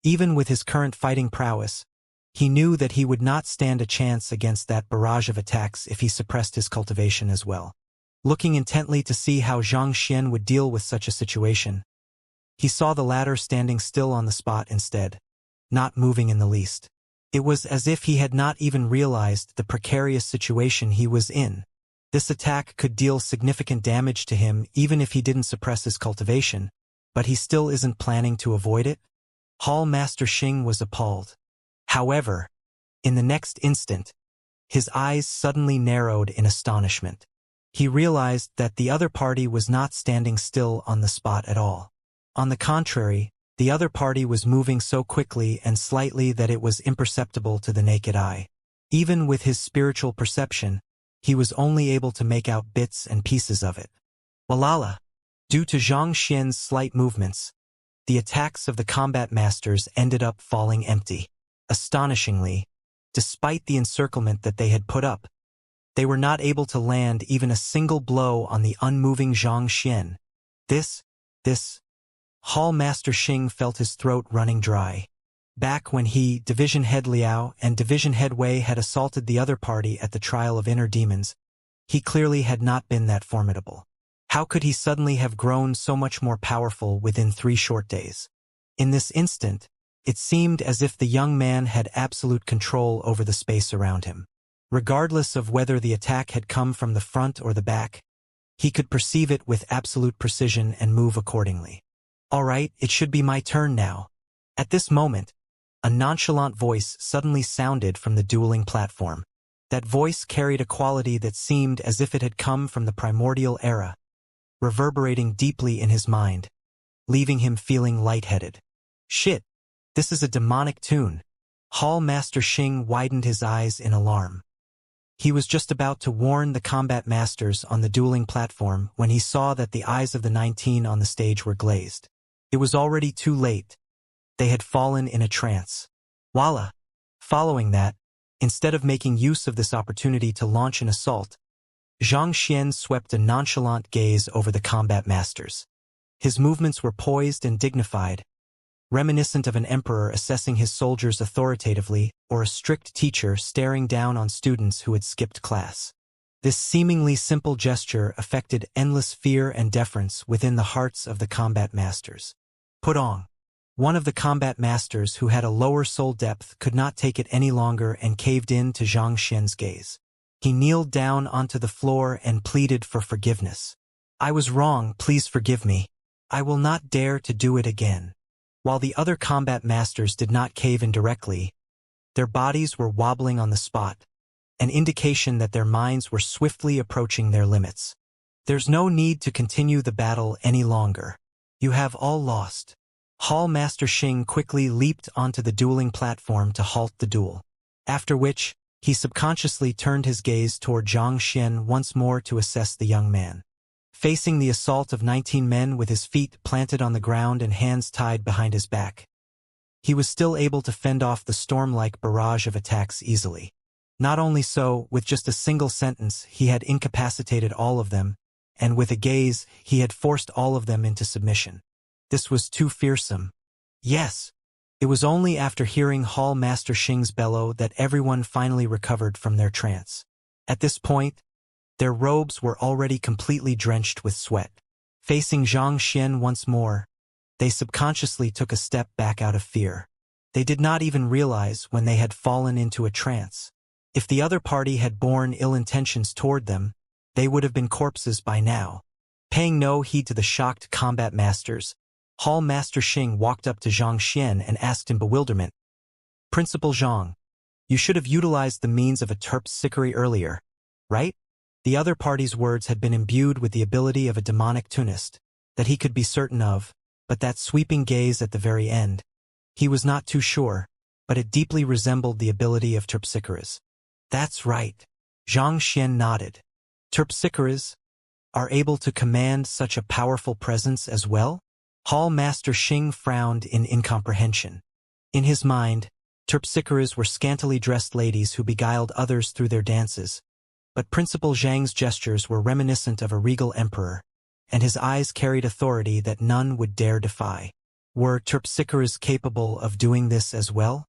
Even with his current fighting prowess, he knew that he would not stand a chance against that barrage of attacks if he suppressed his cultivation as well. Looking intently to see how Zhang Xian would deal with such a situation, he saw the latter standing still on the spot instead, not moving in the least. It was as if he had not even realized the precarious situation he was in. This attack could deal significant damage to him even if he didn't suppress his cultivation, but he still isn't planning to avoid it? Hall Master Xing was appalled. However, in the next instant, his eyes suddenly narrowed in astonishment. He realized that the other party was not standing still on the spot at all. On the contrary, the other party was moving so quickly and slightly that it was imperceptible to the naked eye. Even with his spiritual perception, he was only able to make out bits and pieces of it. Walala! Due to Zhang Xian's slight movements, the attacks of the combat masters ended up falling empty. Astonishingly, despite the encirclement that they had put up, they were not able to land even a single blow on the unmoving Zhang Xian. This, Hall Master Xing felt his throat running dry. Back when he, Division Head Liao, and Division Head Wei had assaulted the other party at the Trial of Inner Demons, he clearly had not been that formidable. How could he suddenly have grown so much more powerful within 3 short days? In this instant, it seemed as if the young man had absolute control over the space around him. Regardless of whether the attack had come from the front or the back, he could perceive it with absolute precision and move accordingly. All right, it should be my turn now. At this moment, a nonchalant voice suddenly sounded from the dueling platform. That voice carried a quality that seemed as if it had come from the primordial era, reverberating deeply in his mind, leaving him feeling lightheaded. Shit, this is a demonic tune. Hall Master Xing widened his eyes in alarm. He was just about to warn the combat masters on the dueling platform when he saw that the eyes of the 19 on the stage were glazed. It was already too late. They had fallen in a trance. Voila! Following that, instead of making use of this opportunity to launch an assault, Zhang Xian swept a nonchalant gaze over the combat masters. His movements were poised and dignified, reminiscent of an emperor assessing his soldiers authoritatively or a strict teacher staring down on students who had skipped class. This seemingly simple gesture affected endless fear and deference within the hearts of the combat masters. Put on. One of the combat masters who had a lower soul depth could not take it any longer and caved in to Xianxia's gaze. He kneeled down onto the floor and pleaded for forgiveness. I was wrong, please forgive me. I will not dare to do it again. While the other combat masters did not cave in directly, their bodies were wobbling on the spot, an indication that their minds were swiftly approaching their limits. There's no need to continue the battle any longer. You have all lost. Hall Master Xing quickly leaped onto the dueling platform to halt the duel, after which he subconsciously turned his gaze toward Xianxia once more to assess the young man. Facing the assault of 19 men with his feet planted on the ground and hands tied behind his back, he was still able to fend off the storm-like barrage of attacks easily. Not only so, with just a single sentence he had incapacitated all of them, and with a gaze he had forced all of them into submission. This was too fearsome. Yes. It was only after hearing Hall Master Xing's bellow that everyone finally recovered from their trance. At this point, their robes were already completely drenched with sweat. Facing Xianxia once more, they subconsciously took a step back out of fear. They did not even realize when they had fallen into a trance. If the other party had borne ill intentions toward them, they would have been corpses by now. Paying no heed to the shocked combat masters, Hall Master Xing walked up to Xianxia and asked in bewilderment, Principal Zhang, you should have utilized the means of a terpsichore earlier, right? The other party's words had been imbued with the ability of a demonic tunist, that he could be certain of, but that sweeping gaze at the very end, he was not too sure, but it deeply resembled the ability of terpsichores. That's right. Xianxia nodded. Terpsichores are able to command such a powerful presence as well? Hall Master Xing frowned in incomprehension. In his mind, terpsichores were scantily dressed ladies who beguiled others through their dances, but Principal Zhang's gestures were reminiscent of a regal emperor, and his eyes carried authority that none would dare defy. Were terpsichores capable of doing this as well?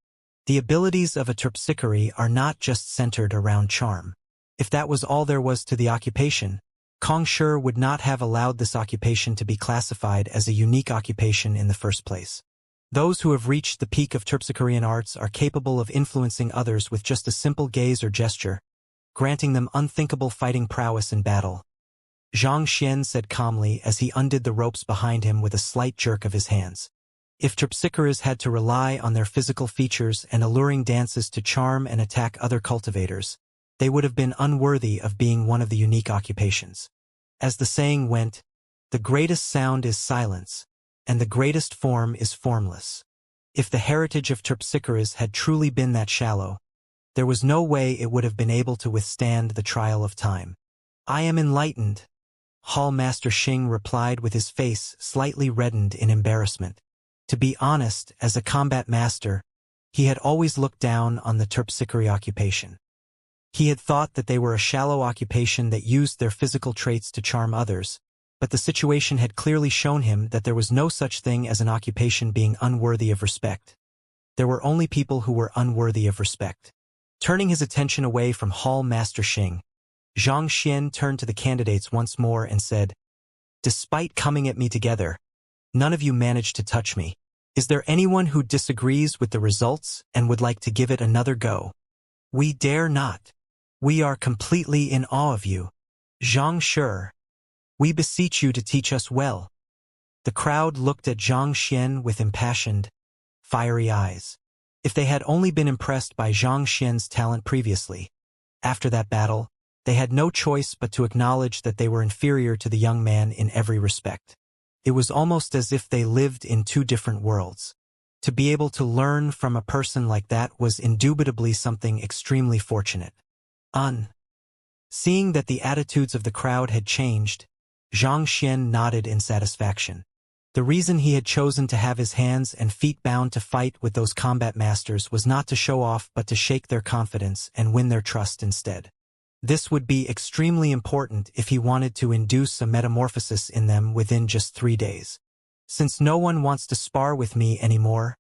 The abilities of a terpsichore are not just centered around charm. If that was all there was to the occupation, Kong Shi would not have allowed this occupation to be classified as a unique occupation in the first place. Those who have reached the peak of terpsichorean arts are capable of influencing others with just a simple gaze or gesture, granting them unthinkable fighting prowess in battle. Xianxia said calmly as he undid the ropes behind him with a slight jerk of his hands. If terpsichores had to rely on their physical features and alluring dances to charm and attack other cultivators, they would have been unworthy of being one of the unique occupations. As the saying went, the greatest sound is silence, and the greatest form is formless. If the heritage of terpsichores had truly been that shallow, there was no way it would have been able to withstand the trial of time. I am enlightened, Hall Master Xing replied with his face slightly reddened in embarrassment. To be honest, as a combat master, he had always looked down on the terpsichore occupation. He had thought that they were a shallow occupation that used their physical traits to charm others, but the situation had clearly shown him that there was no such thing as an occupation being unworthy of respect. There were only people who were unworthy of respect. Turning his attention away from Hall Master Xing, Xianxia turned to the candidates once more and said, Despite coming at me together, none of you managed to touch me. Is there anyone who disagrees with the results and would like to give it another go? We dare not. We are completely in awe of you. Xianxia, we beseech you to teach us well. The crowd looked at Xianxia with impassioned, fiery eyes. If they had only been impressed by Xianxia's talent previously, after that battle, they had no choice but to acknowledge that they were inferior to the young man in every respect. It was almost as if they lived in two different worlds. To be able to learn from a person like that was indubitably something extremely fortunate. Seeing that the attitudes of the crowd had changed, Xianxia nodded in satisfaction. The reason he had chosen to have his hands and feet bound to fight with those combat masters was not to show off but to shake their confidence and win their trust instead. This would be extremely important if he wanted to induce a metamorphosis in them within just 3 days. Since no one wants to spar with me anymore,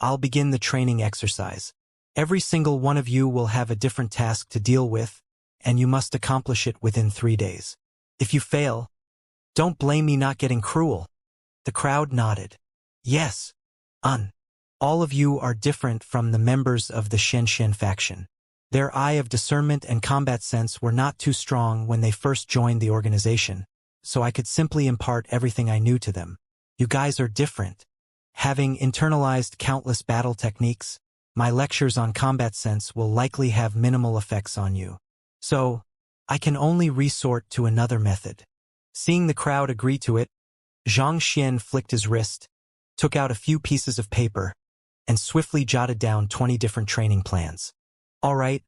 I'll begin the training exercise. Every single one of you will have a different task to deal with, and you must accomplish it within 3 days. If you fail, don't blame me not getting cruel. The crowd nodded. Yes. All of you are different from the members of the Xianxia faction. Their eye of discernment and combat sense were not too strong when they first joined the organization, so I could simply impart everything I knew to them. You guys are different. Having internalized countless battle techniques, my lectures on combat sense will likely have minimal effects on you. So, I can only resort to another method. Seeing the crowd agree to it, Xianxia flicked his wrist, took out a few pieces of paper, and swiftly jotted down 20 different training plans. All right,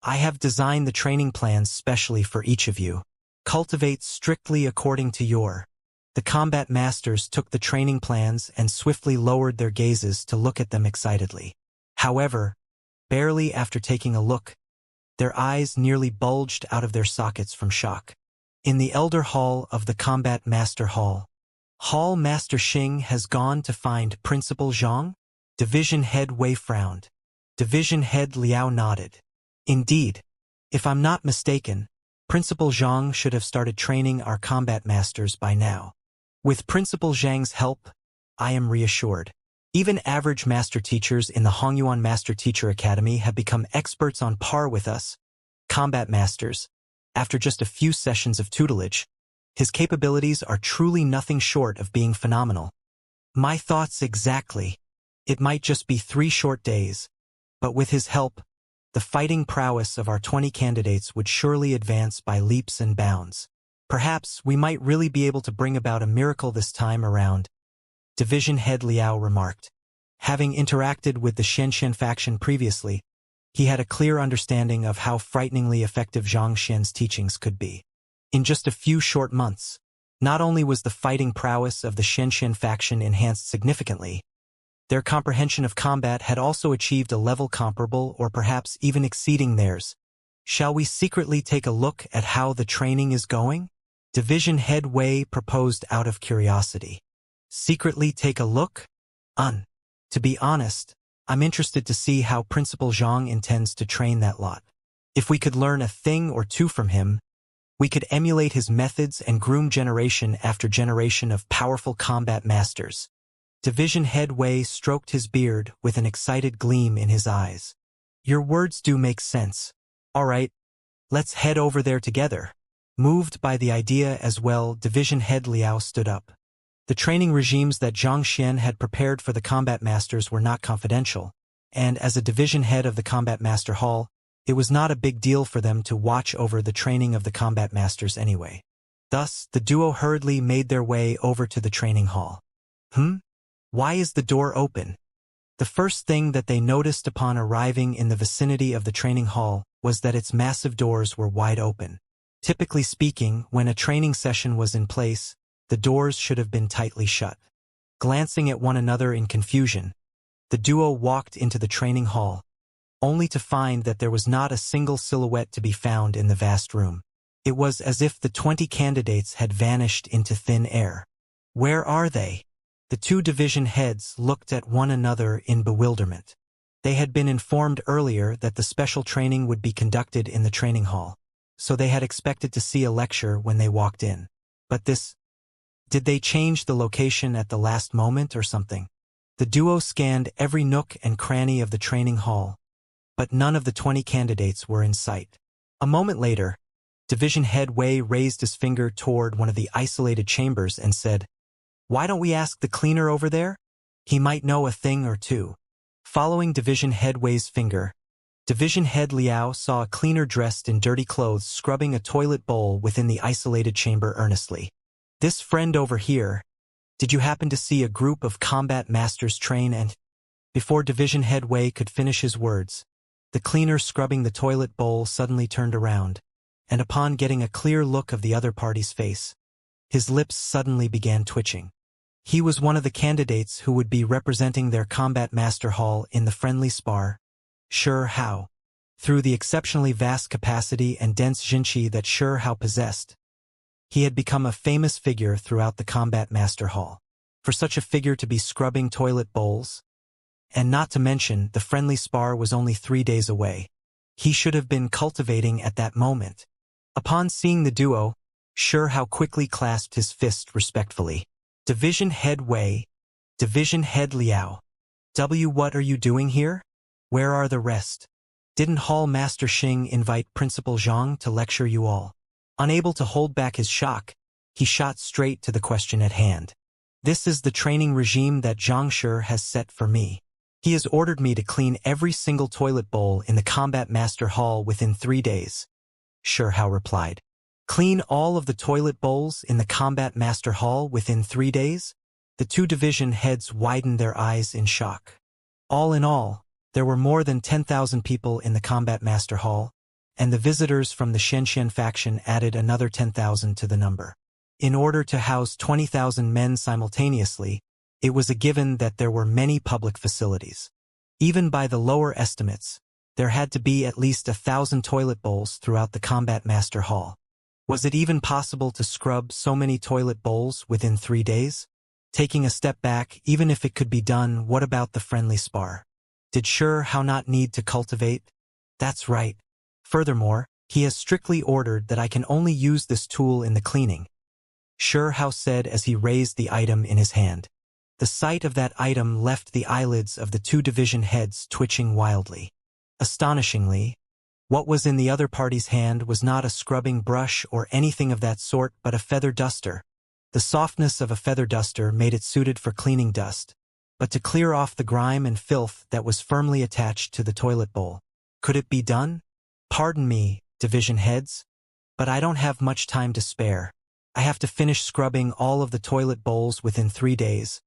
I have designed the training plans specially for each of you. Cultivate strictly according to your. The combat masters took the training plans and swiftly lowered their gazes to look at them excitedly. However, barely after taking a look, their eyes nearly bulged out of their sockets from shock. In the Elder Hall of the Combat Master Hall, Hall Master Xing has gone to find Principal Zhang? Division Head Wei frowned. Division Head Liao nodded. Indeed, if I'm not mistaken, Principal Zhang should have started training our combat masters by now. With Principal Zhang's help, I am reassured. Even average master teachers in the Hongyuan Master Teacher Academy have become experts on par with us, combat masters. After just a few sessions of tutelage, his capabilities are truly nothing short of being phenomenal. My thoughts exactly. It might just be 3 short days, but with his help, the fighting prowess of our 20 candidates would surely advance by leaps and bounds. Perhaps we might really be able to bring about a miracle this time around, Division Head Liao remarked. Having interacted with the Xianxia faction previously, he had a clear understanding of how frighteningly effective Zhang Xian's teachings could be. In just a few short months, not only was the fighting prowess of the Xianxia faction enhanced significantly, their comprehension of combat had also achieved a level comparable or perhaps even exceeding theirs. Shall we secretly take a look at how the training is going? Division Head Wei proposed out of curiosity. Secretly take a look? To be honest, I'm interested to see how Principal Zhang intends to train that lot. If we could learn a thing or two from him, we could emulate his methods and groom generation after generation of powerful combat masters. Division Head Wei stroked his beard with an excited gleam in his eyes. Your words do make sense. All right, let's head over there together. Moved by the idea as well, Division Head Liao stood up. The training regimes that Zhang Xian had prepared for the combat masters were not confidential, and as a division head of the Combat Master Hall, it was not a big deal for them to watch over the training of the combat masters anyway. Thus, the duo hurriedly made their way over to the training hall. Why is the door open? The first thing that they noticed upon arriving in the vicinity of the training hall was that its massive doors were wide open. Typically speaking, when a training session was in place, the doors should have been tightly shut. Glancing at one another in confusion, the duo walked into the training hall, only to find that there was not a single silhouette to be found in the vast room. It was as if the 20 candidates had vanished into thin air. Where are they? The 2 division heads looked at one another in bewilderment. They had been informed earlier that the special training would be conducted in the training hall, so they had expected to see a lecture when they walked in. But did they change the location at the last moment or something? The duo scanned every nook and cranny of the training hall, but none of the 20 candidates were in sight. A moment later, Division Head Wei raised his finger toward one of the isolated chambers and said, "Why don't we ask the cleaner over there? He might know a thing or two." Following Division Head Wei's finger, Division Head Liao saw a cleaner dressed in dirty clothes scrubbing a toilet bowl within the isolated chamber earnestly. "This friend over here, did you happen to see a group of combat masters train and—" Before Division Head Wei could finish his words, the cleaner scrubbing the toilet bowl suddenly turned around, and upon getting a clear look of the other party's face, his lips suddenly began twitching. He was one of the candidates who would be representing their combat master hall in the friendly spar. Sure Hao. Through the exceptionally vast capacity and dense jinqi that Sure Hao possessed, he had become a famous figure throughout the Combat Master Hall. For such a figure to be scrubbing toilet bowls, and not to mention the friendly spar was only 3 days away, he should have been cultivating at that moment. Upon seeing the duo, Sure how quickly clasped his fist respectfully. Division Head Wei, Division Head Liao. What are you doing here? Where are the rest? Didn't Hall Master Xing invite Principal Zhang to lecture you all? Unable to hold back his shock, he shot straight to the question at hand. This is the training regime that Xianxia has set for me. He has ordered me to clean every single toilet bowl in the Combat Master Hall within 3 days. Sure Hao replied. Clean all of the toilet bowls in the Combat Master Hall within 3 days? The two division heads widened their eyes in shock. All in all, there were more than 10,000 people in the Combat Master Hall, and the visitors from the Xianxia faction added another 10,000 to the number. In order to house 20,000 men simultaneously, it was a given that there were many public facilities. Even by the lower estimates, there had to be at least 1,000 toilet bowls throughout the Combat Master Hall. Was it even possible to scrub so many toilet bowls within 3 days? Taking a step back, even if it could be done, what about the friendly spar? Did Sure Hao not need to cultivate? That's right. Furthermore, he has strictly ordered that I can only use this tool in the cleaning. Sure Hao said as he raised the item in his hand. The sight of that item left the eyelids of the two division heads twitching wildly. Astonishingly, what was in the other party's hand was not a scrubbing brush or anything of that sort but a feather duster. The softness of a feather duster made it suited for cleaning dust, but to clear off the grime and filth that was firmly attached to the toilet bowl. Could it be done? Pardon me, division heads, but I don't have much time to spare. I have to finish scrubbing all of the toilet bowls within 3 days,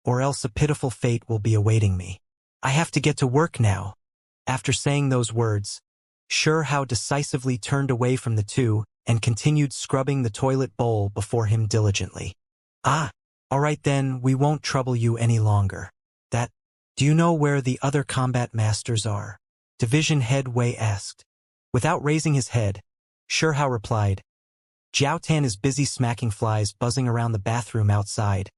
or else a pitiful fate will be awaiting me. I have to get to work now. After saying those words, Sure Hao decisively turned away from the two and continued scrubbing the toilet bowl before him diligently. Ah, all right then, we won't trouble you any longer. Do you know where the other combat masters are? Division Head Wei asked. Without raising his head, Sure Hao replied, Jiao Tan is busy smacking flies buzzing around the bathroom outside,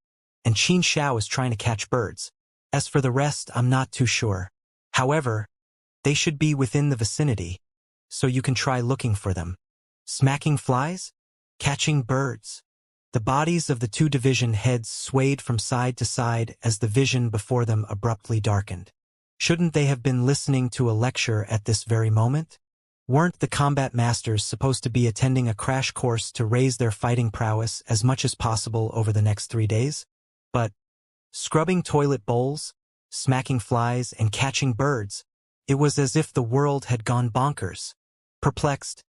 and Qin Xiao is trying to catch birds. As for the rest, I'm not too sure. However, they should be within the vicinity, so you can try looking for them. Smacking flies? Catching birds? The bodies of the two division heads swayed from side to side as the vision before them abruptly darkened. Shouldn't they have been listening to a lecture at this very moment? Weren't the combat masters supposed to be attending a crash course to raise their fighting prowess as much as possible over the next 3 days? But scrubbing toilet bowls, smacking flies, and catching birds, it was as if the world had gone bonkers. Perplexed,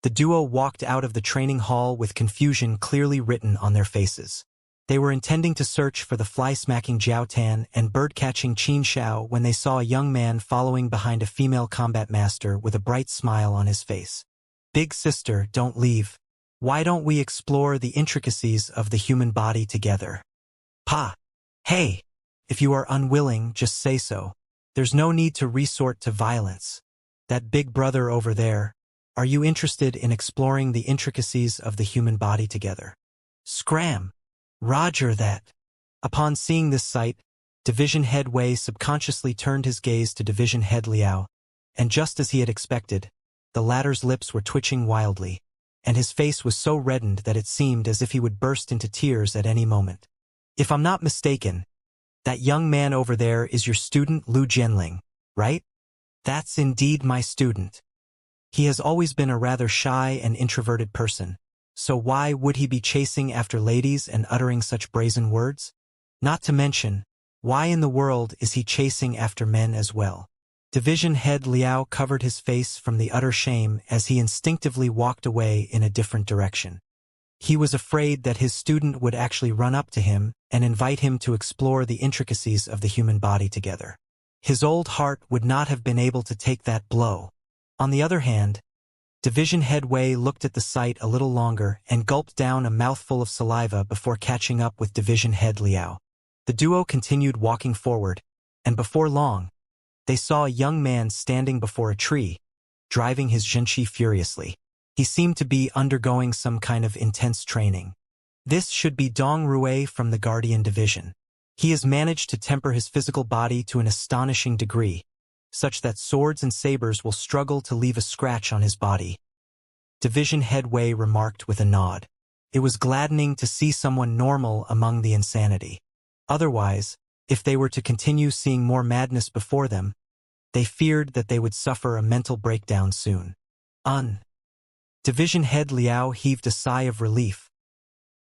the duo walked out of the training hall with confusion clearly written on their faces. They were intending to search for the fly-smacking Jiao Tan and bird-catching Qin Xiao when they saw a young man following behind a female combat master with a bright smile on his face. Big sister, don't leave. Why don't we explore the intricacies of the human body together? Pa! Hey! If you are unwilling, just say so. There's no need to resort to violence. That big brother over there, are you interested in exploring the intricacies of the human body together? Scram! Roger that. Upon seeing this sight, Division Head Wei subconsciously turned his gaze to Division Head Liao, and just as he had expected, the latter's lips were twitching wildly, and his face was so reddened that it seemed as if he would burst into tears at any moment. If I'm not mistaken, that young man over there is your student Lu Jianling, right? That's indeed my student. He has always been a rather shy and introverted person, so why would he be chasing after ladies and uttering such brazen words? Not to mention, why in the world is he chasing after men as well? Division Head Liao covered his face from the utter shame as he instinctively walked away in a different direction. He was afraid that his student would actually run up to him and invite him to explore the intricacies of the human body together. His old heart would not have been able to take that blow. On the other hand, Division Head Wei looked at the sight a little longer and gulped down a mouthful of saliva before catching up with Division Head Liao. The duo continued walking forward, and before long, they saw a young man standing before a tree, driving his Xianxia furiously. He seemed to be undergoing some kind of intense training. This should be Dong Rui from the Guardian Division. He has managed to temper his physical body to an astonishing degree, such that swords and sabers will struggle to leave a scratch on his body. Division Head Wei remarked with a nod. It was gladdening to see someone normal among the insanity. Otherwise, if they were to continue seeing more madness before them, they feared that they would suffer a mental breakdown soon. Division Head Liao heaved a sigh of relief.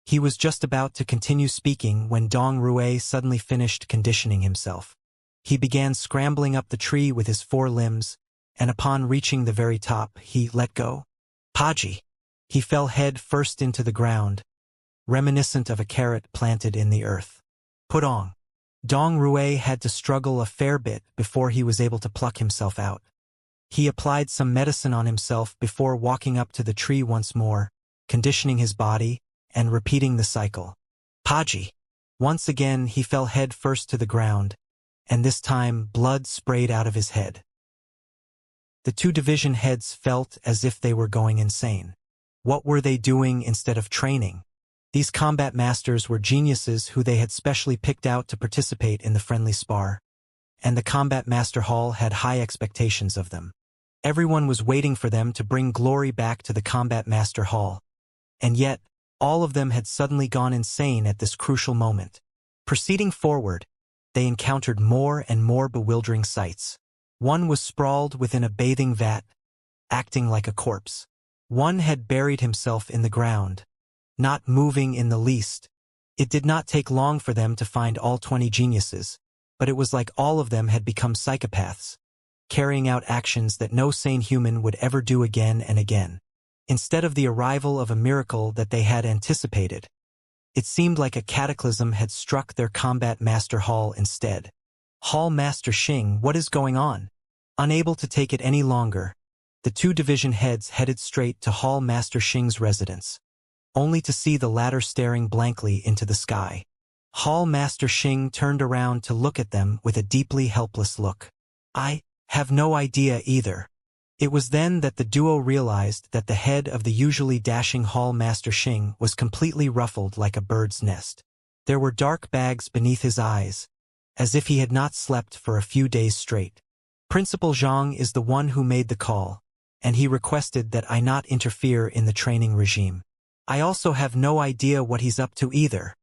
He was just about to continue speaking when Dong Rui suddenly finished conditioning himself. He began scrambling up the tree with his 4 limbs, and upon reaching the very top, he let go. Paji! He fell head first into the ground, reminiscent of a carrot planted in the earth. Putong! Dong Rui had to struggle a fair bit before he was able to pluck himself out. He applied some medicine on himself before walking up to the tree once more, conditioning his body, and repeating the cycle. Paji! Once again he fell head first to the ground, and this time blood sprayed out of his head. The 2 division heads felt as if they were going insane. What were they doing instead of training? These combat masters were geniuses who they had specially picked out to participate in the friendly spar, and the Combat Master Hall had high expectations of them. Everyone was waiting for them to bring glory back to the Combat Master Hall, and yet, all of them had suddenly gone insane at this crucial moment. Proceeding forward, they encountered more and more bewildering sights. One was sprawled within a bathing vat, acting like a corpse. One had buried himself in the ground, not moving in the least. It did not take long for them to find all 20 geniuses, but it was like all of them had become psychopaths, carrying out actions that no sane human would ever do again and again. Instead of the arrival of a miracle that they had anticipated, it seemed like a cataclysm had struck their Combat Master Hall instead. Hall Master Xing, what is going on? Unable to take it any longer, the 2 division heads headed straight to Hall Master Xing's residence, only to see the latter staring blankly into the sky. Hall Master Xing turned around to look at them with a deeply helpless look. I have no idea either. It was then that the duo realized that the head of the usually dashing Hall Master Xing was completely ruffled like a bird's nest. There were dark bags beneath his eyes, as if he had not slept for a few days straight. Principal Zhang is the one who made the call, and he requested that I not interfere in the training regime. I also have no idea what he's up to either.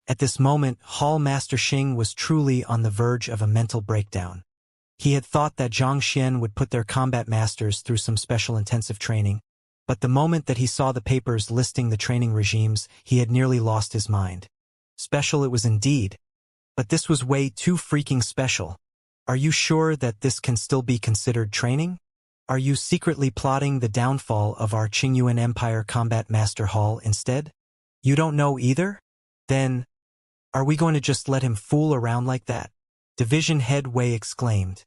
At this moment, Hall Master Xing was truly on the verge of a mental breakdown. He had thought that Xianxia would put their combat masters through some special intensive training, but the moment that he saw the papers listing the training regimes, he had nearly lost his mind. Special it was indeed, but this was way too freaking special. Are you sure that this can still be considered training? Are you secretly plotting the downfall of our Qingyuan Empire Combat Master Hall instead? You don't know either? Then, are we going to just let him fool around like that? Division Head Wei exclaimed.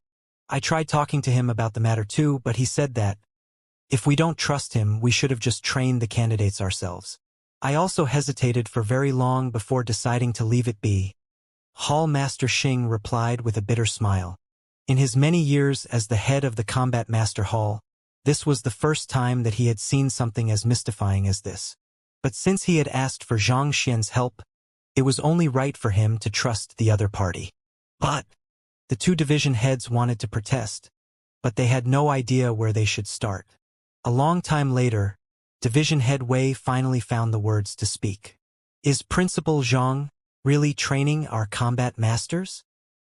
I tried talking to him about the matter too, but he said that, if we don't trust him, we should have just trained the candidates ourselves. I also hesitated for very long before deciding to leave it be. Hall Master Xing replied with a bitter smile. In his many years as the head of the Combat Master Hall, this was the first time that he had seen something as mystifying as this. But since he had asked for Xianxia's help, it was only right for him to trust the other party. But the 2 division heads wanted to protest, but they had no idea where they should start. A long time later, Division Head Wei finally found the words to speak. Is Principal Zhang really training our combat masters?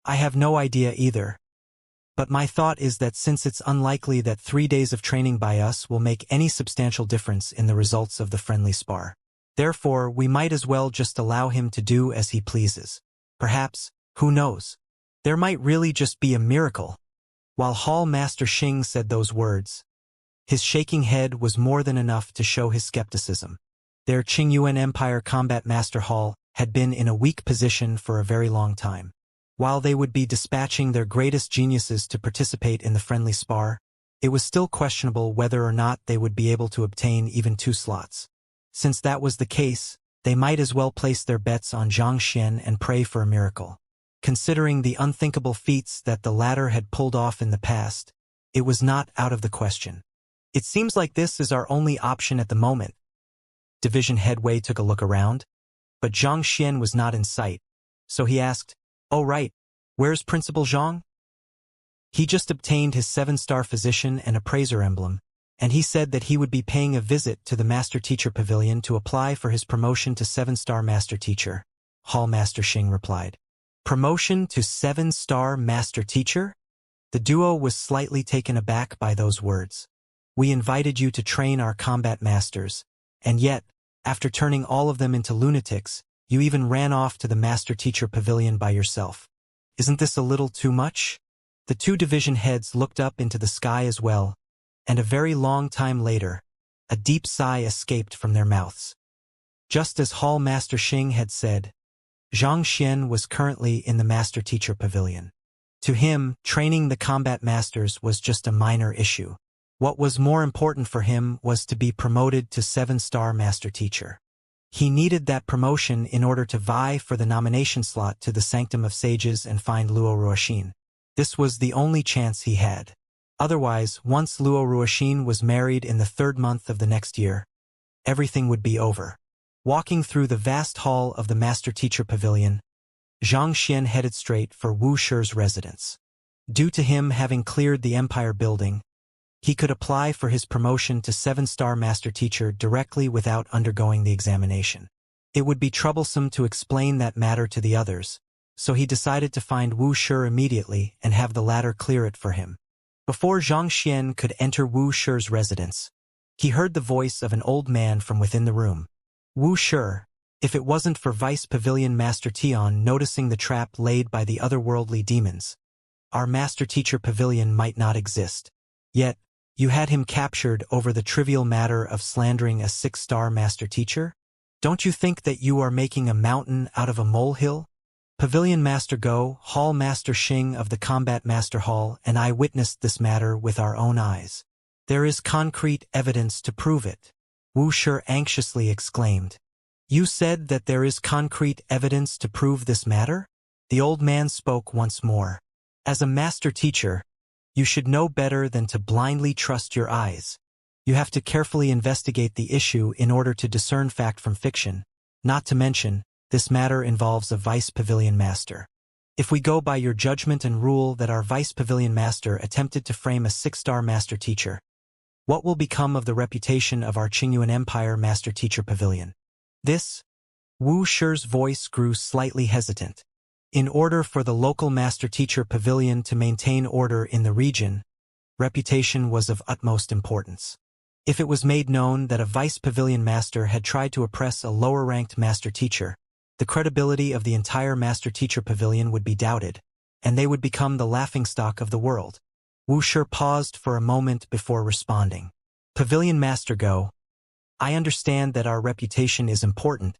I have no idea either. But my thought is that since it's unlikely that 3 days of training by us will make any substantial difference in the results of the friendly spar, therefore we might as well just allow him to do as he pleases. Perhaps, who knows? There might really just be a miracle. While Hall Master Xing said those words, his shaking head was more than enough to show his skepticism. Their Qingyuan Empire Combat Master Hall had been in a weak position for a very long time. While they would be dispatching their greatest geniuses to participate in the friendly spar, it was still questionable whether or not they would be able to obtain even 2 slots. Since that was the case, they might as well place their bets on Xianxia and pray for a miracle. Considering the unthinkable feats that the latter had pulled off in the past, it was not out of the question. It seems like this is our only option at the moment. Division Head Wei took a look around, but Xianxia was not in sight, so he asked, "Oh right, where's Principal Zhang?" He just obtained his 7-star physician and appraiser emblem, and he said that he would be paying a visit to the Master Teacher Pavilion to apply for his promotion to 7-star Master Teacher. Hall Master Xing replied. Promotion to 7-star Master Teacher? The duo was slightly taken aback by those words. We invited you to train our combat masters, and yet, after turning all of them into lunatics, you even ran off to the Master Teacher Pavilion by yourself. Isn't this a little too much? The 2 division heads looked up into the sky as well, and a very long time later, a deep sigh escaped from their mouths. Just as Hall Master Xing had said, Xianxia was currently in the Master Teacher Pavilion. To him, training the combat masters was just a minor issue. What was more important for him was to be promoted to 7-star Master Teacher. He needed that promotion in order to vie for the nomination slot to the Sanctum of Sages and find Luo Ruoxin. This was the only chance he had. Otherwise, once Luo Ruoxin was married in the 3rd month of the next year, everything would be over. Walking through the vast hall of the Master Teacher Pavilion, Xianxia headed straight for Wuxia's residence. Due to him having cleared the Empire building, he could apply for his promotion to 7-star Master Teacher directly without undergoing the examination. It would be troublesome to explain that matter to the others, so he decided to find Wuxia immediately and have the latter clear it for him. Before Xianxia could enter Wuxia's residence, he heard the voice of an old man from within the room. Wuxia, if it wasn't for Vice Pavilion Master Tian noticing the trap laid by the otherworldly demons, our Master Teacher Pavilion might not exist. Yet, you had him captured over the trivial matter of slandering a 6-star Master Teacher? Don't you think that you are making a mountain out of a molehill? Pavilion Master Go, Hall Master Xing of the Combat Master Hall, and I witnessed this matter with our own eyes. There is concrete evidence to prove it. Wuxia anxiously exclaimed. You said that there is concrete evidence to prove this matter? The old man spoke once more. As a Master Teacher, you should know better than to blindly trust your eyes. You have to carefully investigate the issue in order to discern fact from fiction. Not to mention, this matter involves a Vice Pavilion Master. If we go by your judgment and rule that our Vice Pavilion Master attempted to frame a 6-star Master Teacher, what will become of the reputation of our Qingyuan Empire Master Teacher Pavilion? This? Wuxia's voice grew slightly hesitant. In order for the local Master Teacher Pavilion to maintain order in the region, reputation was of utmost importance. If it was made known that a Vice Pavilion Master had tried to oppress a lower-ranked Master Teacher, the credibility of the entire Master Teacher Pavilion would be doubted, and they would become the laughingstock of the world. Wuxia paused for a moment before responding. Pavilion Master Go, I understand that our reputation is important,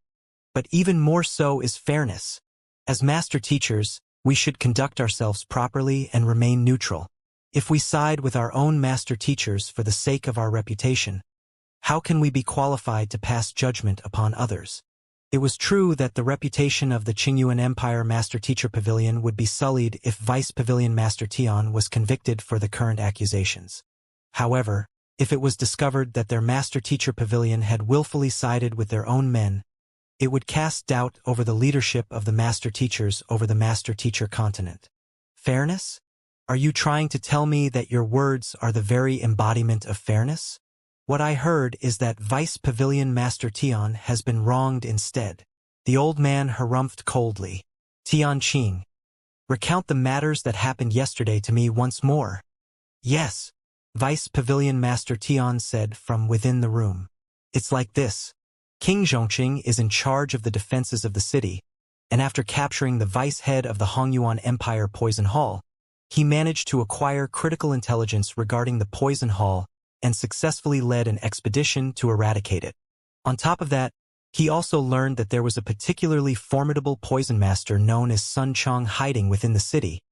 but even more so is fairness. As Master Teachers, we should conduct ourselves properly and remain neutral. If we side with our own Master Teachers for the sake of our reputation, how can we be qualified to pass judgment upon others? It was true that the reputation of the Qingyuan Empire Master Teacher Pavilion would be sullied if Vice Pavilion Master Tian was convicted for the current accusations. However, if it was discovered that their Master Teacher Pavilion had willfully sided with their own men, it would cast doubt over the leadership of the Master Teachers over the Master Teacher continent. Fairness? Are you trying to tell me that your words are the very embodiment of fairness? What I heard is that Vice Pavilion Master Tian has been wronged instead. The old man harumphed coldly. Tian Qing, recount the matters that happened yesterday to me once more. Yes, Vice Pavilion Master Tian said from within the room. It's like this. King Zhongqing is in charge of the defenses of the city, and after capturing the vice head of the Hongyuan Empire Poison Hall, he managed to acquire critical intelligence regarding the Poison Hall and successfully led an expedition to eradicate it. On top of that, he also learned that there was a particularly formidable poison master known as Sun Chong hiding within the city,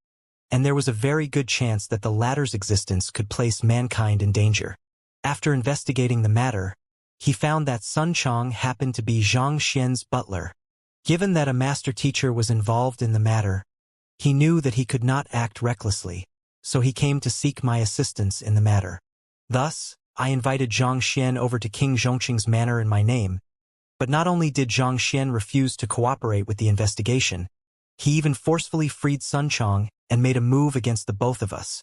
and there was a very good chance that the latter's existence could place mankind in danger. After investigating the matter, he found that Sun Chong happened to be Xianxia's butler. Given that a Master Teacher was involved in the matter, he knew that he could not act recklessly, so he came to seek my assistance in the matter. Thus, I invited Xianxia over to King Zhongqing's manor in my name, but not only did Xianxia refuse to cooperate with the investigation, he even forcefully freed Sun Chong and made a move against the both of us.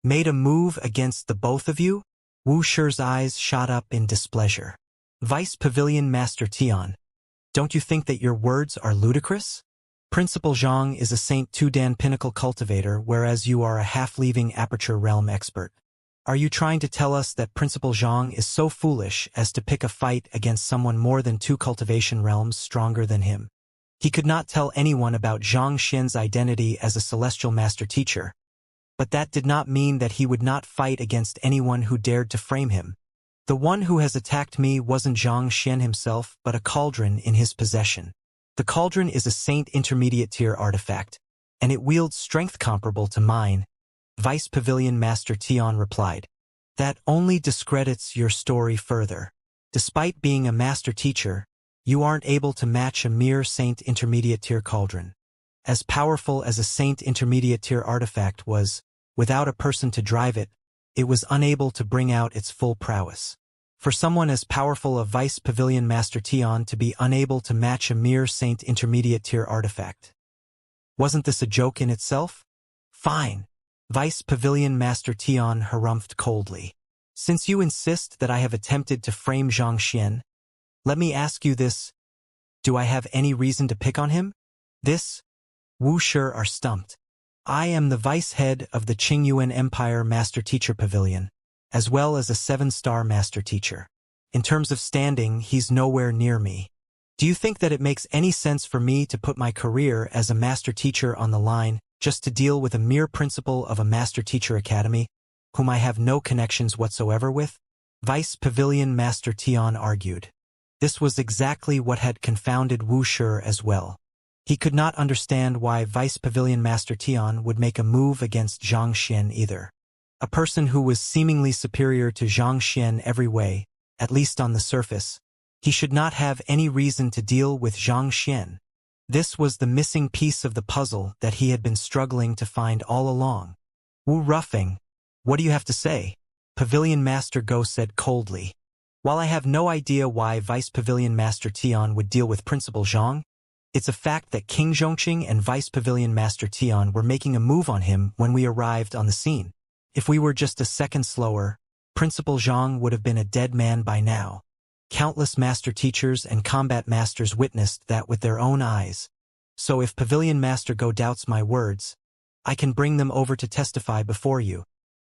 Made a move against the both of you? Wuxia's eyes shot up in displeasure. Vice Pavilion Master Tian, don't you think that your words are ludicrous? Principal Zhang is a Saint Tudan Pinnacle cultivator, whereas you are a half-leaving Aperture Realm expert. Are you trying to tell us that Principal Zhang is so foolish as to pick a fight against someone more than 2 cultivation realms stronger than him? He could not tell anyone about Xianxia's identity as a celestial master teacher, but that did not mean that he would not fight against anyone who dared to frame him. The one who has attacked me wasn't Xianxia himself, but a cauldron in his possession. The cauldron is a Saint Intermediate tier artifact, and it wields strength comparable to mine. Vice Pavilion Master Tian replied. That only discredits your story further. Despite being a master teacher, you aren't able to match a mere Saint Intermediate tier cauldron. As powerful as a Saint Intermediate tier artifact was, without a person to drive it, it was unable to bring out its full prowess. For someone as powerful as Vice Pavilion Master Tian to be unable to match a mere Saint Intermediate tier artifact. Wasn't this a joke in itself? Fine. Vice Pavilion Master Tian harumphed coldly. Since you insist that I have attempted to frame Xianxia, let me ask you this. Do I have any reason to pick on him? This? Wuxia are stumped. I am the vice head of the Qingyuan Empire Master Teacher Pavilion, as well as a 7-star master teacher. In terms of standing, he's nowhere near me. Do you think that it makes any sense for me to put my career as a master teacher on the line just to deal with a mere principal of a master teacher academy, whom I have no connections whatsoever with? Vice Pavilion Master Tian argued. This was exactly what had confounded Wuxia as well. He could not understand why Vice Pavilion Master Tian would make a move against Xianxia either. A person who was seemingly superior to Xianxia every way, at least on the surface, he should not have any reason to deal with Xianxia. This was the missing piece of the puzzle that he had been struggling to find all along. Wu Ruffing, what do you have to say? Pavilion Master Go said coldly. While I have no idea why Vice Pavilion Master Tian would deal with Principal Zhang, it's a fact that King Zhongqing and Vice Pavilion Master Tian were making a move on him when we arrived on the scene. If we were just a second slower, Principal Zhang would have been a dead man by now. Countless master teachers and combat masters witnessed that with their own eyes. So if Pavilion Master Go doubts my words, I can bring them over to testify before you.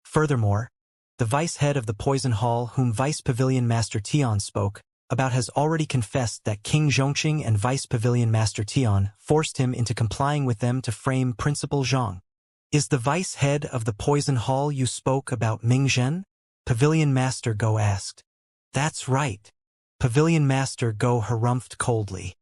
Furthermore, the vice head of the Poison Hall whom Vice Pavilion Master Tian spoke about has already confessed that King Zhongqing and Vice Pavilion Master Tian forced him into complying with them to frame Principal Zhang. Is the vice head of the Poison Hall you spoke about Ming Zhen? Pavilion Master Go asked. That's right. Pavilion Master Go harumphed coldly.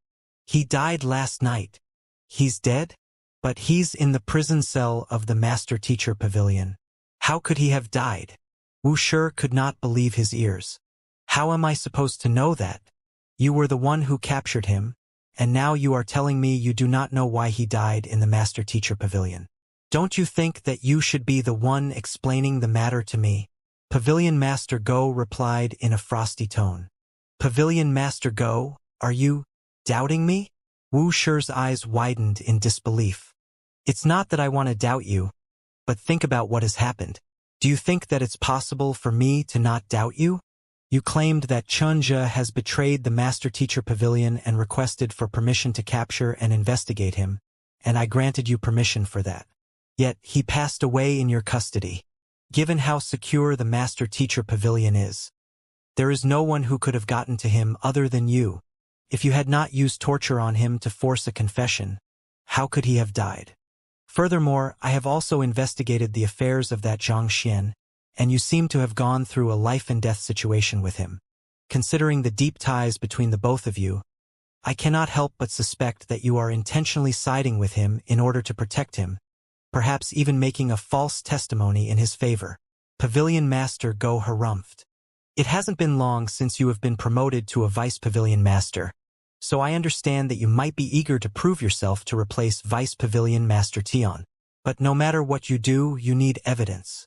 He died last night. He's dead? But he's in the prison cell of the Master Teacher Pavilion. How could he have died? Wuxia could not believe his ears. How am I supposed to know that? You were the one who captured him, and now you are telling me you do not know why he died in the Master Teacher Pavilion. Don't you think that you should be the one explaining the matter to me? Pavilion Master Go replied in a frosty tone. Pavilion Master Go, are you doubting me? Wuxia's eyes widened in disbelief. It's not that I want to doubt you, but think about what has happened. Do you think that it's possible for me to not doubt you? You claimed that Xianxia has betrayed the Master Teacher Pavilion and requested for permission to capture and investigate him, and I granted you permission for that. Yet he passed away in your custody. Given how secure the Master Teacher Pavilion is, there is no one who could have gotten to him other than you. If you had not used torture on him to force a confession, how could he have died? Furthermore, I have also investigated the affairs of that Xianxia, and you seem to have gone through a life-and-death situation with him. Considering the deep ties between the both of you, I cannot help but suspect that you are intentionally siding with him in order to protect him, perhaps even making a false testimony in his favor. Pavilion Master Go harumphed. It hasn't been long since you have been promoted to a Vice Pavilion Master, so I understand that you might be eager to prove yourself to replace Vice Pavilion Master Tian. But no matter what you do, you need evidence.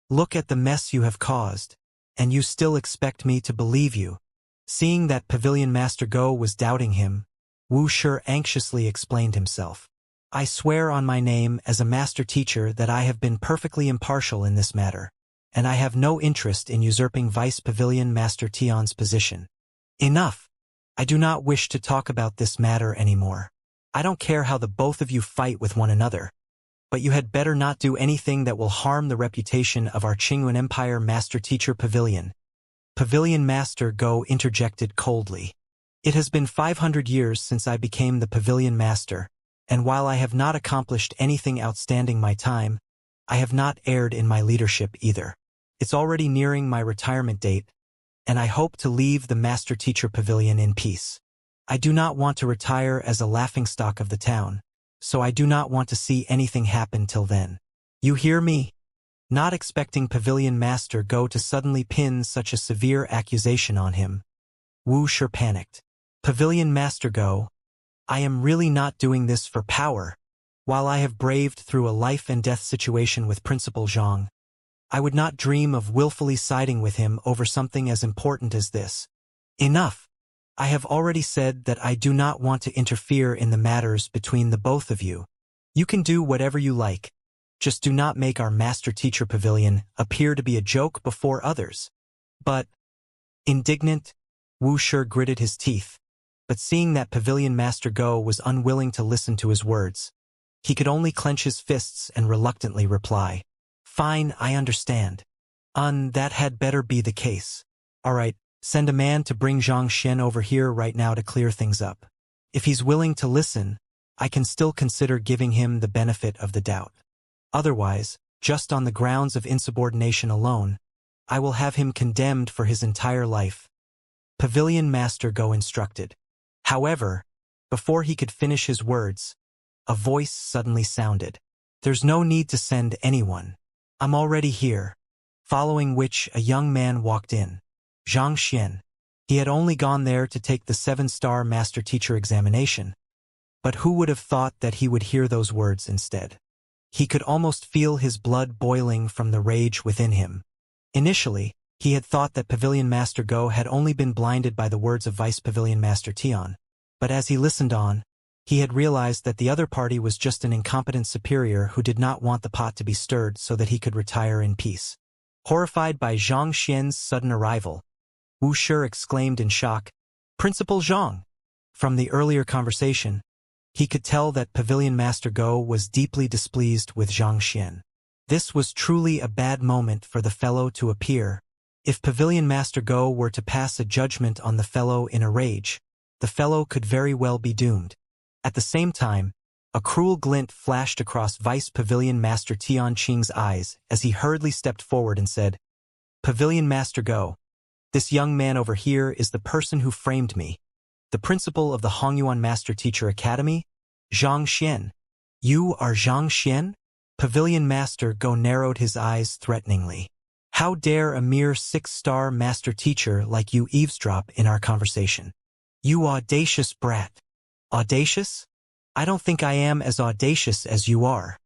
Look at the mess you have caused, and you still expect me to believe you. Seeing that Pavilion Master Go was doubting him, Wuxia anxiously explained himself. I swear on my name as a master teacher that I have been perfectly impartial in this matter, and I have no interest in usurping Vice Pavilion Master Tion's position. Enough! I do not wish to talk about this matter anymore. I don't care how the both of you fight with one another, but you had better not do anything that will harm the reputation of our Qingyuan Empire Master Teacher Pavilion. Pavilion Master Go interjected coldly. It has been 500 years since I became the Pavilion Master, and while I have not accomplished anything outstanding my time, I have not erred in my leadership either. It's already nearing my retirement date, and I hope to leave the Master Teacher Pavilion in peace. I do not want to retire as a laughingstock of the town, so I do not want to see anything happen till then. You hear me? Not expecting Pavilion Master Go to suddenly pin such a severe accusation on him, Wuxia panicked. Pavilion Master Go, I am really not doing this for power. While I have braved through a life-and-death situation with Principal Zhang, I would not dream of willfully siding with him over something as important as this. Enough! I have already said that I do not want to interfere in the matters between the both of you. You can do whatever you like. Just do not make our Master Teacher Pavilion appear to be a joke before others. But, indignant, Wuxia gritted his teeth, but seeing that Pavilion Master Go was unwilling to listen to his words, he could only clench his fists and reluctantly reply, "Fine, I understand. That had better be the case. All right, send a man to bring Xianxia over here right now to clear things up. If he's willing to listen, I can still consider giving him the benefit of the doubt. Otherwise, just on the grounds of insubordination alone, I will have him condemned for his entire life." Pavilion Master Go instructed. However, before he could finish his words, a voice suddenly sounded. "There's no need to send anyone. I'm already here." Following which a young man walked in. Xianxia. He had only gone there to take the 7-star Master Teacher examination. But who would have thought that he would hear those words instead? He could almost feel his blood boiling from the rage within him. Initially, he had thought that Pavilion Master Go had only been blinded by the words of Vice Pavilion Master Tion. But as he listened on, he had realized that the other party was just an incompetent superior who did not want the pot to be stirred so that he could retire in peace. Horrified by Zhang Xian's sudden arrival, Wuxia exclaimed in shock, "Principal Zhang!" From the earlier conversation, he could tell that Pavilion Master Go was deeply displeased with Zhang Xian. This was truly a bad moment for the fellow to appear. If Pavilion Master Go were to pass a judgment on the fellow in a rage, the fellow could very well be doomed. At the same time, a cruel glint flashed across Vice Pavilion Master Tian Qing's eyes as he hurriedly stepped forward and said, "Pavilion Master Go, this young man over here is the person who framed me. The principal of the Hongyuan Master Teacher Academy, Zhang Xian." "You are Zhang Xian?" Pavilion Master Go narrowed his eyes threateningly. "How dare a mere 6-star Master Teacher like you eavesdrop in our conversation? You audacious brat." "Audacious? I don't think I am as audacious as you are,"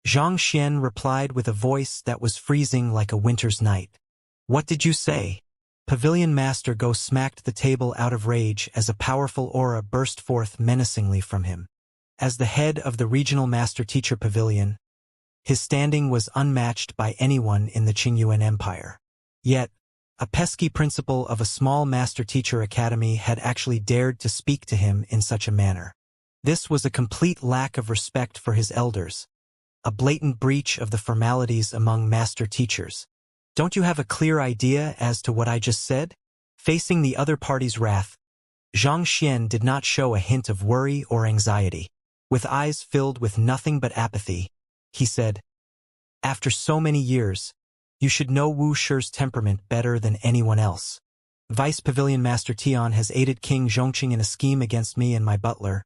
Zhang Xian replied with a voice that was freezing like a winter's night. "What did you say?" Pavilion Master Go smacked the table out of rage as a powerful aura burst forth menacingly from him. As the head of the Regional Master Teacher Pavilion, his standing was unmatched by anyone in the Qingyuan Empire. Yet, a pesky principal of a small Master Teacher Academy had actually dared to speak to him in such a manner. This was a complete lack of respect for his elders, a blatant breach of the formalities among Master Teachers. "Don't you have a clear idea as to what I just said?" Facing the other party's wrath, Zhang Xian did not show a hint of worry or anxiety. With eyes filled with nothing but apathy, he said, "After so many years, you should know Wuxia's temperament better than anyone else. Vice Pavilion Master Tian has aided King Zhongqing in a scheme against me and my butler,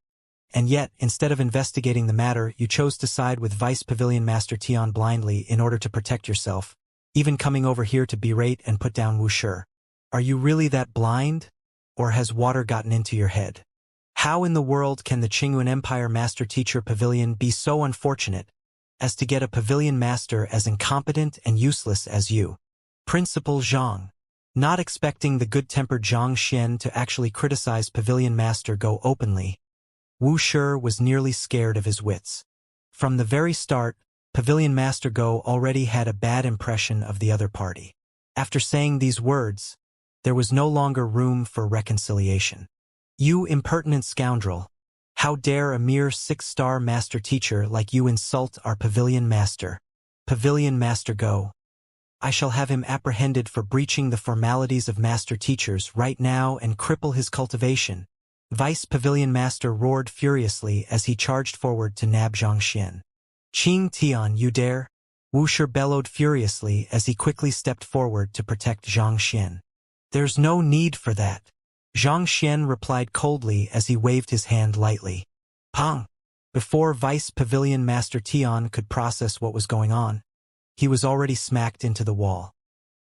and yet, instead of investigating the matter, you chose to side with Vice Pavilion Master Tian blindly in order to protect yourself, even coming over here to berate and put down Wuxia. Are you really that blind? Or has water gotten into your head? How in the world can the Qingyuan Empire Master Teacher Pavilion be so unfortunate as to get a pavilion master as incompetent and useless as you?" Principal Zhang. Not expecting the good-tempered Zhang Xian to actually criticize Pavilion Master Go openly, Wuxia was nearly scared of his wits. From the very start, Pavilion Master Go already had a bad impression of the other party. After saying these words, there was no longer room for reconciliation. "You impertinent scoundrel! How dare a mere 6-star master teacher like you insult our Pavilion Master? Pavilion Master Go! I shall have him apprehended for breaching the formalities of master teachers right now and cripple his cultivation." Vice Pavilion Master roared furiously as he charged forward to nab Xianxia. "Qing Tian, you dare?" Wuxia bellowed furiously as he quickly stepped forward to protect Xianxia. "There's no need for that," Xianxia replied coldly as he waved his hand lightly. Pong! Before Vice Pavilion Master Tian could process what was going on, he was already smacked into the wall.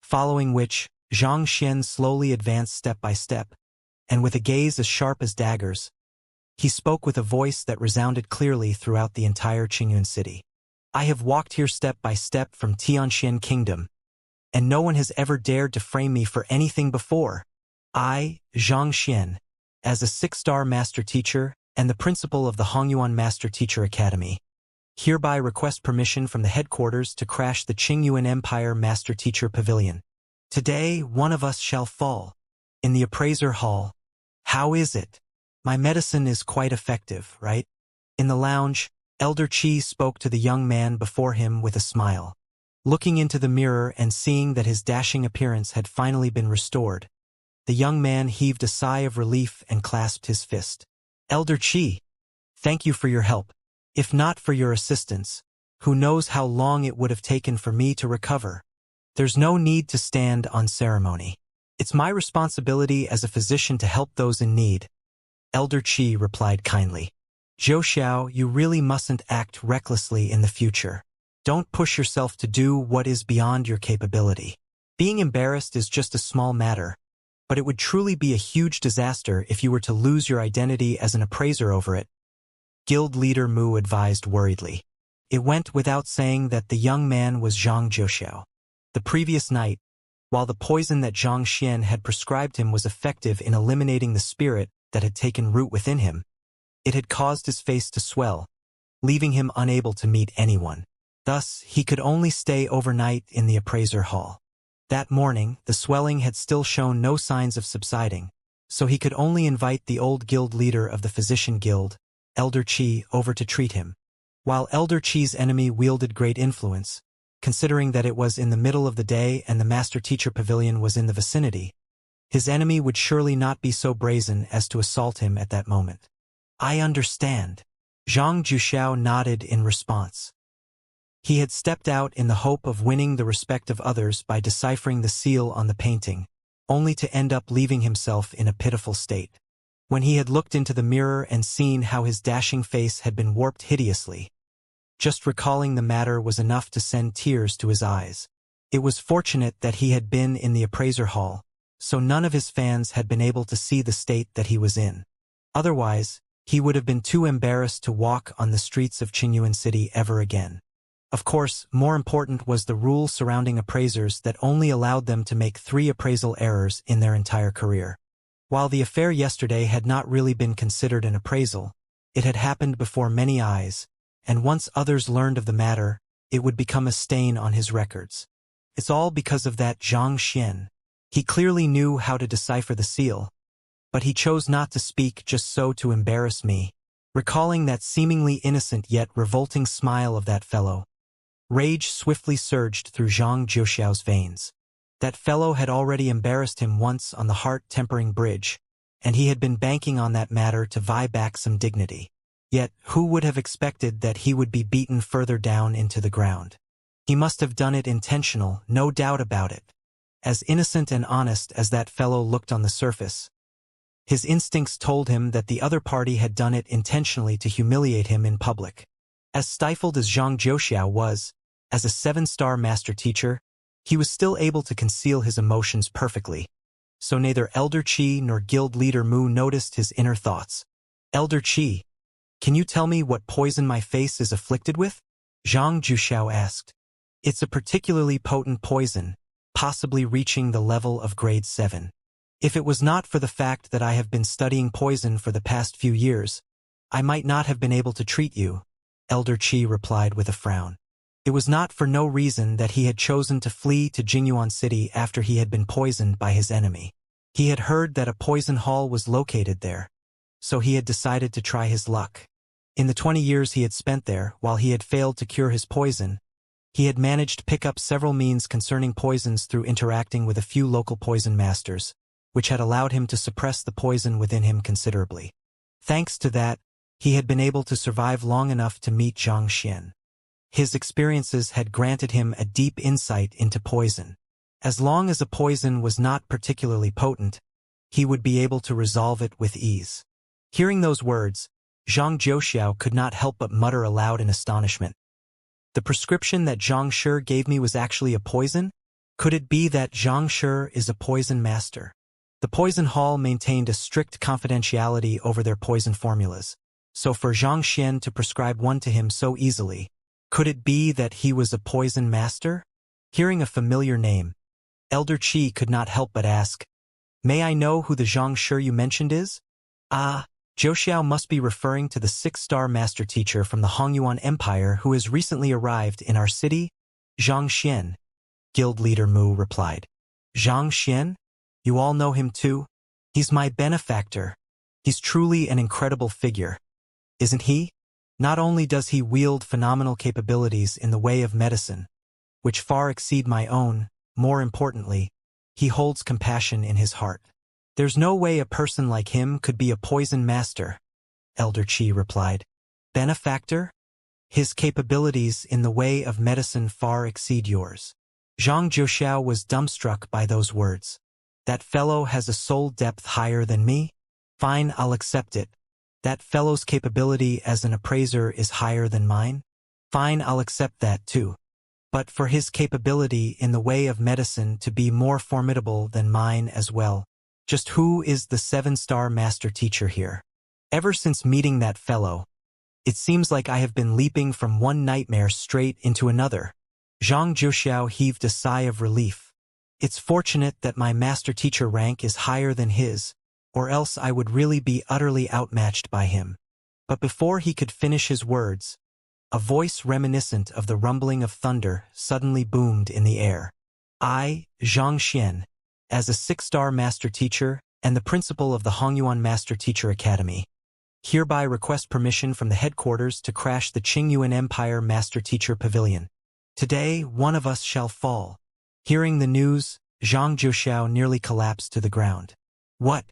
Following which, Xianxia slowly advanced step by step, and with a gaze as sharp as daggers, he spoke with a voice that resounded clearly throughout the entire Qingyuan city. "I have walked here step by step from Tianxian Kingdom, and no one has ever dared to frame me for anything before. I, Xianxia, as a 6-star master teacher and the principal of the Hongyuan Master Teacher Academy, hereby request permission from the headquarters to crash the Qingyuan Empire Master Teacher Pavilion. Today, one of us shall fall. In the appraiser hall. How is it? My medicine is quite effective, right?" In the lounge, Elder Qi spoke to the young man before him with a smile. Looking into the mirror and seeing that his dashing appearance had finally been restored, the young man heaved a sigh of relief and clasped his fist. "Elder Qi, thank you for your help. If not for your assistance, who knows how long it would have taken for me to recover. There's no need to stand on ceremony. It's my responsibility as a physician to help those in need," Elder Qi replied kindly. "Zhou Xiao, you really mustn't act recklessly in the future. Don't push yourself to do what is beyond your capability. Being embarrassed is just a small matter, but it would truly be a huge disaster if you were to lose your identity as an appraiser over it," Guild Leader Mu advised worriedly. It went without saying that the young man was Zhang Zhouxiao. The previous night, while the poison that Xianxia had prescribed him was effective in eliminating the spirit that had taken root within him, it had caused his face to swell, leaving him unable to meet anyone. Thus, he could only stay overnight in the appraiser hall. That morning, the swelling had still shown no signs of subsiding, so he could only invite the old guild leader of the Physician Guild, Elder Qi, over to treat him. While Elder Qi's enemy wielded great influence, considering that it was in the middle of the day and the Master Teacher Pavilion was in the vicinity, his enemy would surely not be so brazen as to assault him at that moment. "I understand." Zhang Zhuxiao nodded in response. He had stepped out in the hope of winning the respect of others by deciphering the seal on the painting, only to end up leaving himself in a pitiful state. When he had looked into the mirror and seen how his dashing face had been warped hideously, just recalling the matter was enough to send tears to his eyes. It was fortunate that he had been in the appraiser hall, so none of his fans had been able to see the state that he was in. Otherwise, he would have been too embarrassed to walk on the streets of Qingyuan City ever again. Of course, more important was the rule surrounding appraisers that only allowed them to make 3 appraisal errors in their entire career. While the affair yesterday had not really been considered an appraisal, it had happened before many eyes, and once others learned of the matter, it would become a stain on his records. It's all because of that Xianxia. He clearly knew how to decipher the seal, but he chose not to speak just so to embarrass me. Recalling that seemingly innocent yet revolting smile of that fellow, rage swiftly surged through Zhang Zhouxiao's veins. That fellow had already embarrassed him once on the heart-tempering bridge, and he had been banking on that matter to vie back some dignity. Yet, who would have expected that he would be beaten further down into the ground? He must have done it intentional, no doubt about it. As innocent and honest as that fellow looked on the surface, his instincts told him that the other party had done it intentionally to humiliate him in public. As stifled as Zhang Zhouxiao was, as a 7-star master teacher, he was still able to conceal his emotions perfectly, so neither Elder Qi nor Guild Leader Mu noticed his inner thoughts. "Elder Qi, can you tell me what poison my face is afflicted with?" Zhang Zhuxiao asked. "It's a particularly potent poison, possibly reaching the level of grade 7. If it was not for the fact that I have been studying poison for the past few years, I might not have been able to treat you," Elder Qi replied with a frown. It was not for no reason that he had chosen to flee to Jinyuan City after he had been poisoned by his enemy. He had heard that a poison hall was located there, so he had decided to try his luck. In the 20 years he had spent there, while he had failed to cure his poison, he had managed to pick up several means concerning poisons through interacting with a few local poison masters, which had allowed him to suppress the poison within him considerably. Thanks to that, he had been able to survive long enough to meet Xianxia. His experiences had granted him a deep insight into poison. As long as a poison was not particularly potent, he would be able to resolve it with ease. Hearing those words, Zhang Jiuxiao could not help but mutter aloud in astonishment. The prescription that Zhang Shi gave me was actually a poison? Could it be that Zhang Shi is a poison master? The poison hall maintained a strict confidentiality over their poison formulas, so for Zhang Xian to prescribe one to him so easily, could it be that he was a poison master? Hearing a familiar name, Elder Qi could not help but ask, "May I know who the Zhang Shi you mentioned is?" "Ah, Jiuxiao must be referring to the 6-star master teacher from the Hongyuan Empire who has recently arrived in our city, Zhang Xian," Guild Leader Mu replied. "Zhang Xian? You all know him too? He's my benefactor. He's truly an incredible figure, isn't he? Not only does he wield phenomenal capabilities in the way of medicine, which far exceed my own, more importantly, he holds compassion in his heart. There's no way a person like him could be a poison master," Elder Qi replied. "Benefactor? His capabilities in the way of medicine far exceed yours." Zhang Jiuxiao was dumbstruck by those words. "That fellow has a soul depth higher than me? Fine, I'll accept it. That fellow's capability as an appraiser is higher than mine? Fine, I'll accept that too. But for his capability in the way of medicine to be more formidable than mine as well, just who is the 7-star master teacher here? Ever since meeting that fellow, it seems like I have been leaping from one nightmare straight into another." Zhang Jiuxiao heaved a sigh of relief. "It's fortunate that my master teacher rank is higher than his, or else I would really be utterly outmatched by him." But before he could finish his words, a voice reminiscent of the rumbling of thunder suddenly boomed in the air. "I, Zhang Xian, as a 6-star master teacher and the principal of the Hongyuan Master Teacher Academy, hereby request permission from the headquarters to crash the Qingyuan Empire Master Teacher Pavilion. Today, one of us shall fall." Hearing the news, Zhang Jiuxiao nearly collapsed to the ground. "What?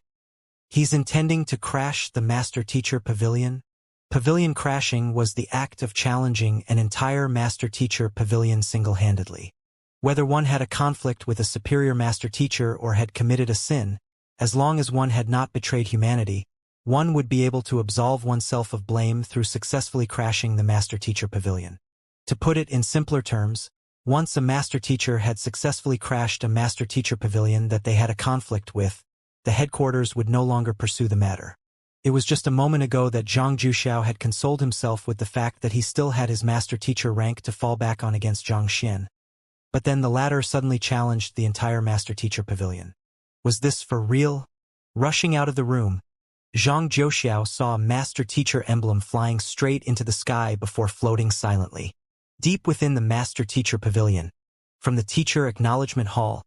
He's intending to crash the Master Teacher Pavilion?" Pavilion crashing was the act of challenging an entire Master Teacher Pavilion single-handedly. Whether one had a conflict with a superior Master Teacher or had committed a sin, as long as one had not betrayed humanity, one would be able to absolve oneself of blame through successfully crashing the Master Teacher Pavilion. To put it in simpler terms, once a Master Teacher had successfully crashed a Master Teacher Pavilion that they had a conflict with, the headquarters would no longer pursue the matter. It was just a moment ago that Zhang Jiuxiao had consoled himself with the fact that he still had his Master Teacher rank to fall back on against Zhang Xian. But then the latter suddenly challenged the entire Master Teacher Pavilion. Was this for real? Rushing out of the room, Zhang Jiuxiao saw a Master Teacher emblem flying straight into the sky before floating silently. Deep within the Master Teacher Pavilion, from the Teacher Acknowledgement Hall,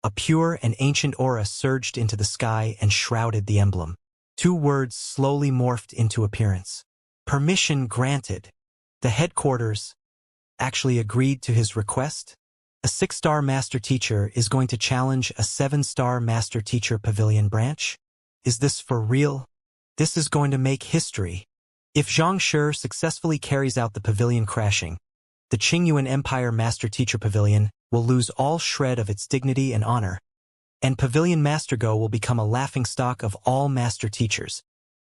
a pure and ancient aura surged into the sky and shrouded the emblem. 2 words slowly morphed into appearance. "Permission granted." The headquarters actually agreed to his request? A 6-star Master Teacher is going to challenge a 7-star Master Teacher Pavilion branch? Is this for real? This is going to make history. If Zhang Shi successfully carries out the pavilion crashing, the Qingyuan Empire Master Teacher Pavilion will lose all shred of its dignity and honor, and Pavilion Master Go will become a laughingstock of all Master Teachers.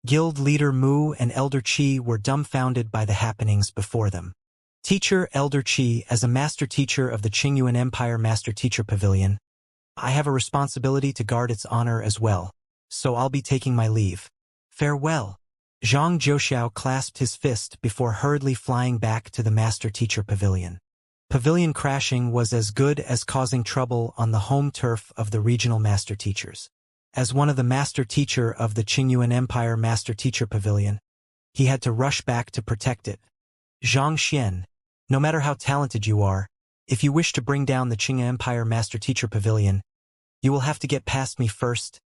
Guild Leader Mu and Elder Qi were dumbfounded by the happenings before them. "Teacher Elder Qi, as a Master Teacher of the Qingyuan Empire Master Teacher Pavilion, I have a responsibility to guard its honor as well, so I'll be taking my leave. Farewell." Zhang Jiuxiao clasped his fist before hurriedly flying back to the Master Teacher Pavilion. Pavilion crashing was as good as causing trouble on the home turf of the regional Master Teachers. As one of the Master Teacher of the Qingyuan Empire Master Teacher Pavilion, he had to rush back to protect it. Xianxia, no matter how talented you are, if you wish to bring down the Qing Empire Master Teacher Pavilion, you will have to get past me first,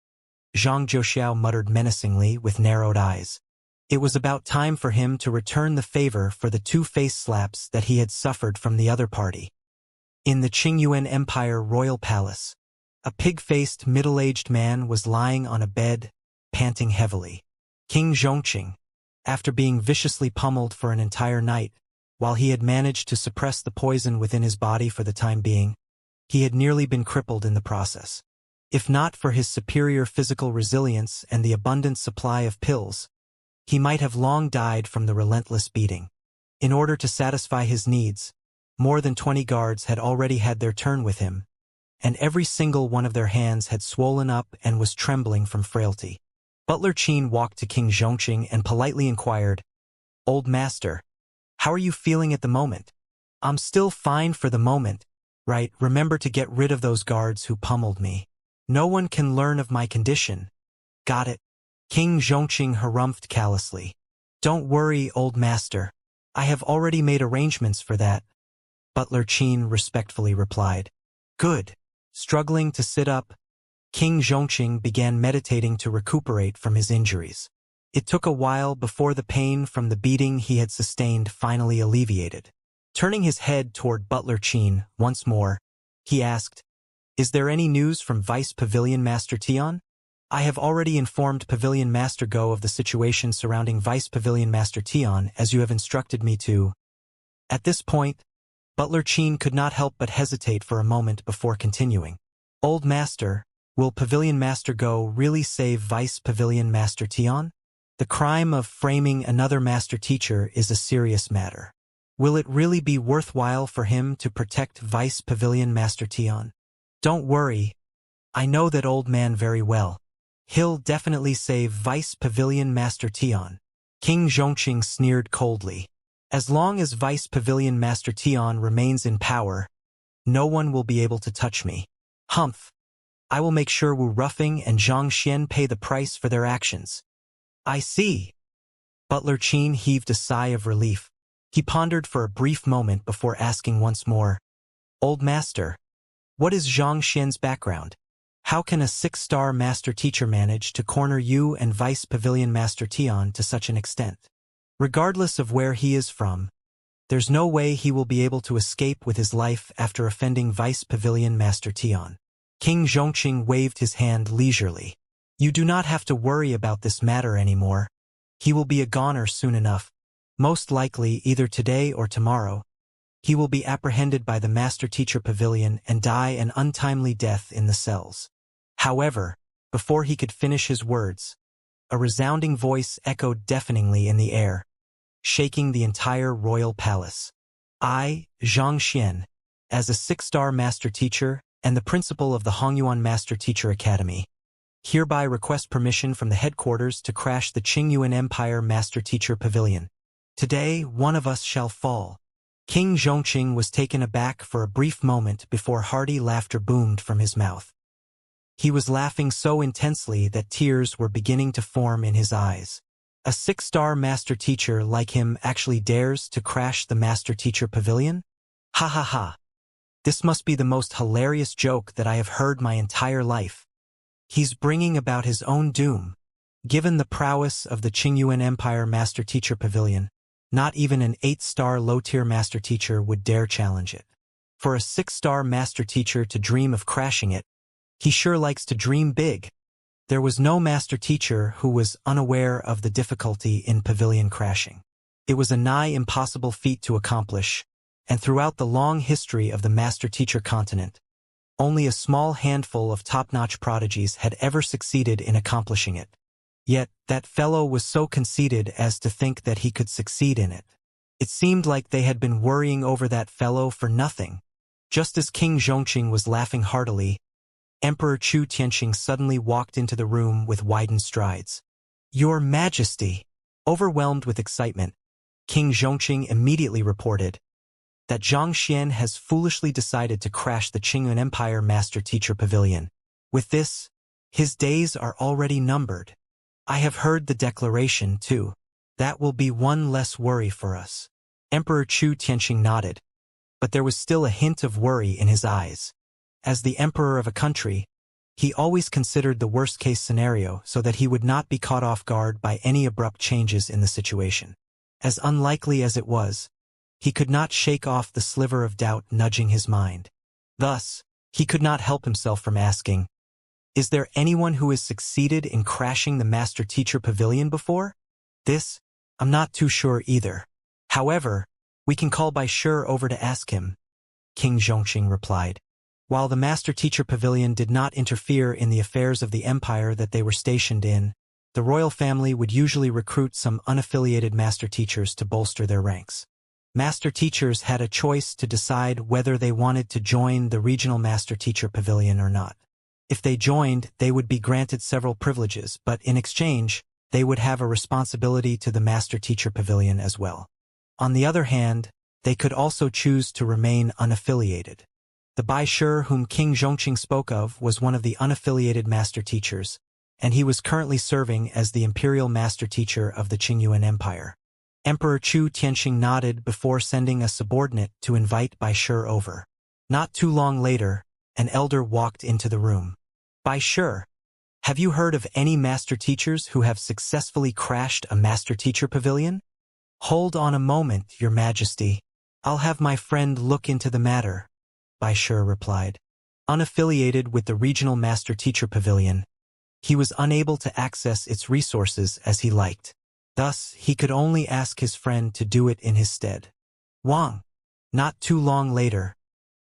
Zhang Zhouxiao muttered menacingly with narrowed eyes. It was about time for him to return the favor for the 2 face slaps that he had suffered from the other party. In the Qingyuan Empire Royal Palace, a pig-faced middle-aged man was lying on a bed, panting heavily. King Zhongqing, after being viciously pummeled for an entire night, while he had managed to suppress the poison within his body for the time being, he had nearly been crippled in the process. If not for his superior physical resilience and the abundant supply of pills, he might have long died from the relentless beating. In order to satisfy his needs, more than 20 guards had already had their turn with him, and every single one of their hands had swollen up and was trembling from frailty. Butler Qin walked to King Zhongqing and politely inquired, "Old master, how are you feeling at the moment?" "I'm still fine for the moment, right? Remember to get rid of those guards who pummeled me. No one can learn of my condition." "Got it." King Zhongqing harumphed callously. "Don't worry, old master. I have already made arrangements for that," Butler Qin respectfully replied. "Good." Struggling to sit up, King Zhongqing began meditating to recuperate from his injuries. It took a while before the pain from the beating he had sustained finally alleviated. Turning his head toward Butler Qin once more, he asked, "Is there any news from Vice Pavilion Master Tian?" "I have already informed Pavilion Master Go of the situation surrounding Vice Pavilion Master Tian as you have instructed me to." At this point, Butler Qin could not help but hesitate for a moment before continuing. "Old Master, will Pavilion Master Go really save Vice Pavilion Master Tian? The crime of framing another master teacher is a serious matter. Will it really be worthwhile for him to protect Vice Pavilion Master Tian?" "Don't worry. I know that old man very well. He'll definitely save Vice Pavilion Master Tian." King Zhongqing sneered coldly. "As long as Vice Pavilion Master Tian remains in power, no one will be able to touch me. Humph. I will make sure Wu Ruffing and Zhang Xian pay the price for their actions." "I see." Butler Qin heaved a sigh of relief. He pondered for a brief moment before asking once more, "Old Master, what is Zhang Xian's background? How can a 6-star master teacher manage to corner you and Vice Pavilion Master Tian to such an extent? Regardless of where he is from, there's no way he will be able to escape with his life after offending Vice Pavilion Master Tian." King Zhongqing waved his hand leisurely. "You do not have to worry about this matter anymore. He will be a goner soon enough. Most likely either today or tomorrow. He will be apprehended by the Master Teacher Pavilion and die an untimely death in the cells." However, before he could finish his words, a resounding voice echoed deafeningly in the air, shaking the entire royal palace. "I, Zhang Xian, as a 6-star master teacher and the principal of the Hongyuan Master Teacher Academy, hereby request permission from the headquarters to crash the Qingyuan Empire Master Teacher Pavilion. Today, one of us shall fall." King Zhongqing was taken aback for a brief moment before hearty laughter boomed from his mouth. He was laughing so intensely that tears were beginning to form in his eyes. A 6-star master teacher like him actually dares to crash the Master Teacher Pavilion? Ha ha ha. This must be the most hilarious joke that I have heard my entire life. He's bringing about his own doom. Given the prowess of the Qingyuan Empire Master Teacher Pavilion, not even an 8-star low-tier master teacher would dare challenge it. For a 6-star master teacher to dream of crashing it, he sure likes to dream big. There was no master teacher who was unaware of the difficulty in pavilion crashing. It was a nigh impossible feat to accomplish, and throughout the long history of the master teacher continent, only a small handful of top-notch prodigies had ever succeeded in accomplishing it. Yet, that fellow was so conceited as to think that he could succeed in it. It seemed like they had been worrying over that fellow for nothing. Just as King Zhongqing was laughing heartily, Emperor Chu Tianqing suddenly walked into the room with widened strides. "Your Majesty!" Overwhelmed with excitement, King Zhongqing immediately reported that Zhang Xian has foolishly decided to crash the Qingyuan Empire Master Teacher Pavilion. With this, his days are already numbered. I have heard the declaration, too. That will be one less worry for us. Emperor Chu Tianqing nodded, but there was still a hint of worry in his eyes. As the emperor of a country, he always considered the worst-case scenario so that he would not be caught off guard by any abrupt changes in the situation. As unlikely as it was, he could not shake off the sliver of doubt nudging his mind. Thus, he could not help himself from asking, "Is there anyone who has succeeded in crashing the Master-Teacher Pavilion before?" "This, I'm not too sure either. However, we can call Bai Shi over to ask him," King Zhongxing replied. While the Master-Teacher Pavilion did not interfere in the affairs of the empire that they were stationed in, the royal family would usually recruit some unaffiliated master teachers to bolster their ranks. Master teachers had a choice to decide whether they wanted to join the regional Master Teacher Pavilion or not. If they joined, they would be granted several privileges, but in exchange, they would have a responsibility to the Master Teacher Pavilion as well. On the other hand, they could also choose to remain unaffiliated. The Bai Shi whom King Zhongqing spoke of was one of the unaffiliated master teachers, and he was currently serving as the imperial master teacher of the Qingyuan Empire. Emperor Chu Tianqing nodded before sending a subordinate to invite Bai Shi over. Not too long later, an elder walked into the room. "Bai Shi, have you heard of any master teachers who have successfully crashed a master teacher pavilion?" "Hold on a moment, Your Majesty. I'll have my friend look into the matter," Bai Shi replied. Unaffiliated with the regional Master Teacher Pavilion, he was unable to access its resources as he liked. Thus, he could only ask his friend to do it in his stead. Wang. Not too long later,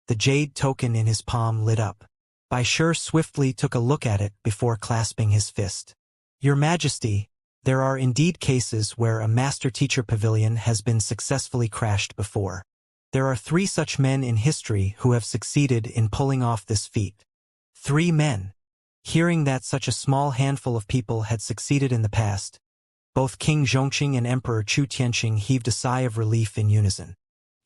the jade token in his palm lit up. Bai Shi swiftly took a look at it before clasping his fist. "Your Majesty, there are indeed cases where a Master Teacher Pavilion has been successfully crashed before. There are 3 such men in history who have succeeded in pulling off this feat." 3 men. Hearing that such a small handful of people had succeeded in the past, both King Zhongqing and Emperor Chu Tianqing heaved a sigh of relief in unison.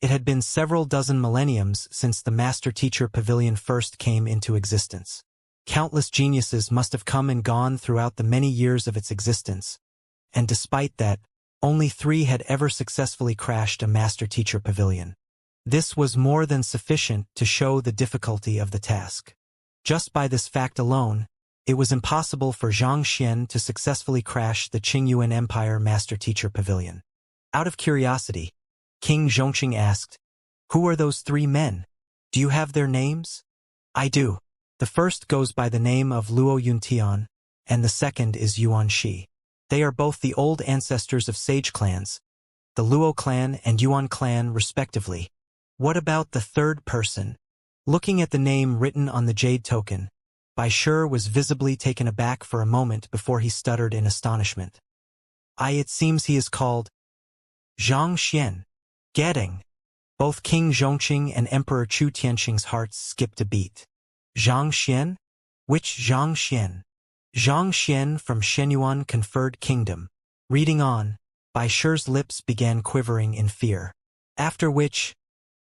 It had been several dozen millenniums since the Master Teacher Pavilion first came into existence. Countless geniuses must have come and gone throughout the many years of its existence, and despite that, only 3 had ever successfully crashed a Master Teacher Pavilion. This was more than sufficient to show the difficulty of the task. Just by this fact alone, it was impossible for Xianxia to successfully crash the Qingyuan Empire Master Teacher Pavilion. Out of curiosity, King Zhongqing asked, "Who are those 3 men? Do you have their names?" "I do. The first goes by the name of Luo Yuntian, and the second is Yuan Shi. They are both the old ancestors of sage clans, the Luo clan and Yuan clan respectively." "What about the third person?" Looking at the name written on the jade token, Bai Shi was visibly taken aback for a moment before he stuttered in astonishment. It seems he is called Xianxia." Getting. Both King Zhongqing and Emperor Chu Tianqing's hearts skipped a beat. Xianxia? Which Xianxia? Xianxia from Shenyuan Conferred Kingdom. Reading on, Bai Shi's lips began quivering in fear. After which,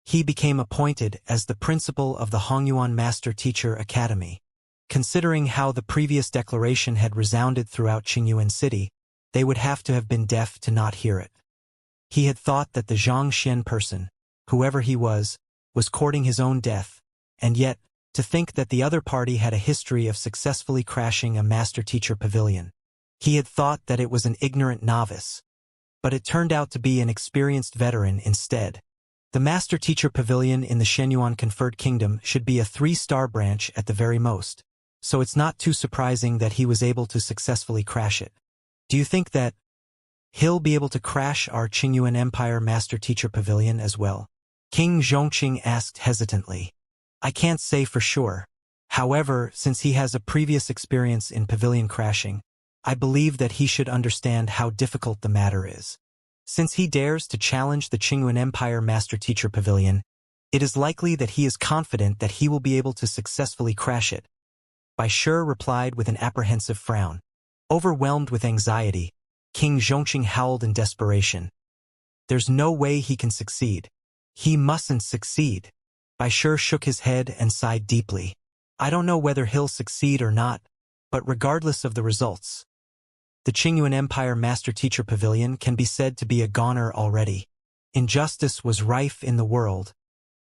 he became appointed as the principal of the Hongyuan Master Teacher Academy. Considering how the previous declaration had resounded throughout Qingyuan City, they would have to have been deaf to not hear it. He had thought that the Zhangxian person, whoever he was courting his own death, and yet, to think that the other party had a history of successfully crashing a Master Teacher Pavilion. He had thought that it was an ignorant novice, but it turned out to be an experienced veteran instead. The Master Teacher Pavilion in the Shenyuan Conferred Kingdom should be a 3-star branch at the very most, so it's not too surprising that he was able to successfully crash it. "Do you think that he'll be able to crash our Qingyuan Empire Master Teacher Pavilion as well?" King Zhongqing asked hesitantly. "I can't say for sure. However, since he has a previous experience in pavilion crashing, I believe that he should understand how difficult the matter is. Since he dares to challenge the Qingyuan Empire Master Teacher Pavilion, it is likely that he is confident that he will be able to successfully crash it." Bai Shi replied with an apprehensive frown. Overwhelmed with anxiety, King Zhongqing howled in desperation. "There's no way he can succeed. He mustn't succeed." Bai Shi shook his head and sighed deeply. "I don't know whether he'll succeed or not, but regardless of the results, the Qingyuan Empire Master Teacher Pavilion can be said to be a goner already." Injustice was rife in the world,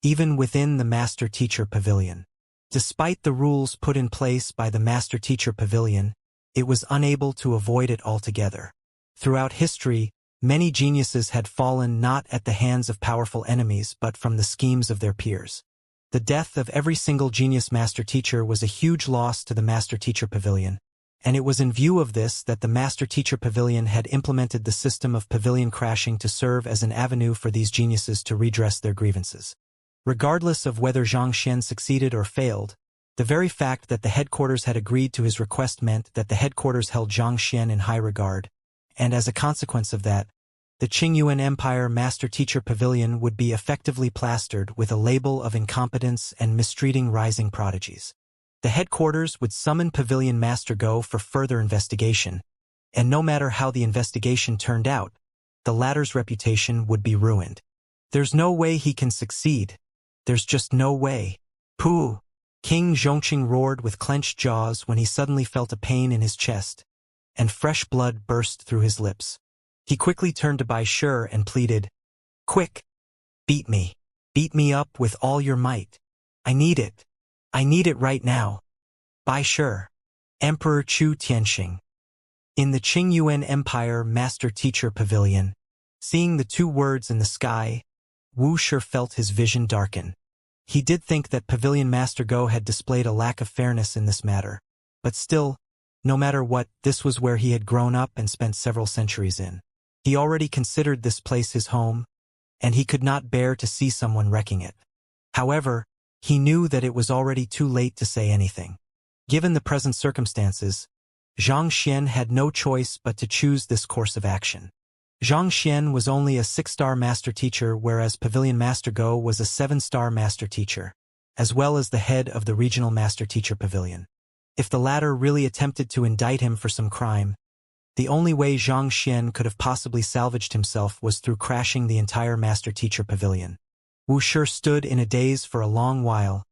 even within the Master-Teacher Pavilion. Despite the rules put in place by the Master-Teacher Pavilion, it was unable to avoid it altogether. Throughout history, many geniuses had fallen not at the hands of powerful enemies but from the schemes of their peers. The death of every single genius Master-Teacher was a huge loss to the Master-Teacher Pavilion, and it was in view of this that the Master-Teacher Pavilion had implemented the system of pavilion crashing to serve as an avenue for these geniuses to redress their grievances. Regardless of whether Xianxia succeeded or failed, the very fact that the headquarters had agreed to his request meant that the headquarters held Xianxia in high regard, and as a consequence of that, the Qingyuan Empire Master-Teacher Pavilion would be effectively plastered with a label of incompetence and mistreating rising prodigies. The headquarters would summon Pavilion Master Go for further investigation, and no matter how the investigation turned out, the latter's reputation would be ruined. There's no way he can succeed. There's just no way. Pooh! King Zhongqing roared with clenched jaws when he suddenly felt a pain in his chest, and fresh blood burst through his lips. He quickly turned to Bai Shi and pleaded, "Quick! Beat me! Beat me up with all your might! I need it! I need it right now!" Bai Shi, Emperor Chu Tianxing. In the Qingyuan Empire Master-Teacher Pavilion, seeing the two words in the sky, Wuxia felt his vision darken. He did think that Pavilion Master Go had displayed a lack of fairness in this matter, but still, no matter what, this was where he had grown up and spent several centuries in. He already considered this place his home, and he could not bear to see someone wrecking it. However, he knew that it was already too late to say anything. Given the present circumstances, Xianxia had no choice but to choose this course of action. Xianxia was only a 6-star master teacher, whereas Pavilion Master Go was a 7-star master teacher, as well as the head of the regional master teacher pavilion. If the latter really attempted to indict him for some crime, the only way Xianxia could have possibly salvaged himself was through crashing the entire master-teacher pavilion. Wuxia stood in a daze for a long while,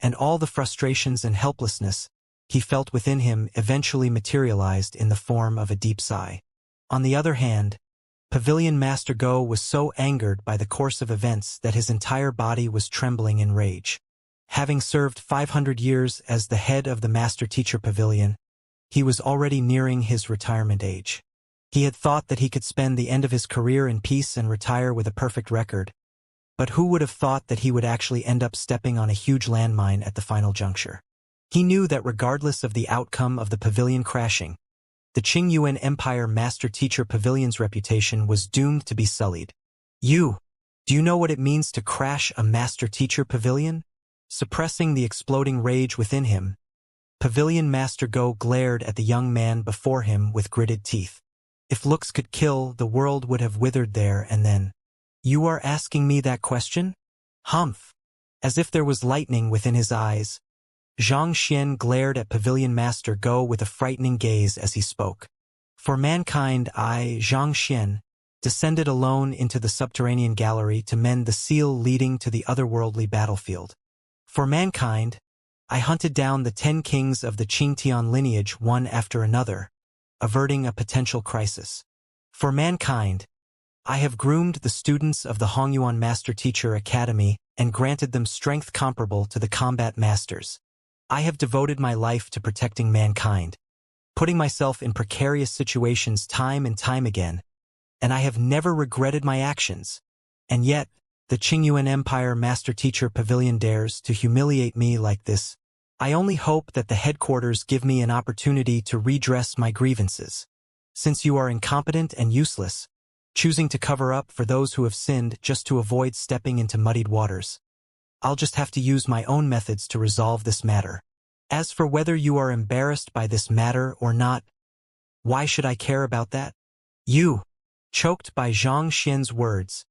and all the frustrations and helplessness he felt within him eventually materialized in the form of a deep sigh. On the other hand, Pavilion Master Go was so angered by the course of events that his entire body was trembling in rage. Having served 500 years as the head of the master-teacher pavilion, he was already nearing his retirement age. He had thought that he could spend the end of his career in peace and retire with a perfect record, but who would have thought that he would actually end up stepping on a huge landmine at the final juncture? He knew that regardless of the outcome of the pavilion crashing, the Qingyuan Empire Master-Teacher Pavilion's reputation was doomed to be sullied. Do you know what it means to crash a Master-Teacher Pavilion? Suppressing the exploding rage within him, Pavilion Master Go glared at the young man before him with gritted teeth. If looks could kill, the world would have withered there and then. You are asking me that question? Humph! As if there was lightning within his eyes, Xianxia glared at Pavilion Master Go with a frightening gaze as he spoke. For mankind, I, Xianxia, descended alone into the subterranean gallery to mend the seal leading to the otherworldly battlefield. For mankind, I hunted down the 10 kings of the Qingtian lineage one after another, averting a potential crisis. For mankind, I have groomed the students of the Hongyuan Master Teacher Academy and granted them strength comparable to the combat masters. I have devoted my life to protecting mankind, putting myself in precarious situations time and time again, and I have never regretted my actions. And yet, the Qingyuan Empire Master Teacher Pavilion dares to humiliate me like this. I only hope that the headquarters give me an opportunity to redress my grievances. Since you are incompetent and useless, choosing to cover up for those who have sinned just to avoid stepping into muddied waters, I'll just have to use my own methods to resolve this matter. As for whether you are embarrassed by this matter or not, why should I care about that? Choked by Xianxia's words,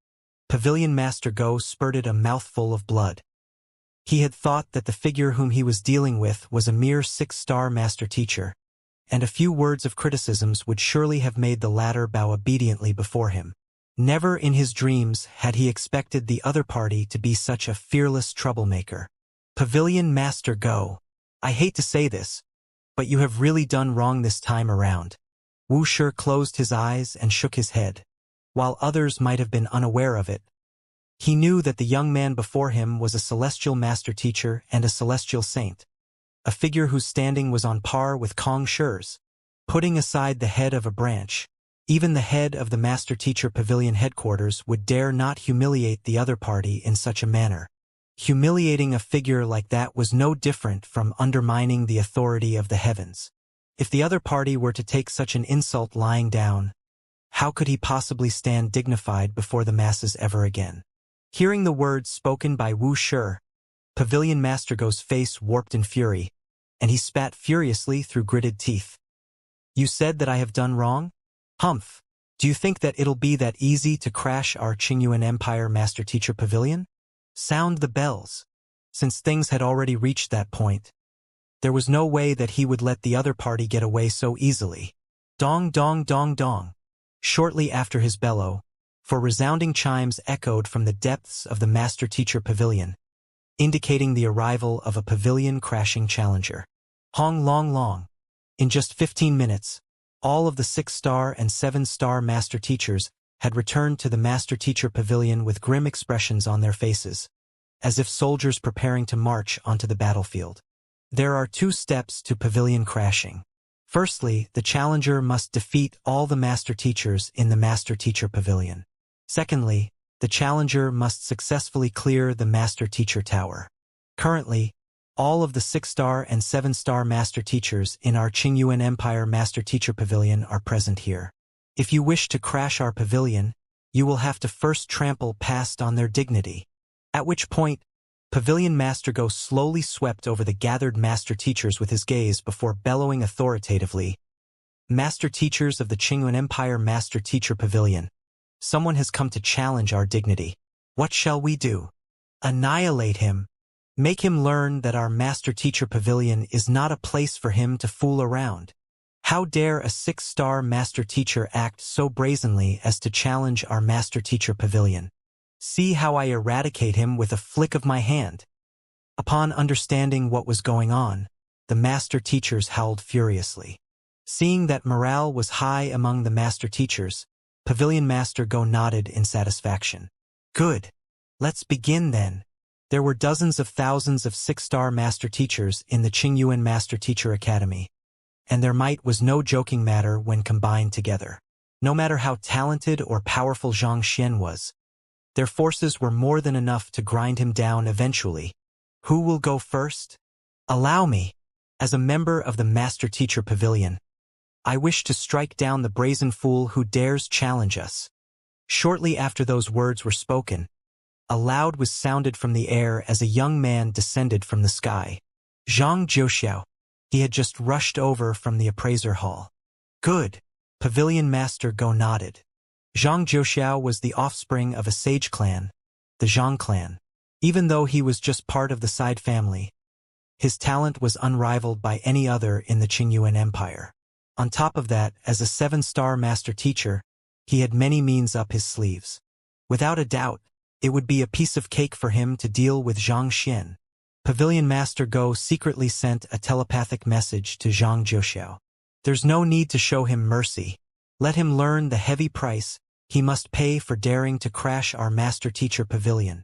Pavilion Master Go spurted a mouthful of blood. He had thought that the figure whom he was dealing with was a mere 6-star master teacher, and a few words of criticisms would surely have made the latter bow obediently before him. Never in his dreams had he expected the other party to be such a fearless troublemaker. Pavilion Master Go, I hate to say this, but you have really done wrong this time around. Wuxia closed his eyes and shook his head. While others might have been unaware of it, He knew that the young man before him was a celestial master teacher and a celestial saint, a figure whose standing was on par with Kong Shi's. Putting aside the head of a branch, even the head of the master teacher pavilion headquarters would dare not humiliate the other party in such a manner. Humiliating a figure like that was no different from undermining the authority of the heavens. If the other party were to take such an insult lying down, how could he possibly stand dignified before the masses ever again? Hearing the words spoken by Wuxia, Pavilion Master Go's face warped in fury, and he spat furiously through gritted teeth. You said that I have done wrong? Humph! Do you think that it'll be that easy to crash our Qingyuan Empire Master Teacher Pavilion? Sound the bells. Since things had already reached that point, there was no way that he would let the other party get away so easily. Dong dong dong dong. Shortly after his bellow, for resounding chimes echoed from the depths of the Master Teacher Pavilion, indicating the arrival of a pavilion-crashing challenger. Hong long long. In just 15 minutes, all of the 6-star and 7-star Master Teachers had returned to the Master Teacher Pavilion with grim expressions on their faces, as if soldiers preparing to march onto the battlefield. There are 2 steps to pavilion crashing. Firstly, the challenger must defeat all the Master Teachers in the Master Teacher Pavilion. Secondly, the challenger must successfully clear the Master Teacher Tower. Currently, all of the 6-star and 7-star Master Teachers in our Qingyuan Empire Master Teacher Pavilion are present here. If you wish to crash our pavilion, you will have to first trample past on their dignity. At which point, Pavilion Master Go slowly swept over the gathered Master Teachers with his gaze before bellowing authoritatively, Master Teachers of the Qingyuan Empire Master Teacher Pavilion, someone has come to challenge our dignity. What shall we do? Annihilate him. Make him learn that our Master Teacher Pavilion is not a place for him to fool around. How dare a 6-star Master Teacher act so brazenly as to challenge our Master Teacher Pavilion? See how I eradicate him with a flick of my hand. Upon understanding what was going on, the Master Teachers howled furiously. Seeing that morale was high among the Master Teachers, Pavilion Master Go nodded in satisfaction. Good. Let's begin then. There were dozens of thousands of 6-star Master Teachers in the Qingyuan Master Teacher Academy, and their might was no joking matter when combined together. No matter how talented or powerful Xianxia was, their forces were more than enough to grind him down eventually. Who will go first? Allow me. As a member of the Master Teacher Pavilion, I wish to strike down the brazen fool who dares challenge us. Shortly after those words were spoken, a loud was sounded from the air as a young man descended from the sky. Xianxia. He had just rushed over from the appraiser hall. Good. Pavilion Master Go nodded. Xianxia was the offspring of a sage clan, the Zhang clan. Even though he was just part of the side family, his talent was unrivaled by any other in the Qingyuan Empire. On top of that, as a 7-star Master Teacher, he had many means up his sleeves. Without a doubt, it would be a piece of cake for him to deal with Xianxia. Pavilion Master Go secretly sent a telepathic message to Xianxia. There's no need to show him mercy. Let him learn the heavy price he must pay for daring to crash our Master Teacher Pavilion.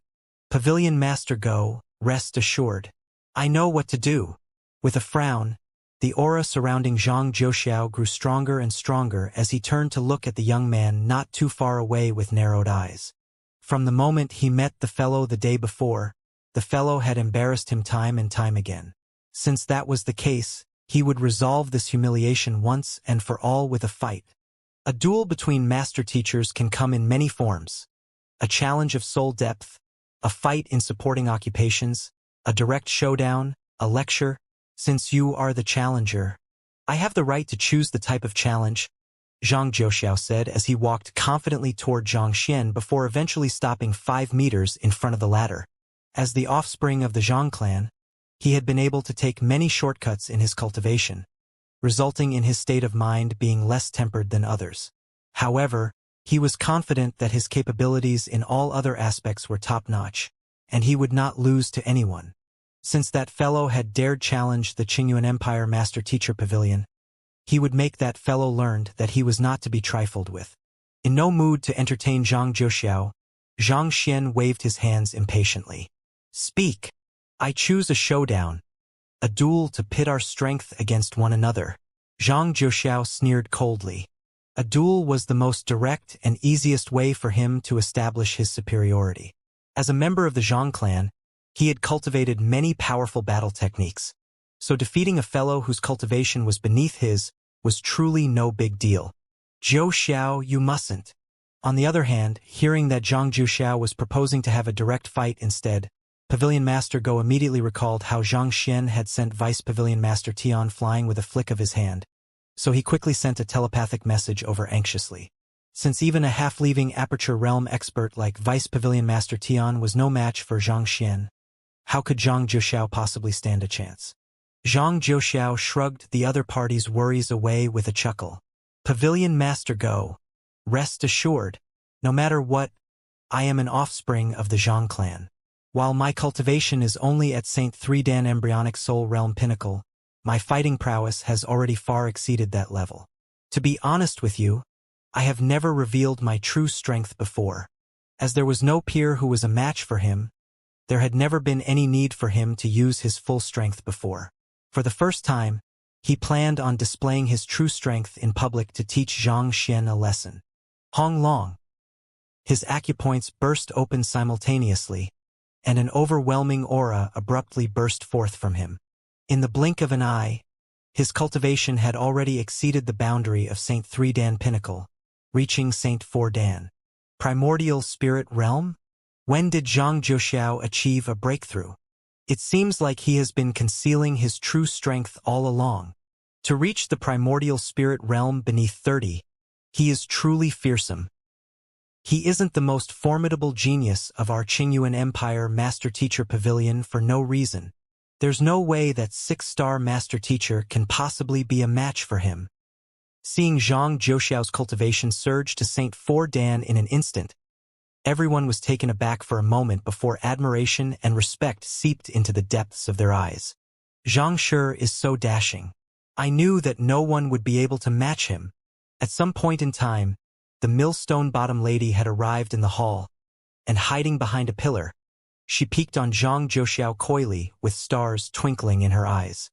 Pavilion Master Go, rest assured. I know what to do. With a frown, the aura surrounding Xianxia grew stronger and stronger as he turned to look at the young man not too far away with narrowed eyes. From the moment he met the fellow the day before, the fellow had embarrassed him time and time again. Since that was the case, he would resolve this humiliation once and for all with a fight. A duel between Master Teachers can come in many forms. A challenge of soul depth, a fight in supporting occupations, a direct showdown, a lecture. Since you are the challenger, I have the right to choose the type of challenge, Xianxia said as he walked confidently toward Xianxia before eventually stopping 5 meters in front of the ladder. As the offspring of the Zhang clan, he had been able to take many shortcuts in his cultivation, resulting in his state of mind being less tempered than others. However, he was confident that his capabilities in all other aspects were top-notch, and he would not lose to anyone. Since that fellow had dared challenge the Qingyuan Empire Master Teacher Pavilion, he would make that fellow learn that he was not to be trifled with. In no mood to entertain Xianxia, Xianxia waved his hands impatiently. Speak. I choose a showdown. A duel to pit our strength against one another. Zhang Jiuxiao sneered coldly. A duel was the most direct and easiest way for him to establish his superiority. As a member of the Zhang clan, he had cultivated many powerful battle techniques, so defeating a fellow whose cultivation was beneath his was truly no big deal. Zhou Xiao, you mustn't. On the other hand, hearing that Zhang Jiuxiao was proposing to have a direct fight instead, Pavilion Master Go immediately recalled how Xianxia had sent Vice Pavilion Master Tian flying with a flick of his hand, so he quickly sent a telepathic message over anxiously. Since even a half-leaving Aperture Realm expert like Vice Pavilion Master Tian was no match for Xianxia, how could Zhang Jiuxiao possibly stand a chance? Zhang Jiuxiao shrugged the other party's worries away with a chuckle. Pavilion Master Go, rest assured, no matter what, I am an offspring of the Zhang clan. While my cultivation is only at St. 3 Dan Embryonic Soul Realm Pinnacle, my fighting prowess has already far exceeded that level. To be honest with you, I have never revealed my true strength before. As there was no peer who was a match for him, there had never been any need for him to use his full strength before. For the first time, he planned on displaying his true strength in public to teach Xianxia a lesson. Hong Long. His acupoints burst open simultaneously, and an overwhelming aura abruptly burst forth from him. In the blink of an eye, his cultivation had already exceeded the boundary of St. 3 Dan Pinnacle, reaching St. 4 Dan. Primordial Spirit Realm? When did Zhang Jiuxiao achieve a breakthrough? It seems like he has been concealing his true strength all along. To reach the Primordial Spirit Realm beneath 30, he is truly fearsome. He isn't the most formidable genius of our Qingyuan Empire Master Teacher Pavilion for no reason. There's no way that 6-star Master Teacher can possibly be a match for him. Seeing Zhang Jiuxiao's cultivation surge to St. 4 Dan in an instant, everyone was taken aback for a moment before admiration and respect seeped into the depths of their eyes. Xianxia is so dashing. I knew that no one would be able to match him. At some point in time, the millstone bottom lady had arrived in the hall, and hiding behind a pillar, she peeked on Zhang Jiuxiao coyly with stars twinkling in her eyes.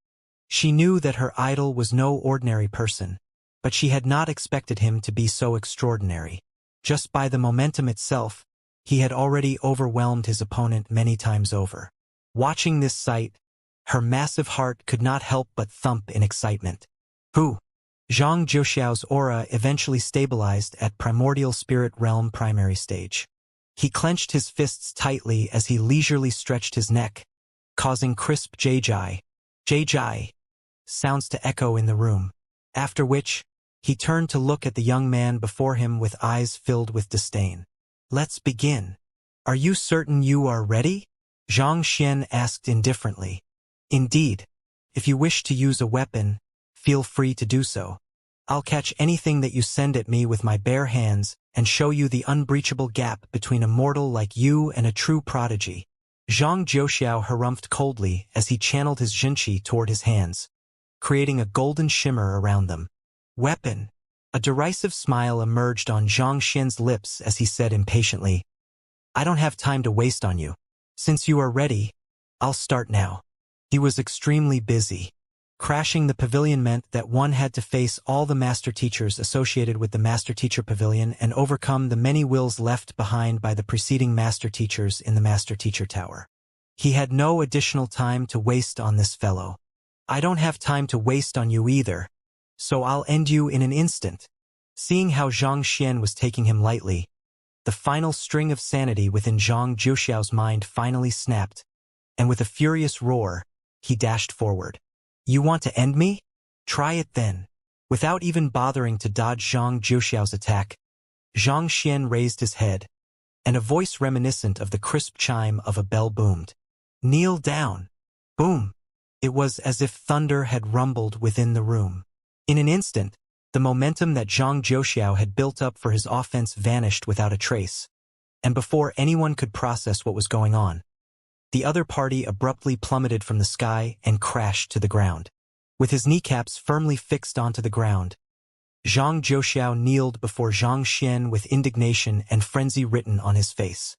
She knew that her idol was no ordinary person, but she had not expected him to be so extraordinary. Just by the momentum itself, he had already overwhelmed his opponent many times over. Watching this sight, her massive heart could not help but thump in excitement. Who? Zhang Jiuxiao's aura eventually stabilized at Primordial Spirit Realm primary stage. He clenched his fists tightly as he leisurely stretched his neck, causing crisp jai sounds to echo in the room, after which, he turned to look at the young man before him with eyes filled with disdain. Let's begin. Are you certain you are ready? Xianxia asked indifferently. Indeed. If you wish to use a weapon, feel free to do so. I'll catch anything that you send at me with my bare hands and show you the unbreachable gap between a mortal like you and a true prodigy. Zhang Jiuxiao harumphed coldly as he channeled his jinqi toward his hands, creating a golden shimmer around them. Weapon. A derisive smile emerged on Xianxia's lips as he said impatiently, I don't have time to waste on you. Since you are ready, I'll start now. He was extremely busy. Crashing the pavilion meant that one had to face all the master teachers associated with the Master Teacher Pavilion and overcome the many wills left behind by the preceding master teachers in the Master Teacher Tower. He had no additional time to waste on this fellow. I don't have time to waste on you either, so I'll end you in an instant. Seeing how Xianxia was taking him lightly, the final string of sanity within Zhang Jiuxiao's mind finally snapped, and with a furious roar, he dashed forward. You want to end me? Try it then. Without even bothering to dodge Zhang Jiuxiao's attack, Xianxia raised his head, and a voice reminiscent of the crisp chime of a bell boomed. Kneel down. Boom. It was as if thunder had rumbled within the room. In an instant, the momentum that Zhang Jiuxiao had built up for his offense vanished without a trace, and before anyone could process what was going on, the other party abruptly plummeted from the sky and crashed to the ground. With his kneecaps firmly fixed onto the ground, Zhang Zhouxiao kneeled before Xianxia with indignation and frenzy written on his face.